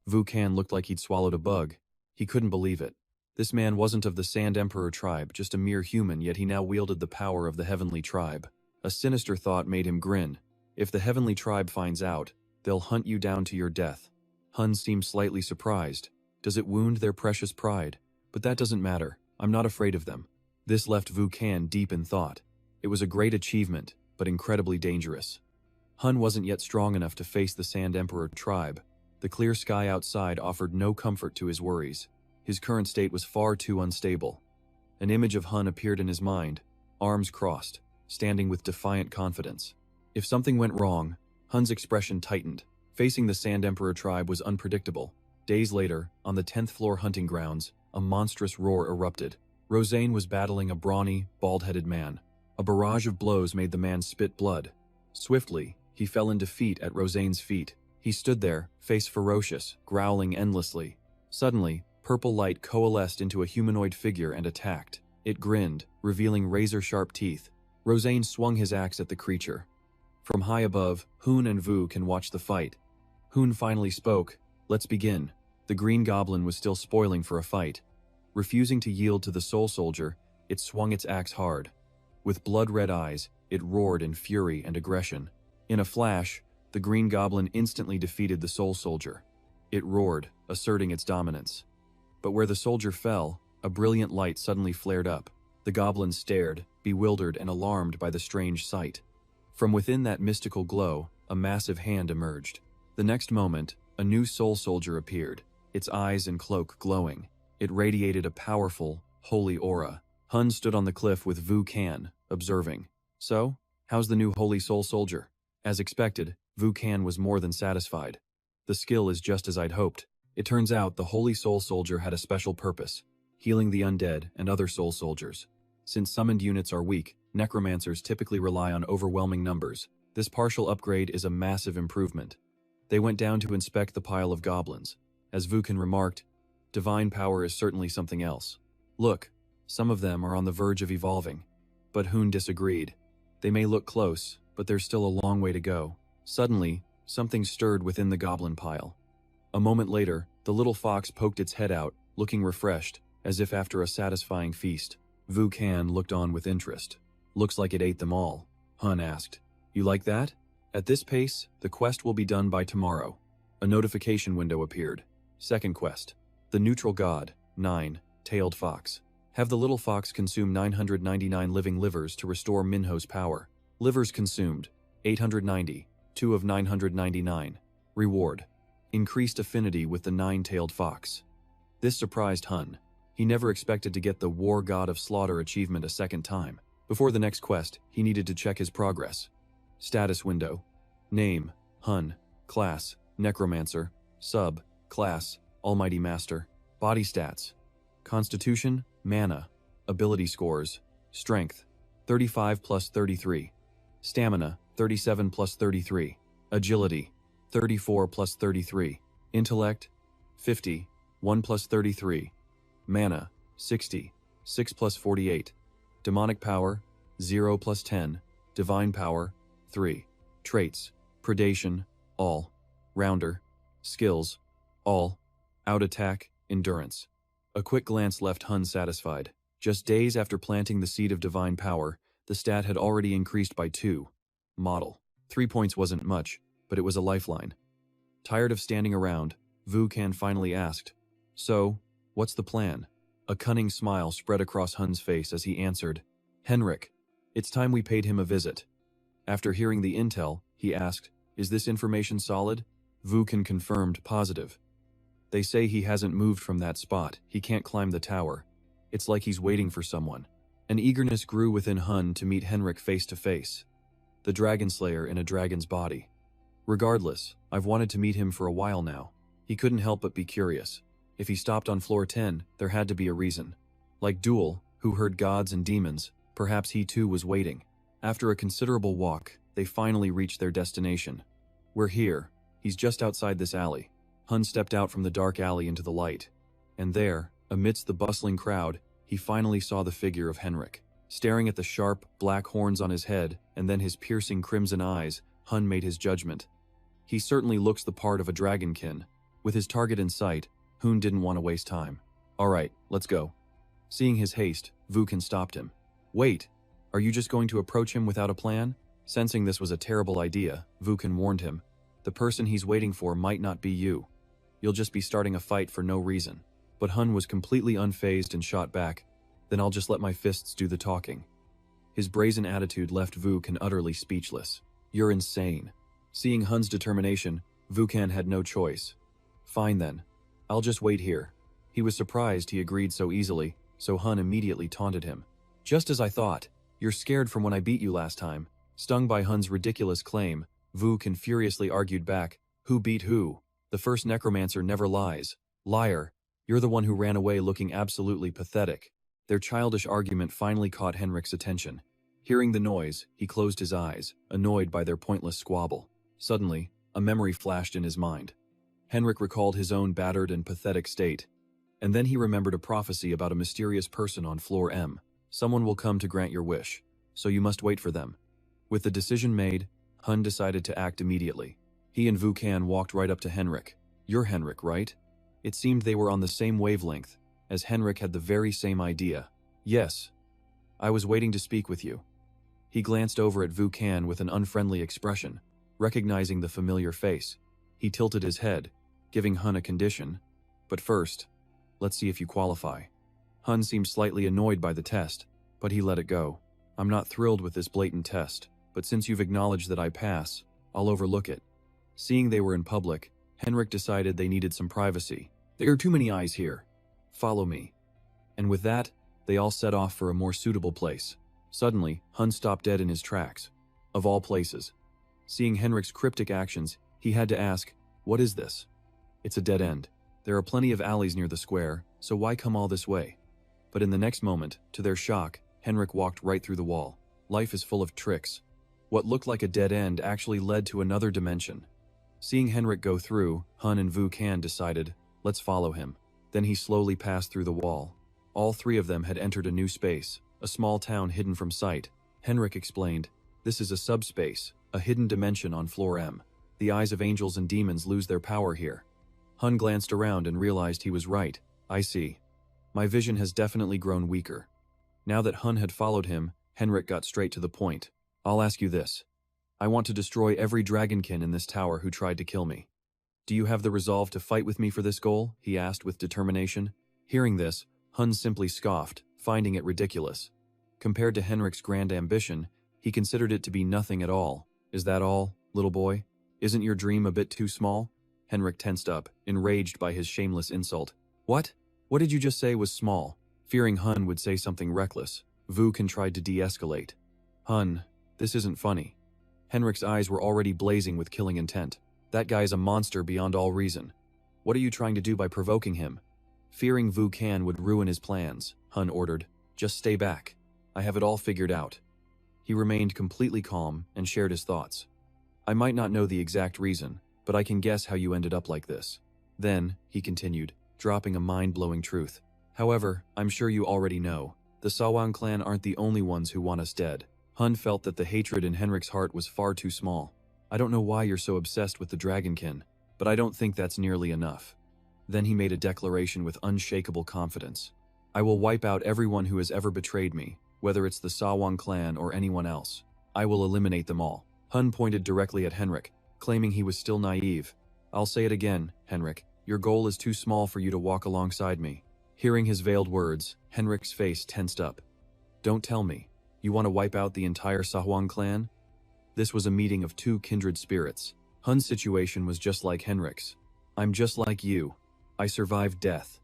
[SPEAKER 1] Vu Can looked like he'd swallowed a bug. He couldn't believe it. This man wasn't of the Sand Emperor tribe, just a mere human, yet he now wielded the power of the Heavenly Tribe. A sinister thought made him grin. If the Heavenly Tribe finds out, they'll hunt you down to your death. Hun seemed slightly surprised. Does it wound their precious pride? But that doesn't matter. I'm not afraid of them. This left Vu Can deep in thought. It was a great achievement, but incredibly dangerous. Hun wasn't yet strong enough to face the Sand Emperor tribe. The clear sky outside offered no comfort to his worries. His current state was far too unstable. An image of Hun appeared in his mind, arms crossed, standing with defiant confidence. If something went wrong, Hun's expression tightened. Facing the Sand Emperor tribe was unpredictable. Days later, on the 10th floor hunting grounds, a monstrous roar erupted. Rosane was battling a brawny, bald-headed man. A barrage of blows made the man spit blood. Swiftly, he fell in defeat at Rosane's feet. He stood there, face ferocious, growling endlessly. Suddenly, purple light coalesced into a humanoid figure and attacked. It grinned, revealing razor-sharp teeth. Rosane swung his axe at the creature. From high above, Hoon and Vu can watch the fight. Hoon finally spoke. Let's begin. The Green Goblin was still spoiling for a fight. Refusing to yield to the Soul Soldier, it swung its axe hard. With blood-red eyes, it roared in fury and aggression. In a flash, the Green Goblin instantly defeated the Soul Soldier. It roared, asserting its dominance. But where the soldier fell, a brilliant light suddenly flared up. The goblin stared, bewildered and alarmed by the strange sight. From within that mystical glow, a massive hand emerged. The next moment, a new Soul Soldier appeared, its eyes and cloak glowing. It radiated a powerful, holy aura. Hun stood on the cliff with Vu Can, observing. So, how's the new Holy Soul Soldier? As expected, Vu Can was more than satisfied. The skill is just as I'd hoped. It turns out the Holy Soul Soldier had a special purpose, healing the undead and other soul soldiers. Since summoned units are weak, necromancers typically rely on overwhelming numbers. This partial upgrade is a massive improvement. They went down to inspect the pile of goblins. As Vu Can remarked, divine power is certainly something else. Look, some of them are on the verge of evolving. But Hoon disagreed. They may look close, but there's still a long way to go. Suddenly, something stirred within the goblin pile. A moment later, the little fox poked its head out, looking refreshed, as if after a satisfying feast. Vu Can looked on with interest. Looks like it ate them all. Hun asked, You like that? At this pace, the quest will be done by tomorrow. A notification window appeared. Second quest. The Neutral God, 9, Tailed Fox. Have the little fox consume 999 living livers to restore Minho's power. Livers consumed, 890, 2 of 999. Reward. Increased affinity with the 9-tailed fox. This surprised Hun. He never expected to get the War God of Slaughter achievement a second time. Before the next quest, he needed to check his progress. Status window. Name, Hun. Class, Necromancer. Sub, Class, Almighty Master. Body stats. Constitution, Mana. Ability scores. Strength, 35 plus 33. Stamina, 37 plus 33. Agility, 34 plus 33. Intellect, 50, 1 plus 33. Mana, 60, 6 plus 48. Demonic power, 0 plus 10. Divine power, 3. Traits, predation, all. Rounder, skills, all. Out attack, endurance. A quick glance left Hun satisfied. Just days after planting the seed of divine power, the stat had already increased by 2. Model. 3 points wasn't much, but it was a lifeline. Tired of standing around, Vu Can finally asked, So, what's the plan? A cunning smile spread across Hun's face as he answered, Henrik, it's time we paid him a visit. After hearing the intel, he asked, Is this information solid? Vu Can confirmed positive. They say he hasn't moved from that spot. He can't climb the tower. It's like he's waiting for someone. An eagerness grew within Hun to meet Henrik face to face. The Dragon Slayer in a dragon's body. Regardless, I've wanted to meet him for a while now. He couldn't help but be curious. If he stopped on floor 10, there had to be a reason. Like Duel, who heard gods and demons, perhaps he too was waiting. After a considerable walk, they finally reached their destination. We're here. He's just outside this alley. Hun stepped out from the dark alley into the light. And there, amidst the bustling crowd, he finally saw the figure of Henrik. Staring at the sharp, black horns on his head and then his piercing crimson eyes, Hun made his judgment. He certainly looks the part of a dragonkin. With his target in sight, Hun didn't want to waste time. Alright, let's go. Seeing his haste, Vukan stopped him. Wait, are you just going to approach him without a plan? Sensing this was a terrible idea, Vukan warned him. The person he's waiting for might not be you. You'll just be starting a fight for no reason. But Hun was completely unfazed and shot back. Then I'll just let my fists do the talking. His brazen attitude left Vukan utterly speechless. You're insane. Seeing Hun's determination, Vukan had no choice. Fine then. I'll just wait here. He was surprised he agreed so easily, so Hun immediately taunted him. Just as I thought. You're scared from when I beat you last time. Stung by Hun's ridiculous claim, Vukan furiously argued back. Who beat who? The first necromancer never lies. Liar. You're the one who ran away looking absolutely pathetic. Their childish argument finally caught Henrik's attention. Hearing the noise, he closed his eyes, annoyed by their pointless squabble. Suddenly, a memory flashed in his mind. Henrik recalled his own battered and pathetic state. And then he remembered a prophecy about a mysterious person on floor M. Someone will come to grant your wish, so you must wait for them. With the decision made, Hun decided to act immediately. He and Vukan walked right up to Henrik. You're Henrik, right? It seemed they were on the same wavelength, as Henrik had the very same idea. Yes. I was waiting to speak with you. He glanced over at Vukan with an unfriendly expression, recognizing the familiar face. He tilted his head, giving Hun a condition. But first, let's see if you qualify. Hun seemed slightly annoyed by the test, but he let it go. I'm not thrilled with this blatant test, but since you've acknowledged that I pass, I'll overlook it. Seeing they were in public, Henrik decided they needed some privacy. There are too many eyes here. Follow me. And with that, they all set off for a more suitable place. Suddenly, Hun stopped dead in his tracks. Of all places. Seeing Henrik's cryptic actions, he had to ask, what is this? It's a dead end. There are plenty of alleys near the square, so why come all this way? But in the next moment, to their shock, Henrik walked right through the wall. Life is full of tricks. What looked like a dead end actually led to another dimension. Seeing Henrik go through, Hun and Vukan decided, let's follow him. Then he slowly passed through the wall. All three of them had entered a new space, a small town hidden from sight. Henrik explained, this is a subspace, a hidden dimension on floor M. The eyes of angels and demons lose their power here. Hun glanced around and realized he was right. I see. My vision has definitely grown weaker. Now that Hun had followed him, Henrik got straight to the point. I'll ask you this. I want to destroy every dragonkin in this tower who tried to kill me. Do you have the resolve to fight with me for this goal? He asked with determination. Hearing this, Hun simply scoffed, finding it ridiculous. Compared to Henrik's grand ambition, he considered it to be nothing at all. Is that all, little boy? Isn't your dream a bit too small? Henrik tensed up, enraged by his shameless insult. What? What did you just say was small? Fearing Hun would say something reckless, Vukan tried to de-escalate. Hun, this isn't funny. Henrik's eyes were already blazing with killing intent. That guy's a monster beyond all reason. What are you trying to do by provoking him? Fearing Vukan would ruin his plans, Hun ordered. Just stay back. I have it all figured out. He remained completely calm and shared his thoughts. I might not know the exact reason, but I can guess how you ended up like this. Then, he continued, dropping a mind-blowing truth. However, I'm sure you already know, the Sawang clan aren't the only ones who want us dead. Hun felt that the hatred in Henrik's heart was far too small. I don't know why you're so obsessed with the dragonkin, but I don't think that's nearly enough. Then he made a declaration with unshakable confidence. I will wipe out everyone who has ever betrayed me, whether it's the Sawang clan or anyone else. I will eliminate them all. Hun pointed directly at Henrik, claiming he was still naive. I'll say it again, Henrik. Your goal is too small for you to walk alongside me. Hearing his veiled words, Henrik's face tensed up. Don't tell me. You want to wipe out the entire Sawang clan? This was a meeting of two kindred spirits. Hun's situation was just like Henrik's. I'm just like you. I survived death.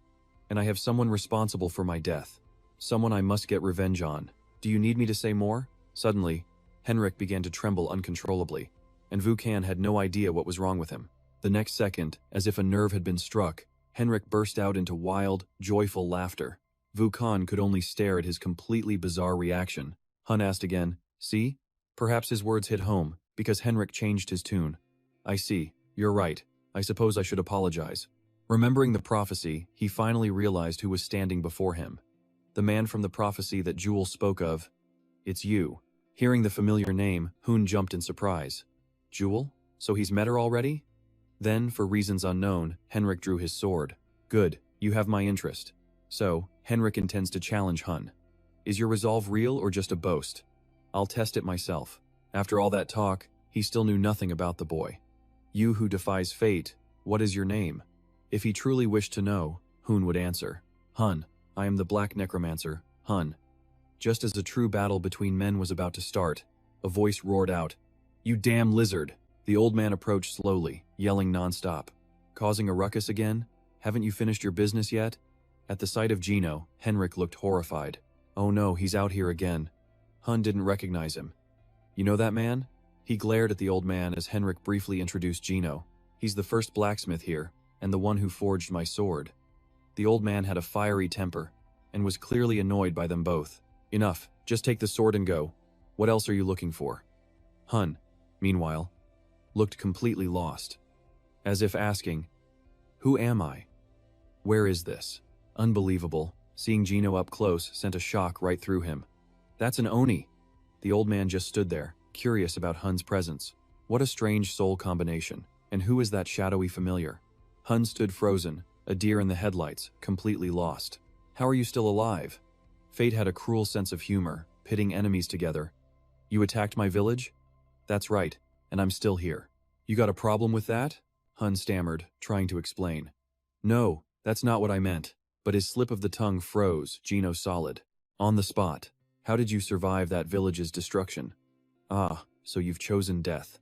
[SPEAKER 1] And I have someone responsible for my death. Someone I must get revenge on. Do you need me to say more? Suddenly, Henrik began to tremble uncontrollably, and Vukan had no idea what was wrong with him. The next second, as if a nerve had been struck, Henrik burst out into wild, joyful laughter. Vukan could only stare at his completely bizarre reaction. Hun asked again, see? Perhaps his words hit home, because Henrik changed his tune. I see. You're right. I suppose I should apologize. Remembering the prophecy, he finally realized who was standing before him. The man from the prophecy that Jewel spoke of, it's you. Hearing the familiar name, Hoon jumped in surprise. Jewel? So he's met her already? Then, for reasons unknown, Henrik drew his sword. Good, you have my interest. So, Henrik intends to challenge Hun. Is your resolve real or just a boast? I'll test it myself. After all that talk, he still knew nothing about the boy. You who defies fate, what is your name? If he truly wished to know, Hoon would answer. Hun, I am the Black Necromancer, Hun. Just as a true battle between men was about to start, a voice roared out, You damn lizard! The old man approached slowly, yelling nonstop. Causing a ruckus again? Haven't you finished your business yet? At the sight of Gino, Henrik looked horrified. Oh no, he's out here again. Hun didn't recognize him. You know that man? He glared at the old man as Henrik briefly introduced Gino. He's the first blacksmith here, and the one who forged my sword. The old man had a fiery temper, and was clearly annoyed by them both. Enough, just take the sword and go. What else are you looking for? Hun, meanwhile, looked completely lost, as if asking, Who am I? Where is this? Unbelievable, seeing Gino up close sent a shock right through him. That's an Oni. The old man just stood there, curious about Hun's presence. What a strange soul combination, and who is that shadowy familiar? Hun stood frozen, a deer in the headlights, completely lost. How are you still alive? Fate had a cruel sense of humor, pitting enemies together. You attacked my village? That's right, and I'm still here. You got a problem with that? Hun stammered, trying to explain. No, that's not what I meant. But his slip of the tongue froze Gino solid. On the spot. How did you survive that village's destruction? Ah, so you've chosen death.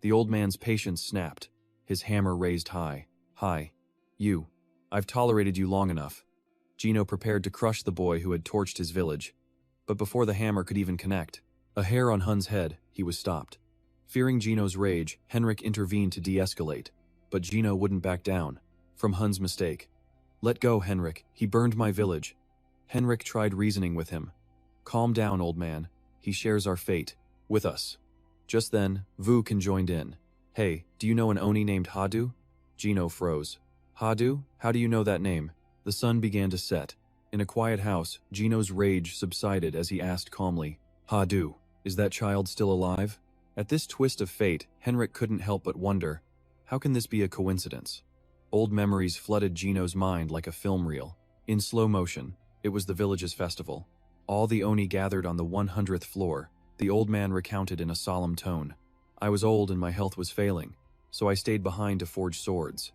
[SPEAKER 1] The old man's patience snapped, his hammer raised high. Hi. You. I've tolerated you long enough. Gino prepared to crush the boy who had torched his village. But before the hammer could even connect, a hair on Hun's head, he was stopped. Fearing Gino's rage, Henrik intervened to de-escalate. But Gino wouldn't back down. From Hun's mistake. Let go, Henrik. He burned my village. Henrik tried reasoning with him. Calm down, old man. He shares our fate. With us. Just then, Vuk joined in. Hey, do you know an Oni named Hadu? Gino froze. Hadu? How do you know that name? The sun began to set. In a quiet house, Gino's rage subsided as he asked calmly, Hadu, is that child still alive? At this twist of fate, Henrik couldn't help but wonder, how can this be a coincidence? Old memories flooded Gino's mind like a film reel. In slow motion, it was the village's festival. All the Oni gathered on the 100th floor. The old man recounted in a solemn tone. I was old and my health was failing, so I stayed behind to forge swords.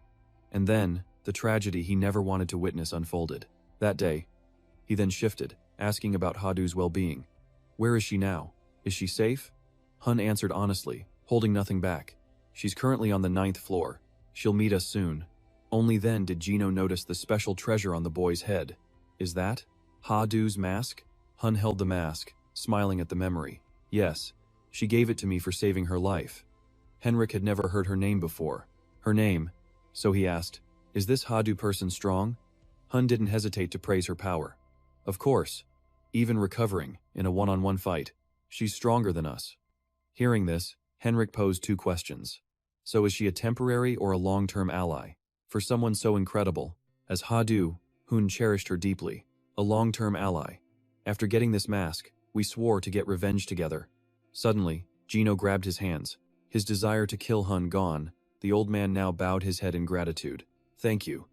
[SPEAKER 1] And then, the tragedy he never wanted to witness unfolded. That day, he then shifted, asking about Hadu's well-being. Where is she now? Is she safe? Hun answered honestly, holding nothing back. She's currently on the 9th floor. She'll meet us soon. Only then did Gino notice the special treasure on the boy's head. Is that Hadu's mask? Hun held the mask, smiling at the memory. Yes, she gave it to me for saving her life. Henrik had never heard her name before. Her name? So he asked, is this Hadu person strong? Hun didn't hesitate to praise her power. Of course. Even recovering, in a one-on-one fight, she's stronger than us. Hearing this, Henrik posed two questions. So is she a temporary or a long-term ally? For someone so incredible, as Hadu, Hun cherished her deeply. A long-term ally. After getting this mask, we swore to get revenge together. Suddenly, Gino grabbed his hands. His desire to kill Hun gone, the old man now bowed his head in gratitude. Thank you.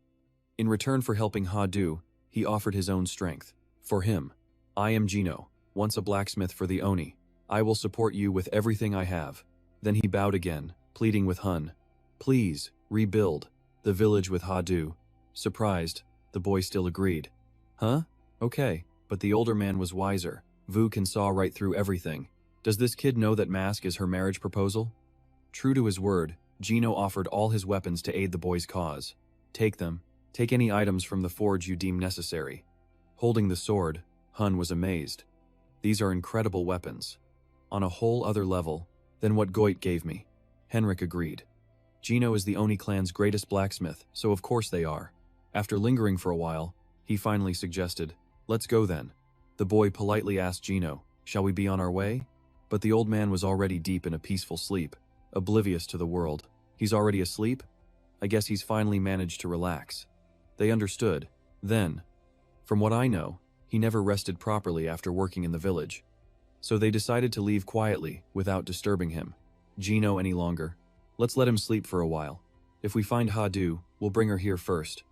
[SPEAKER 1] In return for helping Hadu, he offered his own strength. For him, I am Gino, once a blacksmith for the Oni. I will support you with everything I have. Then he bowed again, pleading with Hun. Please, rebuild the village with Hadu. Surprised, the boy still agreed. Huh? Okay, but the older man was wiser. Vuk saw right through everything. Does this kid know that mask is her marriage proposal? True to his word, Gino offered all his weapons to aid the boy's cause. Take them. Take any items from the forge you deem necessary. Holding the sword, Hun was amazed. These are incredible weapons. On a whole other level than what Goit gave me. Henrik agreed. Gino is the Oni clan's greatest blacksmith, so of course they are. After lingering for a while, he finally suggested, let's go then. The boy politely asked Gino, shall we be on our way? But the old man was already deep in a peaceful sleep, oblivious to the world. He's already asleep? I guess he's finally managed to relax. They understood. Then, from what I know, he never rested properly after working in the village. So they decided to leave quietly, without disturbing him. Gino any longer. Let's let him sleep for a while. If we find Ha-Du, we'll bring her here first.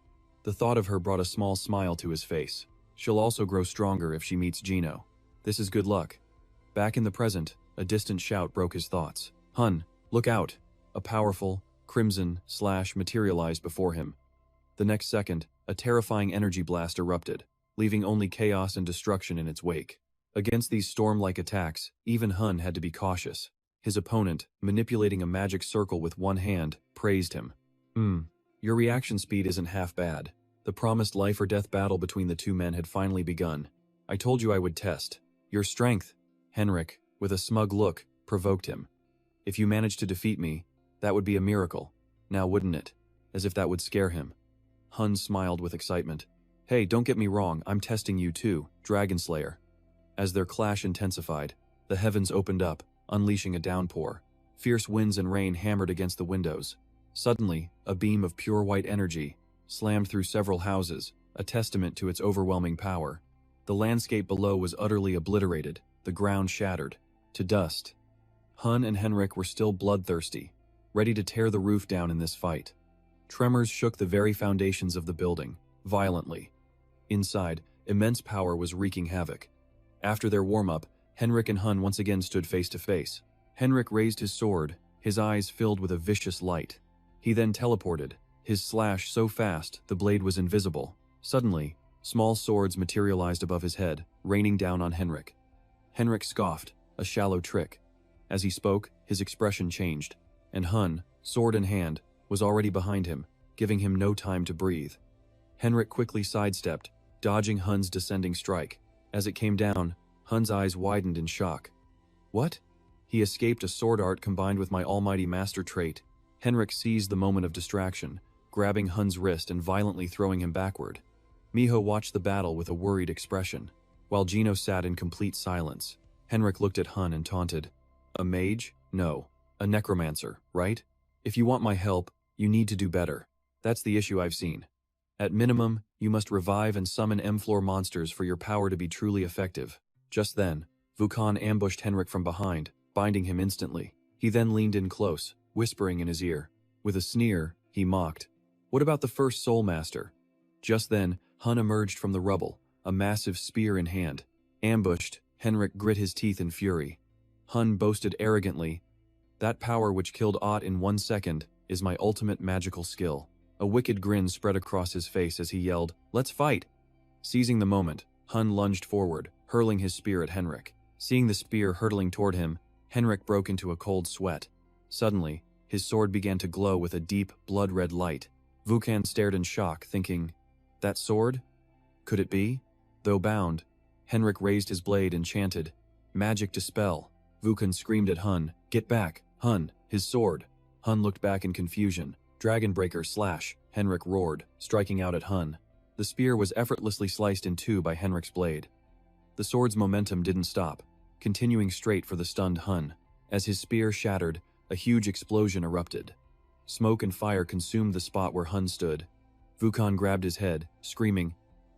[SPEAKER 1] The thought of her brought a small smile to his face. She'll also grow stronger if she meets Gino. This is good luck. Back in the present, a distant shout broke his thoughts. Hun, look out! A powerful, crimson slash materialized before him. The next second, a terrifying energy blast erupted, leaving only chaos and destruction in its wake. Against these storm-like attacks, even Hun had to be cautious. His opponent, manipulating a magic circle with one hand, praised him. Your reaction speed isn't half bad. The promised life-or-death battle between the two men had finally begun. I told you I would test. Your strength, Henrik, with a smug look, provoked him. If you managed to defeat me, that would be a miracle. Now wouldn't it? As if that would scare him. Hun smiled with excitement. Hey, don't get me wrong, I'm testing you too, Dragon Slayer. As their clash intensified, the heavens opened up, unleashing a downpour. Fierce winds and rain hammered against the windows. Suddenly, a beam of pure white energy slammed through several houses, a testament to its overwhelming power. The landscape below was utterly obliterated, the ground shattered to dust. Hun and Henrik were still bloodthirsty, ready to tear the roof down in this fight. Tremors shook the very foundations of the building, violently. Inside, immense power was wreaking havoc. After their warm-up, Henrik and Hun once again stood face to face. Henrik raised his sword, his eyes filled with a vicious light. He then teleported, his slash so fast the blade was invisible. Suddenly, small swords materialized above his head, raining down on Henrik. Henrik scoffed, a shallow trick. As he spoke, his expression changed, and Hun, sword in hand, was already behind him, giving him no time to breathe. Henrik quickly sidestepped, dodging Hun's descending strike. As it came down, Hun's eyes widened in shock. What? He escaped a sword art combined with my almighty master trait. Henrik seized the moment of distraction, grabbing Hun's wrist and violently throwing him backward. Miho watched the battle with a worried expression, while Gino sat in complete silence. Henrik looked at Hun and taunted. A mage? No. A necromancer, right? If you want my help, you need to do better. That's the issue I've seen. At minimum, you must revive and summon M-floor monsters for your power to be truly effective. Just then, Vukan ambushed Henrik from behind, binding him instantly. He then leaned in close, whispering in his ear. With a sneer, he mocked. What about the first Soul Master? Just then, Hun emerged from the rubble, a massive spear in hand. Ambushed, Henrik grit his teeth in fury. Hun boasted arrogantly, that power which killed Ott in 1 second is my ultimate magical skill. A wicked grin spread across his face as he yelled, let's fight! Seizing the moment, Hun lunged forward, hurling his spear at Henrik. Seeing the spear hurtling toward him, Henrik broke into a cold sweat. Suddenly, his sword began to glow with a deep, blood-red light. Vukan stared in shock, thinking, that sword? Could it be? Though bound, Henrik raised his blade and chanted, magic dispel. Vukan screamed at Hun, get back, Hun, his sword. Hun looked back in confusion. Dragonbreaker slash, Henrik roared, striking out at Hun. The spear was effortlessly sliced in two by Henrik's blade. The sword's momentum didn't stop, continuing straight for the stunned Hun. As his spear shattered, a huge explosion erupted. Smoke and fire consumed the spot where Hun stood. Vukan grabbed his head, screaming,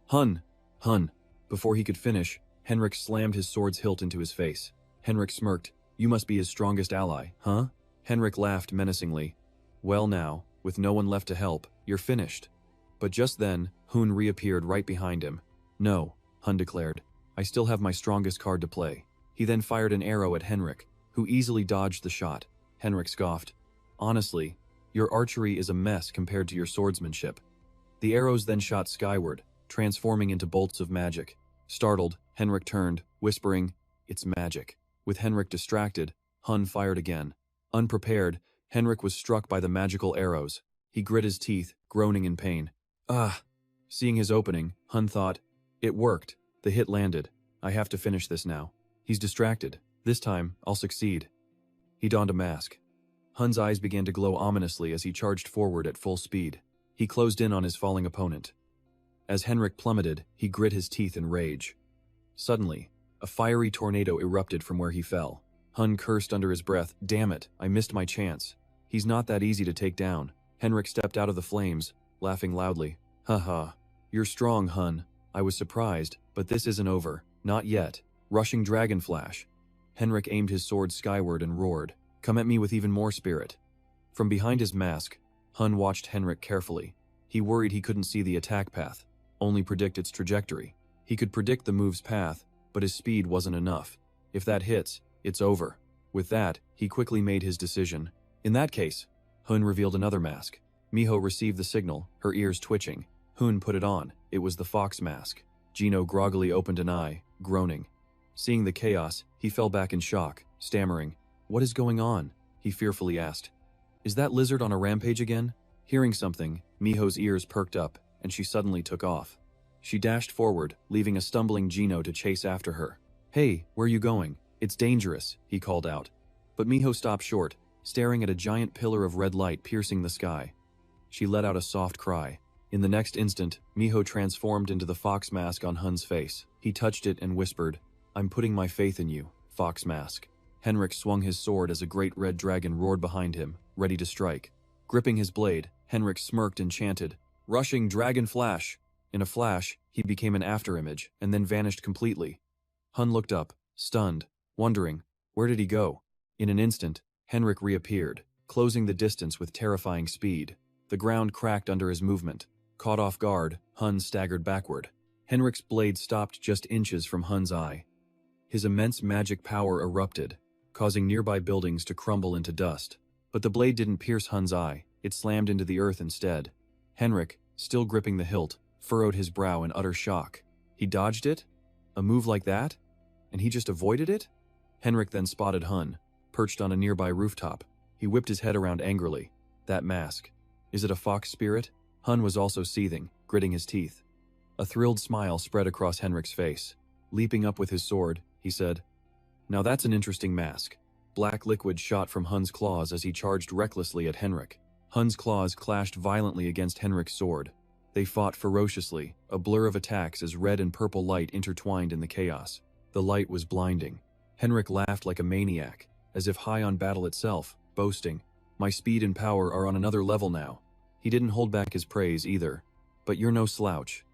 [SPEAKER 1] Hun! Hun! Before he could finish, Henrik slammed his sword's hilt into his face. Henrik smirked, you must be his strongest ally, huh? Henrik laughed menacingly. Well now, with no one left to help, you're finished. But just then, Hun reappeared right behind him. No, Hun declared. I still have my strongest card to play. He then fired an arrow at Henrik, who easily dodged the shot. Henrik scoffed. Honestly, your archery is a mess compared to your swordsmanship. The arrows then shot skyward, transforming into bolts of magic. Startled, Henrik turned, whispering, it's magic. With Henrik distracted, Hun fired again. Unprepared, Henrik was struck by the magical arrows. He grit his teeth, groaning in pain. Ah! Seeing his opening, Hun thought, it worked. The hit landed. I have to finish this now. He's distracted. This time, I'll succeed. He donned a mask. Hun's eyes began to glow ominously as he charged forward at full speed. He closed in on his falling opponent. As Henrik plummeted, he grit his teeth in rage. Suddenly, a fiery tornado erupted from where he fell. Hun cursed under his breath, damn it, I missed my chance. He's not that easy to take down. Henrik stepped out of the flames, laughing loudly. Haha, you're strong, Hun. I was surprised, but this isn't over. Not yet. Rushing Dragon Flash. Henrik aimed his sword skyward and roared, "Come at me with even more spirit." From behind his mask, Hun watched Henrik carefully. He worried he couldn't see the attack path, only predict its trajectory. He could predict the move's path, but his speed wasn't enough. If that hits, it's over. With that, he quickly made his decision. In that case, Hun revealed another mask. Miho received the signal, her ears twitching. Hun put it on. It was the fox mask. Gino groggily opened an eye, groaning. Seeing the chaos, he fell back in shock, stammering. "What is going on?" he fearfully asked. "Is that lizard on a rampage again?" Hearing something, Miho's ears perked up, and she suddenly took off. She dashed forward, leaving a stumbling Gino to chase after her. "Hey, where are you going? It's dangerous," he called out. But Miho stopped short, staring at a giant pillar of red light piercing the sky. She let out a soft cry. In the next instant, Miho transformed into the fox mask on Hun's face. He touched it and whispered, "I'm putting my faith in you, fox mask." Henrik swung his sword as a great red dragon roared behind him, ready to strike. Gripping his blade, Henrik smirked and chanted, "Rushing dragon flash!" In a flash, he became an afterimage, and then vanished completely. Hun looked up, stunned, wondering, where did he go? In an instant, Henrik reappeared, closing the distance with terrifying speed. The ground cracked under his movement. Caught off guard, Hun staggered backward. Henrik's blade stopped just inches from Hun's eye. His immense magic power erupted, causing nearby buildings to crumble into dust. But the blade didn't pierce Hun's eye, it slammed into the earth instead. Henrik, still gripping the hilt, furrowed his brow in utter shock. He dodged it? A move like that? And he just avoided it? Henrik then spotted Hun, perched on a nearby rooftop. He whipped his head around angrily. That mask. Is it a fox spirit? Hun was also seething, gritting his teeth. A thrilled smile spread across Henrik's face. Leaping up with his sword, he said, "Now that's an interesting mask." Black liquid shot from Hun's claws as he charged recklessly at Henrik. Hun's claws clashed violently against Henrik's sword. They fought ferociously, a blur of attacks as red and purple light intertwined in the chaos. The light was blinding. Henrik laughed like a maniac, as if high on battle itself, boasting, "My speed and power are on another level now." He didn't hold back his praise either. "But you're no slouch.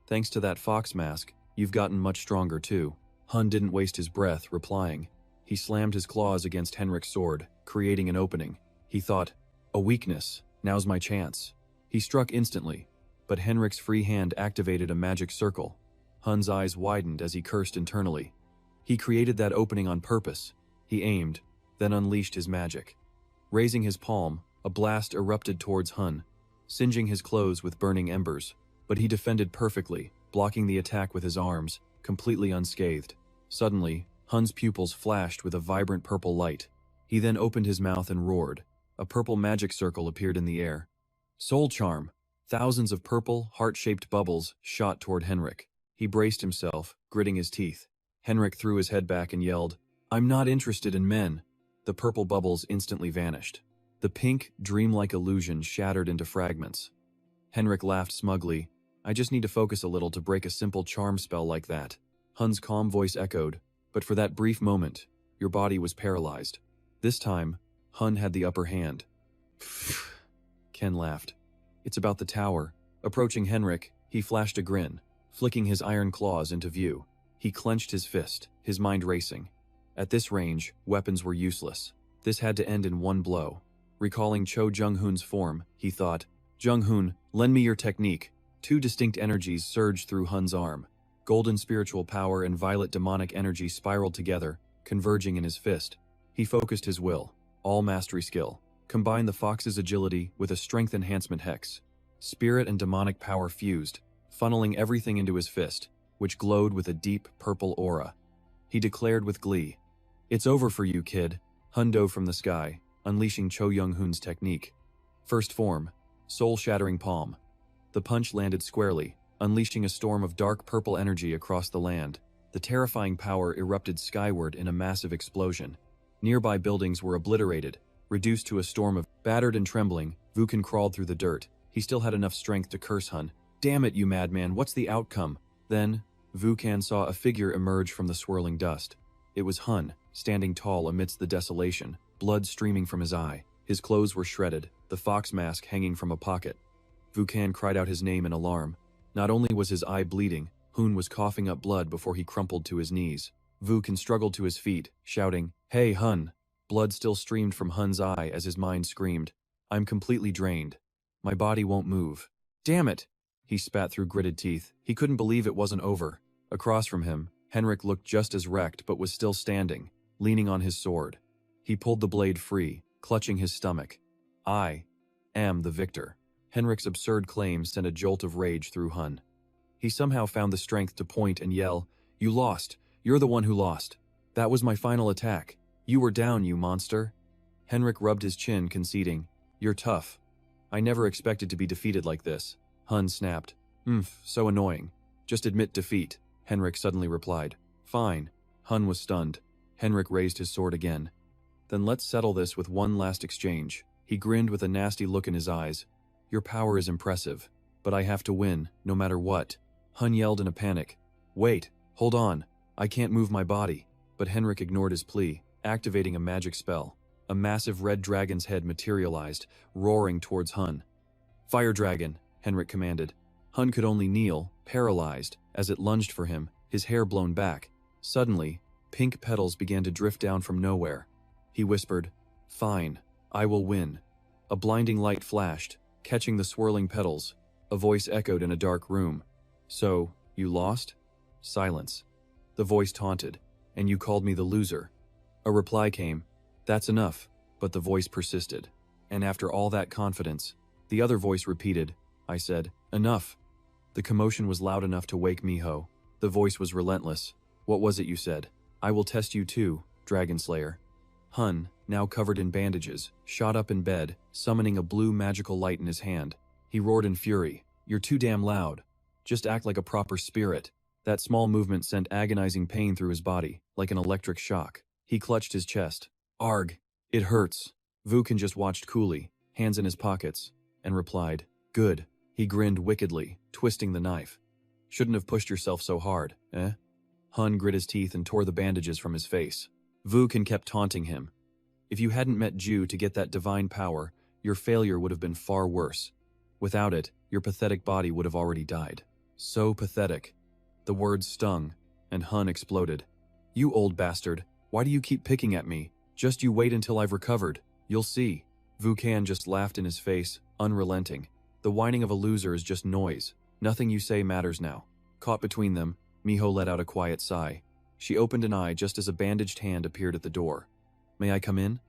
[SPEAKER 1] Thanks to that fox mask, you've gotten much stronger too." Hun didn't waste his breath, replying. He slammed his claws against Henrik's sword, creating an opening. He thought, "A weakness, now's my chance." He struck instantly, but Henrik's free hand activated a magic circle. Hun's eyes widened as he cursed internally. He created that opening on purpose. He aimed, then unleashed his magic. Raising his palm, a blast erupted towards Hun, singeing his clothes with burning embers. But he defended perfectly, blocking the attack with his arms, completely unscathed. Suddenly, Hun's pupils flashed with a vibrant purple light. He then opened his mouth and roared. A purple magic circle appeared in the air. Soul charm! Thousands of purple, heart-shaped bubbles shot toward Henrik. He braced himself, gritting his teeth. Henrik threw his head back and yelled, "I'm not interested in men." The purple bubbles instantly vanished. The pink, dreamlike illusion shattered into fragments. Henrik laughed smugly. "I just need to focus a little to break a simple charm spell like that." Hun's calm voice echoed, but for that brief moment, your body was paralyzed. This time, Hun had the upper hand. Ken laughed. "It's about the tower." Approaching Henrik, he flashed a grin, flicking his iron claws into view. He clenched his fist, his mind racing. At this range, weapons were useless. This had to end in one blow. Recalling Cho Jung-hoon's form, he thought, "Jung-hoon, lend me your technique." Two distinct energies surged through Hun's arm. Golden spiritual power and violet demonic energy spiraled together, converging in his fist. He focused his will, all mastery skill, combined the fox's agility with a strength enhancement hex. Spirit and demonic power fused, funneling everything into his fist, which glowed with a deep purple aura. He declared with glee, "It's over for you, kid." Hun dove from the sky, unleashing Cho Jung-hoon's technique. First form, soul-shattering palm. The punch landed squarely, unleashing a storm of dark purple energy across the land. The terrifying power erupted skyward in a massive explosion. Nearby buildings were obliterated, reduced to a storm of battered and trembling. Vukan crawled through the dirt. He still had enough strength to curse Hun. "Damn it, you madman, what's the outcome?" Then, Vukan saw a figure emerge from the swirling dust. It was Hun, standing tall amidst the desolation, blood streaming from his eye. His clothes were shredded, the fox mask hanging from a pocket. Vukan cried out his name in alarm. Not only was his eye bleeding, Hun was coughing up blood before he crumpled to his knees. Vukan struggled to his feet, shouting, "Hey, Hun!" Blood still streamed from Hun's eye as his mind screamed, "I'm completely drained. My body won't move. Damn it!" He spat through gritted teeth. He couldn't believe it wasn't over. Across from him, Henrik looked just as wrecked but was still standing, leaning on his sword. He pulled the blade free, clutching his stomach. "I am the victor." Henrik's absurd claim sent a jolt of rage through Hun. He somehow found the strength to point and yell, "You lost! You're the one who lost! That was my final attack! You were down, you monster!" Henrik rubbed his chin, conceding, "You're tough. I never expected to be defeated like this." Hun snapped, So annoying. Just admit defeat," Henrik suddenly replied. "Fine." Hun was stunned. Henrik raised his sword again. "Then let's settle this with one last exchange." He grinned with a nasty look in his eyes. "Your power is impressive, but I have to win, no matter what." Hun yelled in a panic, "Wait, hold on, I can't move my body." But Henrik ignored his plea, activating a magic spell. A massive red dragon's head materialized, roaring towards Hun. "Fire dragon," Henrik commanded. Hun could only kneel, paralyzed, as it lunged for him, his hair blown back. Suddenly, pink petals began to drift down from nowhere. He whispered, "Fine, I will win." A blinding light flashed, catching the swirling petals. A voice echoed in a dark room. "So, you lost?" Silence. The voice taunted, "And you called me the loser." A reply came, "That's enough," but the voice persisted. And after all that confidence, the other voice repeated, "I said, enough." The commotion was loud enough to wake Miho. The voice was relentless. "What was it you said?" "I will test you too, Dragon Slayer." Hun, now covered in bandages, shot up in bed, summoning a blue magical light in his hand. He roared in fury, "You're too damn loud. Just act like a proper spirit." That small movement sent agonizing pain through his body, like an electric shock. He clutched his chest. "Arg, it hurts." Vukan just watched coolly, hands in his pockets, and replied, "Good." He grinned wickedly, twisting the knife. "Shouldn't have pushed yourself so hard, eh?" Hun grit his teeth and tore the bandages from his face. Vukan kept taunting him. "If you hadn't met Ju to get that divine power, your failure would have been far worse. Without it, your pathetic body would have already died." So pathetic. The words stung, and Hun exploded. "You old bastard, why do you keep picking at me? Just you wait until I've recovered. You'll see." Vukan just laughed in his face, unrelenting. "The whining of a loser is just noise. Nothing you say matters now." Caught between them, Miho let out a quiet sigh. She opened an eye just as a bandaged hand appeared at the door. "May I come in?"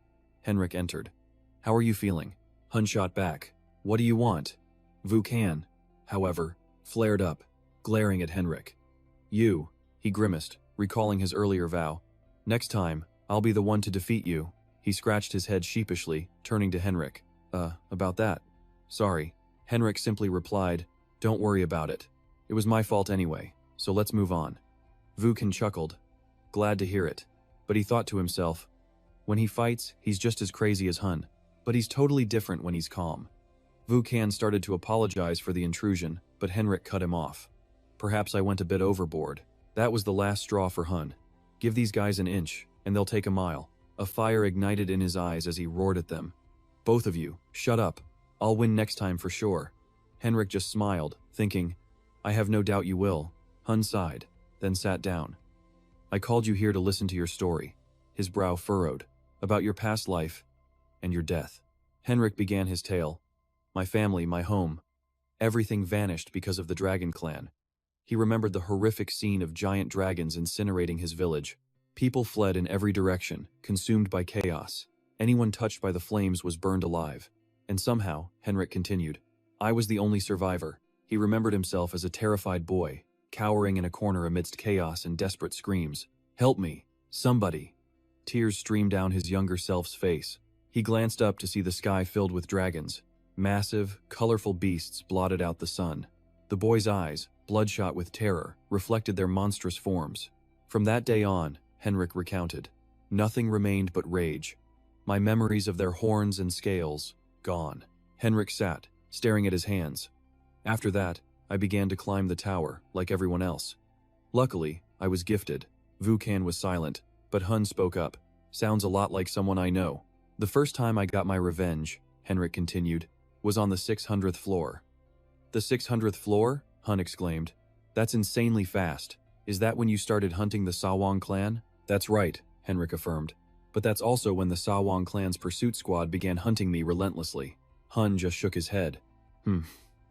[SPEAKER 1] Henrik entered. "How are you feeling?" Hun shot back. "What do you want?" Vukan, however, flared up, glaring at Henrik. "You," he grimaced, recalling his earlier vow. "Next time, I'll be the one to defeat you." He scratched his head sheepishly, turning to Henrik. About that. Sorry." Henrik simply replied, "Don't worry about it. It was my fault anyway, so let's move on." Vukan chuckled. Glad to hear it. But he thought to himself, when he fights, he's just as crazy as Hun, but he's totally different when he's calm. Vukan started to apologize for the intrusion, but Henrik cut him off. "Perhaps I went a bit overboard." That was the last straw for Hun. "Give these guys an inch, and they'll take a mile." A fire ignited in his eyes as he roared at them. "Both of you, shut up. I'll win next time for sure." Henrik just smiled, thinking, "I have no doubt you will." Hun sighed, then sat down. "I called you here to listen to your story." His brow furrowed. "About your past life, and your death." Henrik began his tale. "My family, my home. Everything vanished because of the Dragon Clan." He remembered the horrific scene of giant dragons incinerating his village. People fled in every direction, consumed by chaos. Anyone touched by the flames was burned alive. And somehow, Henrik continued, "I was the only survivor." He remembered himself as a terrified boy, cowering in a corner amidst chaos and desperate screams. "Help me! Somebody!" Tears streamed down his younger self's face. He glanced up to see the sky filled with dragons. Massive, colorful beasts blotted out the sun. The boy's eyes, bloodshot with terror, reflected their monstrous forms. From that day on, Henrik recounted, nothing remained but rage. My memories of their horns and scales, gone. Henrik sat, staring at his hands. After that, I began to climb the tower, like everyone else. Luckily, I was gifted. Vukan was silent, but Hun spoke up. "Sounds a lot like someone I know." "The first time I got my revenge," Henrik continued, "was on the 600th floor." "The 600th floor?" Hun exclaimed. "That's insanely fast. Is that when you started hunting the Sawang clan? That's right, Henrik affirmed. But that's also when the Sawang clan's pursuit squad began hunting me relentlessly. Hun just shook his head.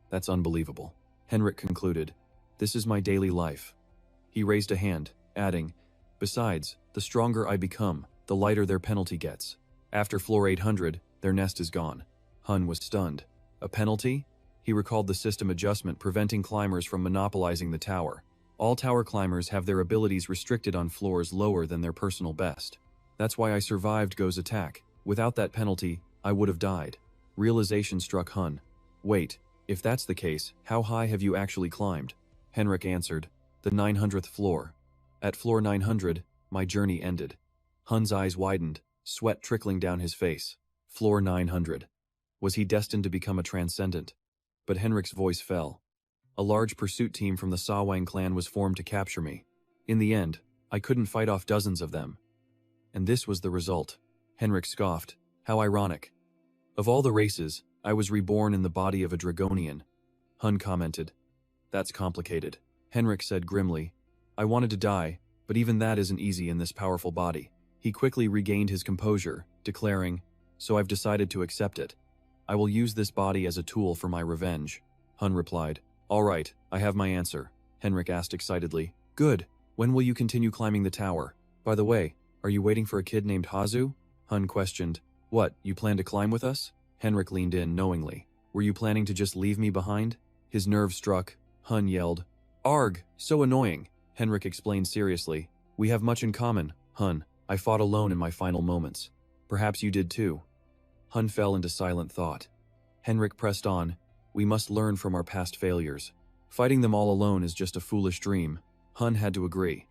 [SPEAKER 1] That's unbelievable. Henrik concluded. This is my daily life. He raised a hand, adding, besides, the stronger I become, the lighter their penalty gets. After floor 800, their nest is gone. Hun was stunned. A penalty? He recalled the system adjustment preventing climbers from monopolizing the tower. All tower climbers have their abilities restricted on floors lower than their personal best. That's why I survived Go's attack. Without that penalty, I would have died. Realization struck Hun. Wait, if that's the case, how high have you actually climbed? Henrik answered, the 900th floor. At floor 900, my journey ended. Hun's eyes widened, sweat trickling down his face. Floor 900. Was he destined to become a transcendent? But Henrik's voice fell. A large pursuit team from the Sawang clan was formed to capture me. In the end, I couldn't fight off dozens of them. And this was the result. Henrik scoffed. How ironic. Of all the races, I was reborn in the body of a Dragonian. Hun commented. That's complicated. Henrik said grimly. I wanted to die, but even that isn't easy in this powerful body. He quickly regained his composure, declaring, so I've decided to accept it. I will use this body as a tool for my revenge. Hun replied. All right, I have my answer. Henrik asked excitedly. Good. When will you continue climbing the tower? By the way, are you waiting for a kid named Hazu? Hun questioned. What, you plan to climb with us? Henrik leaned in knowingly. Were you planning to just leave me behind? His nerve struck. Hun yelled. Arg, so annoying. Henrik explained seriously. We have much in common, Hun. I fought alone in my final moments. Perhaps you did too. Hun fell into silent thought. Henrik pressed on. We must learn from our past failures. Fighting them all alone is just a foolish dream. Hun had to agree.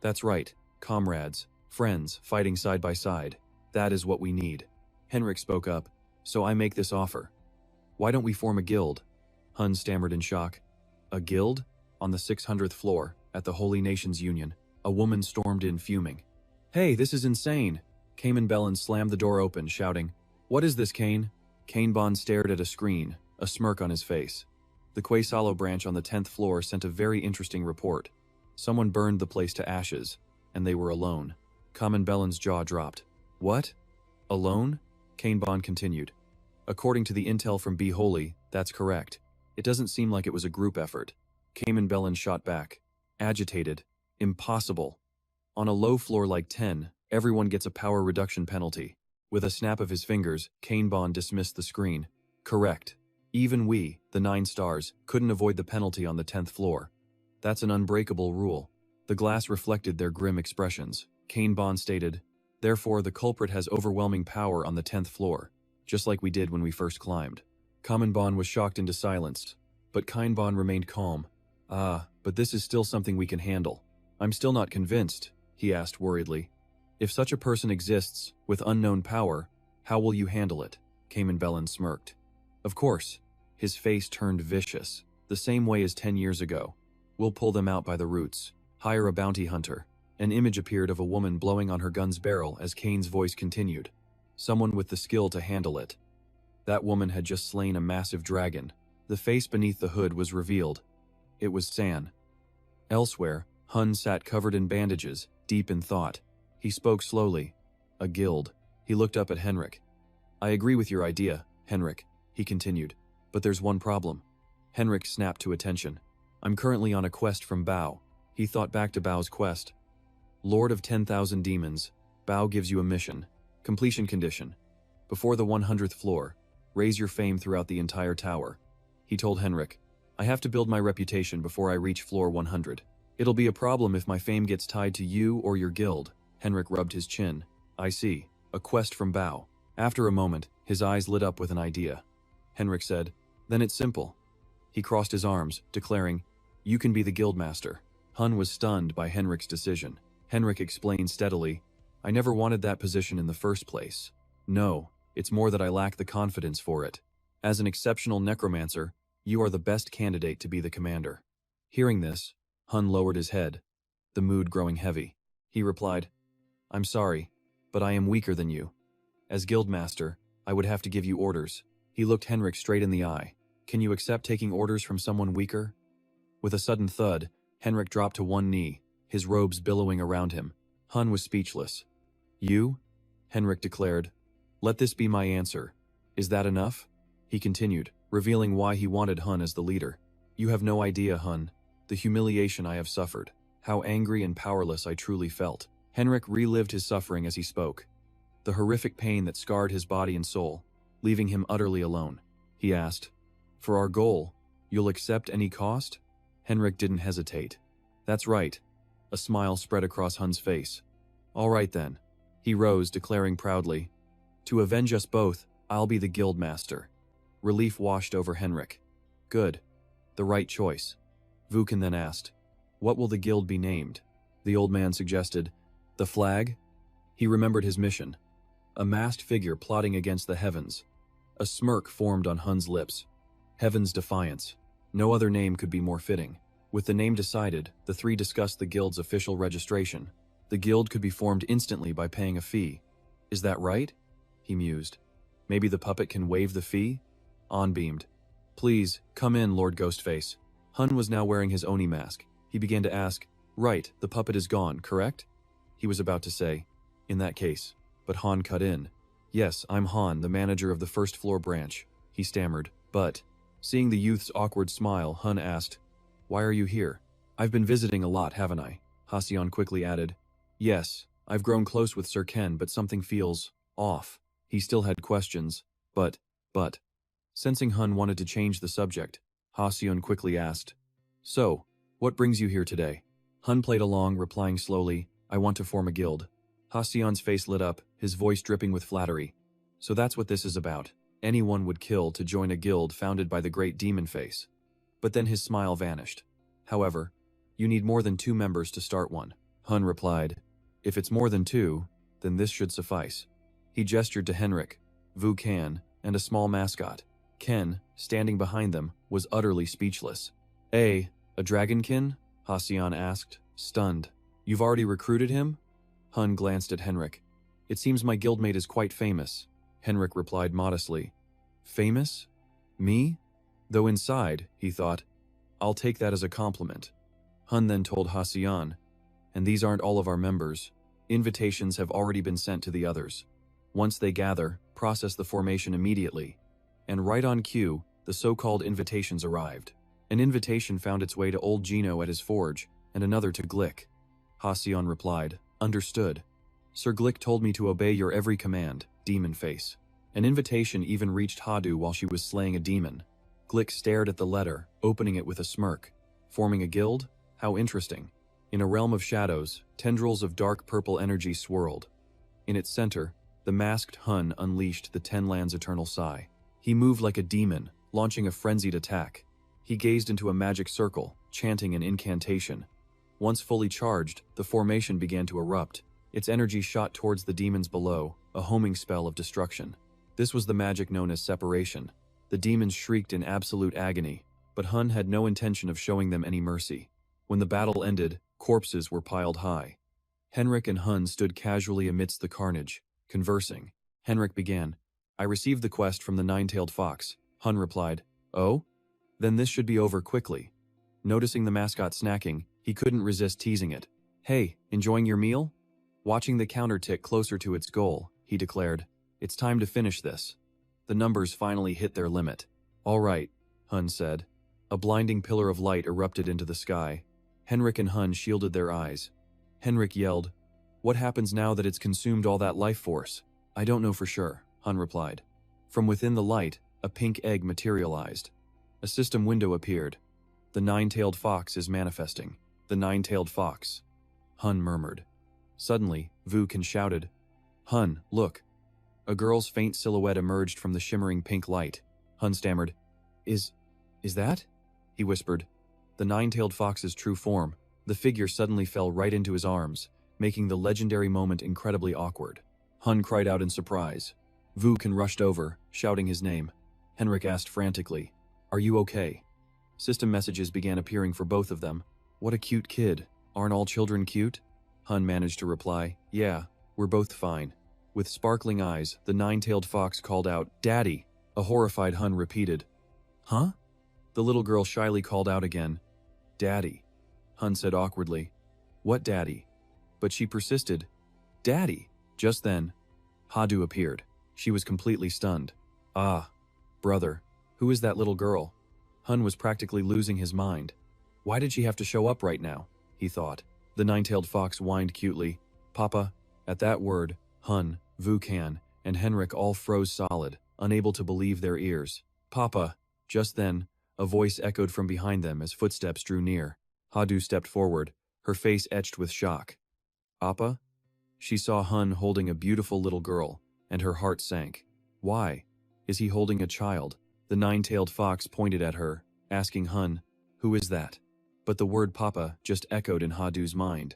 [SPEAKER 1] That's right, comrades, friends, fighting side by side. That is what we need. Henrik spoke up. So I make this offer. Why don't we form a guild? Hun stammered in shock. A guild? On the 600th floor, at the Holy Nations Union, a woman stormed in fuming. Hey, this is insane! Cayman Bellin slammed the door open, shouting, What is this, Kane? Kanebon stared at a screen, a smirk on his face. The Quasalo branch on the 10th floor sent a very interesting report. Someone burned the place to ashes, and they were alone. Kamen Bellin's jaw dropped. What? Alone? Kanebon continued. According to the intel from Be Holy, that's correct. It doesn't seem like it was a group effort. Cayman Bellin shot back. Agitated. Impossible. On a low floor like 10, everyone gets a power reduction penalty. With a snap of his fingers, Kanebon dismissed the screen. Correct. Even we, the 9 stars, couldn't avoid the penalty on the 10th floor. That's an unbreakable rule. The glass reflected their grim expressions. Kanebon stated, Therefore, the culprit has overwhelming power on the 10th floor, just like we did when we first climbed. Kanebon was shocked into silence, but Kanebon remained calm. But this is still something we can handle. I'm still not convinced, he asked worriedly. If such a person exists, with unknown power, how will you handle it? Cayman Bellin smirked. Of course. His face turned vicious, the same way as 10 years ago. We'll pull them out by the roots. Hire a bounty hunter. An image appeared of a woman blowing on her gun's barrel as Kane's voice continued. Someone with the skill to handle it. That woman had just slain a massive dragon. The face beneath the hood was revealed. It was San. Elsewhere, Hun sat covered in bandages, deep in thought. He spoke slowly. A guild. He looked up at Henrik. I agree with your idea, Henrik, he continued. But there's one problem. Henrik snapped to attention. I'm currently on a quest from Bao. He thought back to Bao's quest. Lord of 10,000 Demons, Bao gives you a mission. Completion condition. Before the 100th floor, raise your fame throughout the entire tower. He told Henrik, I have to build my reputation before I reach floor 100. It'll be a problem if my fame gets tied to you or your guild. Henrik rubbed his chin. I see. A quest from Bao. After a moment, his eyes lit up with an idea. Henrik said, Then it's simple. He crossed his arms, declaring, You can be the guildmaster. Hun was stunned by Henrik's decision. Henrik explained steadily, I never wanted that position in the first place. No, it's more that I lack the confidence for it. As an exceptional necromancer, you are the best candidate to be the commander. Hearing this, Hun lowered his head, the mood growing heavy. He replied, I'm sorry, but I am weaker than you. As guildmaster, I would have to give you orders. He looked Henrik straight in the eye. Can you accept taking orders from someone weaker? With a sudden thud, Henrik dropped to one knee, his robes billowing around him. Hun was speechless. "You?" Henrik declared. "Let this be my answer. Is that enough?" He continued, revealing why he wanted Hun as the leader. "You have no idea, Hun, the humiliation I have suffered, how angry and powerless I truly felt." Henrik relived his suffering as he spoke, the horrific pain that scarred his body and soul, leaving him utterly alone. He asked, "For our goal, you'll accept any cost?" Henrik didn't hesitate. "That's right." A smile spread across Hun's face. "All right then." He rose, declaring proudly, "To avenge us both, I'll be the guild master." Relief washed over Henrik. "Good. The right choice." Vukan then asked, "What will the guild be named?" The old man suggested, "The flag?" He remembered his mission. A masked figure plotting against the heavens. A smirk formed on Hun's lips. Heaven's defiance. No other name could be more fitting. With the name decided, the three discussed the guild's official registration. The guild could be formed instantly by paying a fee. "Is that right?" he mused. "Maybe the puppet can waive the fee?" On beamed. "Please, come in, Lord Ghostface." Hun was now wearing his Oni mask. He began to ask, "Right, the puppet is gone, correct?" He was about to say, "In that case," but Han cut in. "Yes, I'm Han, the manager of the first floor branch," he stammered, but, seeing the youth's awkward smile, Hun asked, "Why are you here?" "I've been visiting a lot, haven't I?" Halcyon quickly added. "Yes, I've grown close with Sir Ken, but something feels off." He still had questions, but, sensing Hun wanted to change the subject, Halcyon quickly asked, "So, what brings you here today?" Hun played along, replying slowly, "I want to form a guild." Halcyon's face lit up, his voice dripping with flattery. "So that's what this is about. Anyone would kill to join a guild founded by the great demon face." But then his smile vanished. "However, you need more than 2 members to start one." Hun replied, "If it's more than 2, then this should suffice." He gestured to Henrik, Vu Kan, and a small mascot. Ken, standing behind them, was utterly speechless. A dragonkin?" Halcyon asked, stunned. "You've already recruited him?" Hun glanced at Henrik. "It seems my guildmate is quite famous," Henrik replied modestly. "Famous? Me?" Though inside, he thought, "I'll take that as a compliment." Hun then told Halcyon, "And these aren't all of our members. Invitations have already been sent to the others. Once they gather, process the formation immediately." And right on cue, the so-called invitations arrived. An invitation found its way to old Gino at his forge, and another to Glick. Halcyon replied, "Understood. Sir Glick told me to obey your every command, demon face." An invitation even reached Hadu while she was slaying a demon. Glick stared at the letter, opening it with a smirk. Forming a guild? How interesting. In a realm of shadows, tendrils of dark purple energy swirled. In its center, the masked Hun unleashed the Ten Lands' eternal sigh. He moved like a demon, launching a frenzied attack. He gazed into a magic circle, chanting an incantation. Once fully charged, the formation began to erupt. Its energy shot towards the demons below, a homing spell of destruction. This was the magic known as separation. The demons shrieked in absolute agony, but Hun had no intention of showing them any mercy. When the battle ended, corpses were piled high. Henrik and Hun stood casually amidst the carnage, conversing. Henrik began, "I received the quest from the nine-tailed fox." Hun replied, "Oh? Then this should be over quickly." Noticing the mascot snacking, he couldn't resist teasing it. "Hey, enjoying your meal?" Watching the counter tick closer to its goal, he declared, "It's time to finish this." The numbers finally hit their limit. "All right," Hun said. A blinding pillar of light erupted into the sky. Henrik and Hun shielded their eyes. Henrik yelled, "What happens now that it's consumed all that life force?" "I don't know for sure," Hun replied. From within the light, a pink egg materialized. A system window appeared. "The nine-tailed fox is manifesting. The nine-tailed fox," Hun murmured. Suddenly, Vukan shouted, "Hun, look." A girl's faint silhouette emerged from the shimmering pink light. Hun stammered, Is that?" he whispered. The nine-tailed fox's true form. The figure suddenly fell right into his arms, making the legendary moment incredibly awkward. Hun cried out in surprise. Vukan rushed over, shouting his name. Henrik asked frantically, "Are you okay?" System messages began appearing for both of them. "What a cute kid. Aren't all children cute?" Hun managed to reply, "Yeah, we're both fine." With sparkling eyes, the nine-tailed fox called out, "Daddy!" A horrified Hun repeated, "Huh?" The little girl shyly called out again, "Daddy," Hun said awkwardly. What daddy? But she persisted. Daddy! Just then, Hadu appeared. She was completely stunned. Ah, brother, who is that little girl? Hun was practically losing his mind. Why did she have to show up right now? He thought. The nine-tailed fox whined cutely. Papa. At that word, Hun, Vukan, and Henrik all froze solid, unable to believe their ears. Papa. Just then, a voice echoed from behind them as footsteps drew near. Hadu stepped forward, her face etched with shock. Appa? She saw Hun holding a beautiful little girl, and her heart sank. Why? Is he holding a child? The nine-tailed fox pointed at her, asking Hun, who is that? But the word Papa just echoed in Hadu's mind.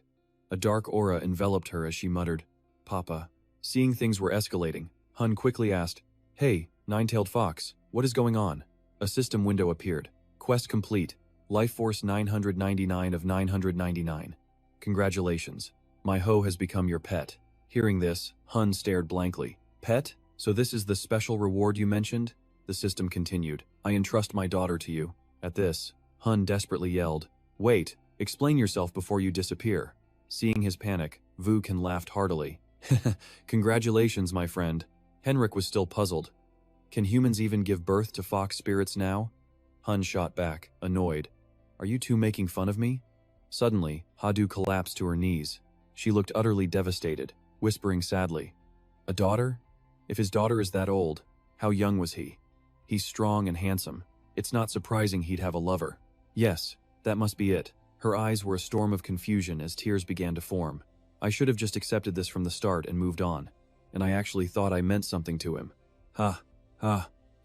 [SPEAKER 1] A dark aura enveloped her as she muttered, Papa. Seeing things were escalating, Hun quickly asked, Hey, nine-tailed fox, what is going on? A system window appeared. Quest complete. Life Force 999 of 999. Congratulations. My hoe has become your pet. Hearing this, Hun stared blankly. Pet? So this is the special reward you mentioned? The system continued. I entrust my daughter to you. At this, Hun desperately yelled, Wait, explain yourself before you disappear. Seeing his panic, Vukan laughed heartily. Congratulations, my friend. Henrik was still puzzled. Can humans even give birth to fox spirits now? Hun shot back, annoyed. Are you two making fun of me? Suddenly, Hadu collapsed to her knees. She looked utterly devastated, whispering sadly, A daughter? If his daughter is that old, how young was he? He's strong and handsome. It's not surprising he'd have a lover. Yes, that must be it. Her eyes were a storm of confusion as tears began to form. I should have just accepted this from the start and moved on. And I actually thought I meant something to him.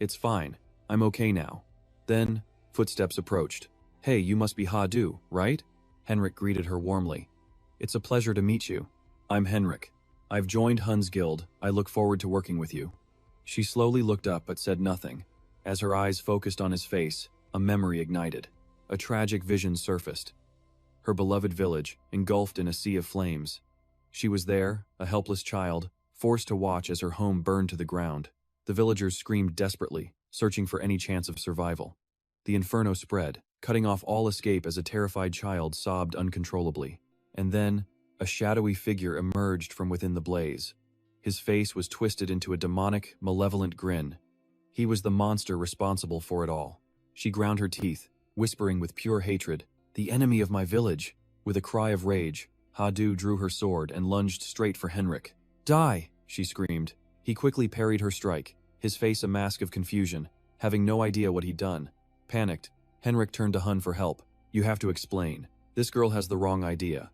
[SPEAKER 1] It's fine. I'm okay now. Then, footsteps approached. Hey, you must be Hadu, right? Henrik greeted her warmly. It's a pleasure to meet you. I'm Henrik. I've joined Hun's guild. I look forward to working with you. She slowly looked up but said nothing. As her eyes focused on his face, a memory ignited. A tragic vision surfaced. Her beloved village, engulfed in a sea of flames. She was there, a helpless child, forced to watch as her home burned to the ground. The villagers screamed desperately, searching for any chance of survival. The inferno spread, cutting off all escape as a terrified child sobbed uncontrollably. And then, a shadowy figure emerged from within the blaze. His face was twisted into a demonic, malevolent grin. He was the monster responsible for it all. She ground her teeth, whispering with pure hatred, The enemy of my village! With a cry of rage, Hadu drew her sword and lunged straight for Henrik. Die! She screamed. He quickly parried her strike, his face a mask of confusion, having no idea what he'd done. Panicked, Henrik turned to Hun for help. You have to explain. This girl has the wrong idea.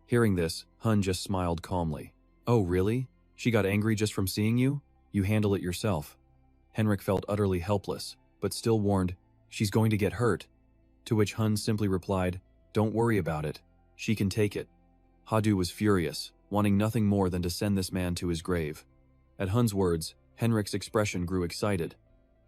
[SPEAKER 1] Hearing this, Hun just smiled calmly. Oh, really? She got angry just from seeing you? You handle it yourself. Henrik felt utterly helpless, but still warned, She's going to get hurt. To which Hun simply replied, Don't worry about it. She can take it. Hadu was furious, wanting nothing more than to send this man to his grave. At Hun's words, Henrik's expression grew excited.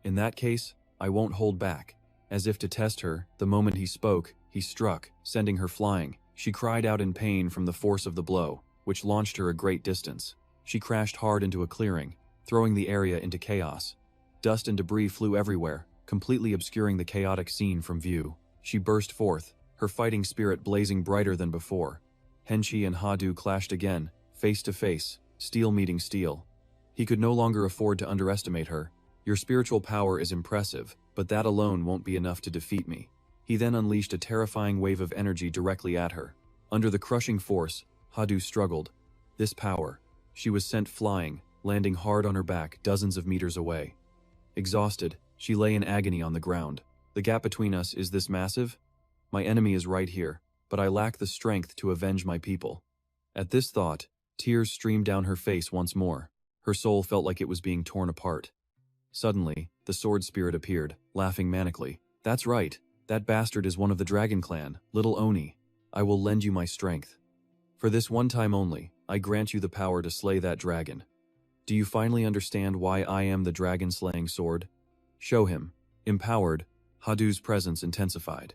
[SPEAKER 1] In that case, I won't hold back. As if to test her, the moment he spoke, he struck, sending her flying. She cried out in pain from the force of the blow, which launched her a great distance. She crashed hard into a clearing, throwing the area into chaos. Dust and debris flew everywhere, completely obscuring the chaotic scene from view. She burst forth, her fighting spirit blazing brighter than before. Henchi and Hadu clashed again, face to face, steel meeting steel. He could no longer afford to underestimate her. Your spiritual power is impressive, but that alone won't be enough to defeat me. He then unleashed a terrifying wave of energy directly at her. Under the crushing force, Hadu struggled. This power. She was sent flying, landing hard on her back dozens of meters away. Exhausted, she lay in agony on the ground. The gap between us is this massive? My enemy is right here, but I lack the strength to avenge my people. At this thought, tears streamed down her face once more. Her soul felt like it was being torn apart. Suddenly, the sword spirit appeared, laughing manically. That's right, that bastard is one of the dragon clan, little Oni. I will lend you my strength. For this one time only, I grant you the power to slay that dragon. Do you finally understand why I am the dragon-slaying sword? Show him. Empowered, Hadu's presence intensified.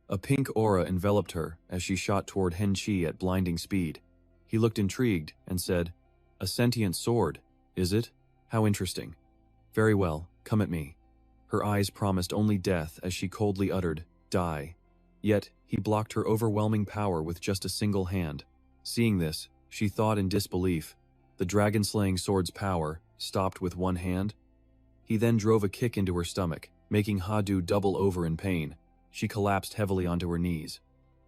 [SPEAKER 1] A pink aura enveloped her as she shot toward Henchi at blinding speed. He looked intrigued and said, A sentient sword, is it? How interesting. Very well, come at me. Her eyes promised only death as she coldly uttered, Die. Yet, he blocked her overwhelming power with just a single hand. Seeing this, she thought in disbelief. The dragon-slaying sword's power stopped with one hand? He then drove a kick into her stomach, making Hadu double over in pain. She collapsed heavily onto her knees.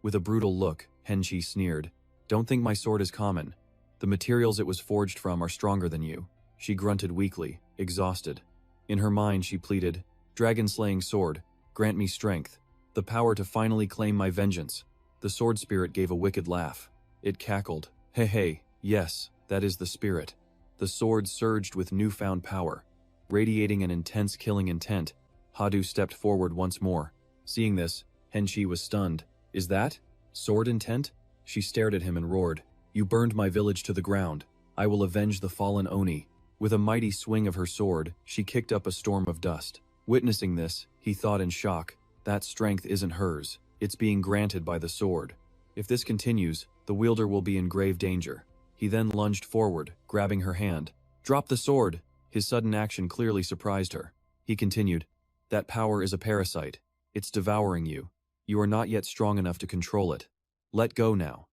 [SPEAKER 1] With a brutal look, Henchi sneered, "Don't think my sword is common. The materials it was forged from are stronger than you." She grunted weakly, exhausted. In her mind she pleaded, "Dragon-slaying sword, grant me strength, the power to finally claim my vengeance." The sword spirit gave a wicked laugh. It cackled, "Hey hey, yes, that is the spirit." The sword surged with newfound power. Radiating an intense killing intent, Hadu stepped forward once more. Seeing this, Henchi was stunned. "Is that sword intent?" She stared at him and roared, "You burned my village to the ground. I will avenge the fallen Oni." With a mighty swing of her sword, she kicked up a storm of dust. Witnessing this, he thought in shock, that strength isn't hers, it's being granted by the sword. If this continues, the wielder will be in grave danger. He then lunged forward, grabbing her hand. "Drop the sword!" His sudden action clearly surprised her. He continued, "That power is a parasite. It's devouring you. You are not yet strong enough to control it. Let go now."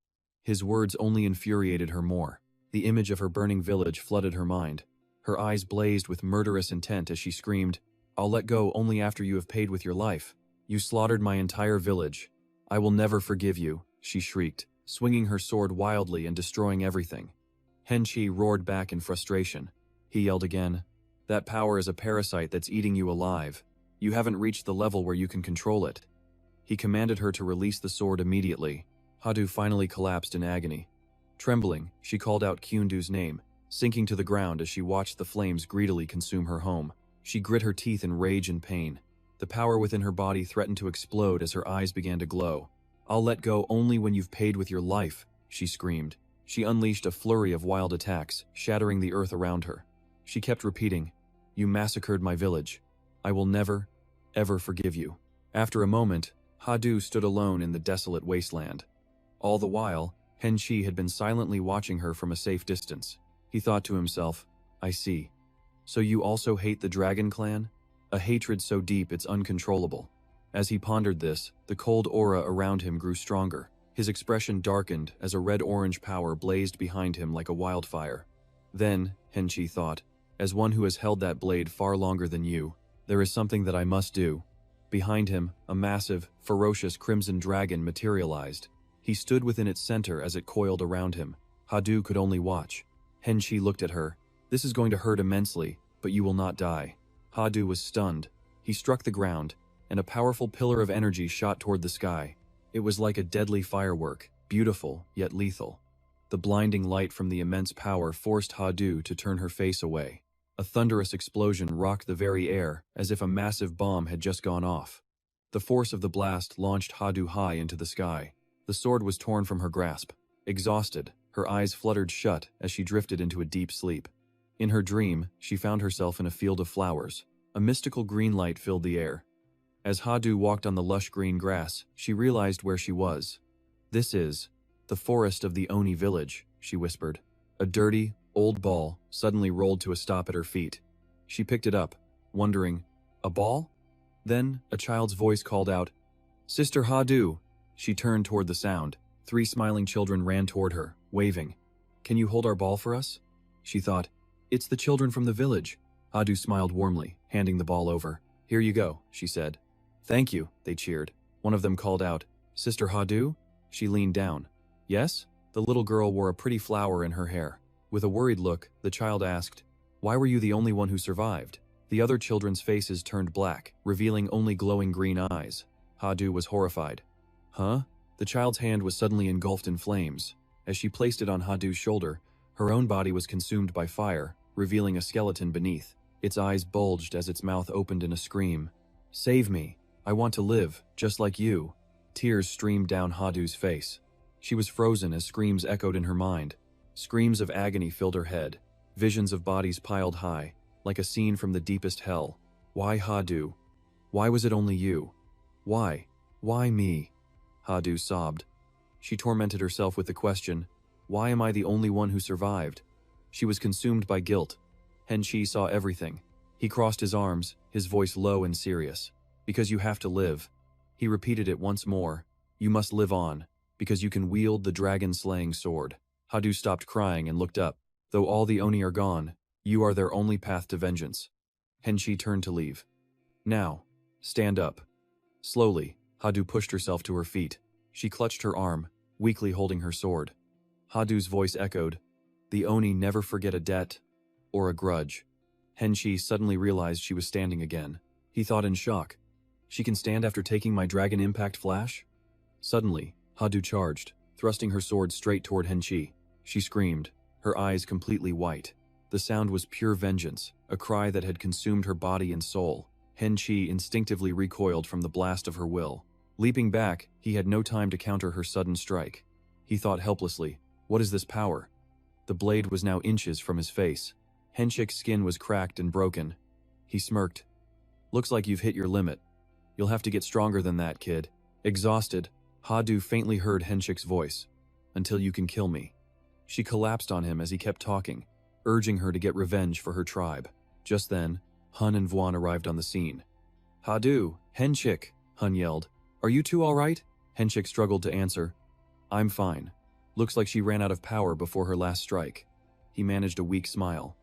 [SPEAKER 1] His words only infuriated her more. The image of her burning village flooded her mind. Her eyes blazed with murderous intent as she screamed, "I'll let go only after you have paid with your life. You slaughtered my entire village. I will never forgive you," she shrieked, swinging her sword wildly and destroying everything. Henchi roared back in frustration. He yelled again, "That power is a parasite that's eating you alive. You haven't reached the level where you can control it." He commanded her to release the sword immediately. Hadu finally collapsed in agony. Trembling, she called out Kyundu's name, sinking to the ground as she watched the flames greedily consume her home. She grit her teeth in rage and pain. The power within her body threatened to explode as her eyes began to glow. "I'll let go only when you've paid with your life," she screamed. She unleashed a flurry of wild attacks, shattering the earth around her. She kept repeating, "You massacred my village. I will never, ever forgive you." After a moment, Hadu stood alone in the desolate wasteland. All the while, Henchi had been silently watching her from a safe distance. He thought to himself, "I see. So you also hate the Dragon Clan? A hatred so deep it's uncontrollable." As he pondered this, the cold aura around him grew stronger. His expression darkened as a red-orange power blazed behind him like a wildfire. Then, Henchi thought, as one who has held that blade far longer than you, there is something that I must do. Behind him, a massive, ferocious crimson dragon materialized. He stood within its center as it coiled around him. Hadu could only watch. Henchi looked at her. "This is going to hurt immensely, but you will not die." Hadu was stunned. He struck the ground, and a powerful pillar of energy shot toward the sky. It was like a deadly firework, beautiful yet lethal. The blinding light from the immense power forced Hadu to turn her face away. A thunderous explosion rocked the very air, as if a massive bomb had just gone off. The force of the blast launched Hadu high into the sky. The sword was torn from her grasp. Exhausted, her eyes fluttered shut as she drifted into a deep sleep. In her dream, she found herself in a field of flowers. A mystical green light filled the air. As Hadu walked on the lush green grass, she realized where she was. "This is the forest of the Oni village," she whispered. A dirty, old ball suddenly rolled to a stop at her feet. She picked it up, wondering, "A ball?" Then, a child's voice called out, "Sister Hadu!" She turned toward the sound. 3 smiling children ran toward her, waving. "Can you hold our ball for us?" She thought, "It's the children from the village." Hadu smiled warmly, handing the ball over. "Here you go," she said. "Thank you," they cheered. One of them called out, "Sister Hadu?" She leaned down. "Yes?" The little girl wore a pretty flower in her hair. With a worried look, the child asked, "Why were you the only one who survived?" The other children's faces turned black, revealing only glowing green eyes. Hadu was horrified. "Huh?" The child's hand was suddenly engulfed in flames. As she placed it on Hadu's shoulder, her own body was consumed by fire, revealing a skeleton beneath. Its eyes bulged as its mouth opened in a scream. "Save me! I want to live, just like you." Tears streamed down Hadu's face. She was frozen as screams echoed in her mind. Screams of agony filled her head. Visions of bodies piled high, like a scene from the deepest hell. Why Hadu? Why was it only you? Why? Why me? Hadu sobbed. She tormented herself with the question, why am I the only one who survived? She was consumed by guilt. Henchi saw everything. He crossed his arms, his voice low and serious. Because you have to live. He repeated it once more, You must live on, because you can wield the dragon-slaying sword. Hadu stopped crying and looked up. Though all the Oni are gone, you are their only path to vengeance. Henshi turned to leave. Now, stand up. Slowly, Hadu pushed herself to her feet. She clutched her arm, weakly holding her sword. Hadu's voice echoed, "The Oni never forget a debt or a grudge." Henshi suddenly realized she was standing again. He thought in shock, "She can stand after taking my dragon impact flash?" Suddenly, Hadu charged, thrusting her sword straight toward Henshi. She screamed, her eyes completely white. The sound was pure vengeance, a cry that had consumed her body and soul. Henshi instinctively recoiled from the blast of her will. Leaping back, he had no time to counter her sudden strike. He thought helplessly, "What is this power?" The blade was now inches from his face. Henshik's skin was cracked and broken. He smirked. "Looks like you've hit your limit. You'll have to get stronger than that, kid." Exhausted, Hadu faintly heard Henshik's voice. "Until you can kill me." She collapsed on him as he kept talking, urging her to get revenge for her tribe. Just then, Hun and Vuan arrived on the scene. "Hadu, Henshik," Hun yelled. "Are you two all right?" Henshik struggled to answer. "I'm fine. Looks like she ran out of power before her last strike." He managed a weak smile.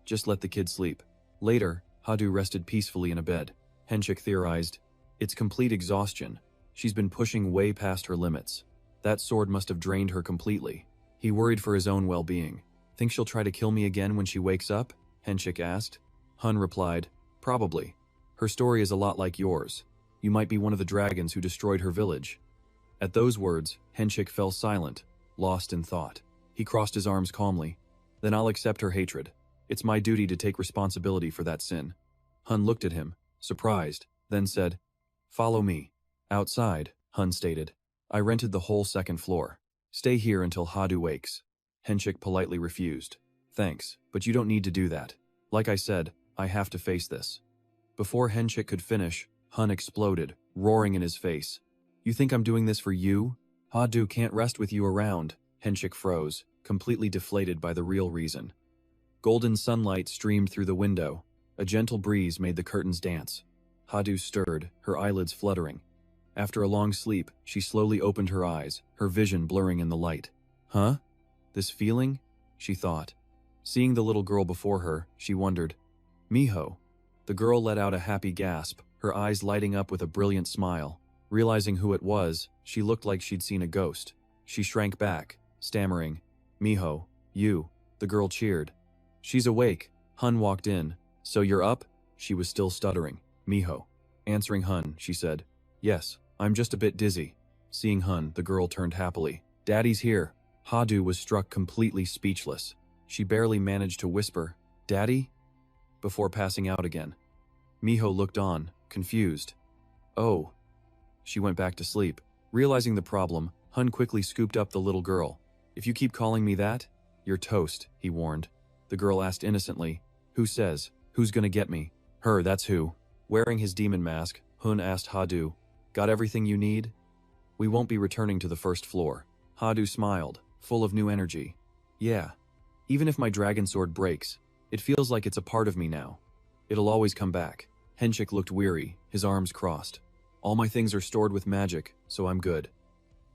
[SPEAKER 1] "Just let the kid sleep." Later, Hadu rested peacefully in a bed. Henshik theorized, "It's complete exhaustion. She's been pushing way past her limits. That sword must have drained her completely." He worried for his own well-being. "Think she'll try to kill me again when she wakes up?" Henshik asked. Hun replied, "Probably. Her story is a lot like yours. You might be one of the dragons who destroyed her village." At those words, Henshik fell silent, lost in thought. He crossed his arms calmly. "Then I'll accept her hatred. It's my duty to take responsibility for that sin." Hun looked at him, surprised, then said, "Follow me." "Outside," Hun stated. "I rented the whole second floor. Stay here until Hadu wakes." Henshik politely refused. "Thanks, but you don't need to do that. Like I said, I have to face this." Before Henshik could finish, Hun exploded, roaring in his face. "You think I'm doing this for you? Hadu can't rest with you around." Henshik froze, completely deflated by the real reason. Golden sunlight streamed through the window. A gentle breeze made the curtains dance. Hadu stirred, her eyelids fluttering. After a long sleep, she slowly opened her eyes, her vision blurring in the light. "Huh? This feeling?" she thought. Seeing the little girl before her, she wondered. "Miho." The girl let out a happy gasp, her eyes lighting up with a brilliant smile. Realizing who it was, she looked like she'd seen a ghost. She shrank back, stammering, "Miho, you." The girl cheered. "She's awake." Hun walked in. "So you're up?" She was still stuttering. "Miho." Answering Hun, she said, "Yes, I'm just a bit dizzy." Seeing Hun, the girl turned happily. "Daddy's here." Hadu was struck completely speechless. She barely managed to whisper, "Daddy?" before passing out again. Miho looked on, confused. "Oh." She went back to sleep. Realizing the problem, Hun quickly scooped up the little girl. "If you keep calling me that, you're toast," he warned. The girl asked innocently, "Who says? Who's gonna get me?" "Her, that's who." Wearing his demon mask, Hun asked Hadu, "Got everything you need?" "We won't be returning to the first floor." Hadu smiled, full of new energy. "Yeah. Even if my dragon sword breaks, it feels like it's a part of me now. It'll always come back." Henshik looked weary, his arms crossed. "All my things are stored with magic, so I'm good."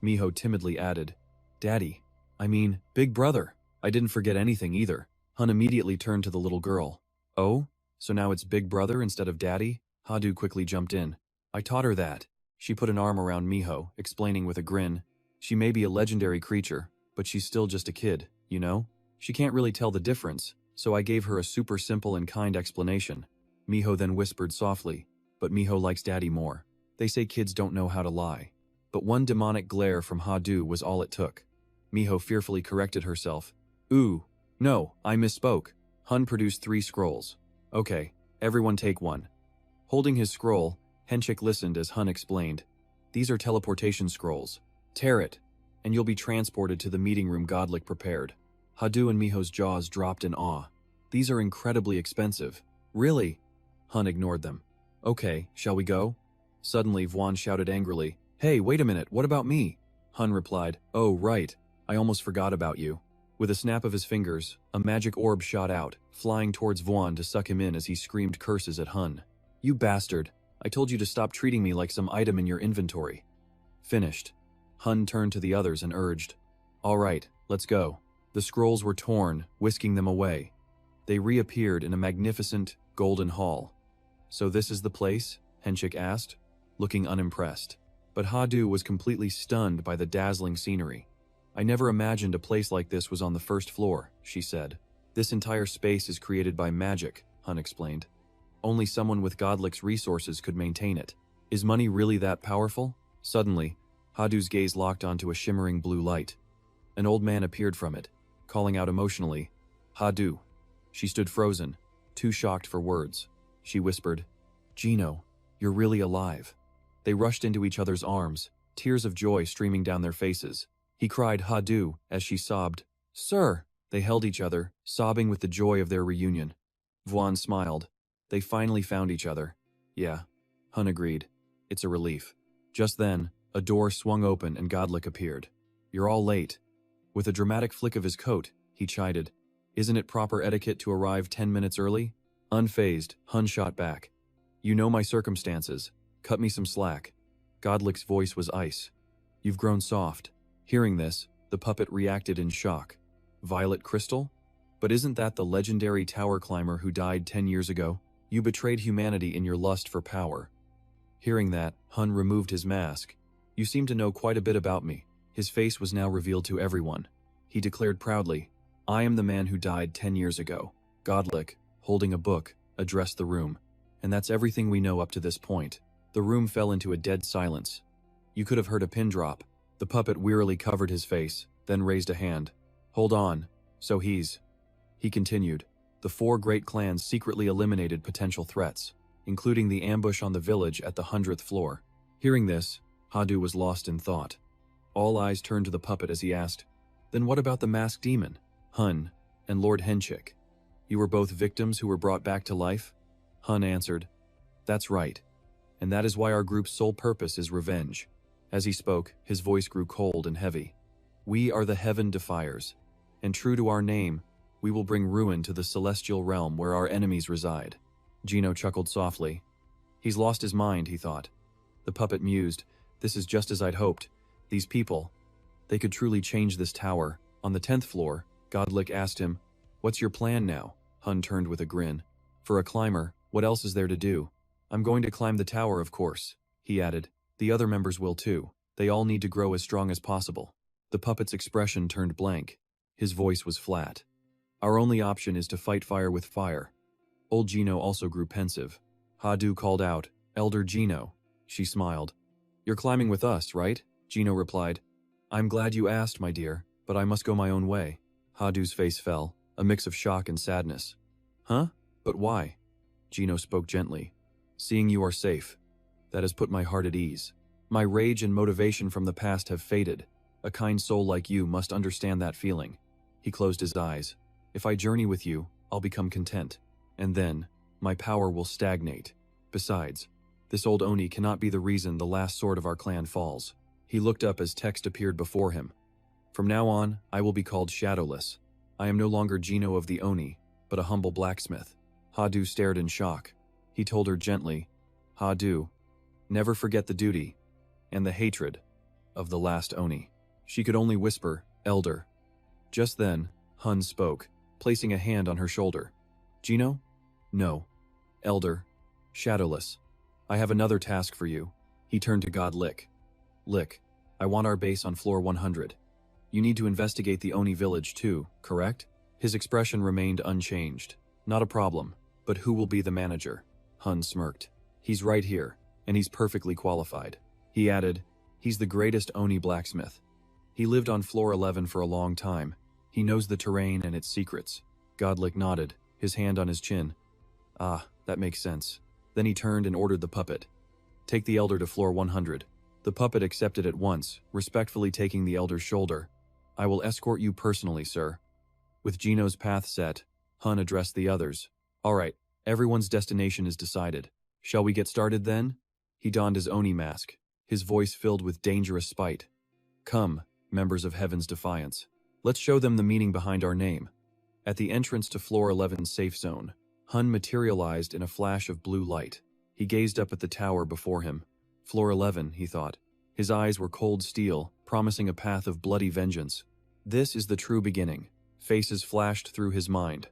[SPEAKER 1] Miho timidly added, "Daddy, I mean, big brother." "I didn't forget anything either." Hun immediately turned to the little girl. "Oh? So now it's big brother instead of daddy?" Hadu quickly jumped in. "I taught her that." She put an arm around Miho, explaining with a grin, "She may be a legendary creature, but she's still just a kid, you know? She can't really tell the difference, so I gave her a super simple and kind explanation." Miho then whispered softly, "But Miho likes daddy more. They say kids don't know how to lie." But one demonic glare from Hadu was all it took. Miho fearfully corrected herself. "Ooh, no, I misspoke." Hun produced 3 scrolls. "Okay, everyone take one." Holding his scroll, Henshik listened as Hun explained. "These are teleportation scrolls. Tear it, and you'll be transported to the meeting room Godlick prepared." Hadu and Miho's jaws dropped in awe. "These are incredibly expensive." "Really?" Hun ignored them. "Okay, shall we go?" Suddenly, Vuan shouted angrily, "Hey, wait a minute, what about me?" Hun replied, "Oh, right, I almost forgot about you." With a snap of his fingers, a magic orb shot out, flying towards Vuan to suck him in as he screamed curses at Hun. "You bastard, I told you to stop treating me like some item in your inventory." Finished. Hun turned to the others and urged, "All right, let's go." The scrolls were torn, whisking them away. They reappeared in a magnificent, golden hall. "So this is the place?" Henchik asked, looking unimpressed. But Hadu was completely stunned by the dazzling scenery. "I never imagined a place like this was on the first floor," she said. "This entire space is created by magic," Hun explained. "Only someone with Godlick's resources could maintain it. Is money really that powerful?" Suddenly, Hadu's gaze locked onto a shimmering blue light. An old man appeared from it, calling out emotionally, "Hadu." She stood frozen, too shocked for words. She whispered, "Gino, you're really alive." They rushed into each other's arms, tears of joy streaming down their faces. He cried Hadu as she sobbed, "Sir!" They held each other, sobbing with the joy of their reunion. Vuan smiled. They finally found each other. "Yeah," Hun agreed. "It's a relief." Just then, a door swung open and Godlick appeared. "You're all late." With a dramatic flick of his coat, he chided, "Isn't it proper etiquette to arrive 10 minutes early?" Unfazed, Hun shot back, "You know my circumstances. Cut me some slack." Godlick's voice was ice. "You've grown soft." Hearing this, the puppet reacted in shock. "Violet Crystal? But isn't that the legendary tower climber who died 10 years ago? You betrayed humanity in your lust for power." Hearing that, Hun removed his mask. "You seem to know quite a bit about me." His face was now revealed to everyone. He declared proudly, "I am the man who died 10 years ago." Godlick, holding a book, addressed the room. "And that's everything we know up to this point." The room fell into a dead silence. You could have heard a pin drop. The puppet wearily covered his face, then raised a hand. "Hold on. So He continued. "The 4 great clans secretly eliminated potential threats, including the ambush on the village at the 100th floor." Hearing this, Hadu was lost in thought. All eyes turned to the puppet as he asked, "Then what about the masked demon, Hun, and Lord Henchik? You were both victims who were brought back to life?" Hun answered, "That's right. And that is why our group's sole purpose is revenge." As he spoke, his voice grew cold and heavy. "We are the Heaven Defiers, and true to our name, we will bring ruin to the celestial realm where our enemies reside." Gino chuckled softly. "He's lost his mind," he thought. The puppet mused, "This is just as I'd hoped. These people, they could truly change this tower." On the 10th floor, Godlick asked him, "What's your plan now?" Hun turned with a grin. "For a climber, what else is there to do?" "I'm going to climb the tower, of course," he added. "The other members will too. They all need to grow as strong as possible." The puppet's expression turned blank. His voice was flat. "Our only option is to fight fire with fire." Old Gino also grew pensive. Hadu called out, "Elder Gino." She smiled. "You're climbing with us, right?" Gino replied, "I'm glad you asked, my dear, but I must go my own way." Hadu's face fell, a mix of shock and sadness. "Huh? But why?" Gino spoke gently. "Seeing you are safe, that has put my heart at ease. My rage and motivation from the past have faded. A kind soul like you must understand that feeling." He closed his eyes. "If I journey with you, I'll become content. And then, my power will stagnate. Besides, this old Oni cannot be the reason the last sword of our clan falls." He looked up as text appeared before him. "From now on, I will be called Shadowless. I am no longer Gino of the Oni, but a humble blacksmith." Hadu stared in shock. He told her gently, "Hadu, never forget the duty and the hatred of the last Oni." She could only whisper, "Elder." Just then, Hun spoke, placing a hand on her shoulder. "Gino? No. Elder. Shadowless. I have another task for you." He turned to God Lick. "Lick, I want our base on floor 100. You need to investigate the Oni village too, correct?" His expression remained unchanged. "Not a problem, but who will be the manager?" Hun smirked. "He's right here, and he's perfectly qualified." He added, "He's the greatest Oni blacksmith. He lived on floor 11 for a long time. He knows the terrain and its secrets." Godlick nodded, his hand on his chin. "Ah, that makes sense." Then he turned and ordered the puppet, "Take the elder to floor 100. The puppet accepted at once, respectfully taking the elder's shoulder. "I will escort you personally, sir." With Gino's path set, Hun addressed the others. "All right, everyone's destination is decided. Shall we get started then?" He donned his Oni mask, his voice filled with dangerous spite. "Come, members of Heaven's Defiance. Let's show them the meaning behind our name." At the entrance to floor 11's safe zone, Hun materialized in a flash of blue light. He gazed up at the tower before him. Floor 11, he thought. His eyes were cold steel, promising a path of bloody vengeance. This is the true beginning. Faces flashed through his mind.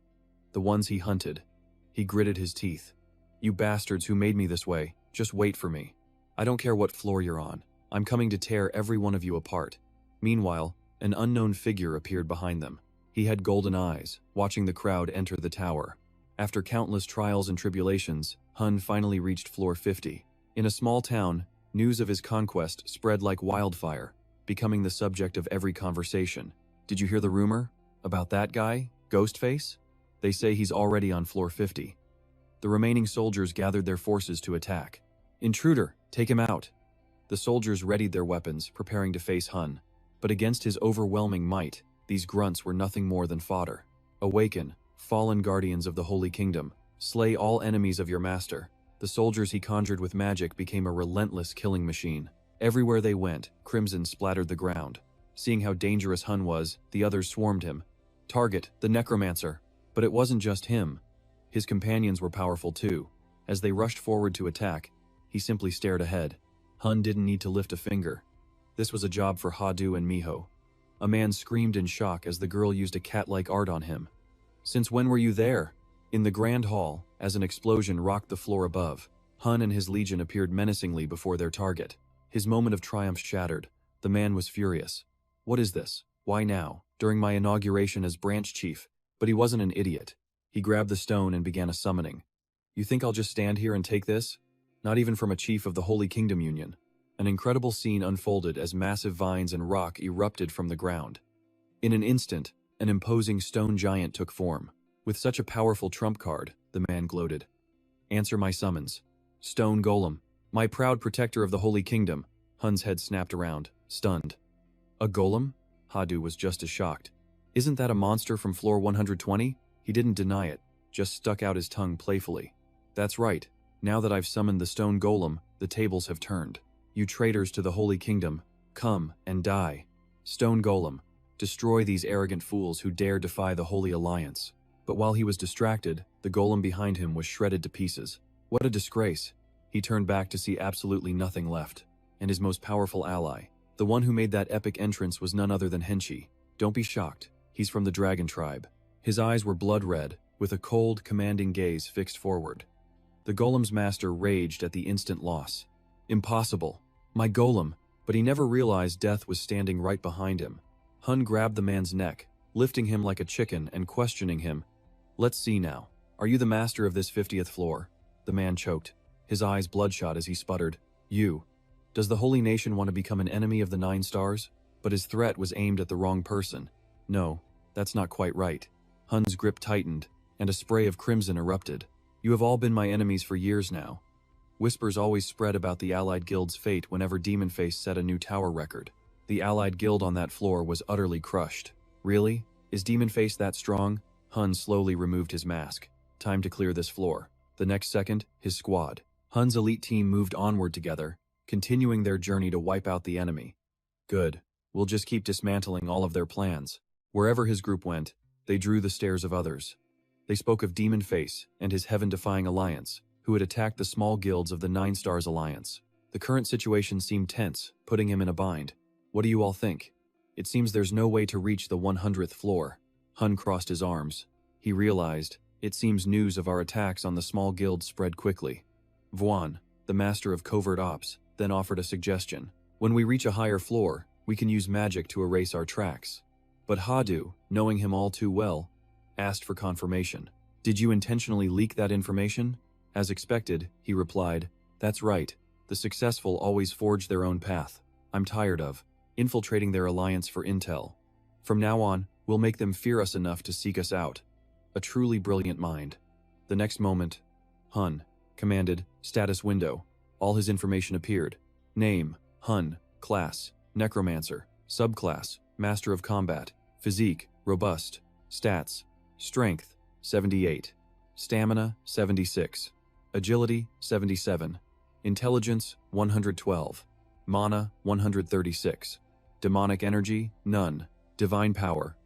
[SPEAKER 1] The ones he hunted. He gritted his teeth. You bastards who made me this way, just wait for me. I don't care what floor you're on. I'm coming to tear every one of you apart. Meanwhile, an unknown figure appeared behind them. He had golden eyes, watching the crowd enter the tower. After countless trials and tribulations, Hun finally reached floor 50. In a small town, news of his conquest spread like wildfire, becoming the subject of every conversation. Did you hear the rumor? About that guy, Ghostface? They say he's already on floor 50. The remaining soldiers gathered their forces to attack. Intruder, take him out. The soldiers readied their weapons, preparing to face Hun. But against his overwhelming might, these grunts were nothing more than fodder. Awaken, fallen guardians of the Holy Kingdom. Slay all enemies of your master. The soldiers he conjured with magic became a relentless killing machine. Everywhere they went, crimson splattered the ground. Seeing how dangerous Hun was, the others swarmed him. Target, the Necromancer. But it wasn't just him. His companions were powerful too. As they rushed forward to attack, he simply stared ahead. Hun didn't need to lift a finger. This was a job for Hadu and Miho. A man screamed in shock as the girl used a cat-like art on him. Since when were you there? In the grand hall, as an explosion rocked the floor above, Hun and his legion appeared menacingly before their target. His moment of triumph shattered. The man was furious. What is this? Why now? During my inauguration as branch chief. But he wasn't an idiot. He grabbed the stone and began a summoning. You think I'll just stand here and take this? Not even from a chief of the Holy Kingdom Union. An incredible scene unfolded as massive vines and rock erupted from the ground. In an instant, an imposing stone giant took form. With such a powerful trump card, the man gloated. Answer my summons. Stone Golem, my proud protector of the Holy Kingdom. Hun's head snapped around, stunned. A golem? Hadu was just as shocked. Isn't that a monster from floor 120? He didn't deny it, just stuck out his tongue playfully. That's right. Now that I've summoned the stone golem, the tables have turned. You traitors to the Holy Kingdom, come and die. Stone Golem, destroy these arrogant fools who dare defy the Holy Alliance. But while he was distracted, the golem behind him was shredded to pieces. What a disgrace. He turned back to see absolutely nothing left. And his most powerful ally, the one who made that epic entrance, was none other than Henshi. Don't be shocked. He's from the Dragon Tribe. His eyes were blood red, with a cold, commanding gaze fixed forward. The golem's master raged at the instant loss. Impossible. My golem. But he never realized death was standing right behind him. Hun grabbed the man's neck, lifting him like a chicken and questioning him. Let's see now. Are you the master of this 50th floor? The man choked, his eyes bloodshot as he sputtered. You. Does the Holy Nation want to become an enemy of the 9 stars? But his threat was aimed at the wrong person. No, that's not quite right. Hun's grip tightened, and a spray of crimson erupted. You have all been my enemies for years now. Whispers always spread about the Allied Guild's fate whenever Demonface set a new tower record. The Allied Guild on that floor was utterly crushed. Really? Is Demonface that strong? Hun slowly removed his mask. Time to clear this floor. The next second, his squad. Hun's elite team moved onward together, continuing their journey to wipe out the enemy. Good. We'll just keep dismantling all of their plans. Wherever his group went, they drew the stares of others. They spoke of Demonface and his heaven-defying alliance, who had attacked the small guilds of the 9 Stars Alliance. The current situation seemed tense, putting him in a bind. What do you all think? It seems there's no way to reach the 100th floor. Hun crossed his arms. He realized, it seems news of our attacks on the small guilds spread quickly. Vuan, the master of covert ops, then offered a suggestion. When we reach a higher floor, we can use magic to erase our tracks. But Hadu, knowing him all too well, asked for confirmation. Did you intentionally leak that information? As expected, he replied, that's right. The successful always forge their own path. I'm tired of infiltrating their alliance for intel. From now on, we'll make them fear us enough to seek us out. A truly brilliant mind. The next moment, Hun commanded, status window. All his information appeared. Name, Hun, class, Necromancer, subclass, Master of Combat, physique, robust, stats, strength, 78, stamina, 76, agility, 77, intelligence, 112, mana, 136, demonic energy, none, divine power,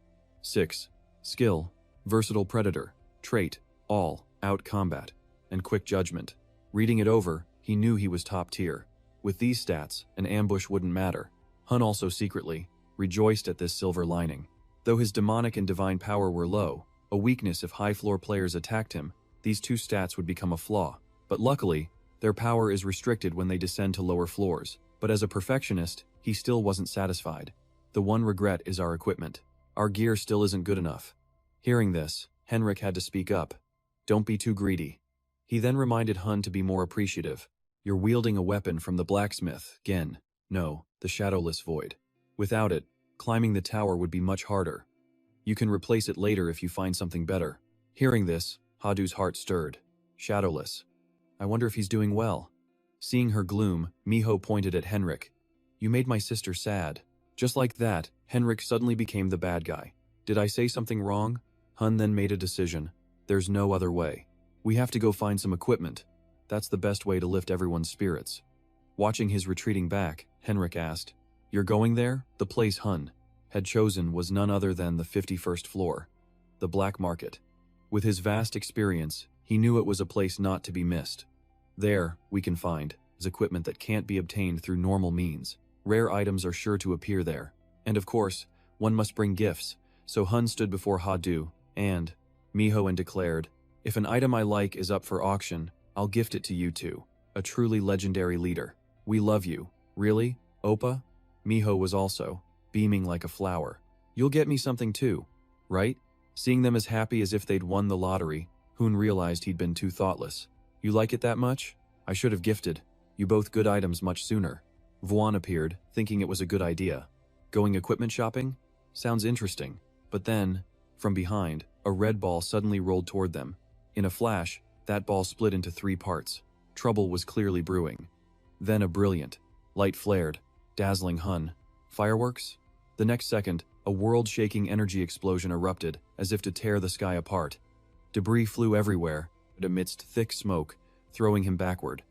[SPEAKER 1] 6, skill, versatile predator, trait, all, out combat, and quick judgment. Reading it over, he knew he was top tier. With these stats, an ambush wouldn't matter. Hun also secretly rejoiced at this silver lining. Though his demonic and divine power were low, a weakness if high-floor players attacked him, these two stats would become a flaw. But luckily, their power is restricted when they descend to lower floors. But as a perfectionist, he still wasn't satisfied. The one regret is our equipment. Our gear still isn't good enough. Hearing this, Henrik had to speak up. Don't be too greedy. He then reminded Hun to be more appreciative. You're wielding a weapon from the blacksmith, Gen. No, the shadowless void. Without it, climbing the tower would be much harder. You can replace it later if you find something better. Hearing this, Hadu's heart stirred. Shadowless. I wonder if he's doing well. Seeing her gloom, Miho pointed at Henrik. You made my sister sad. Just like that, Henrik suddenly became the bad guy. Did I say something wrong? Hun then made a decision. There's no other way. We have to go find some equipment. That's the best way to lift everyone's spirits. Watching his retreating back, Henrik asked, You're going there? The place Hun had chosen was none other than the 51st floor, the black market. With his vast experience, he knew it was a place not to be missed. There, we can find equipment that can't be obtained through normal means. Rare items are sure to appear there. And of course, one must bring gifts, so Hun stood before Hadu and Miho and declared, If an item I like is up for auction, I'll gift it to you two. A truly legendary leader. We love you. Really, Oppa? Miho was also beaming like a flower. You'll get me something too, right? Seeing them as happy as if they'd won the lottery, Hun realized he'd been too thoughtless. You like it that much? I should have gifted you both good items much sooner. Vuan appeared, thinking it was a good idea. Going equipment shopping? Sounds interesting. But then, from behind, a red ball suddenly rolled toward them. In a flash, that ball split into 3 parts. Trouble was clearly brewing. Then a brilliant light flared, dazzling Hun. Fireworks? The next second, a world-shaking energy explosion erupted, as if to tear the sky apart. Debris flew everywhere, amidst thick smoke, throwing him backward.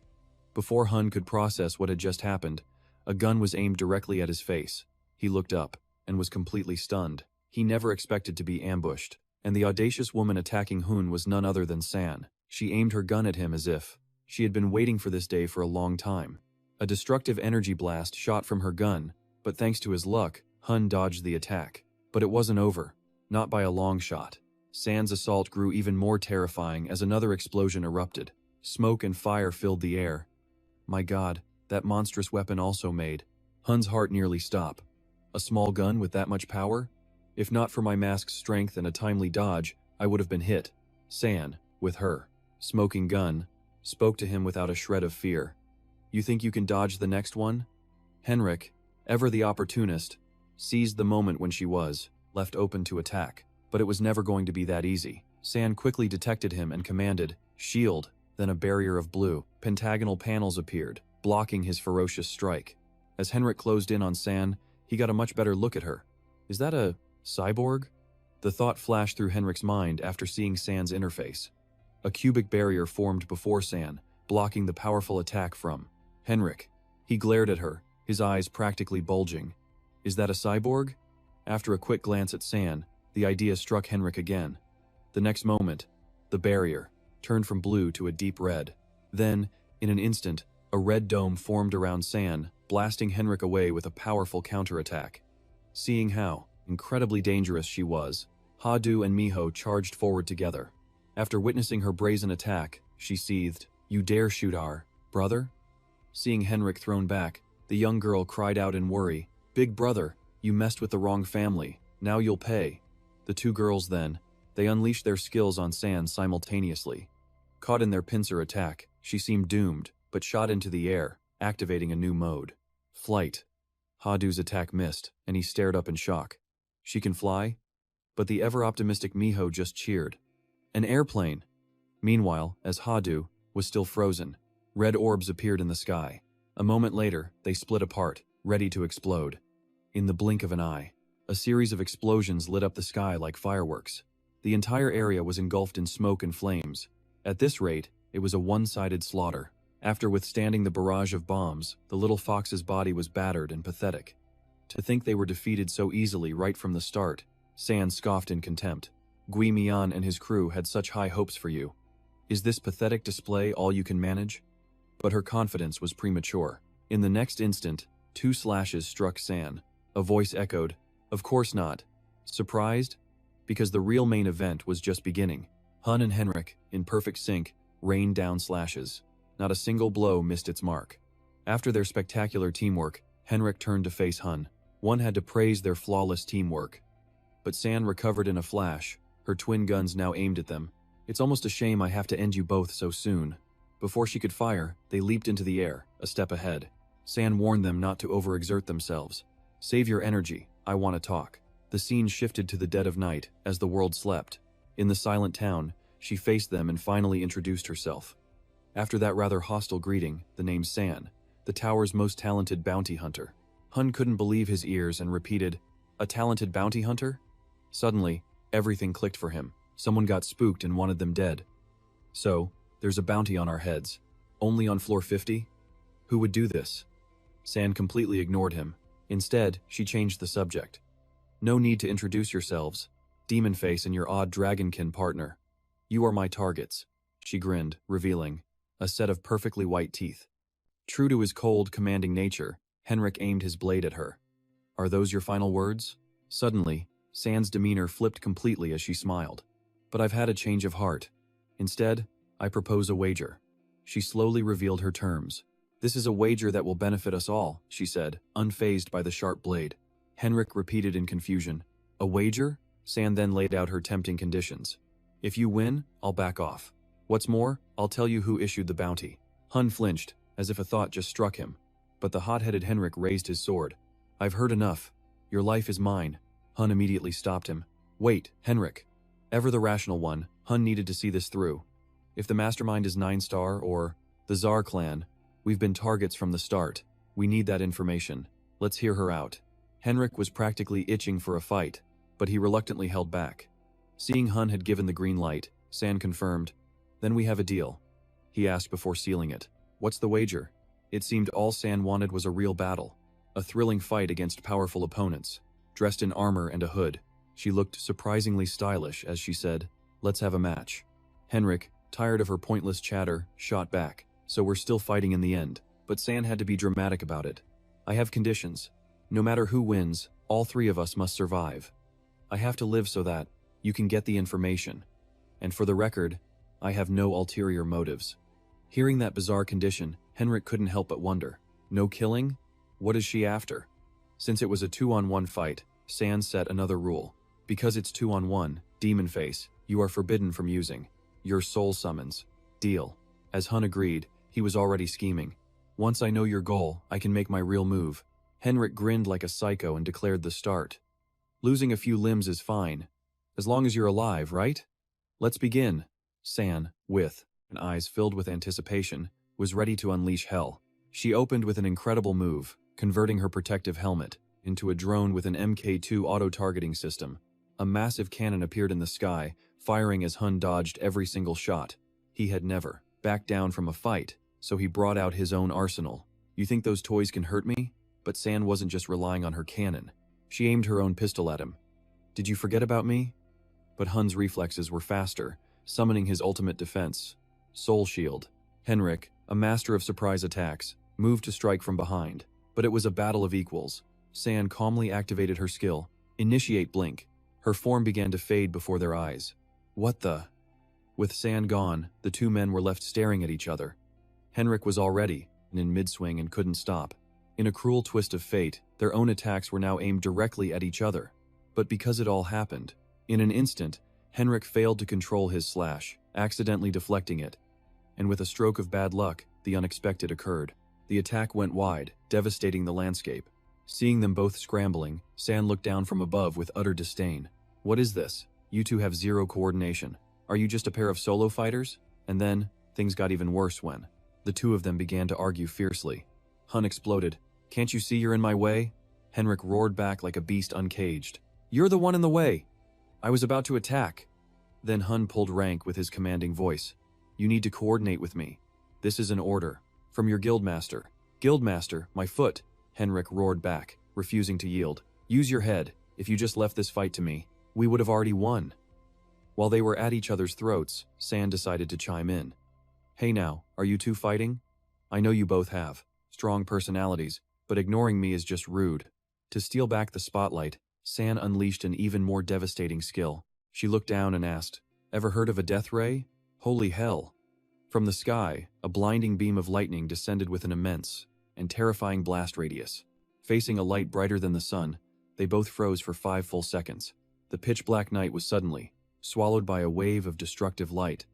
[SPEAKER 1] Before Hun could process what had just happened, a gun was aimed directly at his face. He looked up, and was completely stunned. He never expected to be ambushed, and the audacious woman attacking Hun was none other than San. She aimed her gun at him as if she had been waiting for this day for a long time. A destructive energy blast shot from her gun, but thanks to his luck, Hun dodged the attack. But it wasn't over. Not by a long shot. San's assault grew even more terrifying as another explosion erupted. Smoke and fire filled the air. My God, that monstrous weapon also made Hun's heart nearly stop. A small gun with that much power? If not for my mask's strength and a timely dodge, I would have been hit. San, with her smoking gun, spoke to him without a shred of fear. You think you can dodge the next one? Henrik, ever the opportunist, seized the moment when she was left open to attack. But it was never going to be that easy. San quickly detected him and commanded, Shield. Then a barrier of blue, pentagonal panels appeared, blocking his ferocious strike. As Henrik closed in on San, he got a much better look at her. Is that a cyborg? The thought flashed through Henrik's mind after seeing San's interface. A cubic barrier formed before San, blocking the powerful attack from Henrik. He glared at her, his eyes practically bulging. Is that a cyborg? After a quick glance at San, the idea struck Henrik again. The next moment, the barrier turned from blue to a deep red. Then, in an instant, a red dome formed around San, blasting Henrik away with a powerful counterattack. Seeing how incredibly dangerous she was, Hadu and Miho charged forward together. After witnessing her brazen attack, she seethed, You dare shoot our brother? Seeing Henrik thrown back, the young girl cried out in worry, Big brother, you messed with the wrong family, now you'll pay. The two girls then, they unleashed their skills on San simultaneously. Caught in their pincer attack, she seemed doomed, but shot into the air, activating a new mode. Flight. Hadu's attack missed, and he stared up in shock. She can fly? But the ever-optimistic Miho just cheered. An airplane! Meanwhile, as Hadu was still frozen, red orbs appeared in the sky. A moment later, they split apart, ready to explode. In the blink of an eye, a series of explosions lit up the sky like fireworks. The entire area was engulfed in smoke and flames. At this rate, it was a one-sided slaughter. After withstanding the barrage of bombs, the little fox's body was battered and pathetic. To think they were defeated so easily right from the start, San scoffed in contempt. Gui Mian and his crew had such high hopes for you. Is this pathetic display all you can manage? But her confidence was premature. In the next instant, 2 slashes struck San. A voice echoed, "Of course not." Surprised? Because the real main event was just beginning. Hun and Henrik, in perfect sync, rained down slashes. Not a single blow missed its mark. After their spectacular teamwork, Henrik turned to face Hun. One had to praise their flawless teamwork. But San recovered in a flash, her twin guns now aimed at them. "It's almost a shame I have to end you both so soon." Before she could fire, they leaped into the air, a step ahead. San warned them not to overexert themselves. "Save your energy, I want to talk." The scene shifted to the dead of night, as the world slept. In the silent town, she faced them and finally introduced herself. After that rather hostile greeting, the name San, the tower's most talented bounty hunter. Hun couldn't believe his ears and repeated, "A talented bounty hunter?" Suddenly, everything clicked for him. Someone got spooked and wanted them dead. "So, there's a bounty on our heads. Only on floor 50? Who would do this?" San completely ignored him. Instead, she changed the subject. "No need to introduce yourselves. Demonface and your odd dragonkin partner. You are my targets." She grinned, revealing a set of perfectly white teeth. True to his cold, commanding nature, Henrik aimed his blade at her. "Are those your final words?" Suddenly, San's demeanor flipped completely as she smiled. "But I've had a change of heart. Instead, I propose a wager." She slowly revealed her terms. "This is a wager that will benefit us all," she said, unfazed by the sharp blade. Henrik repeated in confusion. "A wager?" San then laid out her tempting conditions. "If you win, I'll back off. What's more, I'll tell you who issued the bounty." Hun flinched, as if a thought just struck him. But the hot-headed Henrik raised his sword. "I've heard enough. Your life is mine." Hun immediately stopped him. "Wait, Henrik." Ever the rational one, Hun needed to see this through. "If the mastermind is 9-Star or the Tsar clan, we've been targets from the start. We need that information. Let's hear her out." Henrik was practically itching for a fight, but he reluctantly held back. Seeing Hun had given the green light, San confirmed, "Then we have a deal." He asked before sealing it, "What's the wager?" It seemed all San wanted was a real battle, a thrilling fight against powerful opponents. Dressed in armor and a hood, she looked surprisingly stylish as she said, "Let's have a match." Henrik, tired of her pointless chatter, shot back, "So we're still fighting in the end." But San had to be dramatic about it. "I have conditions. No matter who wins, all 3 of us must survive. I have to live so that you can get the information. And for the record, I have no ulterior motives." Hearing that bizarre condition, Henrik couldn't help but wonder. No killing? What is she after? Since it was a 2-on-1 fight, San set another rule. Because it's 2-on-1, Demonface, you are forbidden from using your soul summons. Deal. As Hun agreed, he was already scheming. "Once I know your goal, I can make my real move." Henrik grinned like a psycho and declared the start. "Losing a few limbs is fine, as long as you're alive, right? Let's begin." San, with eyes filled with anticipation, was ready to unleash hell. She opened with an incredible move, converting her protective helmet into a drone with an Mk2 auto-targeting system. A massive cannon appeared in the sky, firing as Hun dodged every single shot. He had never backed down from a fight, so he brought out his own arsenal. "You think those toys can hurt me?" But San wasn't just relying on her cannon. She aimed her own pistol at him. "Did you forget about me?" But Hun's reflexes were faster, summoning his ultimate defense, Soul Shield. Henrik, a master of surprise attacks, moved to strike from behind. But it was a battle of equals. San calmly activated her skill, Initiate Blink. Her form began to fade before their eyes. What the? With San gone, the 2 men were left staring at each other. Henrik was already in mid-swing and couldn't stop. In a cruel twist of fate, their own attacks were now aimed directly at each other. But because it all happened, in an instant, Henrik failed to control his slash, accidentally deflecting it. And with a stroke of bad luck, the unexpected occurred. The attack went wide, devastating the landscape. Seeing them both scrambling, San looked down from above with utter disdain. "What is this? You 2 have zero coordination. Are you just a pair of solo fighters?" And then, things got even worse when the 2 of them began to argue fiercely. Hun exploded. "Can't you see you're in my way?" Henrik roared back like a beast uncaged. "You're the one in the way. I was about to attack." Then Hun pulled rank with his commanding voice. "You need to coordinate with me. This is an order. From your guildmaster." "Guildmaster, my foot," Henrik roared back, refusing to yield. "Use your head. If you just left this fight to me, we would have already won." While they were at each other's throats, San decided to chime in. "Hey now, are you 2 fighting? I know you both have strong personalities. but ignoring me is just rude. To steal back the spotlight, San unleashed an even more devastating skill. She looked down and asked, "Ever heard of a death ray? Holy hell." From the sky, a blinding beam of lightning descended with an immense and terrifying blast radius. Facing a light brighter than the sun, they both froze for 5 full seconds. The pitch-black night was suddenly swallowed by a wave of destructive light.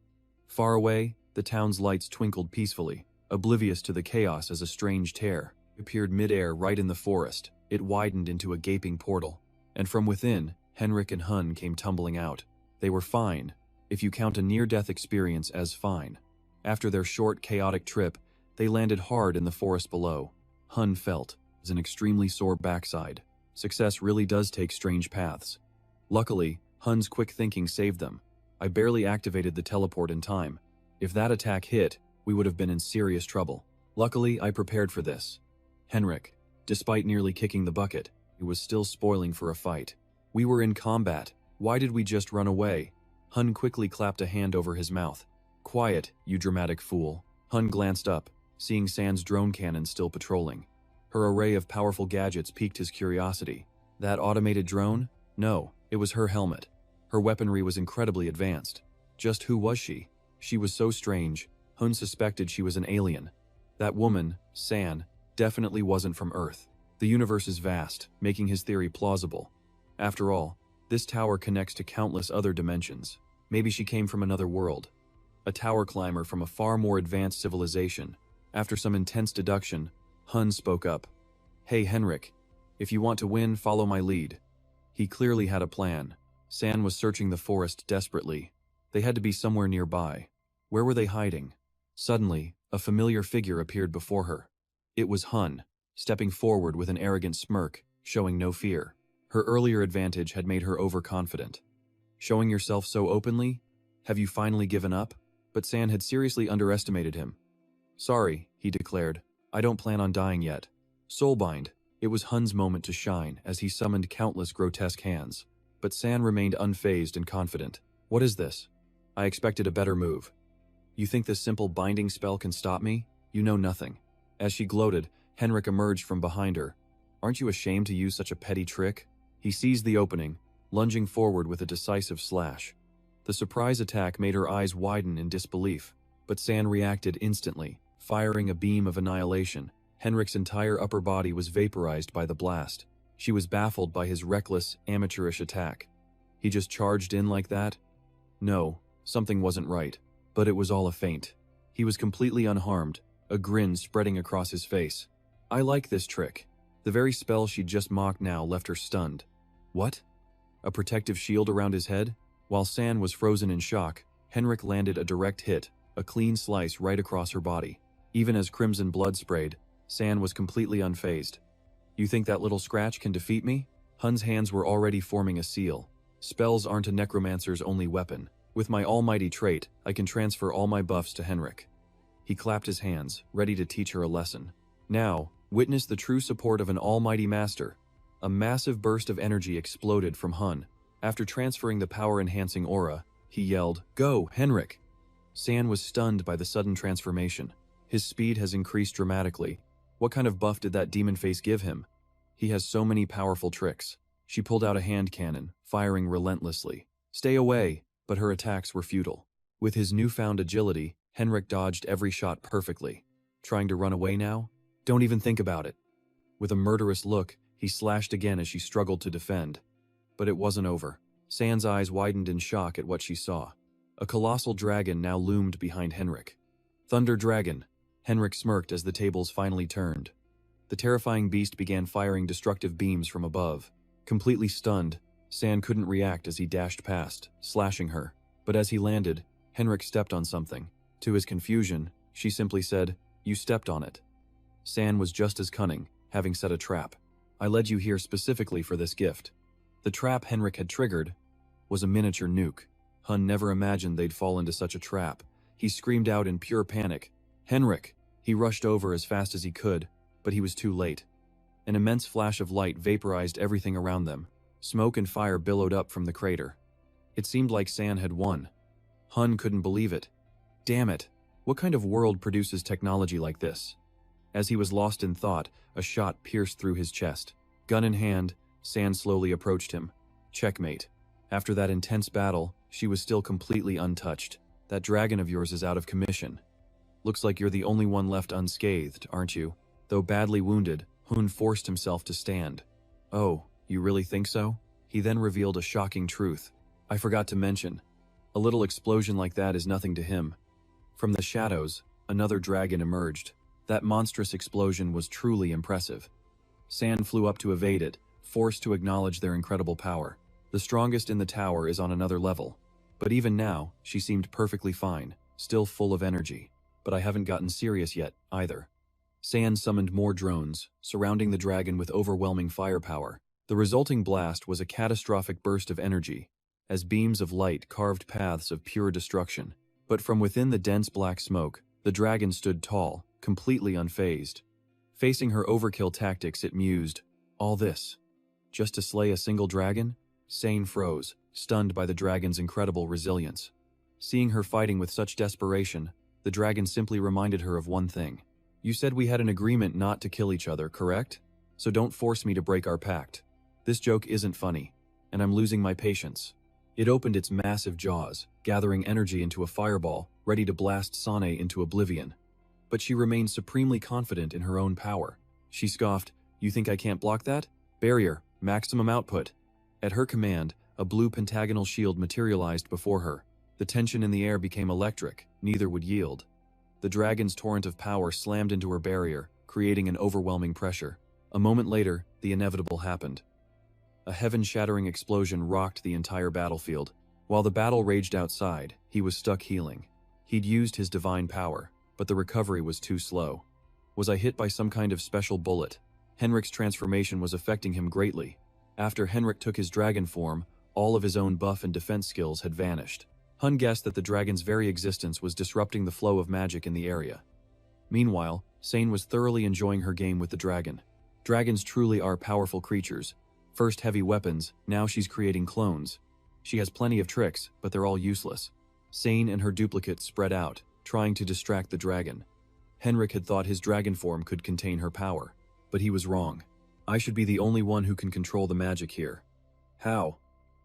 [SPEAKER 1] Far away, the town's lights twinkled peacefully, oblivious to the chaos as a strange tear appeared mid-air right in the forest. It widened into a gaping portal, and from within, Henrik and Hun came tumbling out. They were fine, if you count a near-death experience as fine. After their short, chaotic trip, they landed hard in the forest below. Hun felt an extremely sore backside. Success really does take strange paths. Luckily, Hun's quick thinking saved them. I barely activated the teleport in time. If that attack hit, we would have been in serious trouble. Luckily, I prepared for this. Henrik, despite nearly kicking the bucket, he was still spoiling for a fight. We were in combat. Why did we just run away? Hun quickly clapped a hand over his mouth. Quiet, you dramatic fool. Hun glanced up, seeing San's drone cannon still patrolling. Her array of powerful gadgets piqued his curiosity. That automated drone? No, it was her helmet. Her weaponry was incredibly advanced. Just who was she? She was so strange. Hun suspected she was an alien. That woman, San, definitely wasn't from Earth. The universe is vast, making his theory plausible. After all, this tower connects to countless other dimensions. Maybe she came from another world. A tower climber from a far more advanced civilization. After some intense deduction, Hun spoke up. Hey Henrik, if you want to win, follow my lead. He clearly had a plan. San was searching the forest desperately. They had to be somewhere nearby. Where were they hiding? Suddenly, a familiar figure appeared before her. It was Hun, stepping forward with an arrogant smirk, showing no fear. Her earlier advantage had made her overconfident. Showing yourself so openly? Have you finally given up? But San had seriously underestimated him. Sorry, he declared. I don't plan on dying yet. Soulbind. It was Hun's moment to shine as he summoned countless grotesque hands. But San remained unfazed and confident. What is this? I expected a better move. You think this simple binding spell can stop me? You know nothing. As she gloated, Henrik emerged from behind her. Aren't you ashamed to use such a petty trick? He seized the opening, lunging forward with a decisive slash. The surprise attack made her eyes widen in disbelief, but San reacted instantly, firing a beam of annihilation. Henrik's entire upper body was vaporized by the blast. She was baffled by his reckless, amateurish attack. He just charged in like that? No, something wasn't right, but it was all a feint. He was completely unharmed, a grin spreading across his face. I like this trick. The very spell she'd just mocked now left her stunned. What? A protective shield around his head? While San was frozen in shock, Henrik landed a direct hit, a clean slice right across her body. Even as crimson blood sprayed, San was completely unfazed. You think that little scratch can defeat me? Hun's hands were already forming a seal. Spells aren't a necromancer's only weapon. With my almighty trait, I can transfer all my buffs to Henrik. He clapped his hands, ready to teach her a lesson. Now, witness the true support of an almighty master. A massive burst of energy exploded from Hun. After transferring the power-enhancing aura, he yelled, "Go, Henrik!" San was stunned by the sudden transformation. His speed has increased dramatically. What kind of buff did that demon face give him? He has so many powerful tricks. She pulled out a hand cannon, firing relentlessly. Stay away, but her attacks were futile. With his newfound agility, Henrik dodged every shot perfectly. Trying to run away now? Don't even think about it. With a murderous look, he slashed again as she struggled to defend. But it wasn't over. San's eyes widened in shock at what she saw. A colossal dragon now loomed behind Henrik. Thunder Dragon! Henrik smirked as the tables finally turned. The terrifying beast began firing destructive beams from above. Completely stunned, San couldn't react as he dashed past, slashing her. But as he landed, Henrik stepped on something. To his confusion, she simply said, "You stepped on it." San was just as cunning, having set a trap. I led you here specifically for this gift. The trap Henrik had triggered was a miniature nuke. Hun never imagined they'd fall into such a trap. He screamed out in pure panic, "Henrik!" He rushed over as fast as he could, but he was too late. An immense flash of light vaporized everything around them. Smoke and fire billowed up from the crater. It seemed like San had won. Hun couldn't believe it. Damn it! What kind of world produces technology like this? As he was lost in thought, a shot pierced through his chest. Gun in hand, Sand slowly approached him. Checkmate. After that intense battle, she was still completely untouched. That dragon of yours is out of commission. Looks like you're the only one left unscathed, aren't you? Though badly wounded, Hoon forced himself to stand. Oh, you really think so? He then revealed a shocking truth. I forgot to mention. A little explosion like that is nothing to him. From the shadows, another dragon emerged. That monstrous explosion was truly impressive. Sand flew up to evade it, forced to acknowledge their incredible power. The strongest in the tower is on another level. But even now, she seemed perfectly fine, still full of energy. But I haven't gotten serious yet, either. Sand summoned more drones, surrounding the dragon with overwhelming firepower. The resulting blast was a catastrophic burst of energy, as beams of light carved paths of pure destruction. But from within the dense black smoke, the dragon stood tall, completely unfazed. Facing her overkill tactics, it mused, all this, just to slay a single dragon? Sane froze, stunned by the dragon's incredible resilience. Seeing her fighting with such desperation, the dragon simply reminded her of one thing. You said we had an agreement not to kill each other, correct? So don't force me to break our pact. This joke isn't funny, and I'm losing my patience. It opened its massive jaws, gathering energy into a fireball, ready to blast Sane into oblivion. But she remained supremely confident in her own power. She scoffed, "You think I can't block that? Barrier, maximum output." At her command, a blue pentagonal shield materialized before her. The tension in the air became electric, neither would yield. The dragon's torrent of power slammed into her barrier, creating an overwhelming pressure. A moment later, the inevitable happened. A heaven-shattering explosion rocked the entire battlefield. While the battle raged outside, he was stuck healing. He'd used his divine power, but the recovery was too slow. Was I hit by some kind of special bullet? Henrik's transformation was affecting him greatly. After Henrik took his dragon form, all of his own buff and defense skills had vanished. Hun guessed that the dragon's very existence was disrupting the flow of magic in the area. Meanwhile, Sane was thoroughly enjoying her game with the dragon. Dragons truly are powerful creatures. First heavy weapons, now she's creating clones. She has plenty of tricks, but they're all useless. Sane and her duplicates spread out, trying to distract the dragon. Henrik had thought his dragon form could contain her power, but he was wrong. I should be the only one who can control the magic here. How?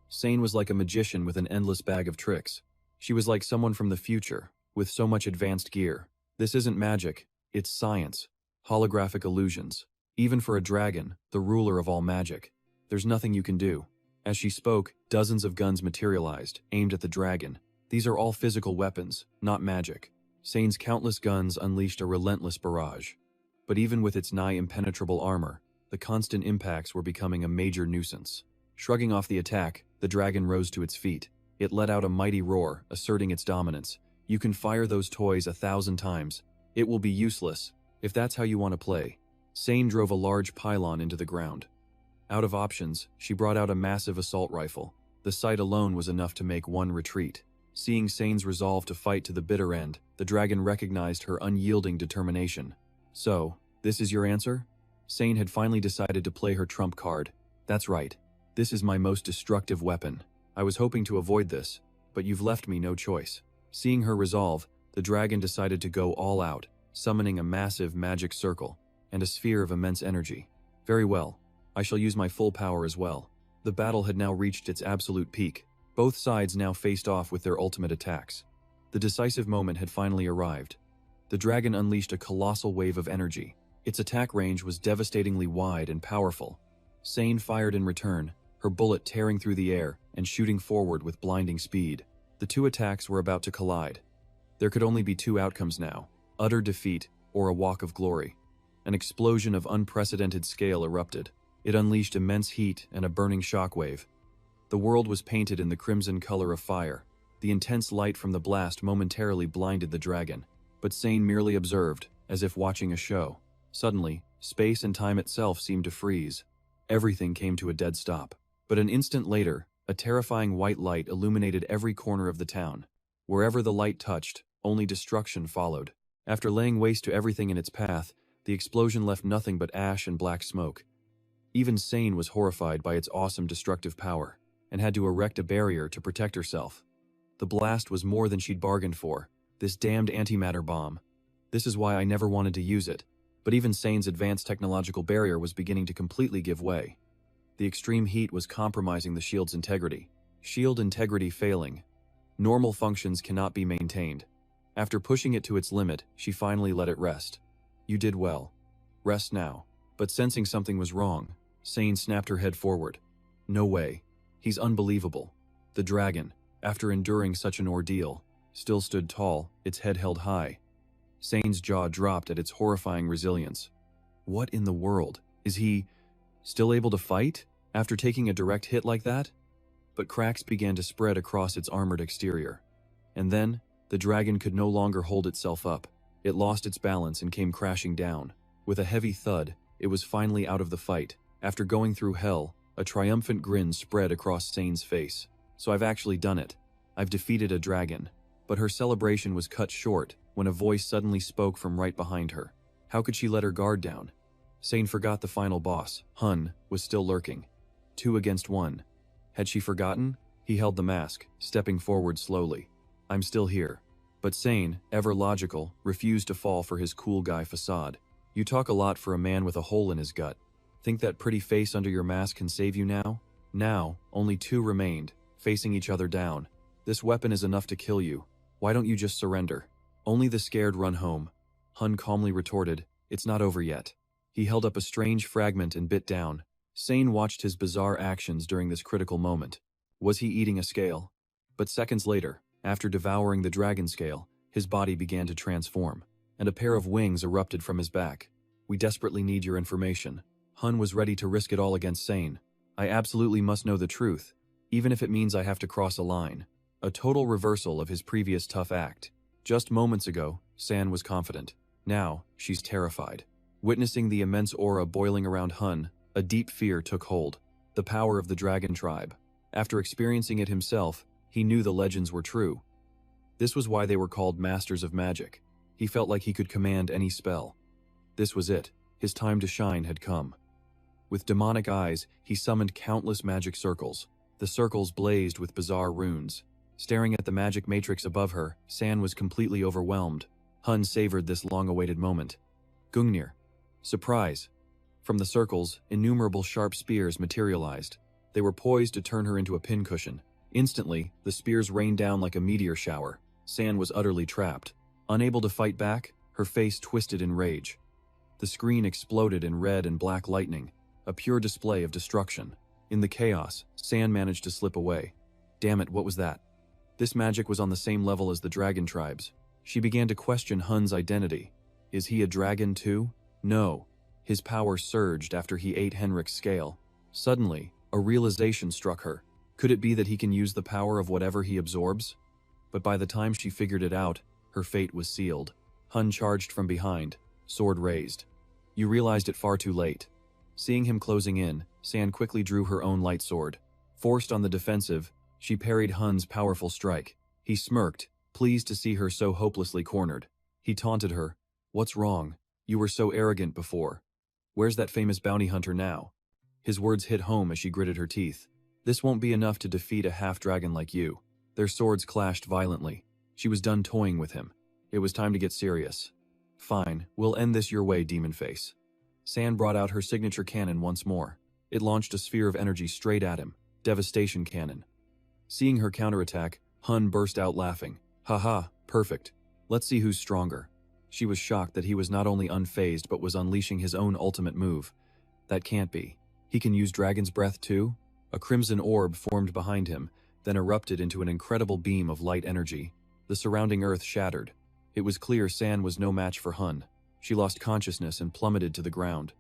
[SPEAKER 1] Sane was like a magician with an endless bag of tricks. She was like someone from the future, with so much advanced gear. This isn't magic, it's science. Holographic illusions. Even for a dragon, the ruler of all magic. There's nothing you can do. As she spoke, dozens of guns materialized, aimed at the dragon. These are all physical weapons, not magic. Sane's countless guns unleashed a relentless barrage. But even with its nigh impenetrable armor, the constant impacts were becoming a major nuisance. Shrugging off the attack, the dragon rose to its feet. It let out a mighty roar, asserting its dominance. You can fire those toys 1,000 times. It will be useless, if that's how you want to play. Sane drove a large pylon into the ground. Out of options, she brought out a massive assault rifle. The sight alone was enough to make one retreat. Seeing Sane's resolve to fight to the bitter end, the dragon recognized her unyielding determination. So, this is your answer? Sane had finally decided to play her trump card. That's right. This is my most destructive weapon. I was hoping to avoid this, but you've left me no choice. Seeing her resolve, the dragon decided to go all out, summoning a massive magic circle and a sphere of immense energy. Very well. I shall use my full power as well. The battle had now reached its absolute peak. Both sides now faced off with their ultimate attacks. The decisive moment had finally arrived. The dragon unleashed a colossal wave of energy. Its attack range was devastatingly wide and powerful. Sane fired in return, her bullet tearing through the air and shooting forward with blinding speed. The two attacks were about to collide. There could only be two outcomes now: utter defeat or a walk of glory. An explosion of unprecedented scale erupted. It unleashed immense heat and a burning shockwave. The world was painted in the crimson color of fire. The intense light from the blast momentarily blinded the dragon, but Sane merely observed, as if watching a show. Suddenly, space and time itself seemed to freeze. Everything came to a dead stop. But an instant later, a terrifying white light illuminated every corner of the town. Wherever the light touched, only destruction followed. After laying waste to everything in its path, the explosion left nothing but ash and black smoke. Even Sane was horrified by its awesome destructive power, and had to erect a barrier to protect herself. The blast was more than she'd bargained for, this damned antimatter bomb. This is why I never wanted to use it. but even Sane's advanced technological barrier was beginning to completely give way. The extreme heat was compromising the shield's integrity. Shield integrity failing. Normal functions cannot be maintained. After pushing it to its limit, she finally let it rest. You did well. Rest now. But sensing something was wrong, Sane snapped her head forward. No way. He's unbelievable. The dragon, after enduring such an ordeal, still stood tall, its head held high. Sane's jaw dropped at its horrifying resilience. What in the world? Is he still able to fight after taking a direct hit like that? But cracks began to spread across its armored exterior. And then, the dragon could no longer hold itself up. It lost its balance and came crashing down. With a heavy thud, it was finally out of the fight. After going through hell, a triumphant grin spread across Sane's face. So I've actually done it. I've defeated a dragon. But her celebration was cut short when a voice suddenly spoke from right behind her. How could she let her guard down? Sane forgot the final boss, Hun, was still lurking. 2 against 1. Had she forgotten? He held the mask, stepping forward slowly. I'm still here. But Sane, ever logical, refused to fall for his cool guy facade. You talk a lot for a man with a hole in his gut. Think that pretty face under your mask can save you now? Now, only 2 remained, facing each other down. This weapon is enough to kill you. Why don't you just surrender? Only the scared run home. Hun calmly retorted, it's not over yet. He held up a strange fragment and bit down. Sane watched his bizarre actions during this critical moment. Was he eating a scale? But seconds later, after devouring the dragon scale, his body began to transform, and a pair of wings erupted from his back. We desperately need your information. Hun was ready to risk it all against Sane. I absolutely must know the truth, even if it means I have to cross a line. A total reversal of his previous tough act. Just moments ago, San was confident. Now, she's terrified. Witnessing the immense aura boiling around Hun, a deep fear took hold. The power of the dragon tribe. After experiencing it himself, he knew the legends were true. This was why they were called Masters of Magic. He felt like he could command any spell. This was it. His time to shine had come. With demonic eyes, he summoned countless magic circles. The circles blazed with bizarre runes. Staring at the magic matrix above her, San was completely overwhelmed. Hun savored this long-awaited moment. Gungnir. Surprise. From the circles, innumerable sharp spears materialized. They were poised to turn her into a pincushion. Instantly, the spears rained down like a meteor shower. San was utterly trapped. Unable to fight back, her face twisted in rage. The screen exploded in red and black lightning, a pure display of destruction. In the chaos, San managed to slip away. Damn it, what was that? This magic was on the same level as the dragon tribes. She began to question Hun's identity. Is he a dragon too? No. His power surged after he ate Henrik's scale. Suddenly, a realization struck her. Could it be that he can use the power of whatever he absorbs? But by the time she figured it out, her fate was sealed. Hun charged from behind, sword raised. You realized it far too late. Seeing him closing in, San quickly drew her own light sword. Forced on the defensive, she parried Hun's powerful strike. He smirked, pleased to see her so hopelessly cornered. He taunted her. What's wrong? You were so arrogant before. Where's that famous bounty hunter now? His words hit home as she gritted her teeth. This won't be enough to defeat a half-dragon like you. Their swords clashed violently. She was done toying with him. It was time to get serious. Fine, we'll end this your way, demon face. San brought out her signature cannon once more. It launched a sphere of energy straight at him. Devastation cannon. Seeing her counterattack, Hun burst out laughing. Haha, perfect. Let's see who's stronger. She was shocked that he was not only unfazed but was unleashing his own ultimate move. That can't be. He can use Dragon's Breath too? A crimson orb formed behind him, then erupted into an incredible beam of light energy. The surrounding earth shattered. It was clear San was no match for Hun. She lost consciousness and plummeted to the ground.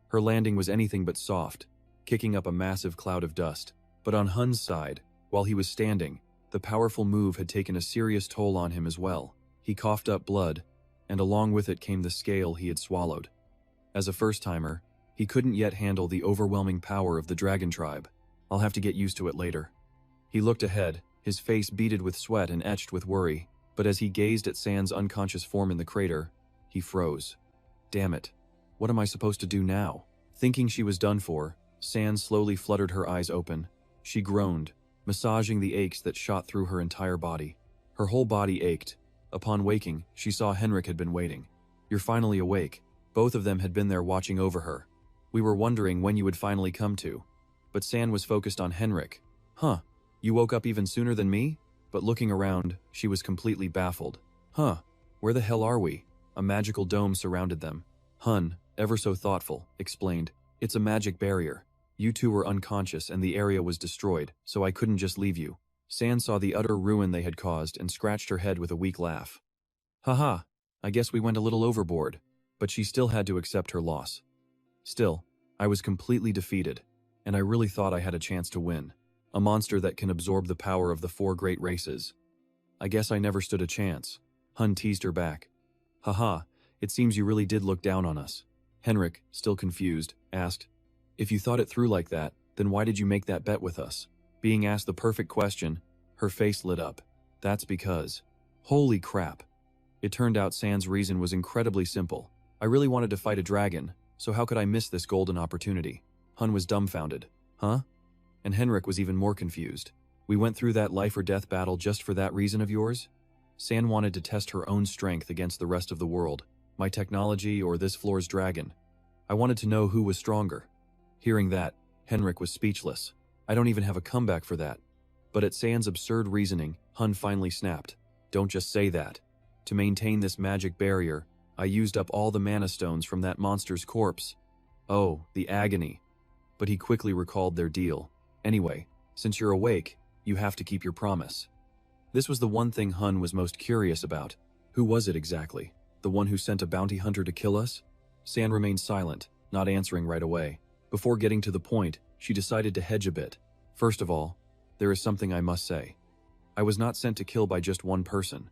[SPEAKER 1] Her landing was anything but soft, kicking up a massive cloud of dust. But on Hun's side, while he was standing, the powerful move had taken a serious toll on him as well. He coughed up blood, and along with it came the scale he had swallowed. As a first-timer, he couldn't yet handle the overwhelming power of the dragon tribe. I'll have to get used to it later. He looked ahead, his face beaded with sweat and etched with worry, but as he gazed at San's unconscious form in the crater, he froze. Damn it. What am I supposed to do now? Thinking she was done for, San slowly fluttered her eyes open. She groaned, massaging the aches that shot through her entire body. Her whole body ached. Upon waking, she saw Henrik had been waiting. You're finally awake. Both of them had been there watching over her. We were wondering when you would finally come to. But San was focused on Henrik. Huh, you woke up even sooner than me? But looking around, she was completely baffled. Huh, where the hell are we? A magical dome surrounded them. Hun, ever so thoughtful, explained, it's a magic barrier. You two were unconscious and the area was destroyed, so I couldn't just leave you. San saw the utter ruin they had caused and scratched her head with a weak laugh. Haha, I guess we went a little overboard. But she still had to accept her loss. Still, I was completely defeated, and I really thought I had a chance to win. A monster that can absorb the power of the 4 great races. I guess I never stood a chance. Hun teased her back. Haha, it seems you really did look down on us. Henrik, still confused, asked, if you thought it through like that, then why did you make that bet with us? Being asked the perfect question, her face lit up. That's because... Holy crap. It turned out San's reason was incredibly simple. I really wanted to fight a dragon, so how could I miss this golden opportunity? Hun was dumbfounded. Huh? And Henrik was even more confused. We went through that life or death battle just for that reason of yours? San wanted to test her own strength against the rest of the world. My technology or this floor's dragon. I wanted to know who was stronger. Hearing that, Henrik was speechless. I don't even have a comeback for that. But at San's absurd reasoning, Hun finally snapped. Don't just say that. To maintain this magic barrier, I used up all the mana stones from that monster's corpse. Oh, the agony. But he quickly recalled their deal. Anyway, since you're awake, you have to keep your promise. This was the one thing Hun was most curious about. Who was it exactly? The one who sent a bounty hunter to kill us? San remained silent, not answering right away. Before getting to the point, she decided to hedge a bit. First of all, there is something I must say. I was not sent to kill by just one person.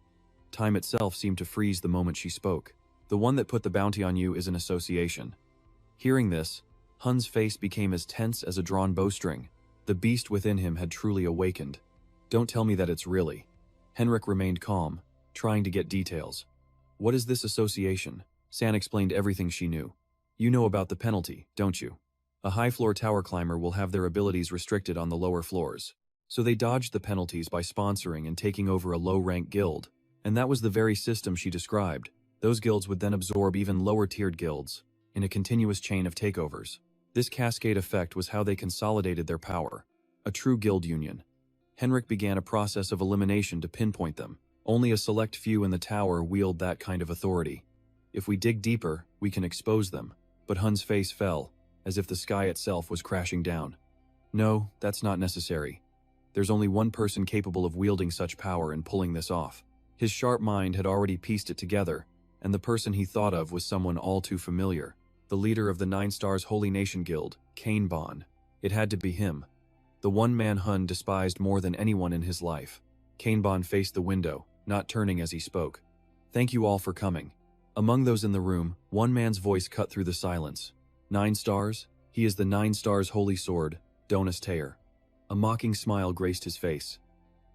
[SPEAKER 1] Time itself seemed to freeze the moment she spoke. The one that put the bounty on you is an association. Hearing this, Hun's face became as tense as a drawn bowstring. The beast within him had truly awakened. Don't tell me that it's really. Henrik remained calm, trying to get details. What is this association? San explained everything she knew. You know about the penalty, don't you? A high-floor tower climber will have their abilities restricted on the lower floors. So they dodged the penalties by sponsoring and taking over a low-rank guild. And that was the very system she described. Those guilds would then absorb even lower-tiered guilds, in a continuous chain of takeovers. This cascade effect was how they consolidated their power. A true guild union. Henrik began a process of elimination to pinpoint them. Only a select few in the tower wield that kind of authority. If we dig deeper, we can expose them. But Hun's face fell, as if the sky itself was crashing down. No, that's not necessary. There's only one person capable of wielding such power and pulling this off. His sharp mind had already pieced it together, and the person he thought of was someone all too familiar. The leader of the 9 Stars Holy Nation Guild, Kanban. It had to be him. The one man Hun despised more than anyone in his life. Kanban faced the window, not turning as he spoke. Thank you all for coming. Among those in the room, one man's voice cut through the silence. 9 stars? He is the 9 Stars Holy Sword, Donis Tayer. A mocking smile graced his face.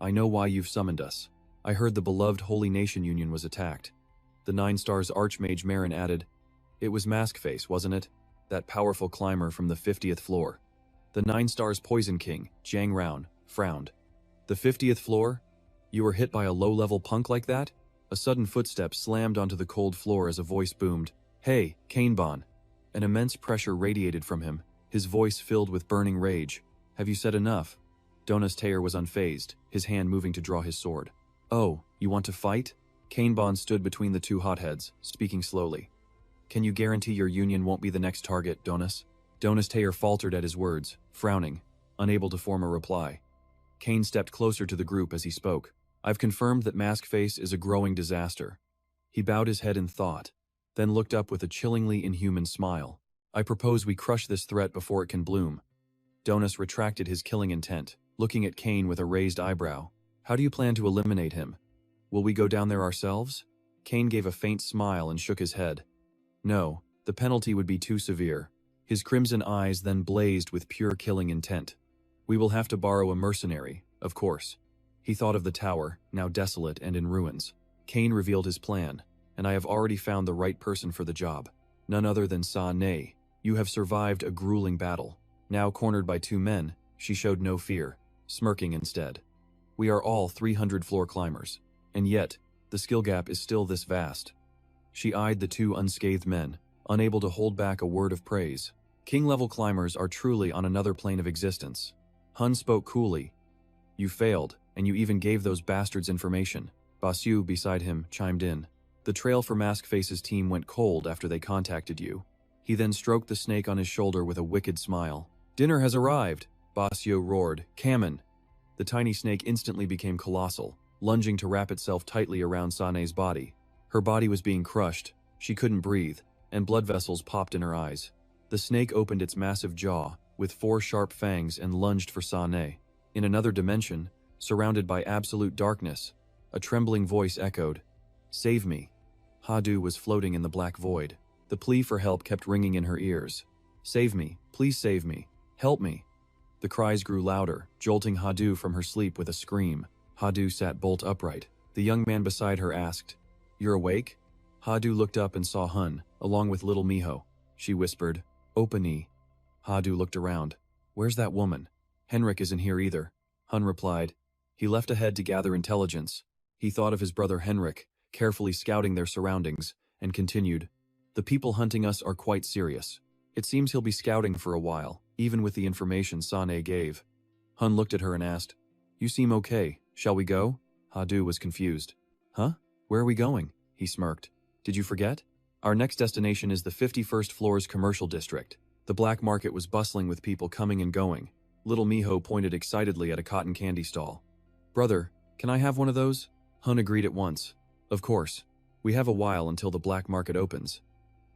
[SPEAKER 1] I know why you've summoned us. I heard the beloved Holy Nation Union was attacked. The 9 Stars Archmage Marin added, it was Maskface, wasn't it? That powerful climber from the 50th floor. The 9 Stars Poison King, Jiang Raun, frowned. The 50th floor? You were hit by a low-level punk like that? A sudden footstep slammed onto the cold floor as a voice boomed. Hey, Kanban. An immense pressure radiated from him, his voice filled with burning rage. Have you said enough? Donis Tayer was unfazed, his hand moving to draw his sword. Oh, you want to fight? Kanban stood between the two hotheads, speaking slowly. Can you guarantee your union won't be the next target, Donis? Donis Tayer faltered at his words, frowning, unable to form a reply. Kane stepped closer to the group as he spoke. I've confirmed that Maskface is a growing disaster. He bowed his head in thought, then looked up with a chillingly inhuman smile. I propose we crush this threat before it can bloom. Donis retracted his killing intent, looking at Kane with a raised eyebrow. How do you plan to eliminate him? Will we go down there ourselves? Kane gave a faint smile and shook his head. No, the penalty would be too severe. His crimson eyes then blazed with pure killing intent. We will have to borrow a mercenary, of course. He thought of the tower, now desolate and in ruins. Kane revealed his plan, and I have already found the right person for the job. None other than Sa Ne. You have survived a grueling battle. Now cornered by 2 men, she showed no fear, smirking instead. We are all 300 floor climbers, and yet, the skill gap is still this vast. She eyed the 2 unscathed men, unable to hold back a word of praise. King-level climbers are truly on another plane of existence. Hun spoke coolly. You failed, and you even gave those bastards information. Basue beside him chimed in. The trail for Maskface's team went cold after they contacted you. He then stroked the snake on his shoulder with a wicked smile. Dinner has arrived, Basue roared. Kamen. The tiny snake instantly became colossal, lunging to wrap itself tightly around Sane's body. Her body was being crushed, she couldn't breathe, and blood vessels popped in her eyes. The snake opened its massive jaw, with 4 sharp fangs, and lunged for Sane. In another dimension, surrounded by absolute darkness, a trembling voice echoed, "Save me." Hadu was floating in the black void. The plea for help kept ringing in her ears. "Save me, please save me, help me." The cries grew louder, jolting Hadu from her sleep with a scream. Hadu sat bolt upright. The young man beside her asked, "You're awake?" Hadu looked up and saw Hun, along with little Miho. She whispered, "Opani." Hadu looked around. "Where's that woman?" "Henrik isn't here either," Hun replied. He left ahead to gather intelligence. He thought of his brother Henrik, carefully scouting their surroundings, and continued, "The people hunting us are quite serious. It seems he'll be scouting for a while, even with the information Sane gave." Hun looked at her and asked, "You seem okay. Shall we go?" Hadu was confused. "Huh? Where are we going?" He smirked. "Did you forget? Our next destination is the 51st floor's commercial district." The black market was bustling with people coming and going. Little Miho pointed excitedly at a cotton candy stall. "Brother, can I have one of those?" Hun agreed at once. "Of course. We have a while until the black market opens."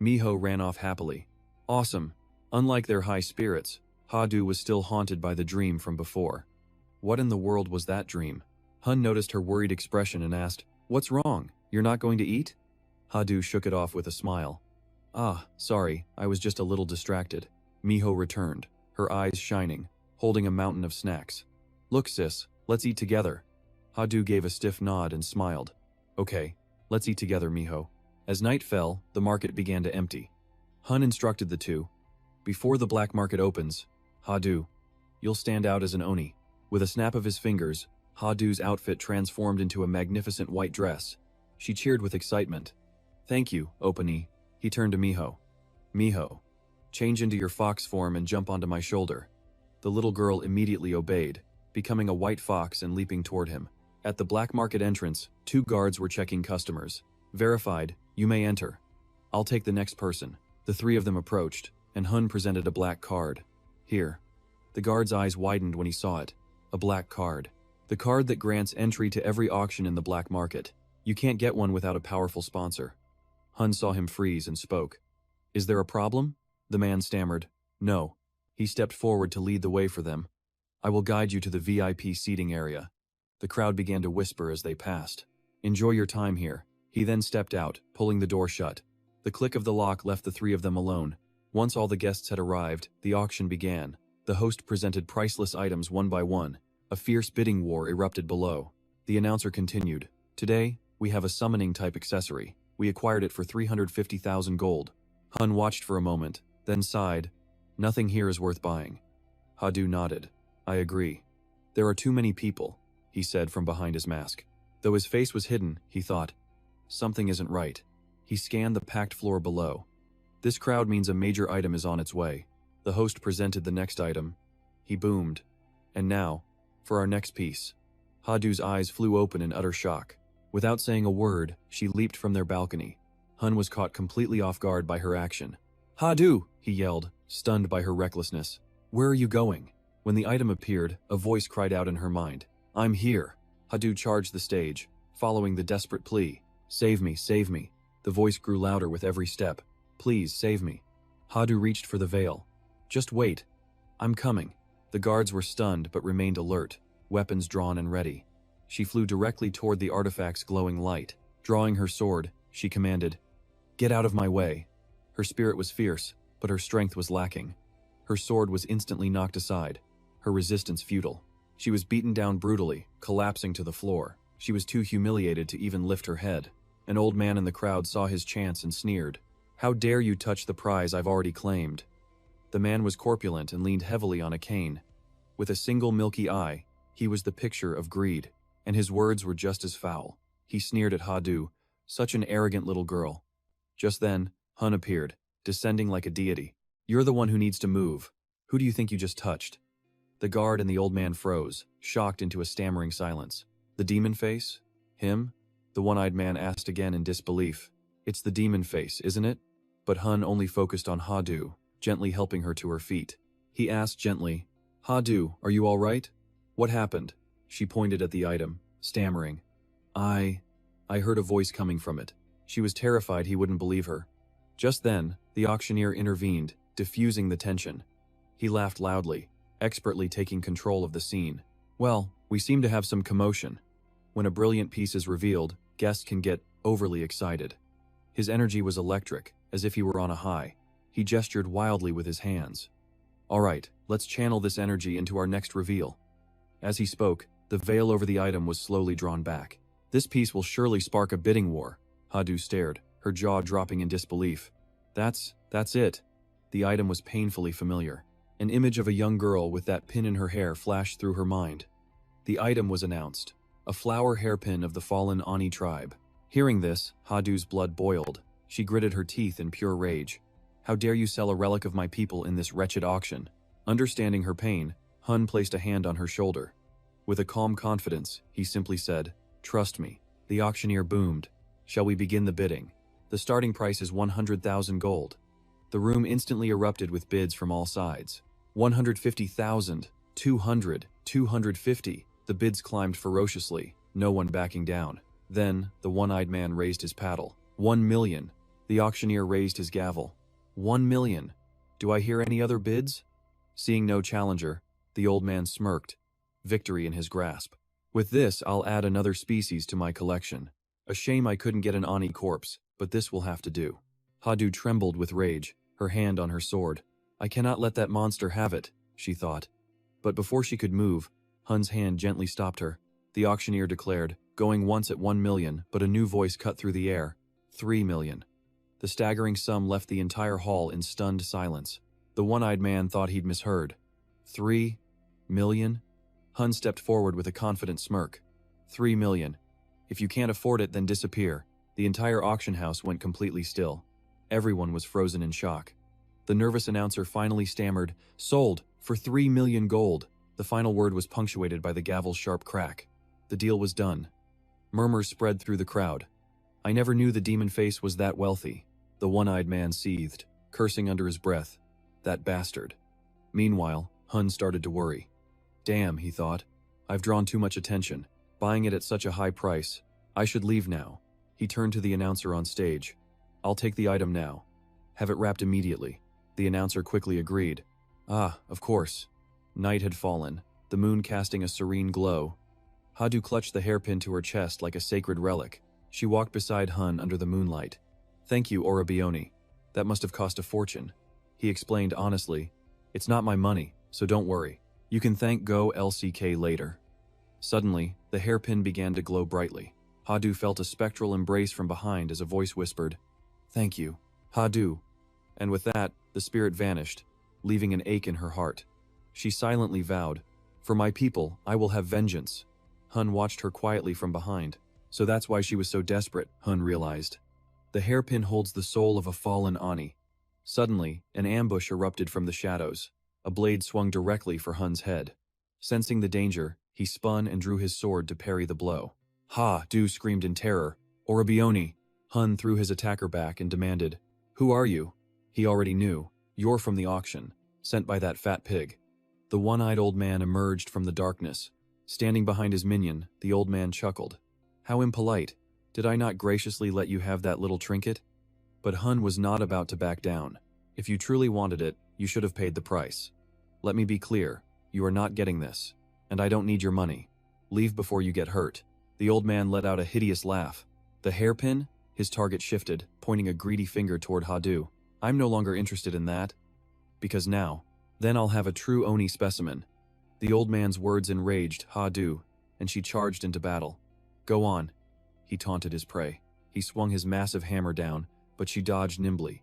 [SPEAKER 1] Miho ran off happily. Awesome. Unlike their high spirits, Hadu was still haunted by the dream from before. What in the world was that dream? Hun noticed her worried expression and asked, "What's wrong? You're not going to eat?" Hadu shook it off with a smile. "Ah, sorry, I was just a little distracted." Miho returned, her eyes shining, holding a mountain of snacks. "Look sis, let's eat together." Hadu gave a stiff nod and smiled. "Okay, let's eat together, Miho." As night fell, the market began to empty. Hun instructed the two. "Before the black market opens, Hadu, you'll stand out as an Oni." With a snap of his fingers, Hadu's outfit transformed into a magnificent white dress. She cheered with excitement. "Thank you, Opani." He turned to Miho. "Miho, change into your fox form and jump onto my shoulder." The little girl immediately obeyed, becoming a white fox and leaping toward him. At the black market entrance, 2 guards were checking customers. "Verified, you may enter." "I'll take the next person." The 3 of them approached, and Hun presented a black card. "Here." The guard's eyes widened when he saw it. A black card. The card that grants entry to every auction in the black market. You can't get one without a powerful sponsor. Hun saw him freeze and spoke. "Is there a problem?" The man stammered. "No." He stepped forward to lead the way for them. "I will guide you to the VIP seating area." The crowd began to whisper as they passed. "Enjoy your time here." He then stepped out, pulling the door shut. The click of the lock left the 3 of them alone. Once all the guests had arrived, the auction began. The host presented priceless items one by one. A fierce bidding war erupted below. The announcer continued. "Today, we have a summoning-type accessory. We acquired it for 350,000 gold." Hun watched for a moment, then sighed. "Nothing here is worth buying." Hadu nodded. "I agree. There are too many people," he said from behind his mask. Though his face was hidden, he thought, something isn't right. He scanned the packed floor below. This crowd means a major item is on its way. The host presented the next item. He boomed. "And now, for our next piece." Hadu's eyes flew open in utter shock. Without saying a word, she leaped from their balcony. Hun was caught completely off guard by her action. "Hadu!" he yelled, stunned by her recklessness. "Where are you going?" When the item appeared, a voice cried out in her mind. "I'm here." Hadu charged the stage, following the desperate plea. "Save me, save me." The voice grew louder with every step. "Please, save me." Hadu reached for the veil. "Just wait. I'm coming." The guards were stunned but remained alert, weapons drawn and ready. She flew directly toward the artifact's glowing light. Drawing her sword, she commanded, "Get out of my way." Her spirit was fierce, but her strength was lacking. Her sword was instantly knocked aside, her resistance futile. She was beaten down brutally, collapsing to the floor. She was too humiliated to even lift her head. An old man in the crowd saw his chance and sneered. "How dare you touch the prize I've already claimed?" The man was corpulent and leaned heavily on a cane. With a single milky eye, he was the picture of greed, and his words were just as foul. He sneered at Hadu, such an arrogant little girl. Just then, Hun appeared, descending like a deity. You're the one who needs to move. Who do you think you just touched? The guard and the old man froze, shocked into a stammering silence. The demon face? Him? The one-eyed man asked again in disbelief. It's the demon face, isn't it? But Hun only focused on Ha-Du, gently helping her to her feet. He asked gently, Ha-Du, are you all right? What happened? She pointed at the item, stammering. I heard a voice coming from it. She was terrified he wouldn't believe her. Just then, the auctioneer intervened, diffusing the tension. He laughed loudly, expertly taking control of the scene. Well, we seem to have some commotion. When a brilliant piece is revealed, guests can get overly excited. His energy was electric, as if he were on a high. He gestured wildly with his hands. All right, let's channel this energy into our next reveal. As he spoke, the veil over the item was slowly drawn back. This piece will surely spark a bidding war. Ha-Du stared, her jaw dropping in disbelief. That's it. The item was painfully familiar. An image of a young girl with that pin in her hair flashed through her mind. The item was announced. A flower hairpin of the fallen Ani tribe. Hearing this, Ha-Du's blood boiled. She gritted her teeth in pure rage. How dare you sell a relic of my people in this wretched auction? Understanding her pain, Hun placed a hand on her shoulder. With a calm confidence, he simply said, Trust me. The auctioneer boomed. Shall we begin the bidding? The starting price is 100,000 gold. The room instantly erupted with bids from all sides. 150,000, 200, 250. The bids climbed ferociously, no one backing down. Then, the one-eyed man raised his paddle. 1 million. The auctioneer raised his gavel. 1 million. Do I hear any other bids? Seeing no challenger, the old man smirked, victory in his grasp. With this, I'll add another species to my collection. A shame I couldn't get an Ani corpse, but this will have to do. Ha-Du trembled with rage, her hand on her sword. I cannot let that monster have it, she thought. But before she could move, Hun's hand gently stopped her. The auctioneer declared, going once at 1 million, but a new voice cut through the air. 3 million. The staggering sum left the entire hall in stunned silence. The one-eyed man thought he'd misheard. 3 million? Hun stepped forward with a confident smirk. 3 million. If you can't afford it, then disappear. The entire auction house went completely still. Everyone was frozen in shock. The nervous announcer finally stammered, Sold, for 3 million gold. The final word was punctuated by the gavel's sharp crack. The deal was done. Murmurs spread through the crowd. I never knew the demon face was that wealthy. The one-eyed man seethed, cursing under his breath. That bastard. Meanwhile, Hun started to worry. Damn, he thought. I've drawn too much attention. Buying it at such a high price. I should leave now. He turned to the announcer on stage. I'll take the item now. Have it wrapped immediately. The announcer quickly agreed. Ah, of course. Night had fallen, the moon casting a serene glow. Ha-Du clutched the hairpin to her chest like a sacred relic. She walked beside Hun under the moonlight. Thank you, Orabioni. That must have cost a fortune. He explained honestly. It's not my money, so don't worry. You can thank Go LCK later. Suddenly, the hairpin began to glow brightly. Ha-Du felt a spectral embrace from behind as a voice whispered, Thank you, Ha-Du. And with that, the spirit vanished, leaving an ache in her heart. She silently vowed, For my people, I will have vengeance. Hun watched her quietly from behind. So that's why she was so desperate, Hun realized. The hairpin holds the soul of a fallen Ani. Suddenly, an ambush erupted from the shadows. A blade swung directly for Hun's head. Sensing the danger, he spun and drew his sword to parry the blow. Ha-Du screamed in terror. Orabioni! Hun threw his attacker back and demanded, Who are you? He already knew. You're from the auction, sent by that fat pig. The one-eyed old man emerged from the darkness. Standing behind his minion, the old man chuckled. How impolite. Did I not graciously let you have that little trinket? But Hun was not about to back down. If you truly wanted it, you should have paid the price. Let me be clear, you are not getting this. And I don't need your money. Leave before you get hurt. The old man let out a hideous laugh. The hairpin? His target shifted, pointing a greedy finger toward Ha-Du. I'm no longer interested in that. Because now, then I'll have a true Oni specimen. The old man's words enraged Ha-Du, and she charged into battle. Go on. He taunted his prey. He swung his massive hammer down, but she dodged nimbly.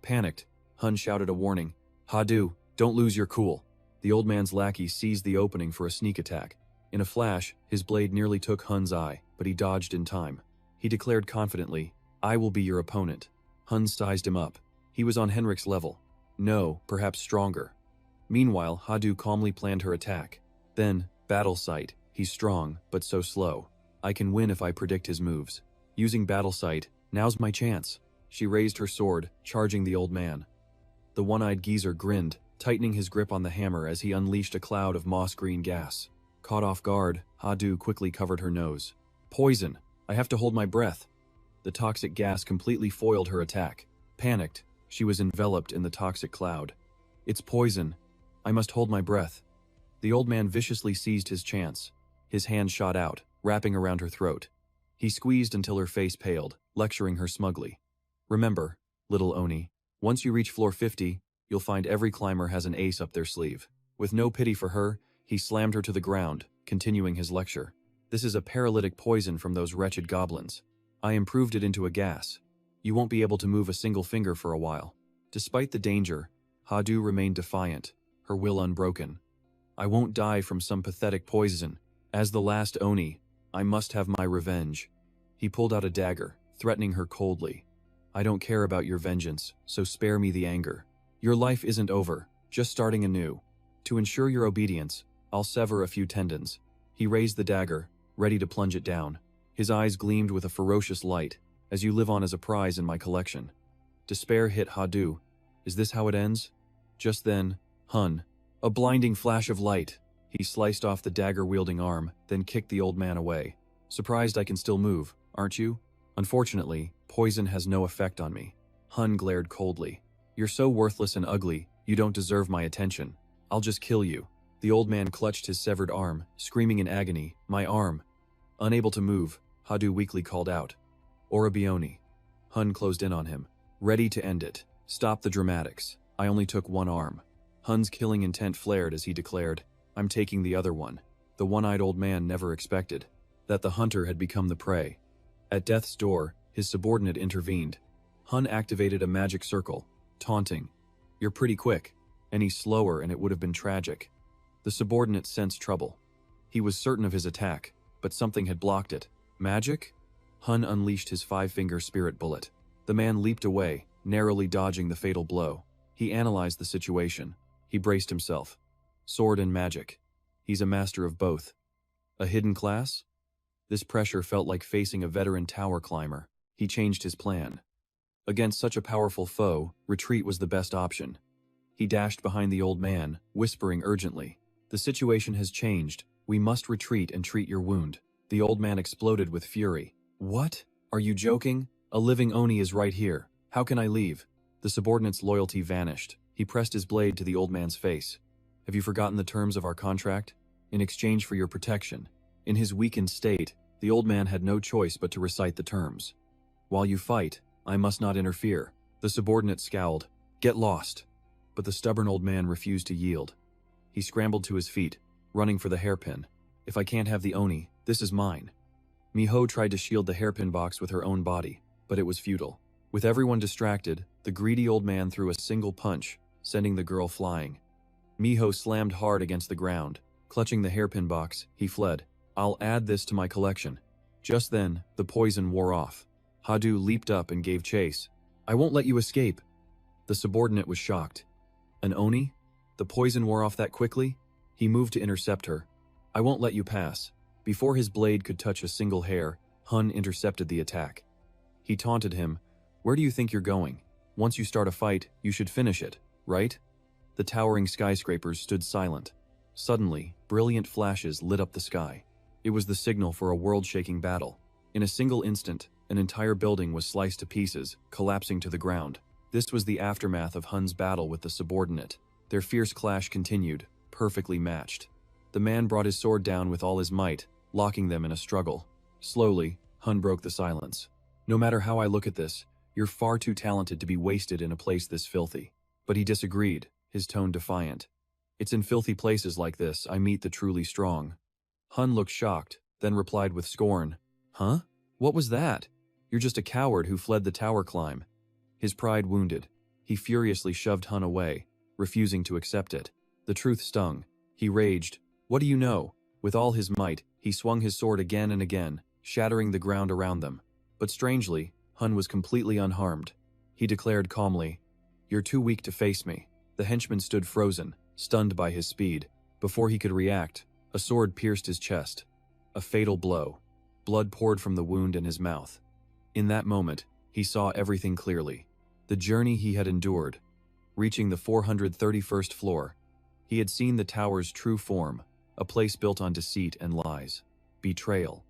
[SPEAKER 1] Panicked, Hun shouted a warning. Ha-Du, don't lose your cool. The old man's lackey seized the opening for a sneak attack. In a flash, his blade nearly took Hun's eye, but he dodged in time. He declared confidently, I will be your opponent. Hun sized him up. He was on Henrik's level. No, perhaps stronger. Meanwhile, Hadu calmly planned her attack. Then, battle sight. He's strong, but so slow. I can win if I predict his moves. Using battle sight, now's my chance. She raised her sword, charging the old man. The one-eyed geezer grinned, tightening his grip on the hammer as he unleashed a cloud of moss-green gas. Caught off guard, Hadu quickly covered her nose. Poison! I have to hold my breath. The toxic gas completely foiled her attack. Panicked, she was enveloped in the toxic cloud. It's poison. I must hold my breath. The old man viciously seized his chance. His hand shot out, wrapping around her throat. He squeezed until her face paled, lecturing her smugly. Remember, little Oni, once you reach floor 50, you'll find every climber has an ace up their sleeve. With no pity for her, he slammed her to the ground, continuing his lecture. This is a paralytic poison from those wretched goblins. I improved it into a gas. You won't be able to move a single finger for a while. Despite the danger, Hadu remained defiant, her will unbroken. I won't die from some pathetic poison. As the last Oni, I must have my revenge. He pulled out a dagger, threatening her coldly. I don't care about your vengeance, so spare me the anger. Your life isn't over, just starting anew. To ensure your obedience, I'll sever a few tendons. He raised the dagger, ready to plunge it down. His eyes gleamed with a ferocious light, as you live on as a prize in my collection. Despair hit Hadu. Is this how it ends? Just then, Hun. A blinding flash of light. He sliced off the dagger-wielding arm, then kicked the old man away. Surprised I can still move, aren't you? Unfortunately, poison has no effect on me. Hun glared coldly. You're so worthless and ugly, you don't deserve my attention. I'll just kill you. The old man clutched his severed arm, screaming in agony, my arm. Unable to move, Hadu weakly called out. Orabioni. Hun closed in on him. Ready to end it. Stop the dramatics. I only took one arm. Hun's killing intent flared as he declared, I'm taking the other one. The one-eyed old man never expected that the hunter had become the prey. At death's door, his subordinate intervened. Hun activated a magic circle, taunting. You're pretty quick. Any slower and it would have been tragic. The subordinate sensed trouble. He was certain of his attack, but something had blocked it. Magic? Hun unleashed his five-finger spirit bullet. The man leaped away, narrowly dodging the fatal blow. He analyzed the situation. He braced himself. Sword and magic. He's a master of both. A hidden class? This pressure felt like facing a veteran tower climber. He changed his plan. Against such a powerful foe, retreat was the best option. He dashed behind the old man, whispering urgently. The situation has changed. We must retreat and treat your wound. The old man exploded with fury. What? Are you joking? A living Oni is right here. How can I leave? The subordinate's loyalty vanished. He pressed his blade to the old man's face. Have you forgotten the terms of our contract? In exchange for your protection. In his weakened state, the old man had no choice but to recite the terms. While you fight, I must not interfere. The subordinate scowled. Get lost. But the stubborn old man refused to yield. He scrambled to his feet, running for the hairpin. If I can't have the Oni, this is mine. Miho tried to shield the hairpin box with her own body, but it was futile. With everyone distracted, the greedy old man threw a single punch, sending the girl flying. Miho slammed hard against the ground. Clutching the hairpin box, he fled. I'll add this to my collection. Just then, the poison wore off. Hadu leaped up and gave chase. I won't let you escape. The subordinate was shocked. An Oni? The poison wore off that quickly? He moved to intercept her. I won't let you pass. Before his blade could touch a single hair, Hun intercepted the attack. He taunted him. Where do you think you're going? Once you start a fight, you should finish it, right? The towering skyscrapers stood silent. Suddenly, brilliant flashes lit up the sky. It was the signal for a world-shaking battle. In a single instant, an entire building was sliced to pieces, collapsing to the ground. This was the aftermath of Hun's battle with the subordinate. Their fierce clash continued, perfectly matched. The man brought his sword down with all his might, locking them in a struggle. Slowly, Hun broke the silence. No matter how I look at this, you're far too talented to be wasted in a place this filthy. But he disagreed, his tone defiant. It's in filthy places like this I meet the truly strong. Hun looked shocked, then replied with scorn. Huh? What was that? You're just a coward who fled the tower climb. His pride wounded, he furiously shoved Hun away, refusing to accept it. The truth stung. He raged. What do you know? With all his might, he swung his sword again and again, shattering the ground around them. But strangely, Hun was completely unharmed. He declared calmly, You're too weak to face me. The henchman stood frozen, stunned by his speed. Before he could react, a sword pierced his chest. A fatal blow. Blood poured from the wound in his mouth. In that moment, he saw everything clearly. The journey he had endured. Reaching the 431st floor, he had seen the tower's true form, a place built on deceit and lies. Betrayal.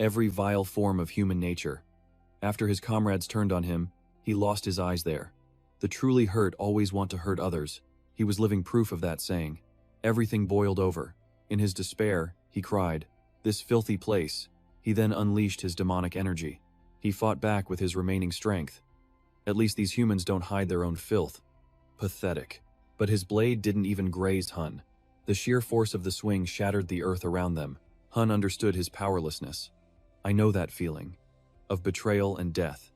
[SPEAKER 1] Every vile form of human nature. After his comrades turned on him, he lost his eyes there. The truly hurt always want to hurt others. He was living proof of that saying. Everything boiled over. In his despair, he cried, "This filthy place." He then unleashed his demonic energy. He fought back with his remaining strength. At least these humans don't hide their own filth. Pathetic. But his blade didn't even graze Hun. The sheer force of the swing shattered the earth around them. Hun understood his powerlessness. I know that feeling. Of betrayal and death.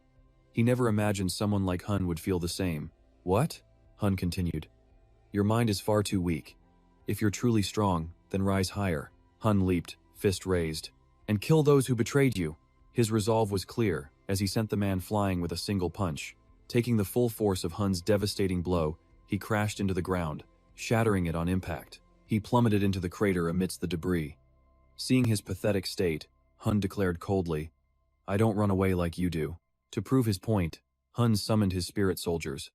[SPEAKER 1] He never imagined someone like Hun would feel the same. What? Hun continued. Your mind is far too weak. If you're truly strong, then rise higher. Hun leaped, fist raised. And kill those who betrayed you. His resolve was clear, as he sent the man flying with a single punch. Taking the full force of Hun's devastating blow, he crashed into the ground, shattering it on impact. He plummeted into the crater amidst the debris. Seeing his pathetic state, Hun declared coldly, I don't run away like you do. To prove his point, Hun summoned his spirit soldiers.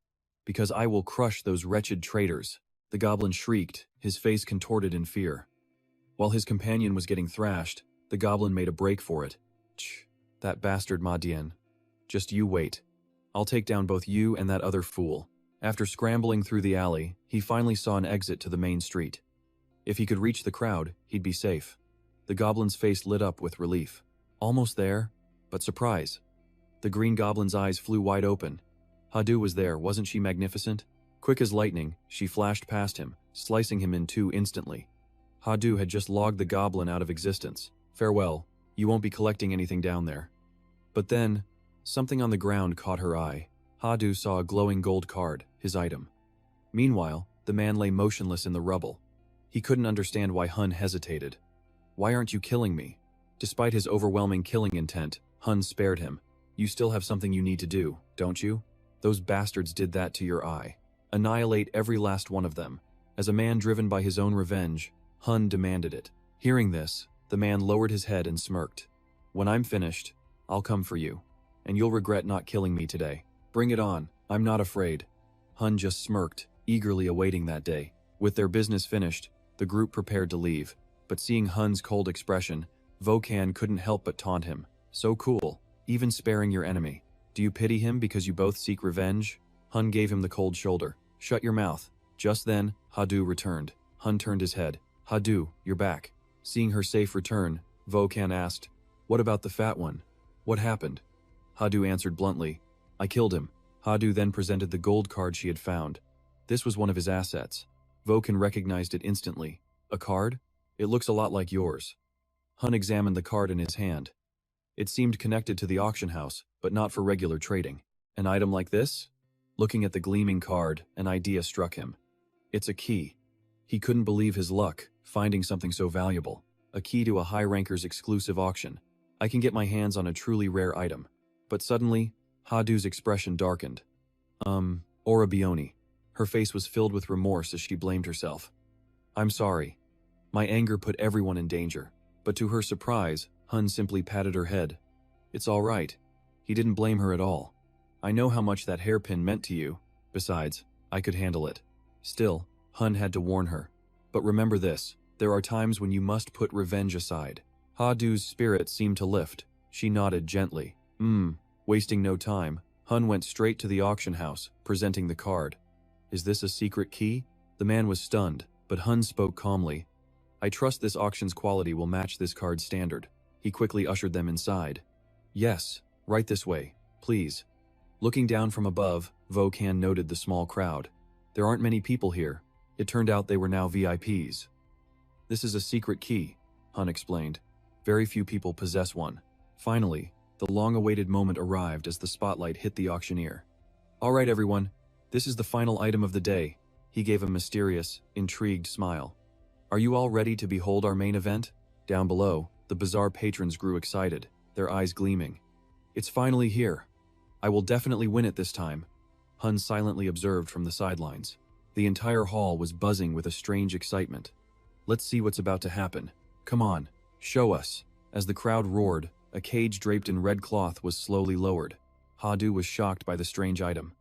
[SPEAKER 1] Because I will crush those wretched traitors. The goblin shrieked, his face contorted in fear. While his companion was getting thrashed, the goblin made a break for it. Tch, that bastard Ma Dian. Just you wait. I'll take down both you and that other fool. After scrambling through the alley, he finally saw an exit to the main street. If he could reach the crowd, he'd be safe. The goblin's face lit up with relief. Almost there, but surprise. The green goblin's eyes flew wide open. Hadu was there, wasn't she magnificent? Quick as lightning, she flashed past him, slicing him in two instantly. Hadu had just logged the goblin out of existence. Farewell, you won't be collecting anything down there. But then, something on the ground caught her eye. Hadu saw a glowing gold card, his item. Meanwhile, the man lay motionless in the rubble. He couldn't understand why Hun hesitated. Why aren't you killing me? Despite his overwhelming killing intent, Hun spared him. You still have something you need to do, don't you? Those bastards did that to your eye. Annihilate every last one of them. As a man driven by his own revenge, Hun demanded it. Hearing this, the man lowered his head and smirked. When I'm finished, I'll come for you. And you'll regret not killing me today. Bring it on, I'm not afraid. Hun just smirked, eagerly awaiting that day. With their business finished, the group prepared to leave. But seeing Hun's cold expression, Vokan couldn't help but taunt him. So cool, even sparing your enemy. Do you pity him because you both seek revenge? Hun gave him the cold shoulder. Shut your mouth. Just then, Hadu returned. Hun turned his head. Hadu, you're back. Seeing her safe return, Vokan asked, What about the fat one? What happened? Hadu answered bluntly, I killed him. Hadu then presented the gold card she had found. This was one of his assets. Vokan recognized it instantly. A card? It looks a lot like yours. Hun examined the card in his hand. It seemed connected to the auction house, but not for regular trading. An item like this? Looking at the gleaming card, an idea struck him. It's a key. He couldn't believe his luck, finding something so valuable. A key to a high ranker's exclusive auction. I can get my hands on a truly rare item. But suddenly, Hadu's expression darkened. Orabioni. Her face was filled with remorse as she blamed herself. I'm sorry. My anger put everyone in danger. But to her surprise, Hun simply patted her head. It's all right. He didn't blame her at all. I know how much that hairpin meant to you. Besides, I could handle it. Still, Hun had to warn her. But remember this, there are times when you must put revenge aside. Hadu's spirit seemed to lift. She nodded gently. Wasting no time, Hun went straight to the auction house, presenting the card. Is this a secret key? The man was stunned, but Hun spoke calmly. I trust this auction's quality will match this card's standard. He quickly ushered them inside. Yes, right this way, please. Looking down from above, Vokan noted the small crowd. There aren't many people here. It turned out they were now VIPs. This is a secret key, Hun explained. Very few people possess one. Finally, the long-awaited moment arrived as the spotlight hit the auctioneer. All right, everyone, this is the final item of the day. He gave a mysterious, intrigued smile. Are you all ready to behold our main event? Down below, the bazaar patrons grew excited, their eyes gleaming. It's finally here. I will definitely win it this time. Hun silently observed from the sidelines. The entire hall was buzzing with a strange excitement. Let's see what's about to happen. Come on, show us. As the crowd roared, a cage draped in red cloth was slowly lowered. Hadu was shocked by the strange item.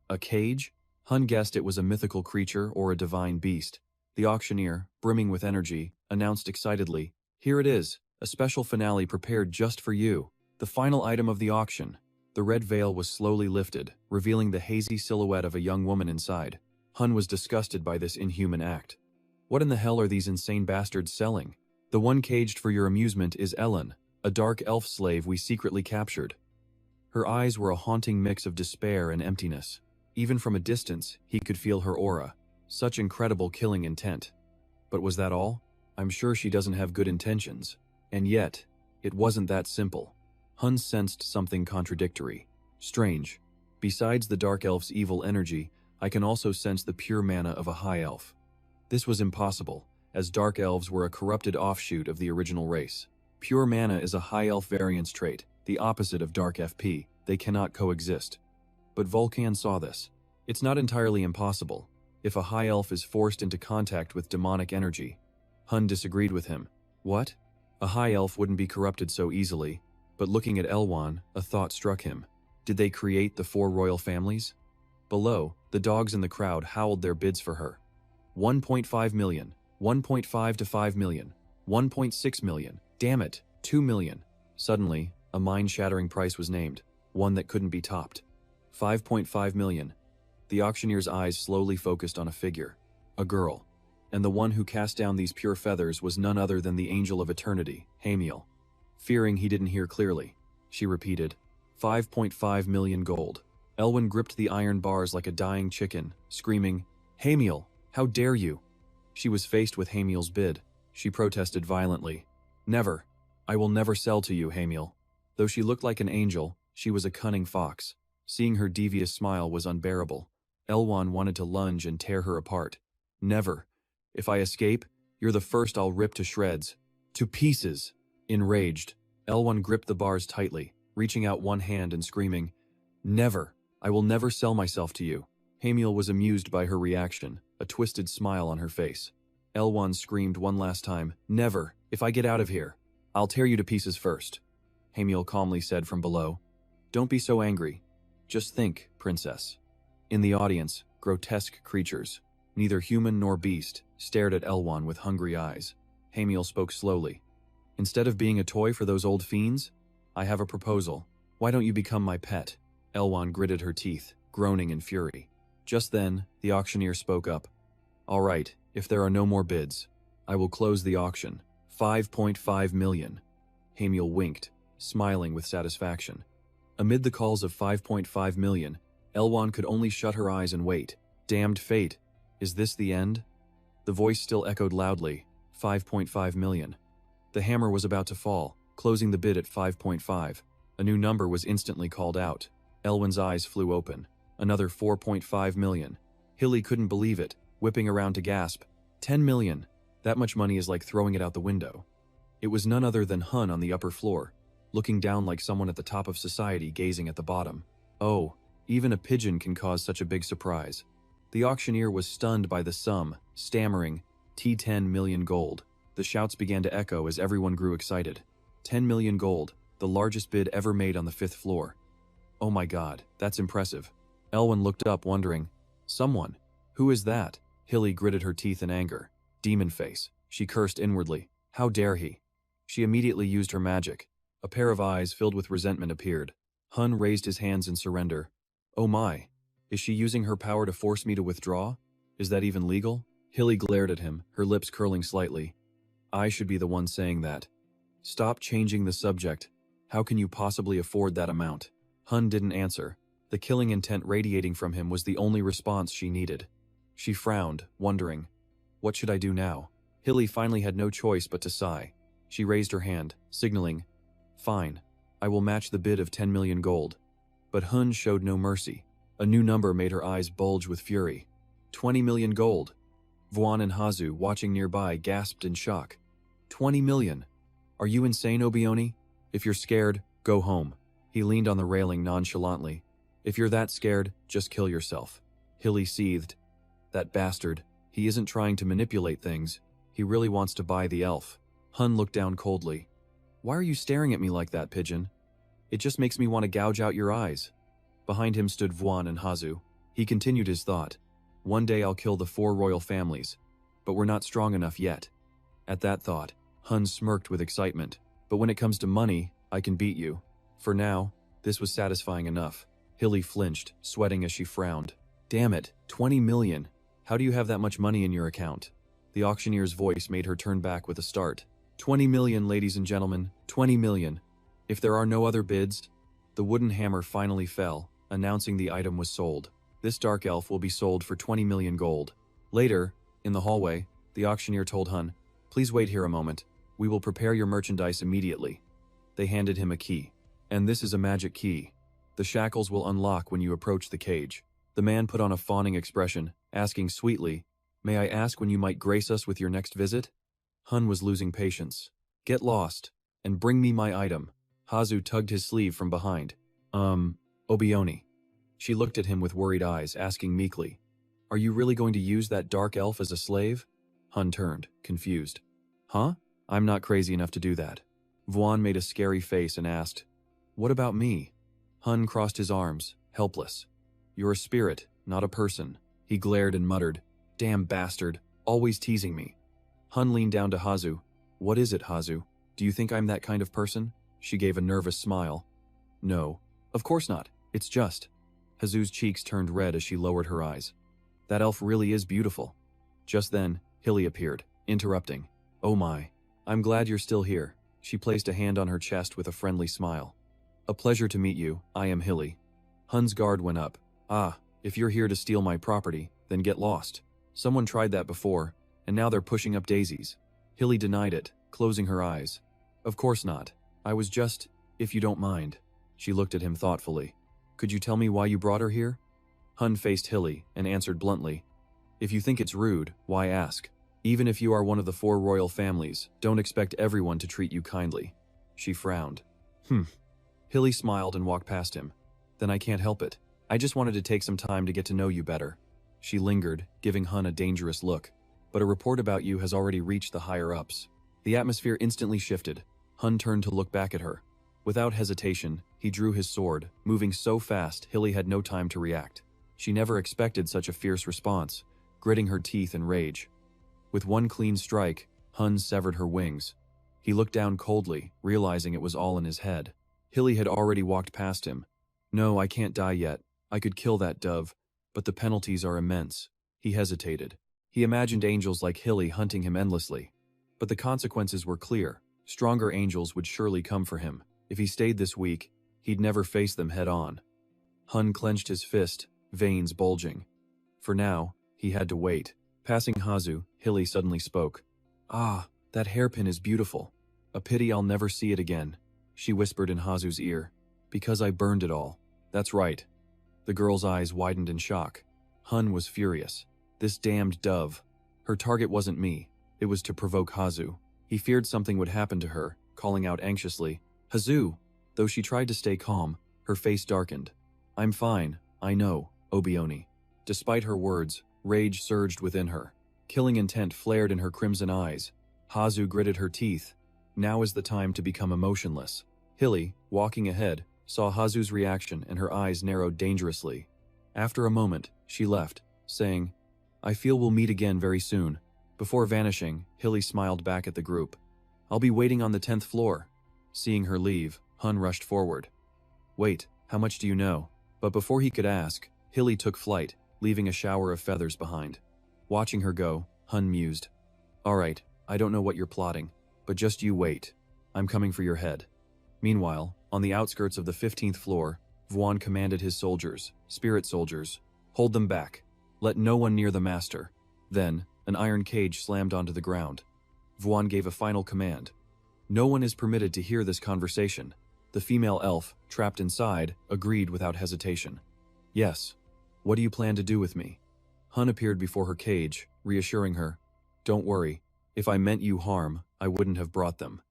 [SPEAKER 1] A cage? Hun guessed it was a mythical creature or a divine beast. The auctioneer, brimming with energy, announced excitedly, "Here it is, a special finale prepared just for you. The final item of the auction." The red veil was slowly lifted, revealing the hazy silhouette of a young woman inside. Hun was disgusted by this inhuman act. What in the hell are these insane bastards selling? The one caged for your amusement is Ellen, a dark elf slave we secretly captured. Her eyes were a haunting mix of despair and emptiness. Even from a distance, he could feel her aura. Such incredible killing intent. But was that all? I'm sure she doesn't have good intentions. And yet, it wasn't that simple. Hun sensed something contradictory. Strange. Besides the dark elf's evil energy, I can also sense the pure mana of a high elf. This was impossible, as dark elves were a corrupted offshoot of the original race. Pure mana is a high elf variance trait, the opposite of dark FP. They cannot coexist. But Vulcan saw this. It's not entirely impossible, if a high elf is forced into contact with demonic energy. Hun disagreed with him. What? A high elf wouldn't be corrupted so easily, but looking at Elwan, a thought struck him. Did they create the 4 royal families? Below, the dogs in the crowd howled their bids for her. 1.5 million, 1.5 to 5 million, 1.6 million, damn it, 2 million. Suddenly, a mind-shattering price was named, one that couldn't be topped. 5.5 million. The auctioneer's eyes slowly focused on a figure. A girl. And the one who cast down these pure feathers was none other than the Angel of Eternity, Hamiel. Fearing he didn't hear clearly, she repeated, 5.5 million gold. Elwyn gripped the iron bars like a dying chicken, screaming, Hamiel, how dare you? She was faced with Hamiel's bid. She protested violently. Never. I will never sell to you, Hamiel. Though she looked like an angel, she was a cunning fox. Seeing her devious smile was unbearable. Elwan wanted to lunge and tear her apart. Never. If I escape, you're the first I'll rip to shreds. To pieces. Enraged, Elwan gripped the bars tightly, reaching out one hand and screaming, Never. I will never sell myself to you. Hamiel was amused by her reaction, a twisted smile on her face. Elwan screamed one last time, Never. If I get out of here, I'll tear you to pieces first. Hamiel calmly said from below, Don't be so angry. Just think, princess. In the audience, grotesque creatures, neither human nor beast, stared at Elwan with hungry eyes. Hamiel spoke slowly. Instead of being a toy for those old fiends, I have a proposal. Why don't you become my pet? Elwan gritted her teeth, groaning in fury. Just then, the auctioneer spoke up. All right, if there are no more bids, I will close the auction. 5.5 million. Hamiel winked, smiling with satisfaction. Amid the calls of 5.5 million, Elwan could only shut her eyes and wait. Damned fate. Is this the end? The voice still echoed loudly. 5.5 million. The hammer was about to fall, closing the bid at 5.5. A new number was instantly called out. Elwyn's eyes flew open. Another 4.5 million. Hilly couldn't believe it, whipping around to gasp. 10 million. That much money is like throwing it out the window. It was none other than Hun on the upper floor, looking down like someone at the top of society gazing at the bottom. Oh, even a pigeon can cause such a big surprise. The auctioneer was stunned by the sum, stammering, T10 million gold. The shouts began to echo as everyone grew excited. 10 million gold, the largest bid ever made on the 5th floor. Oh my god, that's impressive. Elwyn looked up wondering, Someone? Who is that? Hilly gritted her teeth in anger. Demon face. She cursed inwardly. How dare he? She immediately used her magic. A pair of eyes filled with resentment appeared. Hun raised his hands in surrender. Oh my. Is she using her power to force me to withdraw? Is that even legal? Hilly glared at him, her lips curling slightly. I should be the one saying that. Stop changing the subject. How can you possibly afford that amount? Hun didn't answer. The killing intent radiating from him was the only response she needed. She frowned, wondering, what should I do now? Hilly finally had no choice but to sigh. She raised her hand, signaling, Fine, I will match the bid of 10 million gold. But Hun showed no mercy. A new number made her eyes bulge with fury. 20 million gold. Vuan and Hazu, watching nearby, gasped in shock. 20 million. Are you insane, Obioni? If you're scared, go home. He leaned on the railing nonchalantly. If you're that scared, just kill yourself. Hilly seethed. That bastard. He isn't trying to manipulate things. He really wants to buy the elf. Hun looked down coldly. Why are you staring at me like that, pigeon? It just makes me want to gouge out your eyes. Behind him stood Vuan and Hazu. He continued his thought. One day I'll kill the 4 royal families. But we're not strong enough yet. At that thought, Hun smirked with excitement. But when it comes to money, I can beat you. For now, this was satisfying enough. Hilly flinched, sweating as she frowned. Damn it, 20 million. How do you have that much money in your account? The auctioneer's voice made her turn back with a start. 20 million, ladies and gentlemen, 20 million. If there are no other bids, the wooden hammer finally fell, announcing the item was sold. This dark elf will be sold for 20 million gold. Later, in the hallway, the auctioneer told Hun, please wait here a moment. We will prepare your merchandise immediately. They handed him a key. And this is a magic key. The shackles will unlock when you approach the cage. The man put on a fawning expression, asking sweetly, may I ask when you might grace us with your next visit? Hun was losing patience. Get lost, and bring me my item. Hazu tugged his sleeve from behind. Obioni. She looked at him with worried eyes, asking meekly, are you really going to use that dark elf as a slave? Hun turned, confused. Huh? I'm not crazy enough to do that. Vuan made a scary face and asked, what about me? Hun crossed his arms, helpless. You're a spirit, not a person. He glared and muttered, damn bastard, always teasing me. Hun leaned down to Hazu. What is it, Hazu? Do you think I'm that kind of person? She gave a nervous smile. No, of course not. It's just. Hazu's cheeks turned red as she lowered her eyes. That elf really is beautiful. Just then, Hilly appeared, interrupting. Oh my. I'm glad you're still here. She placed a hand on her chest with a friendly smile. A pleasure to meet you, I am Hilly. Hun's guard went up. Ah, if you're here to steal my property, then get lost. Someone tried that before, and now they're pushing up daisies. Hilly denied it, closing her eyes. Of course not. I was just, if you don't mind. She looked at him thoughtfully. Could you tell me why you brought her here? Hun faced Hilly and answered bluntly. If you think it's rude, why ask? Even if you are one of the 4 royal families, don't expect everyone to treat you kindly. She frowned. Hilly smiled and walked past him. Then I can't help it. I just wanted to take some time to get to know you better. She lingered, giving Hun a dangerous look. But a report about you has already reached the higher-ups. The atmosphere instantly shifted. Hun turned to look back at her. Without hesitation, he drew his sword, moving so fast Hilly had no time to react. She never expected such a fierce response, gritting her teeth in rage. With one clean strike, Hun severed her wings. He looked down coldly, realizing it was all in his head. Hilly had already walked past him. No, I can't die yet. I could kill that dove, but the penalties are immense. He hesitated. He imagined angels like Hilly hunting him endlessly. But the consequences were clear. Stronger angels would surely come for him. If he stayed this weak, he'd never face them head-on. Hun clenched his fist, veins bulging. For now, he had to wait. Passing Hazu, Hilly suddenly spoke. Ah, that hairpin is beautiful. A pity I'll never see it again, she whispered in Hazu's ear. Because I burned it all. That's right. The girl's eyes widened in shock. Hun was furious. This damned dove. Her target wasn't me. It was to provoke Hazu. He feared something would happen to her, calling out anxiously, Hazu! Though she tried to stay calm, her face darkened. I'm fine, I know, Obioni. Despite her words, rage surged within her. Killing intent flared in her crimson eyes. Hazu gritted her teeth. Now is the time to become emotionless. Hilly, walking ahead, saw Hazu's reaction and her eyes narrowed dangerously. After a moment, she left, saying, I feel we'll meet again very soon. Before vanishing, Hilly smiled back at the group. I'll be waiting on the 10th floor. Seeing her leave, Hun rushed forward. Wait, how much do you know? But before he could ask, Hilly took flight, leaving a shower of feathers behind. Watching her go, Hun mused. All right, I don't know what you're plotting, but just you wait. I'm coming for your head. Meanwhile, on the outskirts of the 15th floor, Vuan commanded his soldiers, spirit soldiers, hold them back. Let no one near the master. Then, an iron cage slammed onto the ground. Vuan gave a final command. No one is permitted to hear this conversation. The female elf, trapped inside, agreed without hesitation. Yes. What do you plan to do with me? Hun appeared before her cage, reassuring her. Don't worry. If I meant you harm, I wouldn't have brought them.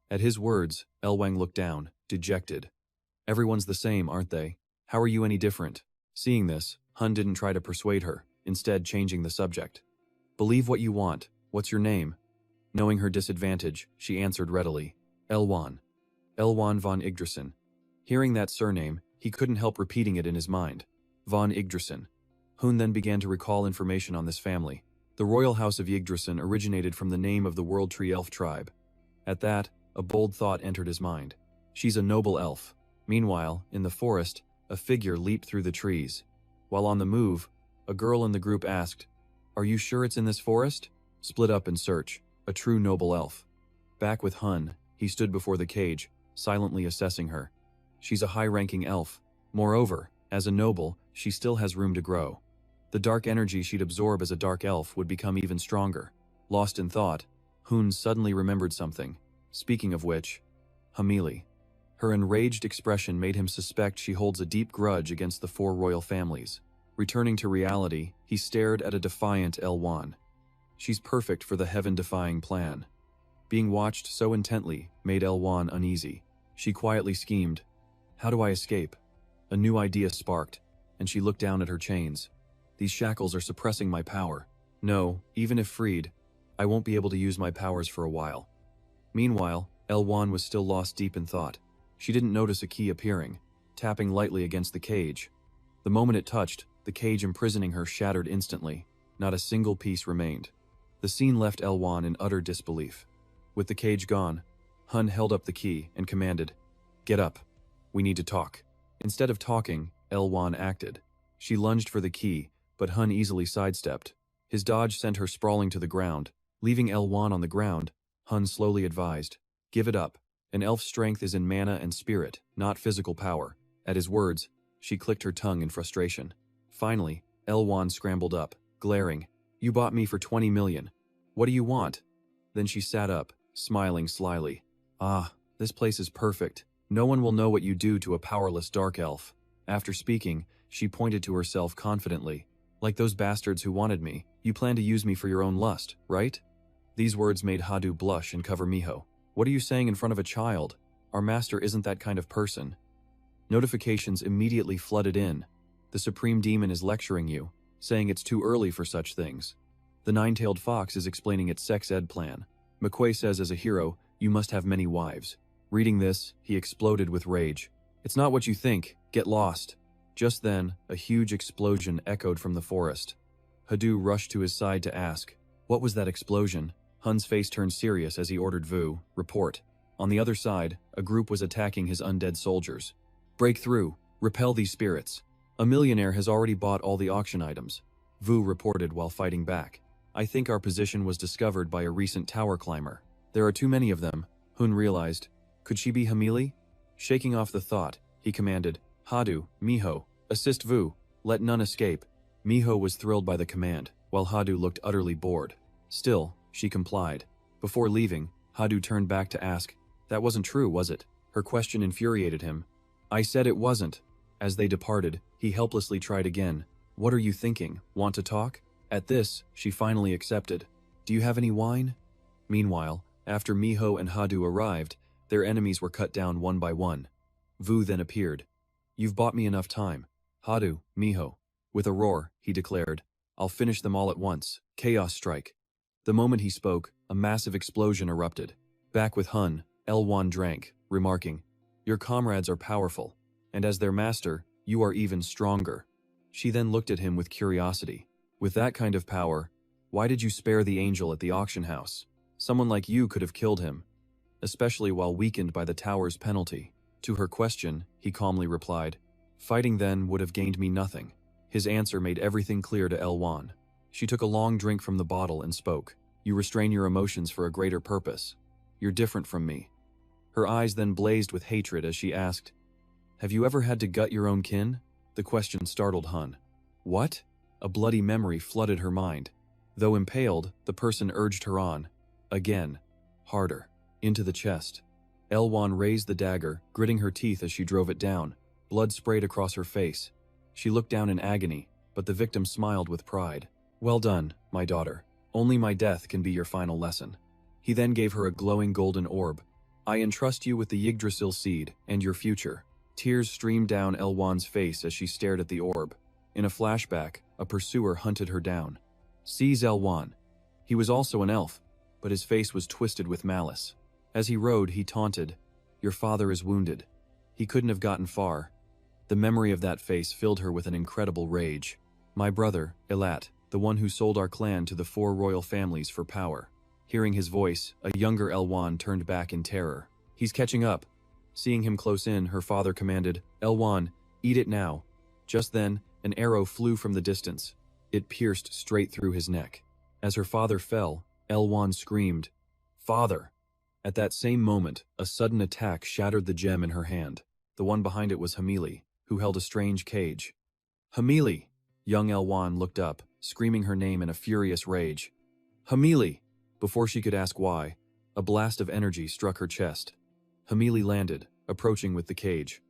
[SPEAKER 1] At his words, Elwang looked down, dejected. Everyone's the same, aren't they? How are you any different? Seeing this, Hun didn't try to persuade her, instead changing the subject. Believe what you want. What's your name? Knowing her disadvantage, she answered readily. Elwan. Elwan von Yggdrasil. Hearing that surname, he couldn't help repeating it in his mind. Von Yggdrasil. Hun then began to recall information on this family. The royal house of Yggdrasil originated from the name of the World Tree Elf tribe. At that, a bold thought entered his mind. She's a noble elf. Meanwhile, in the forest, a figure leaped through the trees. While on the move, a girl in the group asked, "Are you sure it's in this forest?" Split up in search, a true noble elf. Back with Hun, he stood before the cage, silently assessing her. She's a high-ranking elf. Moreover, as a noble, she still has room to grow. The dark energy she'd absorb as a dark elf would become even stronger. Lost in thought, Hun suddenly remembered something. Speaking of which, Hamili. Her enraged expression made him suspect she holds a deep grudge against the four royal families. Returning to reality, he stared at a defiant Elwan. She's perfect for the heaven-defying plan. Being watched so intently made Elwan uneasy. She quietly schemed. How do I escape? A new idea sparked, and she looked down at her chains. These shackles are suppressing my power. No, even if freed, I won't be able to use my powers for a while. Meanwhile, Elwan was still lost deep in thought. She didn't notice a key appearing, tapping lightly against the cage. The moment it touched, the cage imprisoning her shattered instantly. Not a single piece remained. The scene left Elwan in utter disbelief. With the cage gone, Hun held up the key and commanded, "Get up. We need to talk." Instead of talking, Elwan acted. She lunged for the key, but Hun easily sidestepped. His dodge sent her sprawling to the ground. Leaving Elwan on the ground, Hun slowly advised, "Give it up. An elf's strength is in mana and spirit, not physical power." At his words, she clicked her tongue in frustration. Finally, Elwan scrambled up, glaring. "You bought me for 20 million. What do you want?" Then she sat up, smiling slyly. "Ah, this place is perfect. No one will know what you do to a powerless dark elf." After speaking, she pointed to herself confidently. "Like those bastards who wanted me, you plan to use me for your own lust, right?" These words made Hadu blush and cover Miho. "What are you saying in front of a child? Our master isn't that kind of person." Notifications immediately flooded in. The Supreme Demon is lecturing you, saying it's too early for such things. The Nine-Tailed Fox is explaining its sex ed plan. McQuay says as a hero, you must have many wives. Reading this, he exploded with rage. "It's not what you think. Get lost." Just then, a huge explosion echoed from the forest. Hadu rushed to his side to ask, "What was that explosion?" Hun's face turned serious as he ordered Vu, "Report." On the other side, a group was attacking his undead soldiers. "Break through. Repel these spirits. A millionaire has already bought all the auction items," Vu reported while fighting back. "I think our position was discovered by a recent tower climber. There are too many of them," Hun realized. Could she be Hamili? Shaking off the thought, he commanded, "Hadu, Miho, assist Vu. Let none escape." Miho was thrilled by the command, while Hadu looked utterly bored. Still, she complied. Before leaving, Hadu turned back to ask, "That wasn't true, was it?" Her question infuriated him. "I said it wasn't." As they departed, he helplessly tried again. "What are you thinking? Want to talk?" At this, she finally accepted. "Do you have any wine?" Meanwhile, after Miho and Hadu arrived, their enemies were cut down one by one. Vu then appeared. "You've bought me enough time. Hadu, Miho." With a roar, he declared, "I'll finish them all at once. Chaos strike." The moment he spoke, a massive explosion erupted. Back with Hun, Elwan drank, remarking, "Your comrades are powerful, and as their master, you are even stronger." She then looked at him with curiosity. "With that kind of power, why did you spare the angel at the auction house? Someone like you could have killed him, especially while weakened by the tower's penalty." To her question, he calmly replied, "Fighting then would have gained me nothing." His answer made everything clear to Elwan. She took a long drink from the bottle and spoke, "You restrain your emotions for a greater purpose. You're different from me." Her eyes then blazed with hatred as she asked, "Have you ever had to gut your own kin?" The question startled Hun. "What?" A bloody memory flooded her mind. Though impaled, the person urged her on. Again. Harder. Into the chest. Elwan raised the dagger, gritting her teeth as she drove it down. Blood sprayed across her face. She looked down in agony, but the victim smiled with pride. "Well done, my daughter. Only my death can be your final lesson." He then gave her a glowing golden orb. "I entrust you with the Yggdrasil seed and your future. Tears streamed down Elwan's face as she stared at the orb. In a flashback, a pursuer hunted her down. Seize Elwan. He was also an elf, but his face was twisted with malice. As he rode, he taunted, "Your father is wounded." He couldn't have gotten far. The memory of that face filled her with an incredible rage. "My brother, Elat, the one who sold our clan to the 4 royal families for power." Hearing his voice, a younger Elwan turned back in terror. "He's catching up." Seeing him close in, her father commanded, "Elwan, eat it now." Just then, an arrow flew from the distance. It pierced straight through his neck. As her father fell, Elwan screamed, "Father!" At that same moment, a sudden attack shattered the gem in her hand. The one behind it was Hamili, who held a strange cage. "Hamili!" Young Elwan looked up, screaming her name in a furious rage. "Hamili!" Before she could ask why, a blast of energy struck her chest. Hamili landed, approaching with the cage.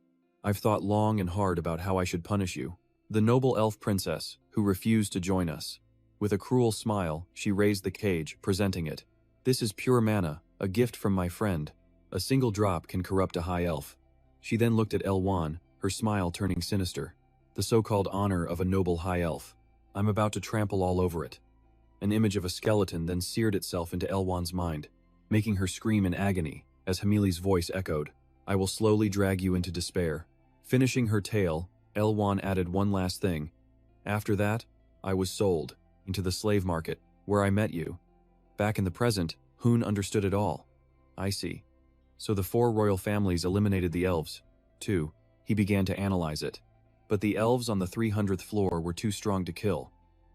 [SPEAKER 1] "I've thought long and hard about how I should punish you." The noble elf princess, who refused to join us. With a cruel smile, she raised the cage, presenting it. "This is pure mana, a gift from my friend. A single drop can corrupt a high elf." She then looked at Elwan, her smile turning sinister. "The so-called honor of a noble high elf. I'm about to trample all over it." An image of a skeleton then seared itself into Elwan's mind, making her scream in agony, as Hamili's voice echoed, "I will slowly drag you into despair." Finishing her tale, Elwan added one last thing. "After that, I was sold into the slave market, where I met you." Back in the present, Hoon understood it all. "I see. So the 4 royal families eliminated the elves, too." He began to analyze it. But the elves on the 300th floor were too strong to kill.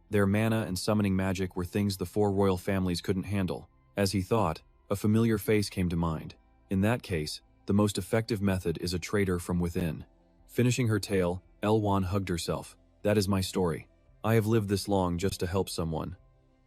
[SPEAKER 1] Their mana and summoning magic were things the 4 royal families couldn't handle. As he thought, a familiar face came to mind. In that case, the most effective method is a traitor from within. Finishing her tale, Elwan hugged herself. "That is my story. I have lived this long just to help someone."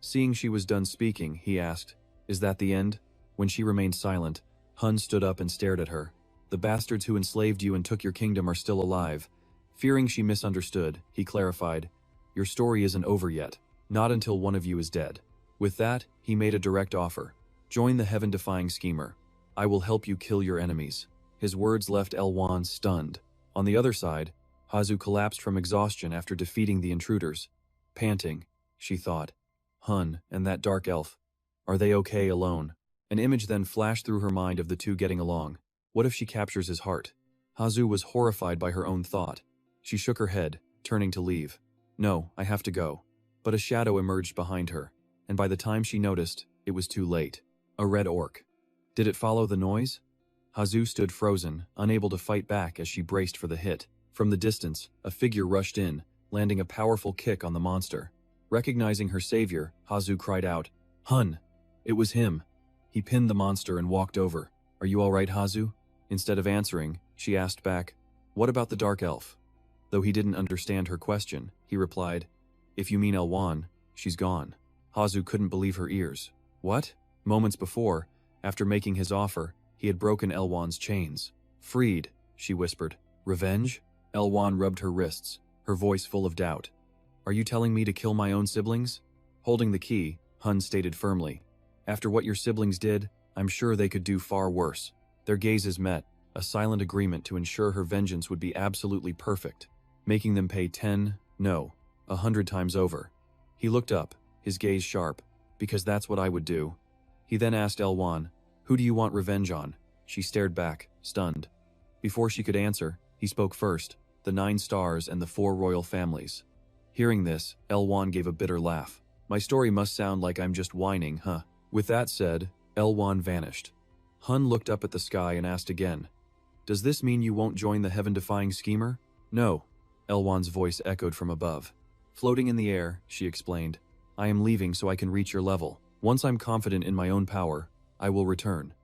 [SPEAKER 1] Seeing she was done speaking, he asked, "Is that the end?" When she remained silent, Hun stood up and stared at her. "The bastards who enslaved you and took your kingdom are still alive." Fearing she misunderstood, he clarified, "Your story isn't over yet. Not until one of you is dead." With that, he made a direct offer. "Join the heaven-defying schemer. I will help you kill your enemies." His words left Elwan stunned. On the other side, Hazu collapsed from exhaustion after defeating the intruders. Panting, she thought, "Hun and that dark elf, are they okay alone?" An image then flashed through her mind of the two getting along. What if she captures his heart? Hazu was horrified by her own thought. She shook her head, turning to leave. "No, I have to go." But a shadow emerged behind her, and by the time she noticed, it was too late. A red orc. Did it follow the noise? Hazu stood frozen, unable to fight back as she braced for the hit. From the distance, a figure rushed in, landing a powerful kick on the monster. Recognizing her savior, Hazu cried out, "Hun!" It was him. He pinned the monster and walked over. "Are you all right, Hazu?" Instead of answering, she asked back, "What about the dark elf?" Though he didn't understand her question, he replied, "If you mean Elwan, she's gone." Hazu couldn't believe her ears. What? Moments before, after making his offer, he had broken Elwan's chains. "Freed," she whispered. "Revenge?" Elwan rubbed her wrists, her voice full of doubt. "Are you telling me to kill my own siblings?" Holding the key, Hun stated firmly, "After what your siblings did, I'm sure they could do far worse." Their gazes met, a silent agreement to ensure her vengeance would be absolutely perfect, making them pay 10, no, 100 times over. He looked up, his gaze sharp, "Because that's what I would do." He then asked Elwan, "Who do you want revenge on?" She stared back, stunned. Before she could answer, he spoke first, "The 9 stars and the 4 royal families." Hearing this, Elwan gave a bitter laugh. "My story must sound like I'm just whining, huh?" With that said, Elwan vanished. Hun looked up at the sky and asked again, "Does this mean you won't join the heaven-defying schemer?" "No," Elwan's voice echoed from above. Floating in the air, she explained, "I am leaving so I can reach your level. Once I'm confident in my own power, I will return."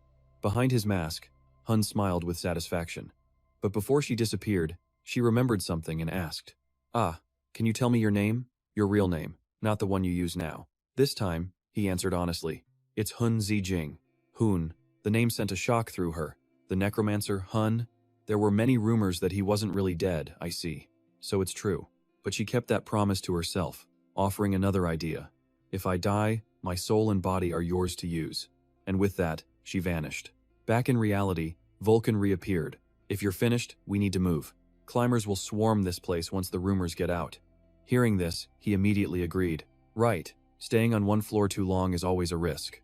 [SPEAKER 1] Behind his mask, Hun smiled with satisfaction. But before she disappeared, she remembered something and asked, "Ah, can you tell me your name? Your real name, not the one you use now." This time, he answered honestly, "It's Hun Zijing." Hun. The name sent a shock through her. The necromancer, Hun? There were many rumors that he wasn't really dead, I see. So it's true. But she kept that promise to herself, offering another idea. "If I die, my soul and body are yours to use." And with that, she vanished. Back in reality, Vulcan reappeared. If you're finished, we need to move. Climbers will swarm this place once the rumors get out. Hearing this, he immediately agreed. Right, staying on one floor too long is always a risk.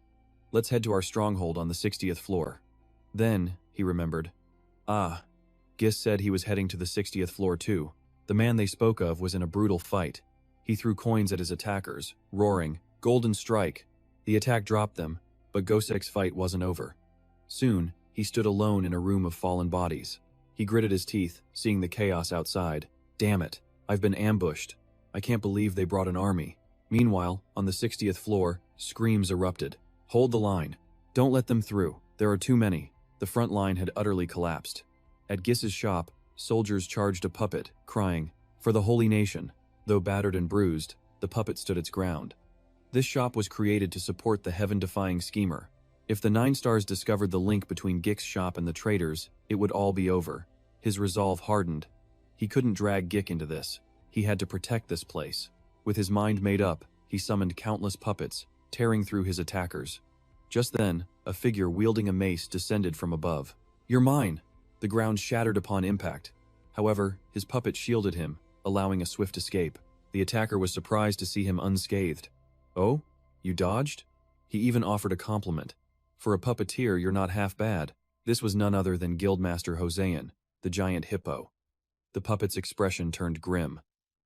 [SPEAKER 1] Let's head to our stronghold on the 60th floor. Then, he remembered. Ah, Gis said he was heading to the 60th floor too. The man they spoke of was in a brutal fight. He threw coins at his attackers, roaring, "Golden strike!" The attack dropped them, but Gosek's fight wasn't over. Soon, he stood alone in a room of fallen bodies. He gritted his teeth, seeing the chaos outside. Damn it, I've been ambushed. I can't believe they brought an army. Meanwhile, on the 60th floor, screams erupted. Hold the line. Don't let them through. There are too many. The front line had utterly collapsed. At Gis's shop, soldiers charged a puppet, crying, "For the holy nation." Though battered and bruised, the puppet stood its ground. This shop was created to support the heaven-defying schemer. If the Nine Stars discovered the link between Gik's shop and the traitors, it would all be over. His resolve hardened. He couldn't drag Gik into this. He had to protect this place. With his mind made up, he summoned countless puppets, tearing through his attackers. Just then, a figure wielding a mace descended from above. "You're mine!" The ground shattered upon impact. However, his puppet shielded him, allowing a swift escape. The attacker was surprised to see him unscathed. "Oh? You dodged?" He even offered a compliment. "For a puppeteer, you're not half bad." This was none other than Guildmaster Hossein, the giant hippo. The puppet's expression turned grim.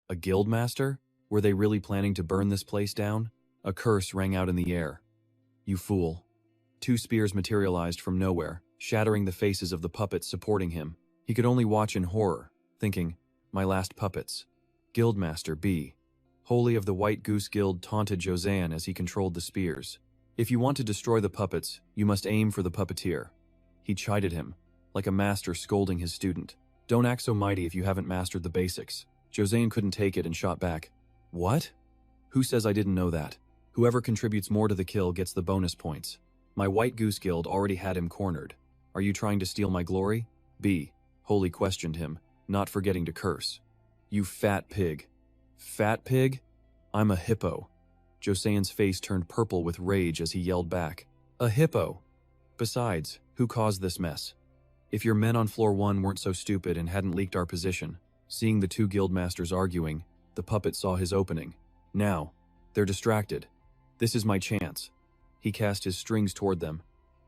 [SPEAKER 1] A guildmaster? Were they really planning to burn this place down? A curse rang out in the air. "You fool." Two spears materialized from nowhere, shattering the faces of the puppets supporting him. He could only watch in horror, thinking, "My last puppets." Guildmaster B. Holy of the White Goose Guild taunted Josanne as he controlled the spears. "If you want to destroy the puppets, you must aim for the puppeteer." He chided him, like a master scolding his student. "Don't act so mighty if you haven't mastered the basics." Josanne couldn't take it and shot back. "What? Who says I didn't know that? Whoever contributes more to the kill gets the bonus points. My White Goose Guild already had him cornered. Are you trying to steal my glory?" B. Holy questioned him, not forgetting to curse. "You fat pig." "Fat pig? I'm a hippo." Josanne's face turned purple with rage as he yelled back. "A hippo? Besides, who caused this mess? If your men on floor 1 weren't so stupid and hadn't leaked our position." Seeing the two guildmasters arguing, the puppet saw his opening. "Now, they're distracted. This is my chance." He cast his strings toward them.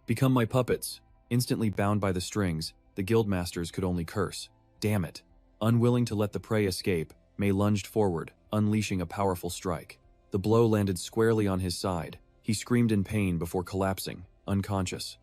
[SPEAKER 1] "Become my puppets." Instantly bound by the strings, the guildmasters could only curse. Damn it. Unwilling to let the prey escape, May lunged forward, unleashing a powerful strike. The blow landed squarely on his side. He screamed in pain before collapsing, unconscious.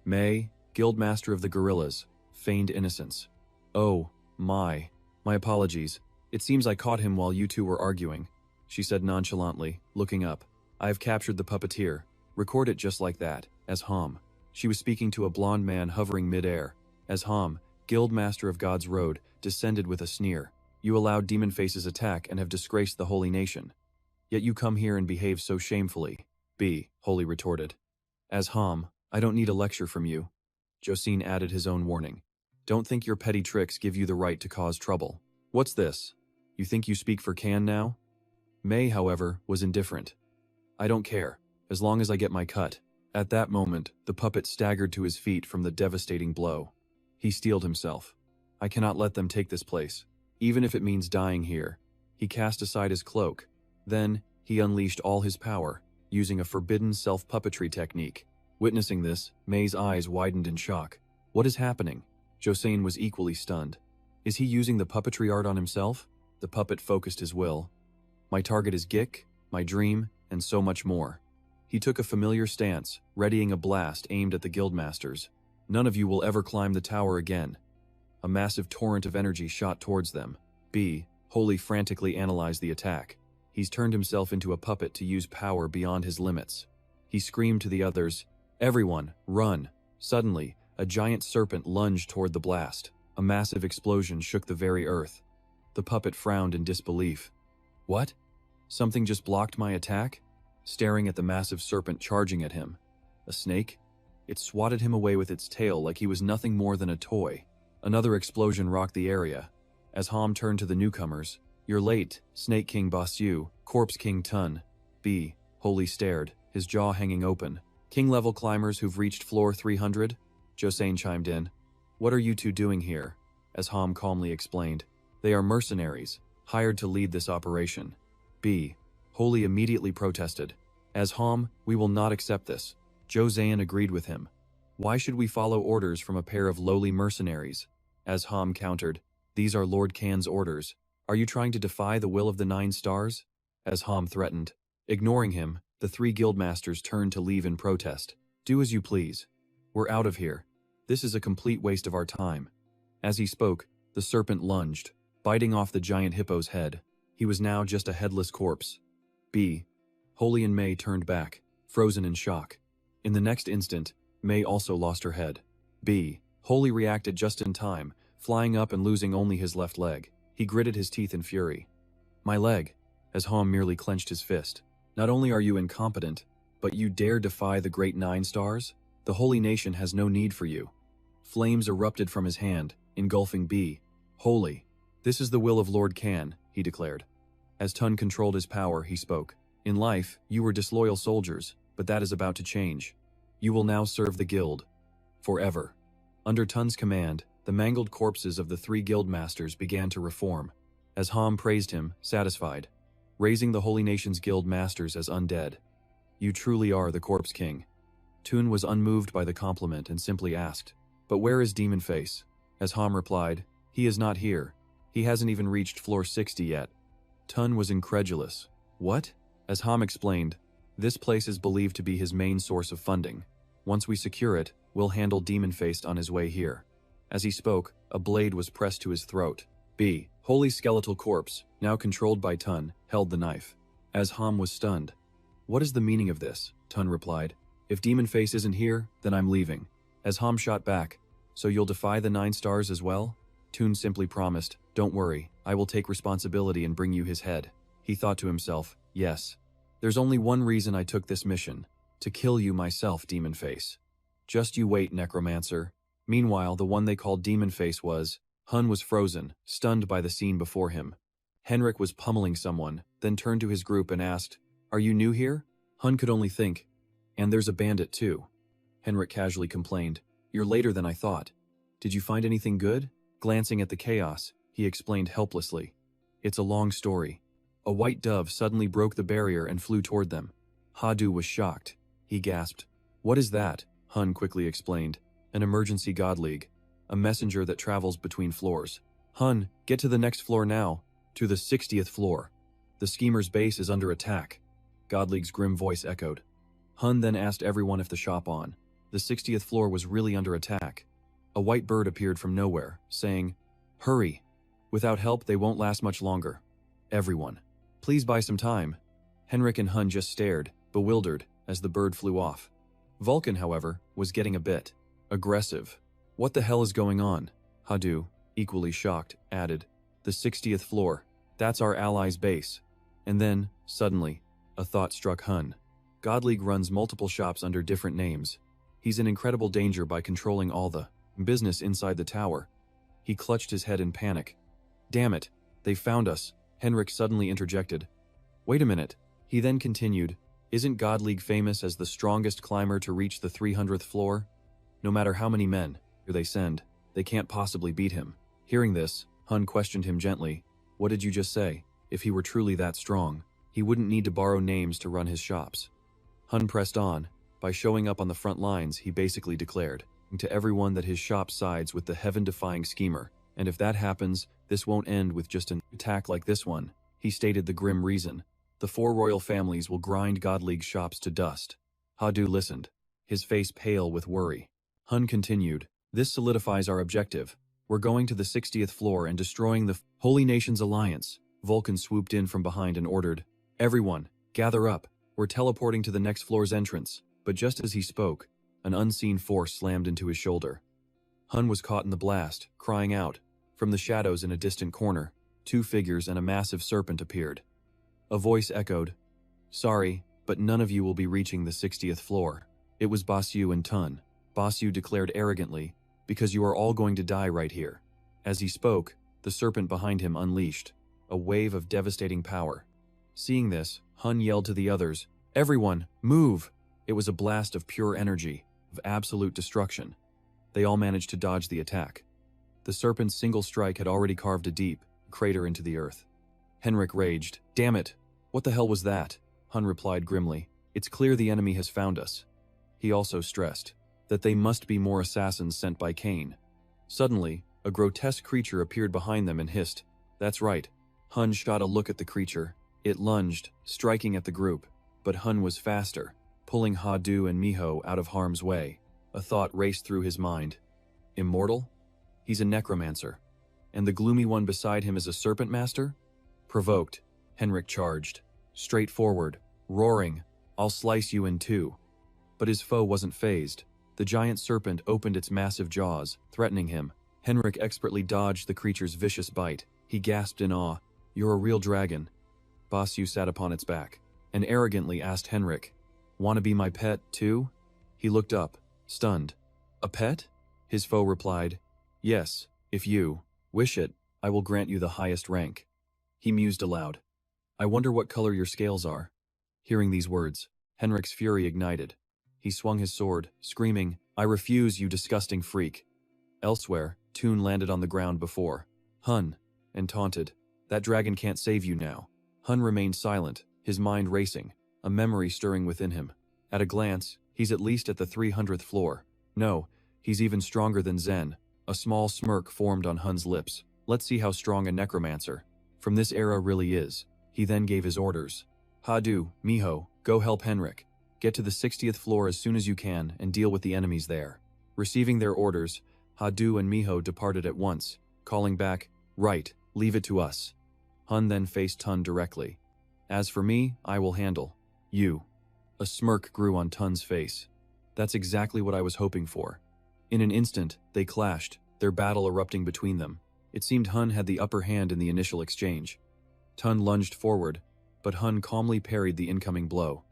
[SPEAKER 1] May, guildmaster of the gorillas, feigned innocence. "Oh, my apologies. It seems I caught him while you two were arguing," she said nonchalantly, looking up. "I have captured the puppeteer. Record it just like that, as Ham." She was speaking to a blond man hovering mid-air. As Ham, guildmaster of God's Road, descended with a sneer. "You allowed Demon Face's attack and have disgraced the holy nation. Yet you come here and behave so shamefully." B. Holy retorted. "As Ham, I don't need a lecture from you." Josine added his own warning. "Don't think your petty tricks give you the right to cause trouble." "What's this? You think you speak for Can now?" May, however, was indifferent. "I don't care, as long as I get my cut." At that moment, the puppet staggered to his feet from the devastating blow. He steeled himself. "I cannot let them take this place, even if it means dying here." He cast aside his cloak. Then, he unleashed all his power, using a forbidden self-puppetry technique. Witnessing this, May's eyes widened in shock. What is happening? Josine was equally stunned. Is he using the puppetry art on himself? The puppet focused his will. "My target is Gik, my dream, and so much more." He took a familiar stance, readying a blast aimed at the guildmasters. "None of you will ever climb the tower again." A massive torrent of energy shot towards them. B. Holy frantically analyzed the attack. He's turned himself into a puppet to use power beyond his limits. He screamed to the others, "Everyone, run!" Suddenly, a giant serpent lunged toward the blast. A massive explosion shook the very earth. The puppet frowned in disbelief. "What? Something just blocked my attack?" Staring at the massive serpent charging at him. A snake? It swatted him away with its tail like he was nothing more than a toy. Another explosion rocked the area. As Ham turned to the newcomers, "You're late, Snake King Basu, Corpse King Tun." B. Holy stared, his jaw hanging open. "King-level climbers who've reached floor 300? Josine chimed in. What are you two doing here? As Ham calmly explained. They are mercenaries, hired to lead this operation. B. Holy immediately protested. As Ham, we will not accept this. Jo Zayan agreed with him. Why should we follow orders from a pair of lowly mercenaries? As Ham countered, these are Lord Kan's orders. Are you trying to defy the will of the 9 stars? As Ham threatened. Ignoring him, the 3 guildmasters turned to leave in protest. Do as you please. We're out of here. This is a complete waste of our time. As he spoke, the serpent lunged, biting off the giant hippo's head. He was now just a headless corpse. B. Holy and May turned back, frozen in shock. In the next instant, May also lost her head. B. Holy reacted just in time, flying up and losing only his left leg. He gritted his teeth in fury. My leg, as Ham merely clenched his fist. Not only are you incompetent, but you dare defy the great 9 stars? The Holy Nation has no need for you. Flames erupted from his hand, engulfing B. Holy. This is the will of Lord Kan, he declared. As Tun controlled his power, he spoke. In life, you were disloyal soldiers, but that is about to change. You will now serve the guild. Forever. Under Tun's command, the mangled corpses of the 3 guildmasters began to reform. As Ham praised him, satisfied, raising the Holy Nation's guild masters as undead. You truly are the Corpse King. Tun was unmoved by the compliment and simply asked, but where is Demon Face? As Ham replied, he is not here. He hasn't even reached floor 60 yet. Tun was incredulous. What? As Ham explained, this place is believed to be his main source of funding. Once we secure it, we'll handle Demon Face on his way here. As he spoke, a blade was pressed to his throat. B. Holy skeletal corpse, now controlled by Tun, held the knife. As Ham was stunned. What is the meaning of this? Tun replied. If Demon Face isn't here, then I'm leaving. As Ham shot back, so you'll defy the 9 stars as well? Tun simply promised, don't worry, I will take responsibility and bring you his head. He thought to himself, yes. There's only one reason I took this mission. To kill you myself, Demon Face. Just you wait, Necromancer. Meanwhile, the one they called Demon Face was... Hun was frozen, stunned by the scene before him. Henrik was pummeling someone, then turned to his group and asked, are you new here? Hun could only think. And there's a bandit too. Henrik casually complained, you're later than I thought. Did you find anything good? Glancing at the chaos, he explained helplessly. It's a long story. A white dove suddenly broke the barrier and flew toward them. Hadu was shocked. He gasped. What is that? Hun quickly explained. An emergency god league. A messenger that travels between floors. Hun, get to the next floor now. To the 60th floor. The schemer's base is under attack. Godleague's grim voice echoed. Hun then asked everyone if the shop on. The 60th floor was really under attack. A white bird appeared from nowhere, saying, hurry. Without help, they won't last much longer. Everyone. Please buy some time. Henrik and Hun just stared, bewildered, as the bird flew off. Vulcan, however, was getting a bit aggressive. What the hell is going on? Hadu, equally shocked, added, the 60th floor. That's our allies' base. And then, suddenly, a thought struck Hun. Godleague runs multiple shops under different names. He's in incredible danger by controlling all the business inside the tower. He clutched his head in panic. Damn it, they found us, Henrik suddenly interjected. Wait a minute, he then continued, isn't Godleague famous as the strongest climber to reach the 300th floor? No matter how many men they send, they can't possibly beat him. Hearing this, Hun questioned him gently. What did you just say? If he were truly that strong, he wouldn't need to borrow names to run his shops. Hun pressed on. By showing up on the front lines, he basically declared to everyone that his shop sides with the heaven-defying schemer, and if that happens, this won't end with just an attack like this one. He stated the grim reason. The 4 royal families will grind Godleague shops to dust. Hadu listened, his face pale with worry. Hun continued, this solidifies our objective. We're going to the 60th floor and destroying the Holy Nations Alliance. Vulcan swooped in from behind and ordered, everyone, gather up. We're teleporting to the next floor's entrance. But just as he spoke, an unseen force slammed into his shoulder. Hun was caught in the blast, crying out. From the shadows in a distant corner, 2 figures and a massive serpent appeared. A voice echoed, sorry, but none of you will be reaching the 60th floor. It was Basyu and Tun. Basyu declared arrogantly, because you are all going to die right here. As he spoke, the serpent behind him unleashed a wave of devastating power. Seeing this, Hun yelled to the others, everyone, move! It was a blast of pure energy, of absolute destruction. They all managed to dodge the attack. The serpent's single strike had already carved a deep crater into the earth. Henrik raged. "Damn it! What the hell was that?" Hun replied grimly. "It's clear the enemy has found us." He also stressed that they must be more assassins sent by Cain. Suddenly, a grotesque creature appeared behind them and hissed. "That's right." Hun shot a look at the creature. It lunged, striking at the group, but Hun was faster, pulling Ha-Du and Miho out of harm's way. A thought raced through his mind. Immortal? He's a necromancer. And the gloomy one beside him is a serpent master? Provoked, Henrik charged. Straight forward, roaring, "I'll slice you in two." But his foe wasn't fazed. The giant serpent opened its massive jaws, threatening him. Henrik expertly dodged the creature's vicious bite. He gasped in awe. "You're a real dragon." Basu sat upon its back, and arrogantly asked Henrik, "Wanna be my pet, too?" He looked up, stunned. "A pet?" His foe replied, "Yes, if you wish it, I will grant you the highest rank." He mused aloud. "I wonder what color your scales are." Hearing these words, Henrik's fury ignited. He swung his sword, screaming, "I refuse, you disgusting freak." Elsewhere, Toon landed on the ground before Hun, and taunted, "That dragon can't save you now." Hun remained silent, his mind racing, a memory stirring within him. At a glance, he's at least at the 300th floor. No, he's even stronger than Zen. A small smirk formed on Hun's lips. Let's see how strong a necromancer from this era really is. He then gave his orders. "Ha-Du, Miho, go help Henrik. Get to the 60th floor as soon as you can and deal with the enemies there." Receiving their orders, Ha-Du and Miho departed at once, calling back, "Right, leave it to us." Hun then faced Tun directly. "As for me, I will handle you." A smirk grew on Tun's face. "That's exactly what I was hoping for." In an instant, they clashed, their battle erupting between them. It seemed Hun had the upper hand in the initial exchange. Tun lunged forward, but Hun calmly parried the incoming blow.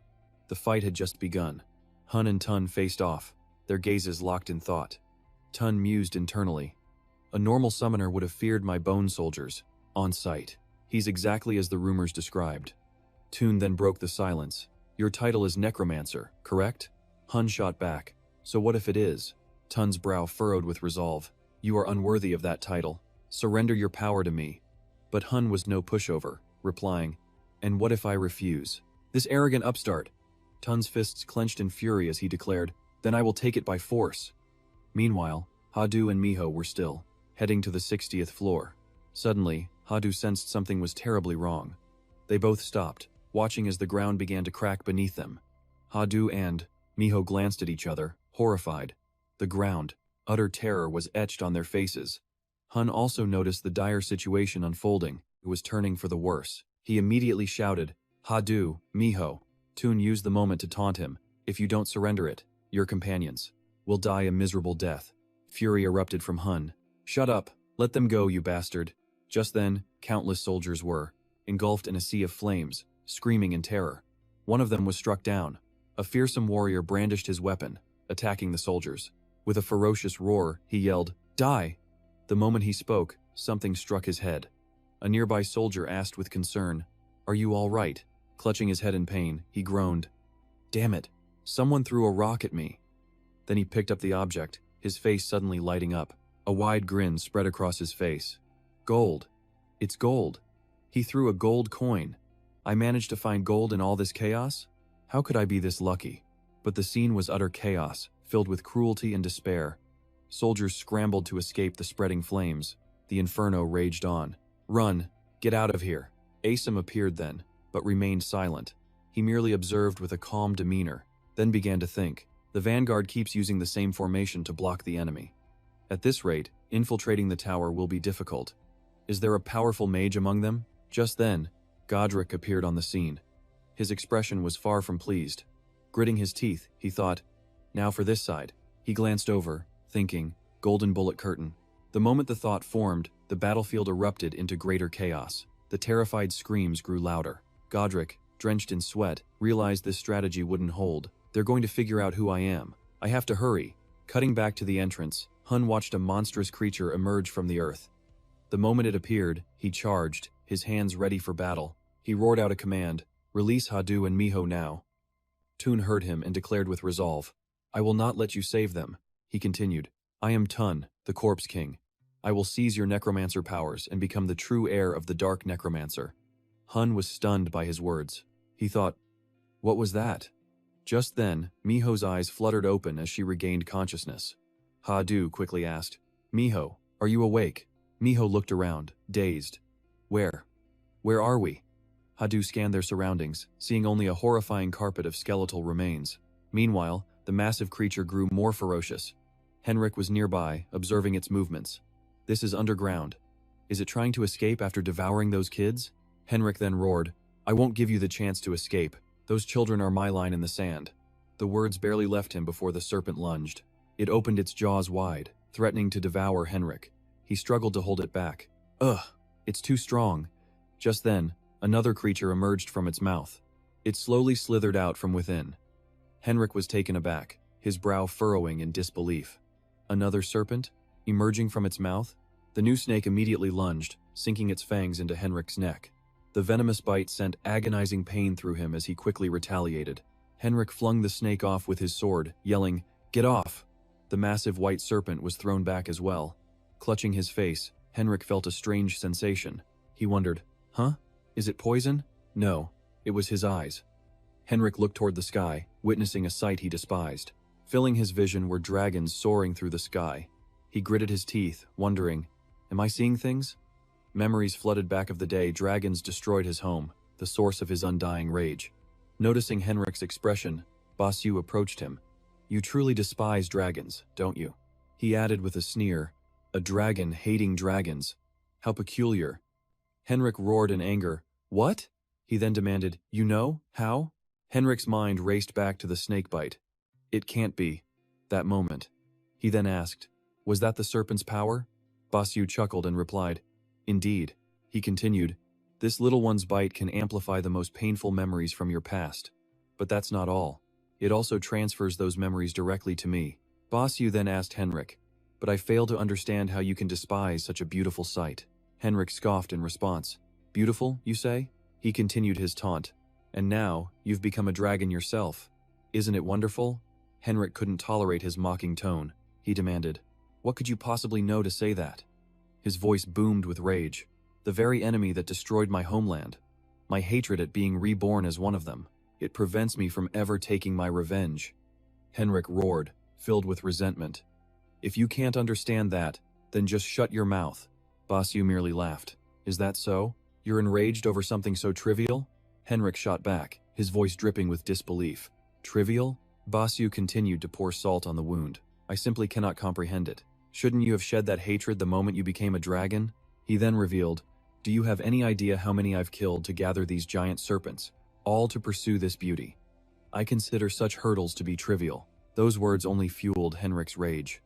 [SPEAKER 1] The fight had just begun. Hun and Tun faced off, their gazes locked in thought. Tun mused internally. "A normal summoner would have feared my bone soldiers, on sight. He's exactly as the rumors described." Toon then broke the silence. "Your title is Necromancer, correct?" Hun shot back. "So what if it is?" Tun's brow furrowed with resolve. "You are unworthy of that title. Surrender your power to me." But Hun was no pushover, replying, "And what if I refuse? This arrogant upstart." Tun's fists clenched in fury as he declared, "Then I will take it by force." Meanwhile, Ha-Du and Miho were still, heading to the 60th floor. Suddenly, Ha-Du sensed something was terribly wrong. They both stopped, watching as the ground began to crack beneath them. Ha-Du and Miho glanced at each other, horrified. The ground, utter terror, was etched on their faces. Hun also noticed the dire situation unfolding. It was turning for the worse. He immediately shouted, "Ha-Du, Miho." Toon used the moment to taunt him. "If you don't surrender it, your companions will die a miserable death." Fury erupted from Hun. "Shut up! Let them go, you bastard!" Just then, countless soldiers were engulfed in a sea of flames, screaming in terror. One of them was struck down. A fearsome warrior brandished his weapon, attacking the soldiers. With a ferocious roar, he yelled, "Die!" The moment he spoke, something struck his head. A nearby soldier asked with concern, "Are you all right?" Clutching his head in pain, he groaned, "Damn it, someone threw a rock at me." Then he picked up the object, his face suddenly lighting up. A wide grin spread across his face. "Gold. It's gold." He threw a gold coin. "I managed to find gold in all this chaos? How could I be this lucky?" But the scene was utter chaos, filled with cruelty and despair. Soldiers scrambled to escape the spreading flames. The inferno raged on. "Run! Get out of here!" Asim appeared then, but remained silent. He merely observed with a calm demeanor, then began to think. The vanguard keeps using the same formation to block the enemy. At this rate, infiltrating the tower will be difficult. Is there a powerful mage among them? Just then, Godric appeared on the scene. His expression was far from pleased. Gritting his teeth, he thought, "Now for this side." He glanced over, thinking, "Golden bullet curtain." The moment the thought formed, the battlefield erupted into greater chaos. The terrified screams grew louder. Godric, drenched in sweat, realized this strategy wouldn't hold. "They're going to figure out who I am. I have to hurry." Cutting back to the entrance, Hun watched a monstrous creature emerge from the earth. The moment it appeared, he charged, his hands ready for battle. He roared out a command, "Release Ha-Du and Miho now." Toon heard him and declared with resolve, "I will not let you save them." He continued, I am Tun, the Corpse King. I will seize your necromancer powers and become the true heir of the Dark Necromancer. Hun was stunned by his words. He thought, what was that? Just then, Miho's eyes fluttered open as she regained consciousness. Ha-Du quickly asked, Miho, are you awake? Miho looked around, dazed. Where? Where are we? Ha-Du scanned their surroundings, seeing only a horrifying carpet of skeletal remains. Meanwhile, the massive creature grew more ferocious. Henrik was nearby, observing its movements. This is underground. Is it trying to escape after devouring those kids? Henrik then roared, I won't give you the chance to escape. Those children are my line in the sand. The words barely left him before the serpent lunged. It opened its jaws wide, threatening to devour Henrik. He struggled to hold it back. Ugh, it's too strong. Just then, another creature emerged from its mouth. It slowly slithered out from within. Henrik was taken aback, his brow furrowing in disbelief. Another serpent? Emerging from its mouth? The new snake immediately lunged, sinking its fangs into Henrik's neck. The venomous bite sent agonizing pain through him as he quickly retaliated. Henrik flung the snake off with his sword, yelling, Get off! The massive white serpent was thrown back as well. Clutching his face, Henrik felt a strange sensation. He wondered, Huh? Is it poison? No, it was his eyes. Henrik looked toward the sky, witnessing a sight he despised. Filling his vision were dragons soaring through the sky. He gritted his teeth, wondering, Am I seeing things? Memories flooded back of the day dragons destroyed his home, the source of his undying rage. Noticing Henrik's expression, Basyu approached him. You truly despise dragons, don't you? He added with a sneer, A dragon hating dragons. How peculiar. Henrik roared in anger. What? He then demanded, You know? How? Henrik's mind raced back to the snake bite. It can't be. That moment. He then asked, Was that the serpent's power? Basyu chuckled and replied, Indeed. He continued, This little one's bite can amplify the most painful memories from your past. But that's not all. It also transfers those memories directly to me. Basyu then asked Henrik, But I fail to understand how you can despise such a beautiful sight. Henrik scoffed in response. Beautiful, you say? He continued his taunt. And now, you've become a dragon yourself. Isn't it wonderful? Henrik couldn't tolerate his mocking tone. He demanded, What could you possibly know to say that? His voice boomed with rage. The very enemy that destroyed my homeland. My hatred at being reborn as one of them. It prevents me from ever taking my revenge. Henrik roared, filled with resentment. If you can't understand that, then just shut your mouth. Basyu merely laughed. Is that so? You're enraged over something so trivial? Henrik shot back, his voice dripping with disbelief. Trivial? Basyu continued to pour salt on the wound. I simply cannot comprehend it. Shouldn't you have shed that hatred the moment you became a dragon? He then revealed, Do you have any idea how many I've killed to gather these giant serpents, all to pursue this beauty? I consider such hurdles to be trivial. Those words only fueled Henrik's rage.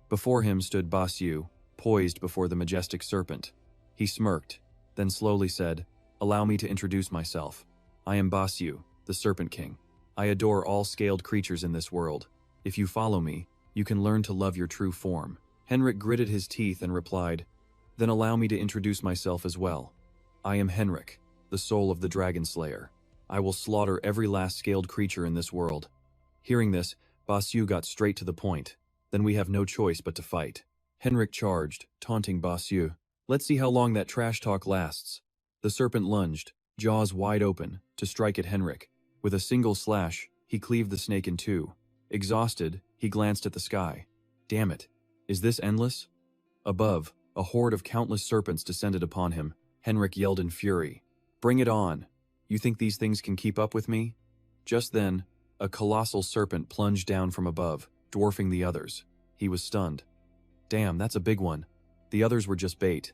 [SPEAKER 1] Before him stood Basyu, poised before the majestic serpent. He smirked, then slowly said, Allow me to introduce myself. I am Basyu, the Serpent King. I adore all scaled creatures in this world. If you follow me, you can learn to love your true form. Henrik gritted his teeth and replied, Then allow me to introduce myself as well. I am Henrik, the soul of the Dragon Slayer. I will slaughter every last scaled creature in this world. Hearing this, Basyu got straight to the point. Then we have no choice but to fight. Henrik charged, taunting Basyu. Let's see how long that trash talk lasts. The serpent lunged, jaws wide open, to strike at Henrik. With a single slash, he cleaved the snake in two. Exhausted, he glanced at the sky. Damn it. Is this endless? Above, a horde of countless serpents descended upon him. Henrik yelled in fury. Bring it on. You think these things can keep up with me? Just then, a colossal serpent plunged down from above, dwarfing the others. He was stunned. Damn, that's a big one. The others were just bait.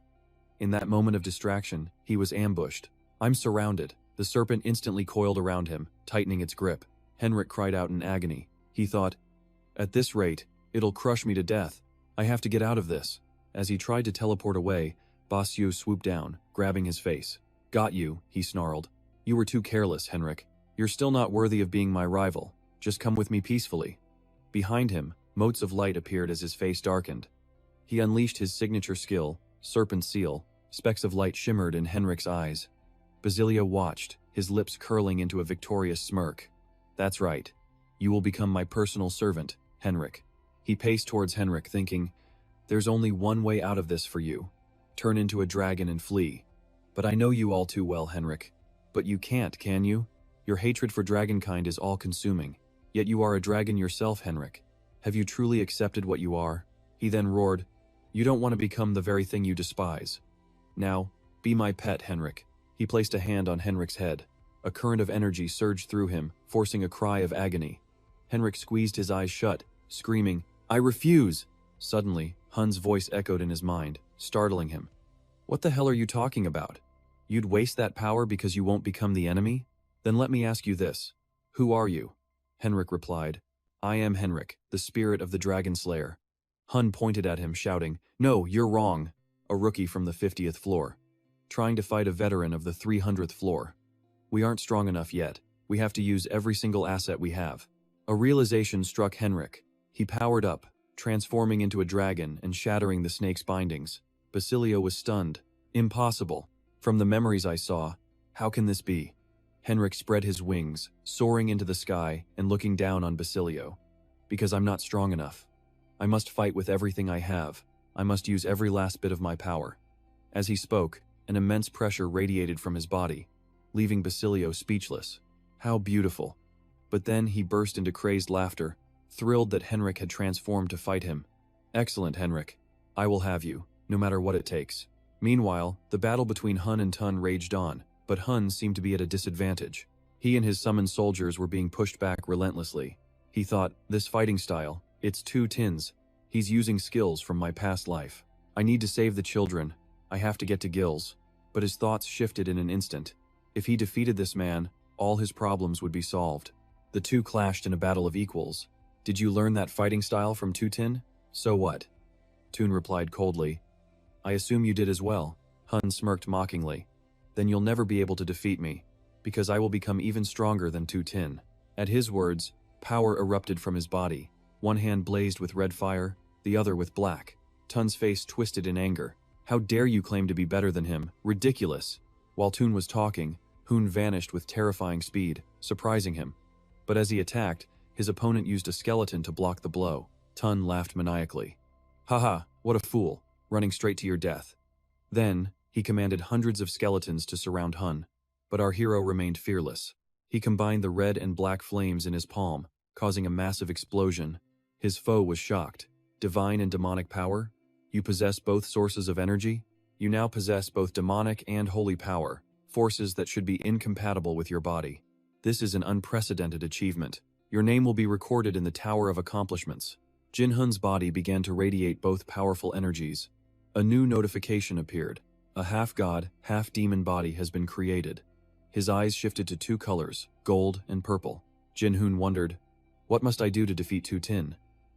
[SPEAKER 1] In that moment of distraction, he was ambushed. I'm surrounded. The serpent instantly coiled around him, tightening its grip. Henrik cried out in agony. He thought, At this rate, it'll crush me to death. I have to get out of this. As he tried to teleport away, Basyu swooped down, grabbing his face. Got you, he snarled. You were too careless, Henrik. You're still not worthy of being my rival. Just come with me peacefully. Behind him, motes of light appeared as his face darkened. He unleashed his signature skill, Serpent Seal. Specks of light shimmered in Henrik's eyes. Basilia watched, his lips curling into a victorious smirk. That's right. You will become my personal servant, Henrik. He paced towards Henrik, thinking, "There's only one way out of this for you. Turn into a dragon and flee. But I know you all too well, Henrik. But you can't, can you? Your hatred for dragonkind is all-consuming. Yet you are a dragon yourself, Henrik. Have you truly accepted what you are?" He then roared, "You don't want to become the very thing you despise. Now, be my pet, Henrik." He placed a hand on Henrik's head. A current of energy surged through him, forcing a cry of agony. Henrik squeezed his eyes shut, screaming, "I refuse!" Suddenly, Hun's voice echoed in his mind, startling him. "What the hell are you talking about? You'd waste that power because you won't become the enemy? Then let me ask you this. Who are you?" Henrik replied, "I am Henrik, the spirit of the Dragon Slayer." Hun pointed at him, shouting, "No, you're wrong. A rookie from the 50th floor. Trying to fight a veteran of the 300th floor. We aren't strong enough yet. We have to use every single asset we have." A realization struck Henrik. He powered up, transforming into a dragon and shattering the snake's bindings. Basilio was stunned. "Impossible. From the memories I saw, how can this be?" Henrik spread his wings, soaring into the sky and looking down on Basilio. "Because I'm not strong enough. I must fight with everything I have. I must use every last bit of my power." As he spoke, an immense pressure radiated from his body, leaving Basilio speechless. How beautiful. But then he burst into crazed laughter, thrilled that Henrik had transformed to fight him. "Excellent, Henrik. I will have you, no matter what it takes." Meanwhile, the battle between Hun and Tun raged on, but Hun seemed to be at a disadvantage. He and his summoned soldiers were being pushed back relentlessly. He thought, "This fighting style, it's two tins. He's using skills from my past life. I need to save the children. I have to get to Gills." But his thoughts shifted in an instant. If he defeated this man, all his problems would be solved. The two clashed in a battle of equals. "Did you learn that fighting style from Tutin? So what?" Tun replied coldly, "I assume you did as well." Hun smirked mockingly. "Then you'll never be able to defeat me, because I will become even stronger than Tutin." At his words, power erupted from his body. One hand blazed with red fire, the other with black. Tun's face twisted in anger. "How dare you claim to be better than him? Ridiculous!" While Tun was talking, Hun vanished with terrifying speed, surprising him. But as he attacked, his opponent used a skeleton to block the blow. Tun laughed maniacally. "Haha, what a fool, running straight to your death." Then, he commanded hundreds of skeletons to surround Hun. But our hero remained fearless. He combined the red and black flames in his palm, causing a massive explosion. His foe was shocked. "Divine and demonic power? You possess both sources of energy? You now possess both demonic and holy power, forces that should be incompatible with your body. This is an unprecedented achievement. Your name will be recorded in the Tower of Accomplishments." Jin Hun's body began to radiate both powerful energies. A new notification appeared. A half-god, half-demon body has been created. His eyes shifted to two colors, gold and purple. Jin Hun wondered, "What must I do to defeat Tutin?"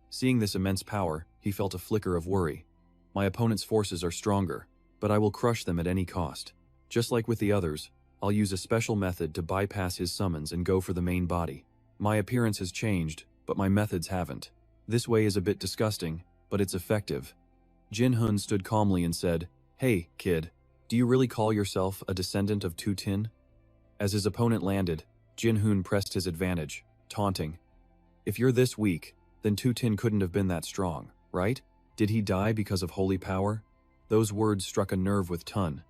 [SPEAKER 1] Seeing this immense power, he felt a flicker of worry. "My opponent's forces are stronger, but I will crush them at any cost. Just like with the others, I'll use a special method to bypass his summons and go for the main body. My appearance has changed, but my methods haven't. This way is a bit disgusting, but it's effective." Jin Hun stood calmly and said, "Hey, kid, do you really call yourself a descendant of Tutin?" As his opponent landed, Jin Hun pressed his advantage, taunting, "If you're this weak, then Tutin couldn't have been that strong, right? Did he die because of holy power?" Those words struck a nerve with Tun.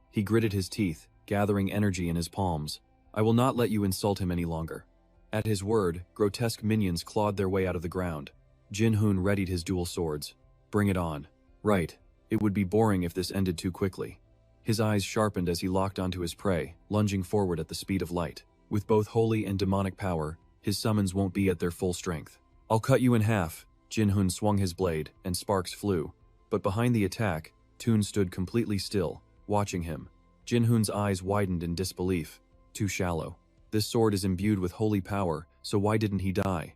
[SPEAKER 1] He gritted his teeth, gathering energy in his palms. "I will not let you insult him any longer." At his word, grotesque minions clawed their way out of the ground. Jin Hun readied his dual swords. "Bring it on." Right, it would be boring if this ended too quickly. His eyes sharpened as he locked onto his prey, lunging forward at the speed of light. With both holy and demonic power, his summons won't be at their full strength. "I'll cut you in half." Jin Hun swung his blade, and sparks flew. But behind the attack, Tun stood completely still, watching him. Jin Hun's eyes widened in disbelief. Too shallow. This sword is imbued with holy power, so why didn't he die?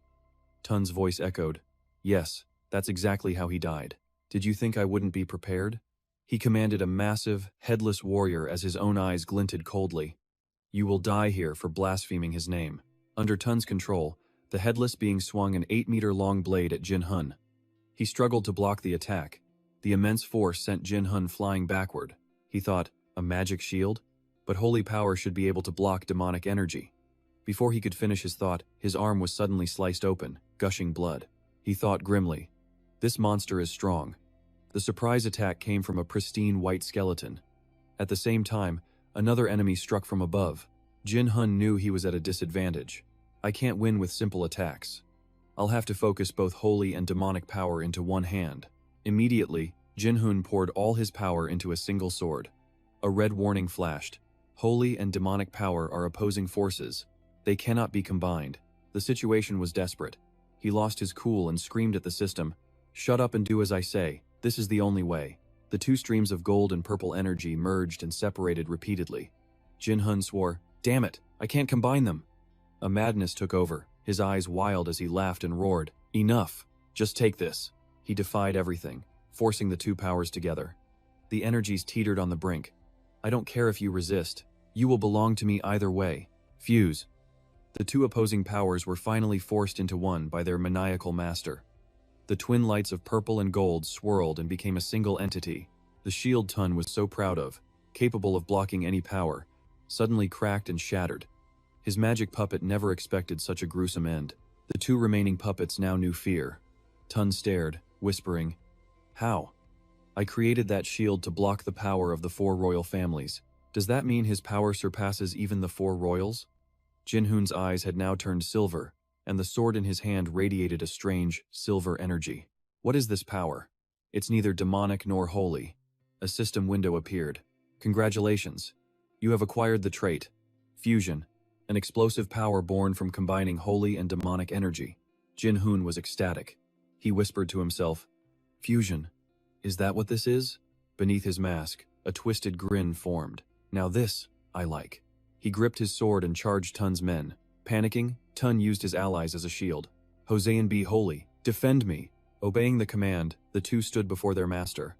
[SPEAKER 1] Tun's voice echoed. "Yes, that's exactly how he died. Did you think I wouldn't be prepared?" He commanded a massive, headless warrior as his own eyes glinted coldly. "You will die here for blaspheming his name." Under Tun's control, the headless being swung an 8-meter-long blade at Jin Hun. He struggled to block the attack. The immense force sent Jin Hun flying backward. He thought, a magic shield? But holy power should be able to block demonic energy. Before he could finish his thought, his arm was suddenly sliced open, gushing blood. He thought grimly, This monster is strong. The surprise attack came from a pristine white skeleton. At the same time, another enemy struck from above. Jin-hun knew he was at a disadvantage. I can't win with simple attacks. I'll have to focus both holy and demonic power into one hand. Immediately, Jin-hun poured all his power into a single sword. A red warning flashed. Holy and demonic power are opposing forces. They cannot be combined. The situation was desperate. He lost his cool and screamed at the system, "Shut up and do as I say. This is the only way." The two streams of gold and purple energy merged and separated repeatedly. Jin-hun swore, "Damn it, I can't combine them." A madness took over, his eyes wild as he laughed and roared, "Enough! Just take this." He defied everything, forcing the two powers together. The energies teetered on the brink. "I don't care if you resist. You will belong to me either way. Fuse." The two opposing powers were finally forced into one by their maniacal master. The twin lights of purple and gold swirled and became a single entity. The shield Tun was so proud of, capable of blocking any power, suddenly cracked and shattered. His magic puppet never expected such a gruesome end. The two remaining puppets now knew fear. Tun stared, whispering, "How? I created that shield to block the power of the four royal families. Does that mean his power surpasses even the four royals?" Jin-hun's eyes had now turned silver, and the sword in his hand radiated a strange, silver energy. "What is this power? It's neither demonic nor holy." A system window appeared. "Congratulations. You have acquired the trait, Fusion, an explosive power born from combining holy and demonic energy." Jin-hun was ecstatic. He whispered to himself, "Fusion, is that what this is?" Beneath his mask, a twisted grin formed. "Now this, I like." He gripped his sword and charged Tun's men. Panicking, Tun used his allies as a shield. "Hossein be holy, defend me!" Obeying the command, the two stood before their master.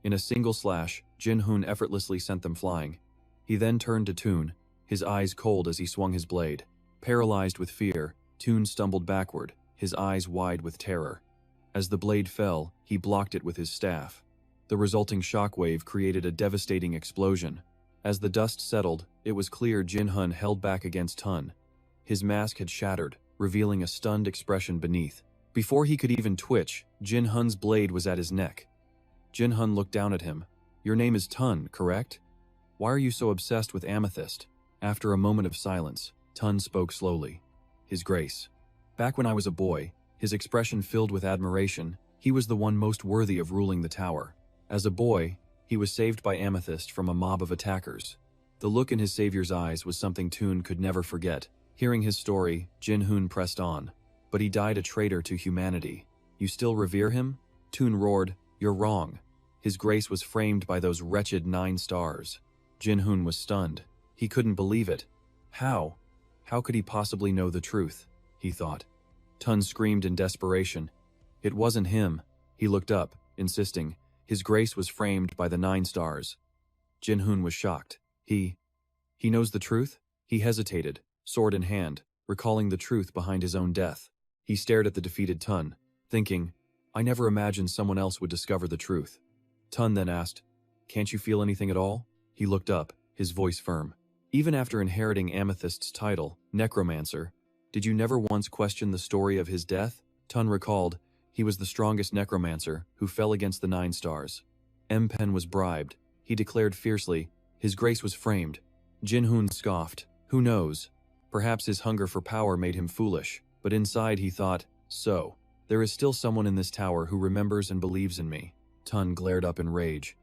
[SPEAKER 1] In a single slash, Jin-hun effortlessly sent them flying. He then turned to Tun, his eyes cold as he swung his blade. Paralyzed with fear, Tun stumbled backward, his eyes wide with terror. As the blade fell, he blocked it with his staff. The resulting shockwave created a devastating explosion. As the dust settled, it was clear Jin-hun held back against Tun. His mask had shattered, revealing a stunned expression beneath. Before he could even twitch, Jin-hun's blade was at his neck. Jin-hun looked down at him. "Your name is Tun, correct? Why are you so obsessed with amethyst?" After a moment of silence, Tun spoke slowly. "His Grace. Back when I was a boy, his expression filled with admiration. He was the one most worthy of ruling the tower. As a boy, he was saved by Amethyst from a mob of attackers. The look in his savior's eyes was something Tun could never forget. Hearing his story, Jin-hun pressed on. But he died a traitor to humanity. You still revere him? Tun roared, "You're wrong. His Grace was framed by those wretched 9 stars. Jin-hun was stunned. He couldn't believe it. How? How could he possibly know the truth? He thought. Tun screamed in desperation. It wasn't him. He looked up, insisting. His Grace was framed by the 9 stars. Jin-hun was shocked. He knows the truth? He hesitated, sword in hand, recalling the truth behind his own death. He stared at the defeated Tun, thinking, I never imagined someone else would discover the truth. Tun then asked, Can't you feel anything at all? He looked up, his voice firm. Even after inheriting Amethyst's title, Necromancer, did you never once question the story of his death? Tun recalled, he was the strongest necromancer who fell against the 9 stars. Pen was bribed. He declared fiercely, His Grace was framed. Jin-hun scoffed. Who knows? Perhaps his hunger for power made him foolish, but inside he thought, so, there is still someone in this tower who remembers and believes in me. Tun glared up in rage.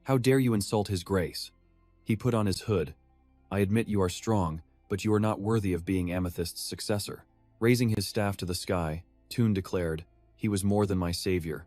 [SPEAKER 1] How dare you insult His Grace? He put on his hood. I admit you are strong, but you are not worthy of being Amethyst's successor. Raising his staff to the sky, Tun declared, He was more than my savior.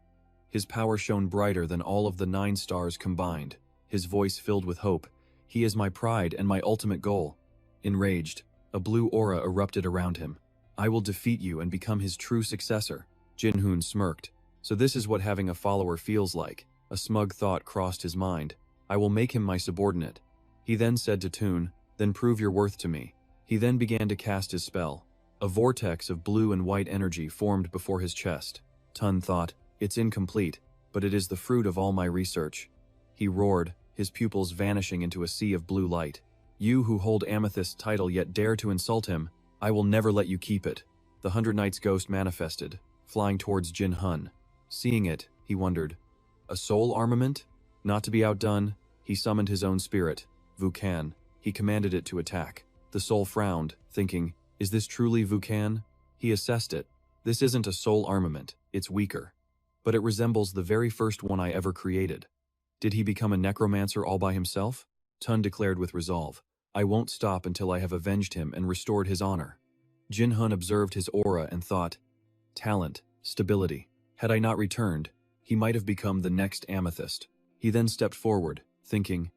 [SPEAKER 1] His power shone brighter than all of the 9 stars combined. His voice filled with hope. He is my pride and my ultimate goal. Enraged, a blue aura erupted around him. I will defeat you and become his true successor. Jin-hun smirked. So this is what having a follower feels like. A smug thought crossed his mind. I will make him my subordinate. He then said to Tun, Then prove your worth to me. He then began to cast his spell. A vortex of blue and white energy formed before his chest. Tun thought, It's incomplete, but it is the fruit of all my research. He roared, his pupils vanishing into a sea of blue light. You who hold Amethyst's title yet dare to insult him, I will never let you keep it. The 100 Knights ghost manifested, flying towards Jin-hun. Seeing it, he wondered. A soul armament? Not to be outdone, he summoned his own spirit, Vukan. He commanded it to attack. The soul frowned, thinking, is this truly Vukan? He assessed it. This isn't a soul armament, it's weaker. But it resembles the very first one I ever created. Did he become a necromancer all by himself? Tun declared with resolve. I won't stop until I have avenged him and restored his honor. Jinhun observed his aura and thought, talent, stability. Had I not returned, he might have become the next amethyst. He then stepped forward, thinking,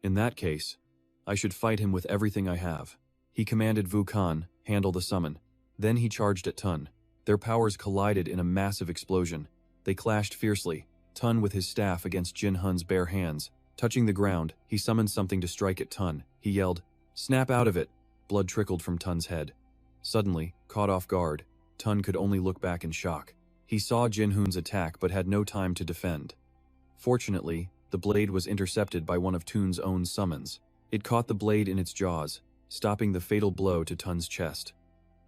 [SPEAKER 1] in that case, I should fight him with everything I have. He commanded Vukan, handle the summon. Then he charged at Tun. Their powers collided in a massive explosion. They clashed fiercely, Tun with his staff against Jinhun's bare hands. Touching the ground, he summoned something to strike at Tun. He yelled, snap out of it! Blood trickled from Tun's head. Suddenly, caught off guard, Tun could only look back in shock. He saw Jinhun's attack but had no time to defend. Fortunately, the blade was intercepted by one of Tun's own summons. It caught the blade in its jaws, stopping the fatal blow to Tun's chest.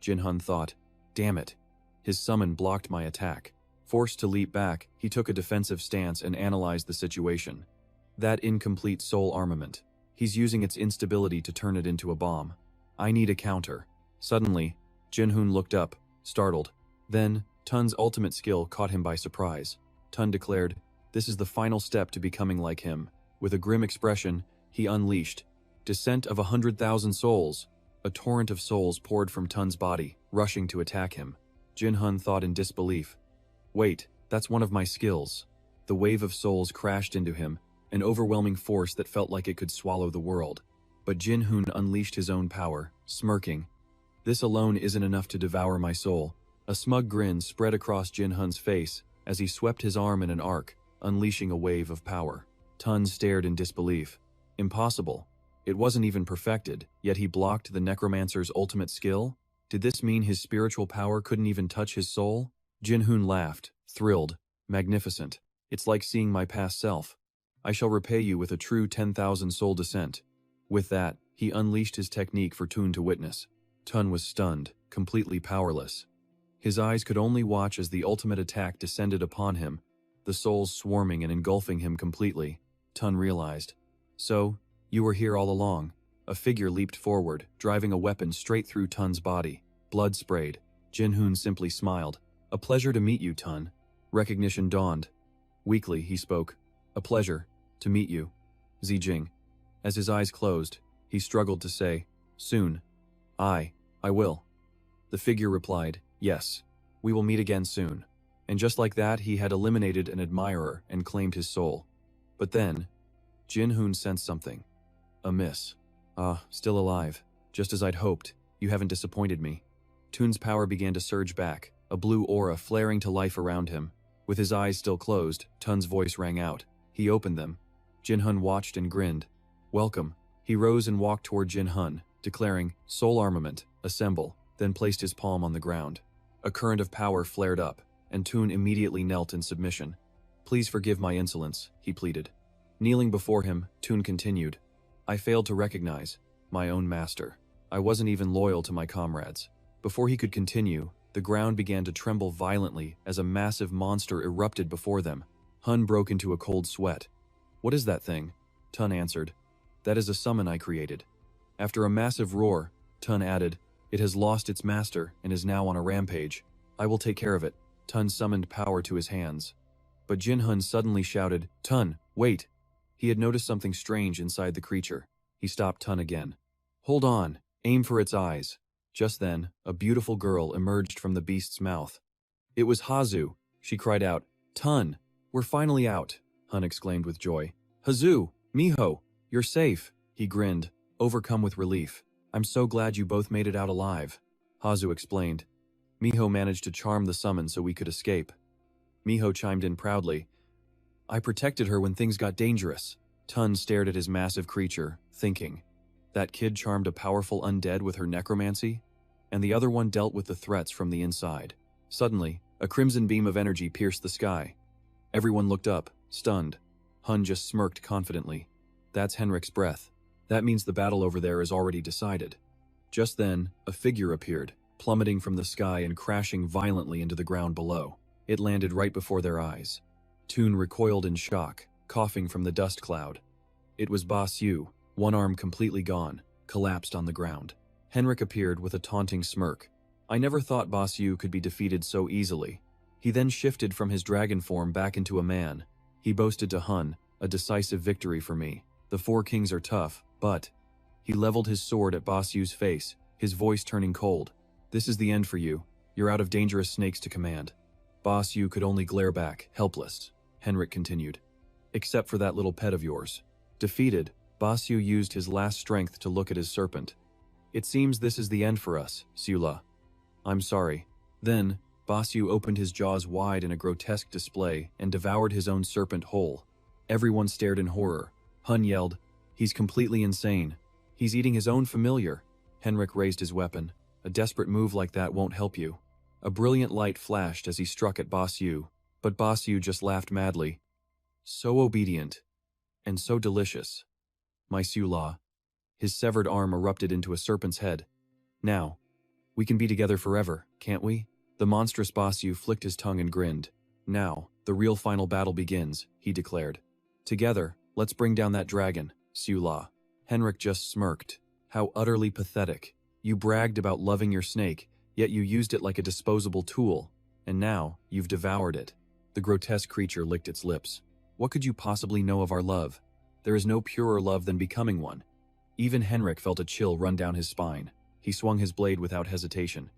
[SPEAKER 1] Jinhun thought, damn it. His summon blocked my attack. Forced to leap back, he took a defensive stance and analyzed the situation. That incomplete soul armament. He's using its instability to turn it into a bomb. I need a counter. Suddenly, Jinhun looked up, startled. Then, Tun's ultimate skill caught him by surprise. Tun declared, this is the final step to becoming like him. With a grim expression, he unleashed Descent of 100,000 souls. A torrent of souls poured from Tun's body, rushing to attack him. Jinhun thought in disbelief. Wait, that's one of my skills. The wave of souls crashed into him, an overwhelming force that felt like it could swallow the world. But Jinhun unleashed his own power, smirking. This alone isn't enough to devour my soul. A smug grin spread across Jinhun's face as he swept his arm in an arc, unleashing a wave of power. Tun stared in disbelief. Impossible. It wasn't even perfected, yet he blocked the necromancer's ultimate skill? Did this mean his spiritual power couldn't even touch his soul? Jinhun laughed, thrilled, magnificent. It's like seeing my past self. I shall repay you with a true 10,000 soul descent. With that, he unleashed his technique for Tun to witness. Tun was stunned, completely powerless. His eyes could only watch as the ultimate attack descended upon him, the souls swarming and engulfing him completely. Tun realized. So, you were here all along. A figure leaped forward, driving a weapon straight through Tun's body. Blood sprayed. Jinhun simply smiled. A pleasure to meet you, Tun. Recognition dawned. Weakly, he spoke. A pleasure to meet you, Zijing. As his eyes closed, he struggled to say, soon. I will. The figure replied, yes, we will meet again soon. And just like that, he had eliminated an admirer and claimed his soul. But then, Jinhun sensed something. Amiss. Still alive. Just as I'd hoped. You haven't disappointed me. Tun's power began to surge back, a blue aura flaring to life around him. With his eyes still closed, Tun's voice rang out. He opened them. Jinhun watched and grinned. Welcome. He rose and walked toward Jinhun, declaring, soul armament, assemble, then placed his palm on the ground. A current of power flared up, and Tun immediately knelt in submission. Please forgive my insolence, he pleaded. Kneeling before him, Tun continued. I failed to recognize my own master. I wasn't even loyal to my comrades. Before he could continue, the ground began to tremble violently as a massive monster erupted before them. Hun broke into a cold sweat. What is that thing? Tun answered. That is a summon I created. After a massive roar, Tun added, it has lost its master and is now on a rampage. I will take care of it. Tun summoned power to his hands. But Jinhun suddenly shouted, Tun, wait! He had noticed something strange inside the creature. He stopped Tun again. Hold on, aim for its eyes. Just then, a beautiful girl emerged from the beast's mouth. It was Hazu. She cried out, Tun, we're finally out, Hun exclaimed with joy. Hazu, Miho, you're safe, he grinned, overcome with relief. I'm so glad you both made it out alive, Hazu explained. Miho managed to charm the summon so we could escape. Miho chimed in proudly. I protected her when things got dangerous. Tun stared at his massive creature, thinking, that kid charmed a powerful undead with her necromancy? And the other one dealt with the threats from the inside. Suddenly, a crimson beam of energy pierced the sky. Everyone looked up, stunned. Hun just smirked confidently. That's Henrik's breath. That means the battle over there is already decided. Just then, a figure appeared, plummeting from the sky and crashing violently into the ground below. It landed right before their eyes. Toon recoiled in shock, coughing from the dust cloud. It was Boss Yu, one arm completely gone, collapsed on the ground. Henrik appeared with a taunting smirk. I never thought Boss Yu could be defeated so easily. He then shifted from his dragon form back into a man. He boasted to Hun, a decisive victory for me. The four kings are tough, but... He leveled his sword at Boss Yu's face, his voice turning cold. This is the end for you. You're out of dangerous snakes to command. Boss Yu could only glare back, helpless. Henrik continued. Except for that little pet of yours. Defeated, Boss Yu used his last strength to look at his serpent. It seems this is the end for us, Sula. I'm sorry. Then, Boss Yu opened his jaws wide in a grotesque display and devoured his own serpent whole. Everyone stared in horror. Hun yelled, "He's completely insane. He's eating his own familiar." Henrik raised his weapon. A desperate move like that won't help you. A brilliant light flashed as he struck at Boss Yu, but Boss Yu just laughed madly. So obedient. And so delicious. My Sula. His severed arm erupted into a serpent's head. Now, we can be together forever, can't we? The monstrous Boss Yu flicked his tongue and grinned. Now, the real final battle begins, he declared. Together, let's bring down that dragon, Sula. Henrik just smirked. How utterly pathetic. You bragged about loving your snake, yet you used it like a disposable tool, and now you've devoured it. The grotesque creature licked its lips. What could you possibly know of our love? There is no purer love than becoming one. Even Henrik felt a chill run down his spine. He swung his blade without hesitation.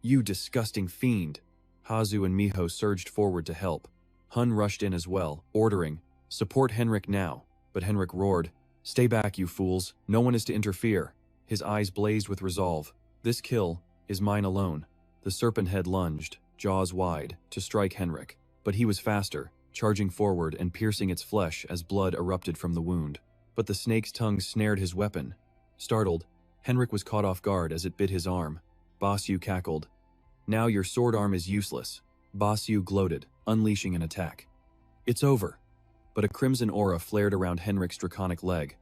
[SPEAKER 1] You disgusting fiend! Hazu and Miho surged forward to help. Hun rushed in as well, ordering, "Support Henrik now." But Henrik roared, "Stay back, you fools. No one is to interfere." His eyes blazed with resolve. This kill is mine alone. The serpent head lunged, jaws wide, to strike Henrik. But he was faster, charging forward and piercing its flesh as blood erupted from the wound. But the snake's tongue snared his weapon. Startled, Henrik was caught off guard as it bit his arm. Boss Yu cackled. "Now your sword arm is useless." Boss Yu gloated, unleashing an attack. "It's over." But a crimson aura flared around Henrik's draconic leg.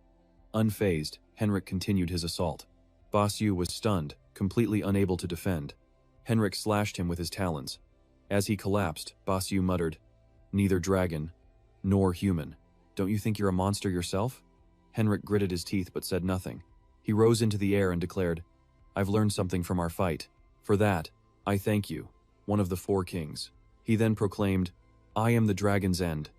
[SPEAKER 1] Unfazed, Henrik continued his assault. Boss Yu was stunned, completely unable to defend. Henrik slashed him with his talons. As he collapsed, Boss Yu muttered, "Neither dragon, nor human. Don't you think you're a monster yourself?" Henrik gritted his teeth but said nothing. He rose into the air and declared, "I've learned something from our fight. For that, I thank you, one of the four kings." He then proclaimed, "I am the dragon's end.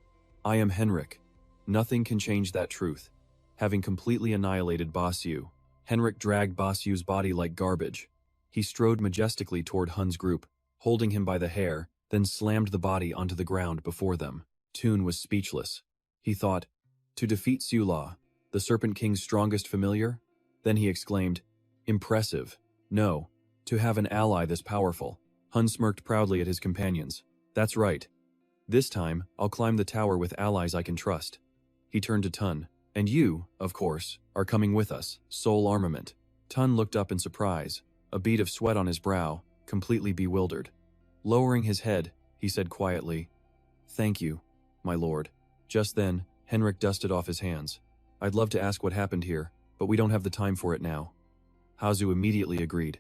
[SPEAKER 1] I am Henrik. Nothing can change that truth." Having completely annihilated Boss Yu, Henrik dragged Boss Yu's body like garbage. He strode majestically toward Hun's group, holding him by the hair, then slammed the body onto the ground before them. Toon was speechless. He thought, to defeat Sula, the Serpent King's strongest familiar? Then he exclaimed, "Impressive. No, to have an ally this powerful." Hun smirked proudly at his companions. "That's right. This time, I'll climb the tower with allies I can trust." He turned to Tun. "And you, of course, are coming with us, Soul Armament." Tun looked up in surprise, a bead of sweat on his brow, completely bewildered. Lowering his head, he said quietly, "Thank you, my lord." Just then, Henrik dusted off his hands. "I'd love to ask what happened here, but we don't have the time for it now." Hazu immediately agreed.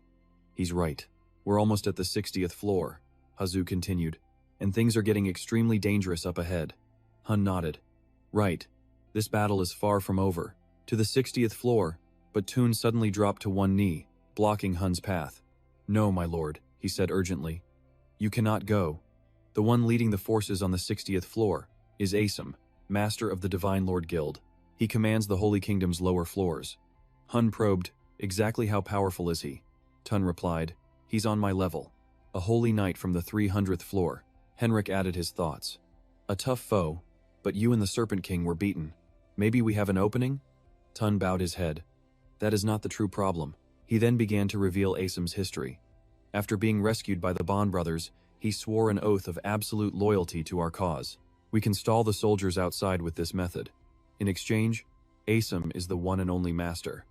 [SPEAKER 1] "He's right. We're almost at the 60th floor," Hazu continued, "and things are getting extremely dangerous up ahead." Hun nodded. "Right. This battle is far from over. To the 60th floor," but Toon suddenly dropped to one knee, blocking Hun's path. "No, my lord," he said urgently. "You cannot go. The one leading the forces on the 60th floor is Asum, master of the Divine Lord Guild. He commands the Holy Kingdom's lower floors." Hun probed, "Exactly how powerful is he?" Tun replied, "He's on my level. A holy knight from the 300th floor." Henrik added his thoughts. "A tough foe, but you and the Serpent King were beaten. Maybe we have an opening?" Tun bowed his head. "That is not the true problem." He then began to reveal Asum's history. After being rescued by the Bond brothers, he swore an oath of absolute loyalty to our cause. We can stall the soldiers outside with this method. In exchange, Asum is the one and only master.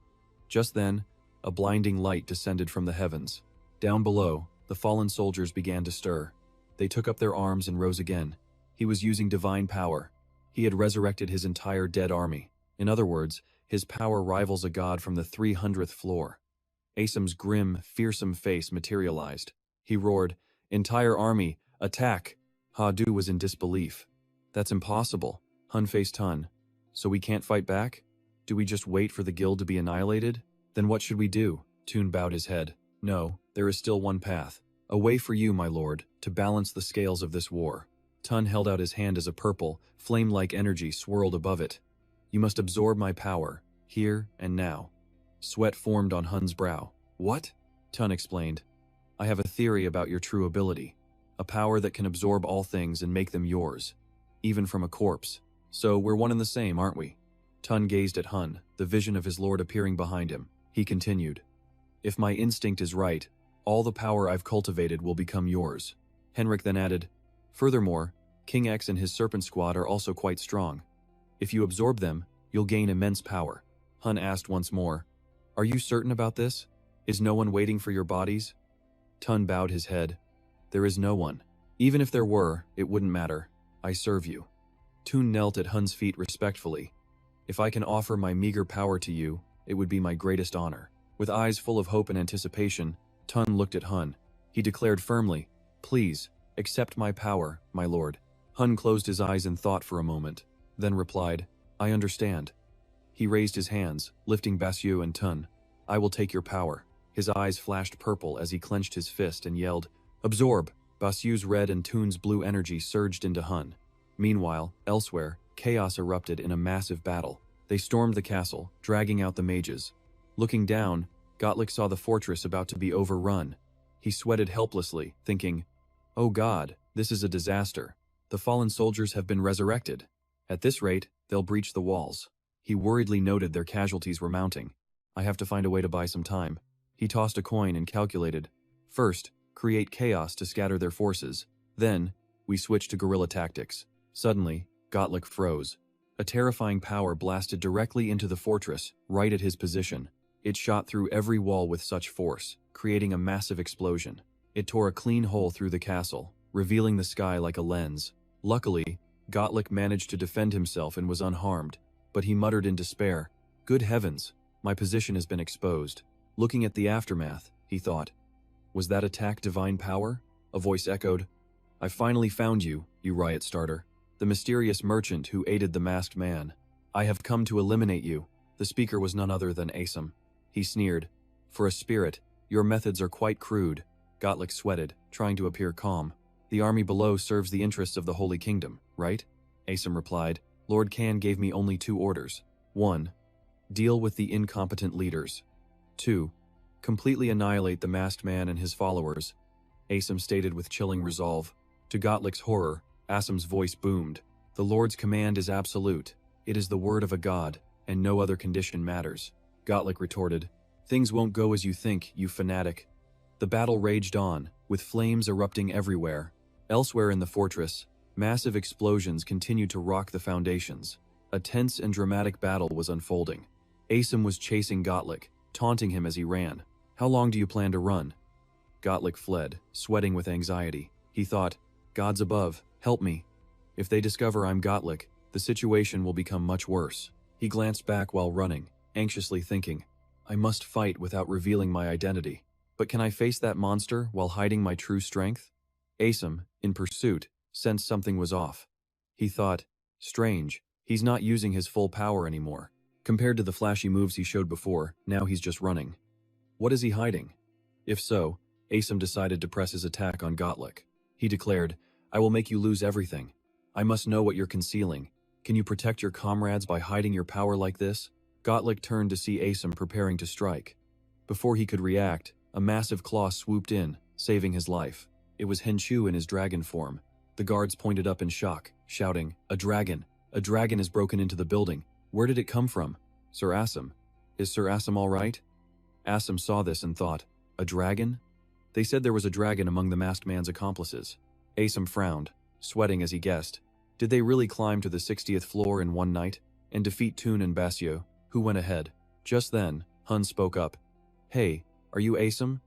[SPEAKER 1] Just then, a blinding light descended from the heavens. Down below, the fallen soldiers began to stir. They took up their arms and rose again. He was using divine power. He had resurrected his entire dead army. In other words, his power rivals a god from the 300th floor. Asum's grim, fearsome face materialized. He roared, "Entire army, attack!" Ha-Du was in disbelief. That's impossible. Hun faced Hun. So we can't fight back? Do we just wait for the guild to be annihilated? Then what should we do? Toon bowed his head. No, there is still one path. A way for you, my lord, to balance the scales of this war. Tun held out his hand as a purple, flame-like energy swirled above it. You must absorb my power, here and now. Sweat formed on Hun's brow. What? Tun explained. I have a theory about your true ability. A power that can absorb all things and make them yours. Even from a corpse. So we're one and the same, aren't we? Tun gazed at Hun, the vision of his lord appearing behind him. He continued. If my instinct is right, all the power I've cultivated will become yours. Henrik then added, furthermore, King X and his serpent squad are also quite strong. If you absorb them, you'll gain immense power. Hun asked once more, are you certain about this? Is no one waiting for your bodies? Tun bowed his head. There is no one. Even if there were, it wouldn't matter. I serve you. Toon knelt at Hun's feet respectfully. If I can offer my meager power to you, it would be my greatest honor. With eyes full of hope and anticipation, Tun looked at Hun. He declared firmly, please, accept my power, my lord. Hun closed his eyes in thought for a moment, then replied, I understand. He raised his hands, lifting Basio and Tun. I will take your power. His eyes flashed purple as he clenched his fist and yelled, absorb! Basio's red and Tun's blue energy surged into Hun. Meanwhile, elsewhere, chaos erupted in a massive battle. They stormed the castle, dragging out the mages. Looking down, Gottlieb saw the fortress about to be overrun. He sweated helplessly, thinking, oh God, this is a disaster. The fallen soldiers have been resurrected. At this rate, they'll breach the walls. He worriedly noted their casualties were mounting. I have to find a way to buy some time. He tossed a coin and calculated. First, create chaos to scatter their forces. Then, we switch to guerrilla tactics. Suddenly, Gottlieb froze. A terrifying power blasted directly into the fortress, right at his position. It shot through every wall with such force, creating a massive explosion. It tore a clean hole through the castle, revealing the sky like a lens. Luckily, Gottlieb managed to defend himself and was unharmed, but he muttered in despair, good heavens, my position has been exposed. Looking at the aftermath, he thought, was that attack divine power? A voice echoed, I finally found you, you riot starter. The mysterious merchant who aided the masked man. I have come to eliminate you. The speaker was none other than Asum. He sneered. For a spirit, your methods are quite crude. Gottlieb sweated, trying to appear calm. The army below serves the interests of the Holy Kingdom, right? Asum replied. Lord Kan gave me only 2 orders. 1. Deal with the incompetent leaders. 2. Completely annihilate the masked man and his followers. Asum stated with chilling resolve. To Gottlieb's horror, Asum's voice boomed. The Lord's command is absolute. It is the word of a god, and no other condition matters. Gottlieb retorted, things won't go as you think, you fanatic. The battle raged on, with flames erupting everywhere. Elsewhere in the fortress, massive explosions continued to rock the foundations. A tense and dramatic battle was unfolding. Asum was chasing Gottlieb, taunting him as he ran. How long do you plan to run? Gottlieb fled, sweating with anxiety. He thought, gods above, help me. If they discover I'm Gottlieb, the situation will become much worse. He glanced back while running, anxiously thinking, I must fight without revealing my identity. But can I face that monster while hiding my true strength? Asum, in pursuit, sensed something was off. He thought, strange, he's not using his full power anymore. Compared to the flashy moves he showed before, now he's just running. What is he hiding? If so, Asum decided to press his attack on Gottlieb. He declared, I will make you lose everything. I must know what you're concealing. Can you protect your comrades by hiding your power like this? Gottlieb turned to see Asum preparing to strike. Before he could react, a massive claw swooped in, saving his life. It was Henshu in his dragon form. The guards pointed up in shock, shouting, a dragon! A dragon has broken into the building. Where did it come from? Sir Asum. Is Sir Asum all right? Asum saw this and thought, a dragon? They said there was a dragon among the masked man's accomplices. Asum frowned, sweating as he guessed. Did they really climb to the 60th floor in one night and defeat Toon and Basio, who went ahead? Just then, Hun spoke up. Hey, are you Asum?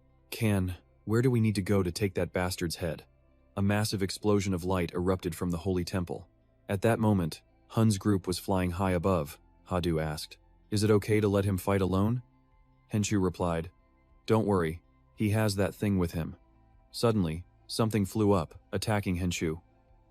[SPEAKER 1] Where do we need to go to take that bastard's head? A massive explosion of light erupted from the holy temple. At that moment, Hun's group was flying high above. Ha-Du asked, is it okay to let him fight alone? Henshu replied, don't worry, he has that thing with him. Suddenly, something flew up, attacking Henshu.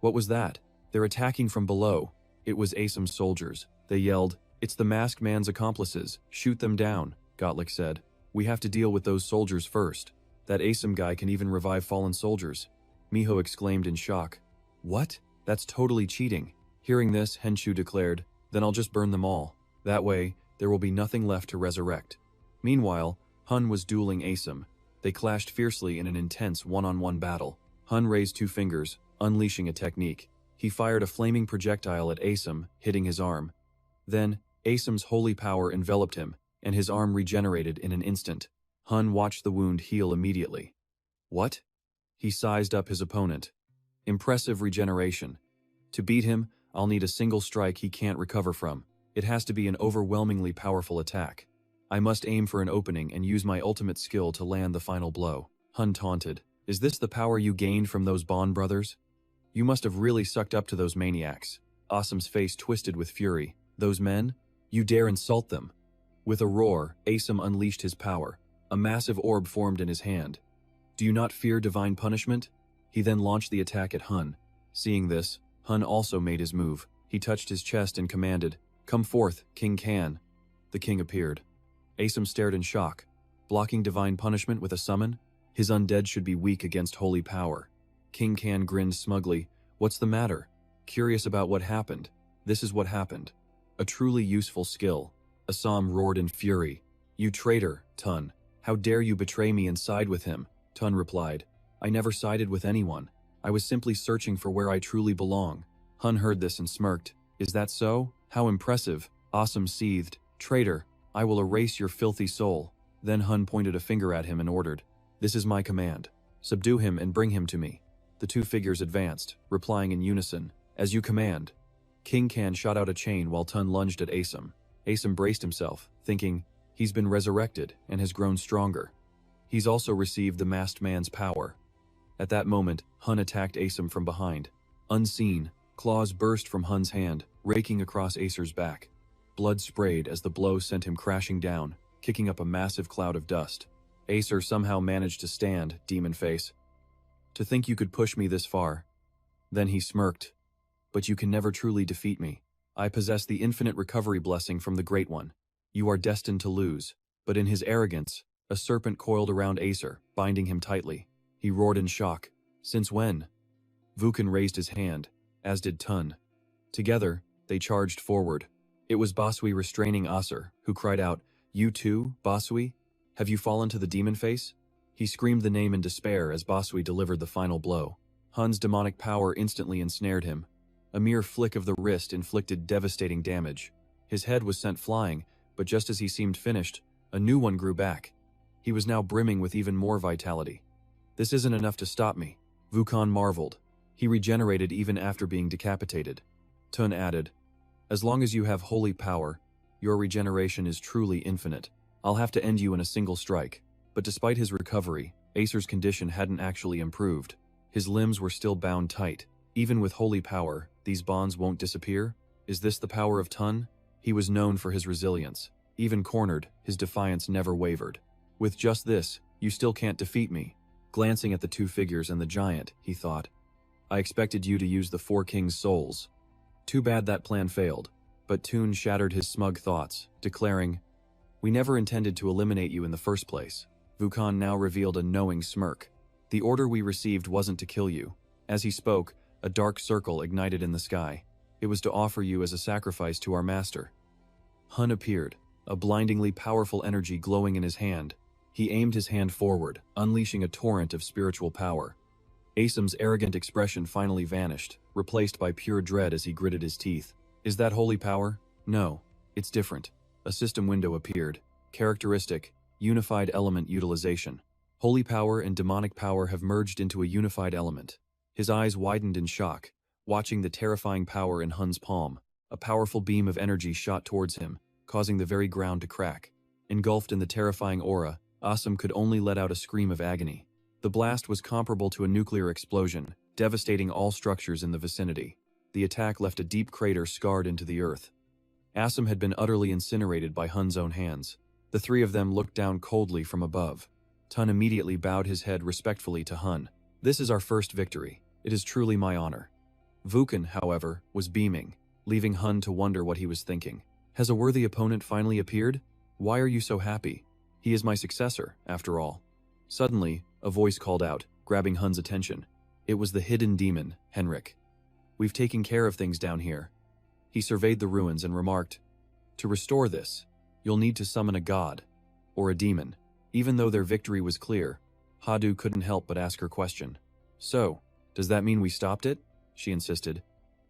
[SPEAKER 1] What was that? They're attacking from below. It was Asim's soldiers. They yelled, "It's the masked man's accomplices. Shoot them down," Gottlieb said. "We have to deal with those soldiers first. That Asim guy can even revive fallen soldiers." Miho exclaimed in shock. "What? That's totally cheating." Hearing this, Henshu declared, "Then I'll just burn them all. That way, there will be nothing left to resurrect." Meanwhile, Hun was dueling Asim. They clashed fiercely in an intense one-on-one battle. Hun raised 2 fingers, unleashing a technique. He fired a flaming projectile at Asim, hitting his arm. Then, Asim's holy power enveloped him, and his arm regenerated in an instant. Hun watched the wound heal immediately. "What?" He sized up his opponent. "Impressive regeneration. To beat him, I'll need a single strike he can't recover from. It has to be an overwhelmingly powerful attack. I must aim for an opening and use my ultimate skill to land the final blow." Hun taunted. "Is this the power you gained from those Bond brothers? You must have really sucked up to those maniacs." Asim's face twisted with fury. "Those men? You dare insult them?" With a roar, Asim unleashed his power. A massive orb formed in his hand. "Do you not fear divine punishment?" He then launched the attack at Hun. Seeing this, Hun also made his move. He touched his chest and commanded, "Come forth, King Kan." The king appeared. Asim stared in shock. Blocking divine punishment with a summon? His undead should be weak against holy power. King Kan grinned smugly. "What's the matter?" Curious about what happened. This is what happened. A truly useful skill. Asim roared in fury. "You traitor, Tun. How dare you betray me and side with him?" Tun replied. "I never sided with anyone. I was simply searching for where I truly belong." Hun heard this and smirked. "Is that so? How impressive." Asim seethed. "Traitor, I will erase your filthy soul." Then Hun pointed a finger at him and ordered, "This is my command. Subdue him and bring him to me." The 2 figures advanced, replying in unison, "As you command." King Kan shot out a chain while Tun lunged at Asim. Asim braced himself, thinking, he's been resurrected and has grown stronger. He's also received the masked man's power. At that moment, Hun attacked Asim from behind. Unseen, claws burst from Hun's hand, raking across Acer's back. Blood sprayed as the blow sent him crashing down, kicking up a massive cloud of dust. Acer somehow managed to stand, demon face. "To think you could push me this far." Then he smirked. "But you can never truly defeat me. I possess the infinite recovery blessing from the Great One. You are destined to lose." But in his arrogance, a serpent coiled around Acer, binding him tightly. He roared in shock. "Since when?" Vukan raised his hand, as did Tun. Together, they charged forward. It was Basui restraining Acer, who cried out, "You too, Basui? Have you fallen to the demon face?" He screamed the name in despair as Basui delivered the final blow. Hun's demonic power instantly ensnared him. A mere flick of the wrist inflicted devastating damage. His head was sent flying, but just as he seemed finished, a new one grew back. He was now brimming with even more vitality. "This isn't enough to stop me," Vukan marveled. He regenerated even after being decapitated. Tun added, "As long as you have holy power, your regeneration is truly infinite. I'll have to end you in a single strike." But despite his recovery, Acer's condition hadn't actually improved. His limbs were still bound tight. Even with holy power, these bonds won't disappear? Is this the power of Tun? He was known for his resilience. Even cornered, his defiance never wavered. "With just this, you still can't defeat me." Glancing at the 2 figures and the giant, he thought, "I expected you to use the 4 kings' souls." Too bad that plan failed. But Toon shattered his smug thoughts, declaring, "We never intended to eliminate you in the first place." Vukan now revealed a knowing smirk. "The order we received wasn't to kill you." As he spoke, a dark circle ignited in the sky. It was to offer you as a sacrifice to our master. Hun appeared, a blindingly powerful energy glowing in his hand. He aimed his hand forward, unleashing a torrent of spiritual power. Asim's arrogant expression finally vanished, replaced by pure dread as he gritted his teeth. "Is that holy power? No, it's different." A system window appeared. Characteristic, unified element utilization. Holy power and demonic power have merged into a unified element. His eyes widened in shock, watching the terrifying power in Hun's palm. A powerful beam of energy shot towards him, causing the very ground to crack. Engulfed in the terrifying aura, Asim could only let out a scream of agony. The blast was comparable to a nuclear explosion, devastating all structures in the vicinity. The attack left a deep crater scarred into the earth. Asim had been utterly incinerated by Hun's own hands. The 3 of them looked down coldly from above. Tun immediately bowed his head respectfully to Hun. "This is our first victory. It is truly my honor." Vukan, however, was beaming, leaving Hun to wonder what he was thinking. Has a worthy opponent finally appeared? Why are you so happy? He is my successor, after all. Suddenly, a voice called out, grabbing Hun's attention. It was the hidden demon, Henrik. We've taken care of things down here. He surveyed the ruins and remarked, to restore this, you'll need to summon a god, or a demon. Even though their victory was clear, Hadu couldn't help but ask her question. So, does that mean we stopped it? She insisted.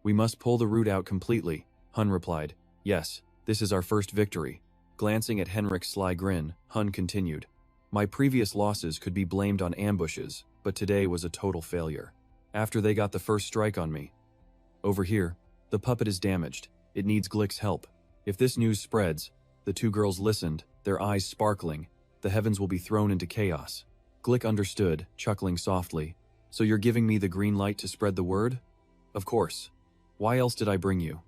[SPEAKER 1] We must pull the root out completely, Hun replied. Yes, this is our first victory. Glancing at Henrik's sly grin, Hun continued. My previous losses could be blamed on ambushes, but today was a total failure. After they got the first strike on me. Over here, the puppet is damaged. It needs Glick's help. If this news spreads, the two girls listened, their eyes sparkling. The heavens will be thrown into chaos. Glick understood, chuckling softly. So you're giving me the green light to spread the word? Of course. Why else did I bring you?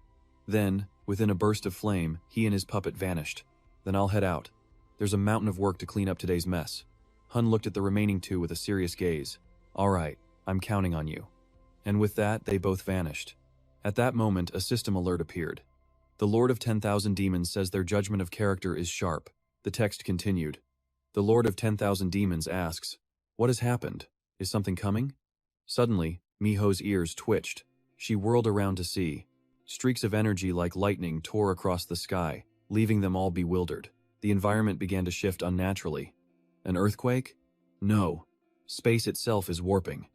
[SPEAKER 1] Then, within a burst of flame, he and his puppet vanished. Then I'll head out. There's a mountain of work to clean up today's mess. Hun looked at the remaining two with a serious gaze. All right, I'm counting on you. And with that, they both vanished. At that moment, a system alert appeared. The Lord of 10,000 Demons says their judgment of character is sharp. The text continued. The Lord of 10,000 Demons asks, what has happened? Is something coming? Suddenly, Miho's ears twitched. She whirled around to see. Streaks of energy like lightning tore across the sky, leaving them all bewildered. The environment began to shift unnaturally. An earthquake? No. Space itself is warping.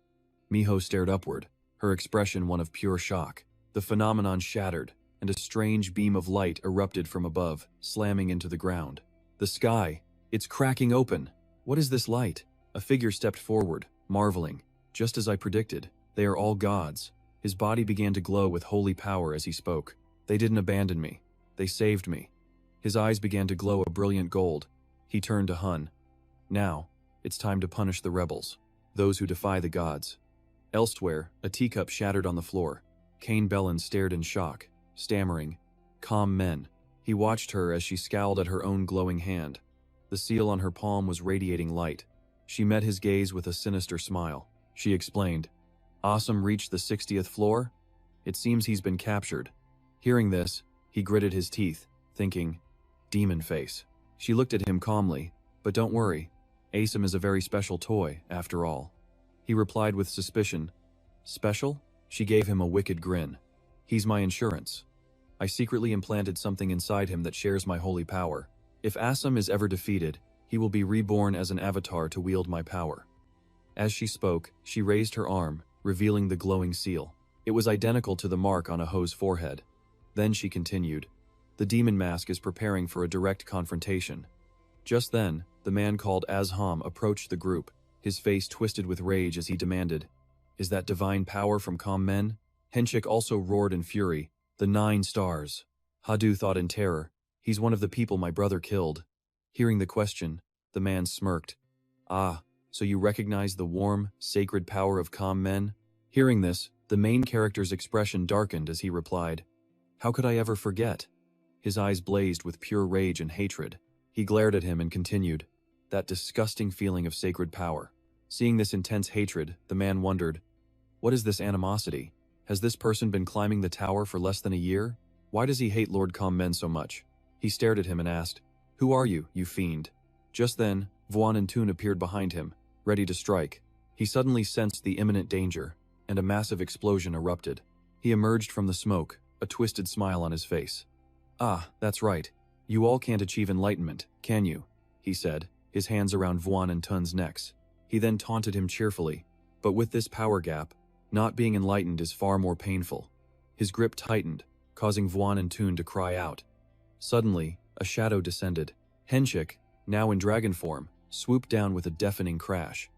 [SPEAKER 1] Miho stared upward, her expression one of pure shock. The phenomenon shattered, and a strange beam of light erupted from above, slamming into the ground. The sky, it's cracking open. What is this light? A figure stepped forward, marveling. Just as I predicted, they are all gods. His body began to glow with holy power as he spoke. They didn't abandon me. They saved me. His eyes began to glow a brilliant gold. He turned to Hun. Now, it's time to punish the rebels, those who defy the gods. Elsewhere, a teacup shattered on the floor. Kane Bellin stared in shock, stammering, calm men. He watched her as she scowled at her own glowing hand. The seal on her palm was radiating light. She met his gaze with a sinister smile. She explained, Awesome reached the 60th floor? It seems he's been captured. Hearing this, he gritted his teeth, thinking, demon face. She looked at him calmly, but don't worry, Asum is a very special toy, after all. He replied with suspicion. Special? She gave him a wicked grin. He's my insurance. I secretly implanted something inside him that shares my holy power. If Asum is ever defeated, he will be reborn as an avatar to wield my power. As she spoke, she raised her arm, revealing the glowing seal. It was identical to the mark on Aho's forehead. Then she continued, the demon mask is preparing for a direct confrontation. Just then, the man called Azham approached the group, his face twisted with rage as he demanded, is that divine power from calm men? Henchik also roared in fury, the 9 stars. Hadu thought in terror, he's one of the people my brother killed. Hearing the question, the man smirked. Ah, so you recognize the warm, sacred power of calm men? Hearing this, the main character's expression darkened as he replied, how could I ever forget? His eyes blazed with pure rage and hatred. He glared at him and continued, that disgusting feeling of sacred power. Seeing this intense hatred, the man wondered, what is this animosity? Has this person been climbing the tower for less than a year? Why does he hate Lord Calm Men so much? He stared at him and asked, who are you, you fiend? Just then, Vuan and Toon appeared behind him, ready to strike. He suddenly sensed the imminent danger, and a massive explosion erupted. He emerged from the smoke, a twisted smile on his face. Ah, that's right. You all can't achieve enlightenment, can you? He said, his hands around Vuan and Tun's necks. He then taunted him cheerfully. But with this power gap, not being enlightened is far more painful. His grip tightened, causing Vuan and Toon to cry out. Suddenly, a shadow descended. Henchik, now in dragon form, swooped down with a deafening crash.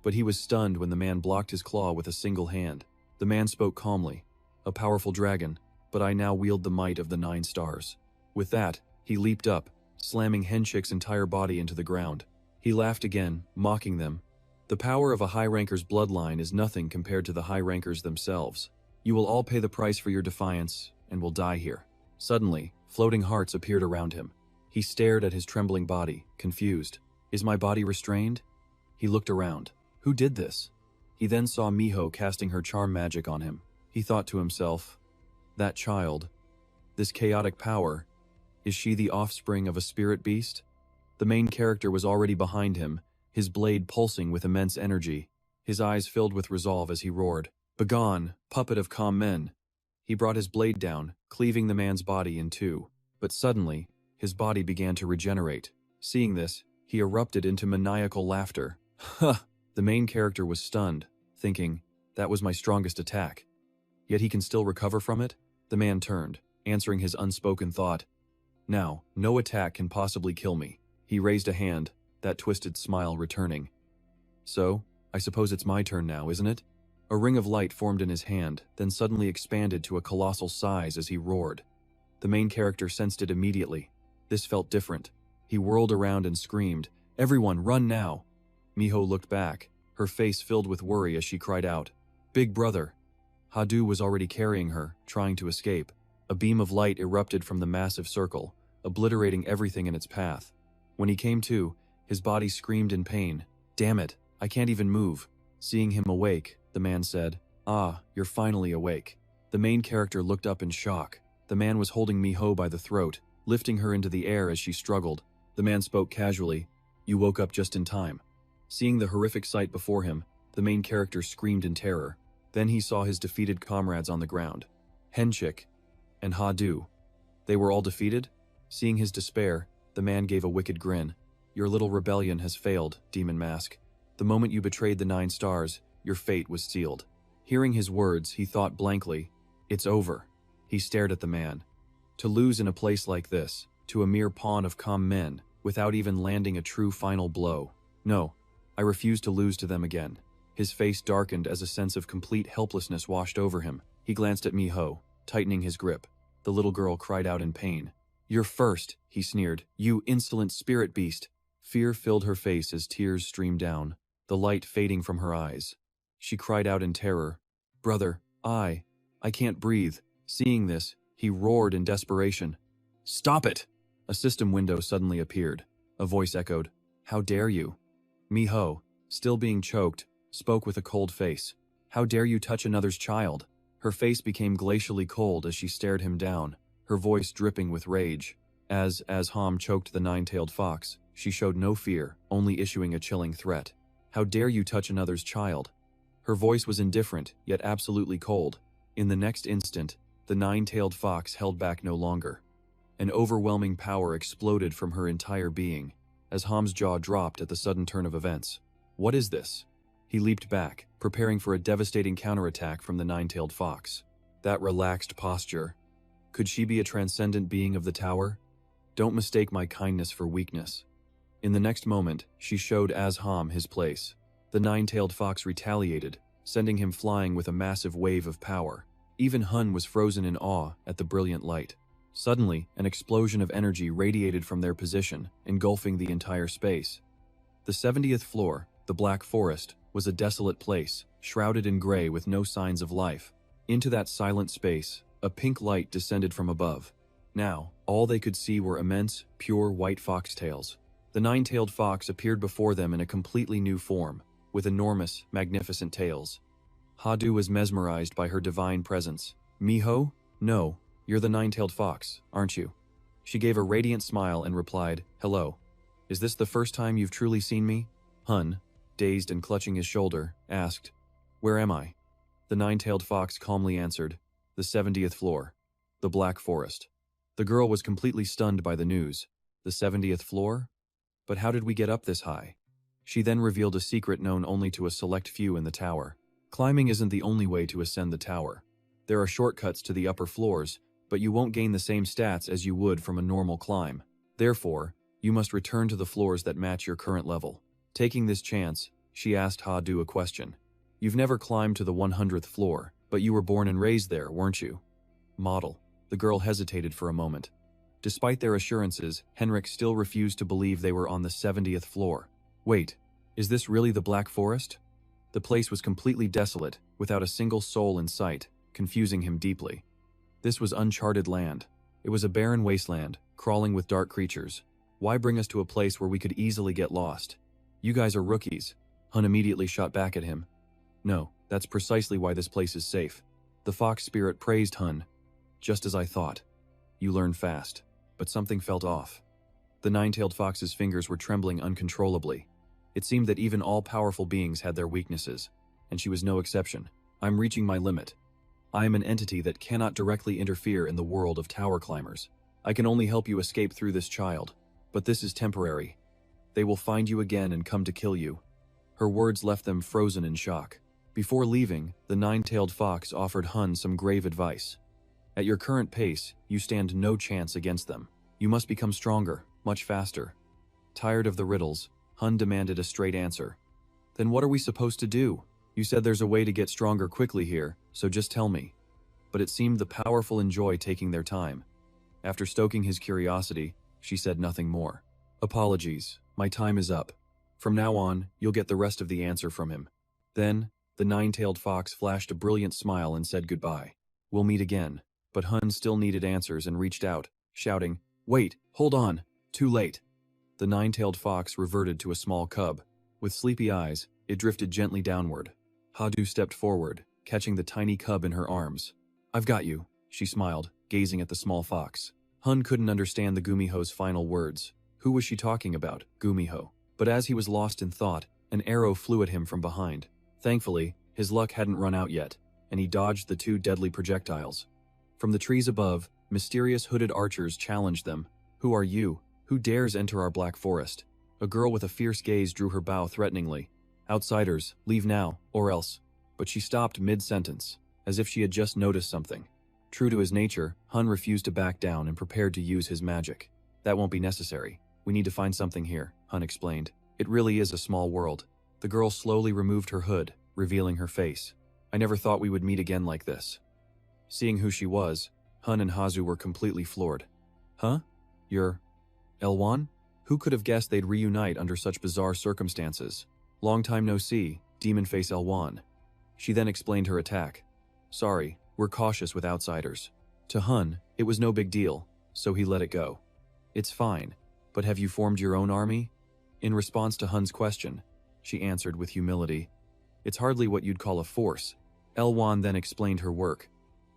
[SPEAKER 1] But he was stunned when the man blocked his claw with a single hand. The man spoke calmly. A powerful dragon, but I now wield the might of the 9 stars. With that, he leaped up, slamming Henchik's entire body into the ground. He laughed again, mocking them. The power of a high ranker's bloodline is nothing compared to the high rankers themselves. You will all pay the price for your defiance, and will die here. Suddenly, floating hearts appeared around him. He stared at his trembling body, confused. Is my body restrained? He looked around. Who did this? He then saw Miho casting her charm magic on him. He thought to himself, that child, this chaotic power, is she the offspring of a spirit beast? The main character was already behind him, his blade pulsing with immense energy. His eyes filled with resolve as he roared, "Begone, puppet of calm men!" He brought his blade down, cleaving the man's body in two. But suddenly, his body began to regenerate. Seeing this, he erupted into maniacal laughter. Ha! The main character was stunned, thinking, that was my strongest attack. Yet he can still recover from it? The man turned, answering his unspoken thought. Now, no attack can possibly kill me. He raised a hand, that twisted smile returning. So, I suppose it's my turn now, isn't it? A ring of light formed in his hand, then suddenly expanded to a colossal size as he roared. The main character sensed it immediately. This felt different. He whirled around and screamed, "Everyone, run now!" Miho looked back, her face filled with worry as she cried out, "Big brother!" Hadu was already carrying her, trying to escape. A beam of light erupted from the massive circle, obliterating everything in its path. When he came to, his body screamed in pain. "Damn it, I can't even move." Seeing him awake, the man said, "Ah, you're finally awake." The main character looked up in shock. The man was holding Miho by the throat, lifting her into the air as she struggled. The man spoke casually, "You woke up just in time." Seeing the horrific sight before him, the main character screamed in terror. Then he saw his defeated comrades on the ground. Henchik and Hadu. They were all defeated? Seeing his despair, the man gave a wicked grin. "Your little rebellion has failed, Demon Mask. The moment you betrayed the 9 stars, your fate was sealed." Hearing his words, he thought blankly, "It's over." He stared at the man. To lose in a place like this, to a mere pawn of calm men, without even landing a true final blow. No, I refuse to lose to them again. His face darkened as a sense of complete helplessness washed over him. He glanced at Miho, tightening his grip. The little girl cried out in pain. "You're first," he sneered. "You insolent spirit beast." Fear filled her face as tears streamed down, the light fading from her eyes. She cried out in terror, "Brother, I can't breathe." Seeing this, he roared in desperation. "Stop it!" A system window suddenly appeared. A voice echoed, "How dare you?" Miho, still being choked, spoke with a cold face. "How dare you touch another's child?" Her face became glacially cold as she stared him down, her voice dripping with rage. As Ham choked the 9-tailed fox, she showed no fear, only issuing a chilling threat. "How dare you touch another's child?" Her voice was indifferent, yet absolutely cold. In the next instant, the 9-tailed fox held back no longer. An overwhelming power exploded from her entire being, as Ham's jaw dropped at the sudden turn of events. What is this? He leaped back, preparing for a devastating counterattack from the 9-tailed fox. That relaxed posture. Could she be a transcendent being of the tower? Don't mistake my kindness for weakness. In the next moment, she showed Ham his place. The 9-tailed fox retaliated, sending him flying with a massive wave of power. Even Hun was frozen in awe at the brilliant light. Suddenly, an explosion of energy radiated from their position, engulfing the entire space. The 70th floor, the Black Forest, was a desolate place, shrouded in gray with no signs of life. Into that silent space, a pink light descended from above. Now, all they could see were immense, pure white foxtails. The 9-tailed fox appeared before them in a completely new form, with enormous, magnificent tails. Hadu was mesmerized by her divine presence. "Miho? No, you're the 9-tailed fox, aren't you?" She gave a radiant smile and replied, "Hello. Is this the first time you've truly seen me?" Hun, dazed and clutching his shoulder, asked, "Where am I?" The 9-tailed fox calmly answered, "The 70th floor, the Black Forest." The girl was completely stunned by the news. The 70th floor? But how did we get up this high? She then revealed a secret known only to a select few in the tower. Climbing isn't the only way to ascend the tower. There are shortcuts to the upper floors, but you won't gain the same stats as you would from a normal climb. Therefore, you must return to the floors that match your current level. Taking this chance, she asked Hadu a question. "You've never climbed to the 100th floor, but you were born and raised there, weren't you?" Model. The girl hesitated for a moment. Despite their assurances, Henrik still refused to believe they were on the 70th floor. Wait, is this really the Black Forest? The place was completely desolate, without a single soul in sight, confusing him deeply. This was uncharted land. It was a barren wasteland, crawling with dark creatures. Why bring us to a place where we could easily get lost? You guys are rookies. Hun immediately shot back at him. No, that's precisely why this place is safe. The fox spirit praised Hun. Just as I thought. You learn fast. But something felt off. The nine-tailed fox's fingers were trembling uncontrollably. It seemed that even all-powerful beings had their weaknesses, and she was no exception. I'm reaching my limit. I am an entity that cannot directly interfere in the world of tower climbers. I can only help you escape through this child, but this is temporary. They will find you again and come to kill you. Her words left them frozen in shock. Before leaving, the nine-tailed fox offered Hun some grave advice. At your current pace, you stand no chance against them. You must become stronger, much faster. Tired of the riddles, Hun demanded a straight answer. Then what are we supposed to do? You said there's a way to get stronger quickly here, so just tell me. But it seemed the powerful enjoy taking their time. After stoking his curiosity, she said nothing more. Apologies, my time is up. From now on, you'll get the rest of the answer from him. Then, the nine-tailed fox flashed a brilliant smile and said goodbye. We'll meet again. But Hun still needed answers and reached out, shouting, Wait, hold on, too late. The nine-tailed fox reverted to a small cub. With sleepy eyes, it drifted gently downward. Hadu stepped forward, catching the tiny cub in her arms. I've got you, she smiled, gazing at the small fox. Hun couldn't understand the Gumiho's final words. Who was she talking about, Gumiho? But as he was lost in thought, an arrow flew at him from behind. Thankfully, his luck hadn't run out yet, and he dodged the two deadly projectiles. From the trees above, mysterious hooded archers challenged them. Who are you? Who dares enter our black forest? A girl with a fierce gaze drew her bow threateningly. Outsiders, leave now, or else. But she stopped mid-sentence, as if she had just noticed something. True to his nature, Hun refused to back down and prepared to use his magic. That won't be necessary. We need to find something here, Hun explained. It really is a small world. The girl slowly removed her hood, revealing her face. I never thought we would meet again like this. Seeing who she was, Hun and Hazu were completely floored. Huh? You're... Elwan? Who could have guessed they'd reunite under such bizarre circumstances? Long time no see, demon face Elwan. She then explained her attack. Sorry, we're cautious with outsiders. To Hun, it was no big deal, so he let it go. It's fine, but have you formed your own army? In response to Hun's question, she answered with humility. It's hardly what you'd call a force. Elwan then explained her work.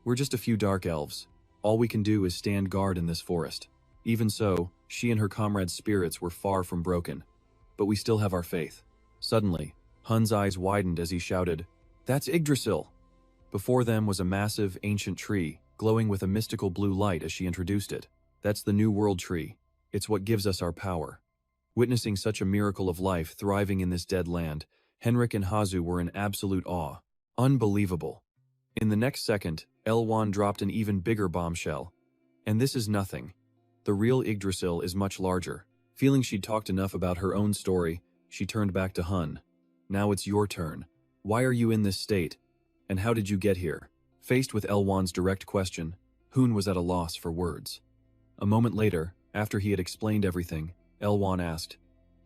[SPEAKER 1] We're just a few dark elves. All we can do is stand guard in this forest. Even so, she and her comrades' spirits were far from broken. But we still have our faith. Suddenly, Hun's eyes widened as he shouted, That's Yggdrasil! Before them was a massive, ancient tree, glowing with a mystical blue light as she introduced it. That's the New World Tree. It's what gives us our power. Witnessing such a miracle of life thriving in this dead land, Henrik and Hazu were in absolute awe. Unbelievable. In the next second, Elwan dropped an even bigger bombshell. And this is nothing. The real Yggdrasil is much larger. Feeling she'd talked enough about her own story, she turned back to Hun. Now it's your turn. Why are you in this state? And how did you get here? Faced with Elwan's direct question, Hun was at a loss for words. A moment later, after he had explained everything, Elwan asked,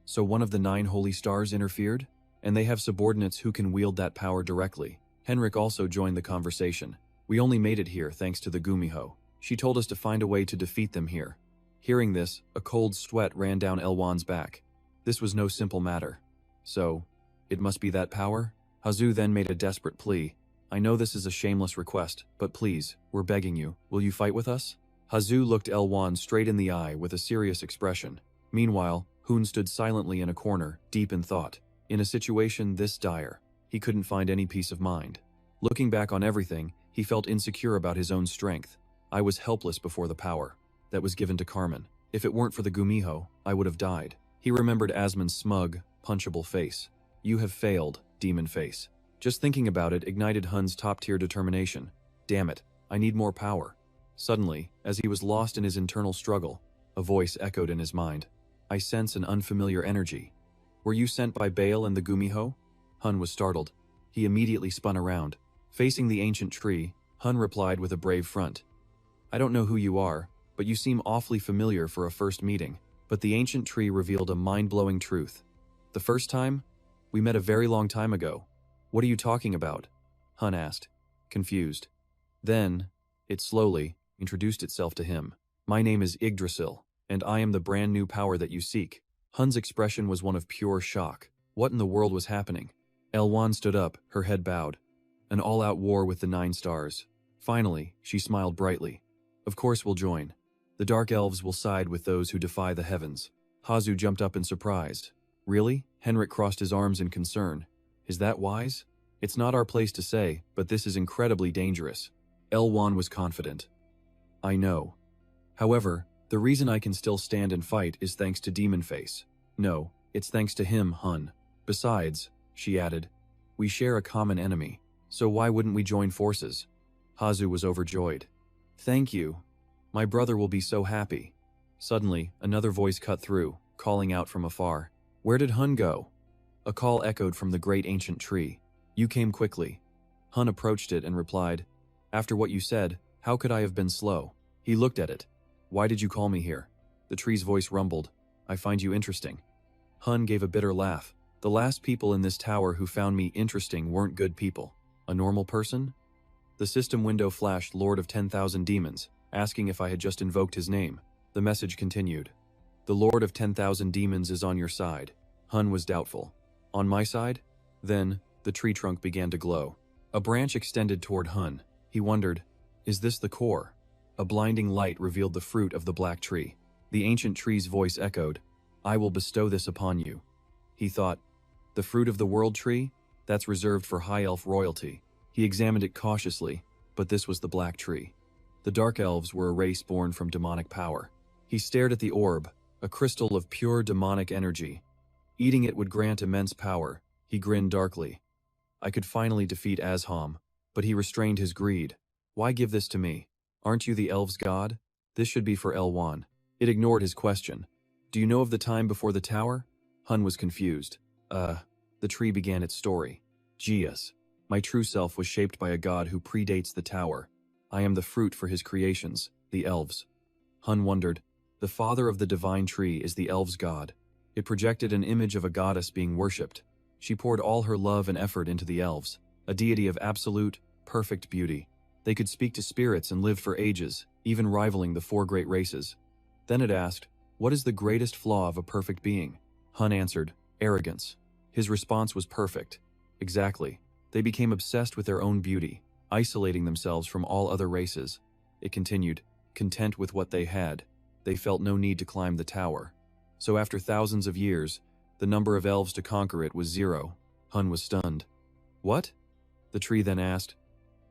[SPEAKER 1] So one of the 9 holy stars interfered? And they have subordinates who can wield that power directly. Henrik also joined the conversation. We only made it here thanks to the Gumiho. She told us to find a way to defeat them here. Hearing this, a cold sweat ran down Elwan's back. This was no simple matter. So, it must be that power? Hazu then made a desperate plea. I know this is a shameless request, but please, we're begging you, will you fight with us? Hazu looked Elwan straight in the eye with a serious expression. Meanwhile, Hun stood silently in a corner, deep in thought. In a situation this dire, he couldn't find any peace of mind. Looking back on everything, he felt insecure about his own strength. I was helpless before the power that was given to Carmen. If it weren't for the Gumiho, I would have died. He remembered Asmon's smug, punchable face. You have failed, demon face. Just thinking about it ignited Hun's top-tier determination. Damn it, I need more power. Suddenly, as he was lost in his internal struggle, a voice echoed in his mind. I sense an unfamiliar energy. Were you sent by Baal and the Gumiho? Hun was startled. He immediately spun around. Facing the ancient tree, Hun replied with a brave front. I don't know who you are, but you seem awfully familiar for a first meeting. But the ancient tree revealed a mind-blowing truth. The first time? We met a very long time ago. What are you talking about? Hun asked, confused. Then, it slowly introduced itself to him. My name is Yggdrasil, and I am the brand new power that you seek. Hun's expression was one of pure shock. What in the world was happening? Elwan stood up, her head bowed. An all-out war with the 9 stars. Finally, she smiled brightly. Of course we'll join. The Dark Elves will side with those who defy the heavens. Hazu jumped up in surprise. Really? Henrik crossed his arms in concern. Is that wise? It's not our place to say, but this is incredibly dangerous. Elwan was confident. I know. However, the reason I can still stand and fight is thanks to Demon Face. No, it's thanks to him, Hun. Besides, she added, we share a common enemy, so why wouldn't we join forces? Hazu was overjoyed. Thank you. My brother will be so happy. Suddenly, another voice cut through, calling out from afar. Where did Hun go? A call echoed from the great ancient tree. You came quickly. Hun approached it and replied, after what you said, how could I have been slow? He looked at it. Why did you call me here? The tree's voice rumbled. I find you interesting. Hun gave a bitter laugh. The last people in this tower who found me interesting weren't good people. A normal person? The system window flashed Lord of 10,000 Demons, asking if I had just invoked his name. The message continued. The Lord of 10,000 Demons is on your side. Hun was doubtful. On my side? Then, the tree trunk began to glow. A branch extended toward Hun. He wondered, is this the core? A blinding light revealed the fruit of the black tree. The ancient tree's voice echoed, I will bestow this upon you. He thought, the fruit of the world tree? That's reserved for high elf royalty. He examined it cautiously, but this was the black tree. The Dark Elves were a race born from demonic power. He stared at the orb, a crystal of pure demonic energy. Eating it would grant immense power. He grinned darkly. I could finally defeat Asham, but he restrained his greed. Why give this to me? Aren't you the elves' god? This should be for Elwan. It ignored his question. Do you know of the time before the tower? Hun was confused. The tree began its story. Geas. My true self was shaped by a god who predates the tower. I am the fruit for his creations, the elves. Hun wondered. The father of the divine tree is the elves' god. It projected an image of a goddess being worshipped. She poured all her love and effort into the elves, a deity of absolute, perfect beauty. They could speak to spirits and live for ages, even rivaling the 4 great races. Then it asked, what is the greatest flaw of a perfect being? Hun answered, arrogance. His response was perfect. Exactly. They became obsessed with their own beauty, isolating themselves from all other races. It continued, content with what they had. They felt no need to climb the tower. So after thousands of years, the number of elves to conquer it was 0. Hun was stunned. What? The tree then asked,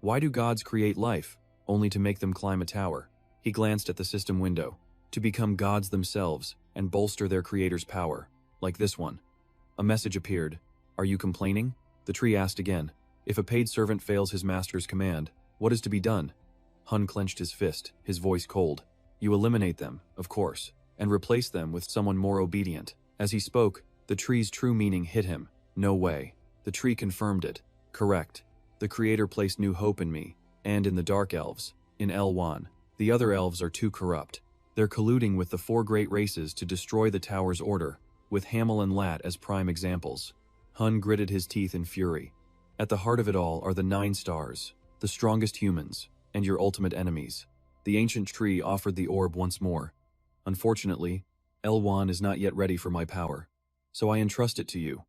[SPEAKER 1] why do gods create life, only to make them climb a tower? He glanced at the system window. To become gods themselves and bolster their creator's power, like this one. A message appeared. Are you complaining? The tree asked again. If a paid servant fails his master's command, what is to be done? Hun clenched his fist, his voice cold. You eliminate them, of course, and replace them with someone more obedient. As he spoke, the tree's true meaning hit him. No way. The tree confirmed it. Correct. The creator placed new hope in me, and in the Dark Elves, in Elwan. The other elves are too corrupt. They're colluding with the 4 great races to destroy the tower's order, with Hamel and Lat as prime examples. Hun gritted his teeth in fury. At the heart of it all are the 9 stars, the strongest humans, and your ultimate enemies. The ancient tree offered the orb once more. Unfortunately, Elwan is not yet ready for my power, so I entrust it to you,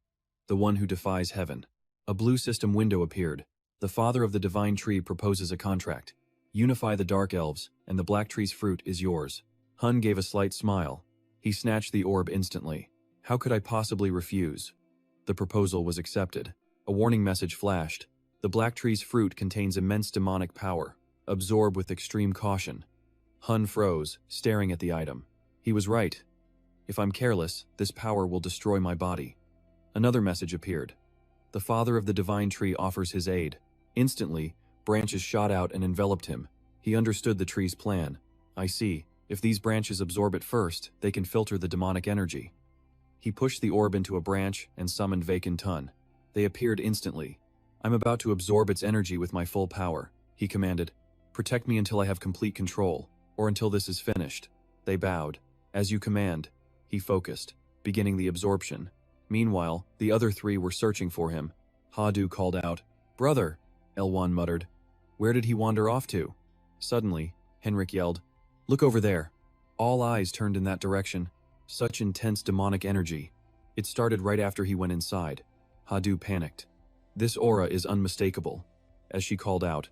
[SPEAKER 1] the one who defies heaven. A blue system window appeared. The father of the divine tree proposes a contract. Unify the Dark Elves, and the black tree's fruit is yours. Hun gave a slight smile. He snatched the orb instantly. How could I possibly refuse? The proposal was accepted. A warning message flashed. The black tree's fruit contains immense demonic power. Absorb with extreme caution. Hun froze, staring at the item. He was right. If I'm careless, this power will destroy my body. Another message appeared. The father of the divine tree offers his aid. Instantly, branches shot out and enveloped him. He understood the tree's plan. I see. If these branches absorb it first, they can filter the demonic energy. He pushed the orb into a branch and summoned vacant Hun. They appeared instantly. I'm about to absorb its energy with my full power, he commanded. Protect me until I have complete control, or until this is finished. They bowed. As you command. He focused, beginning the absorption. Meanwhile, the other 3 were searching for him. Hadu called out, Brother! Elwan muttered. Where did he wander off to? Suddenly, Henrik yelled, Look over there. All eyes turned in that direction. Such intense demonic energy. It started right after he went inside. Hadu panicked. This aura is unmistakable. as she called out,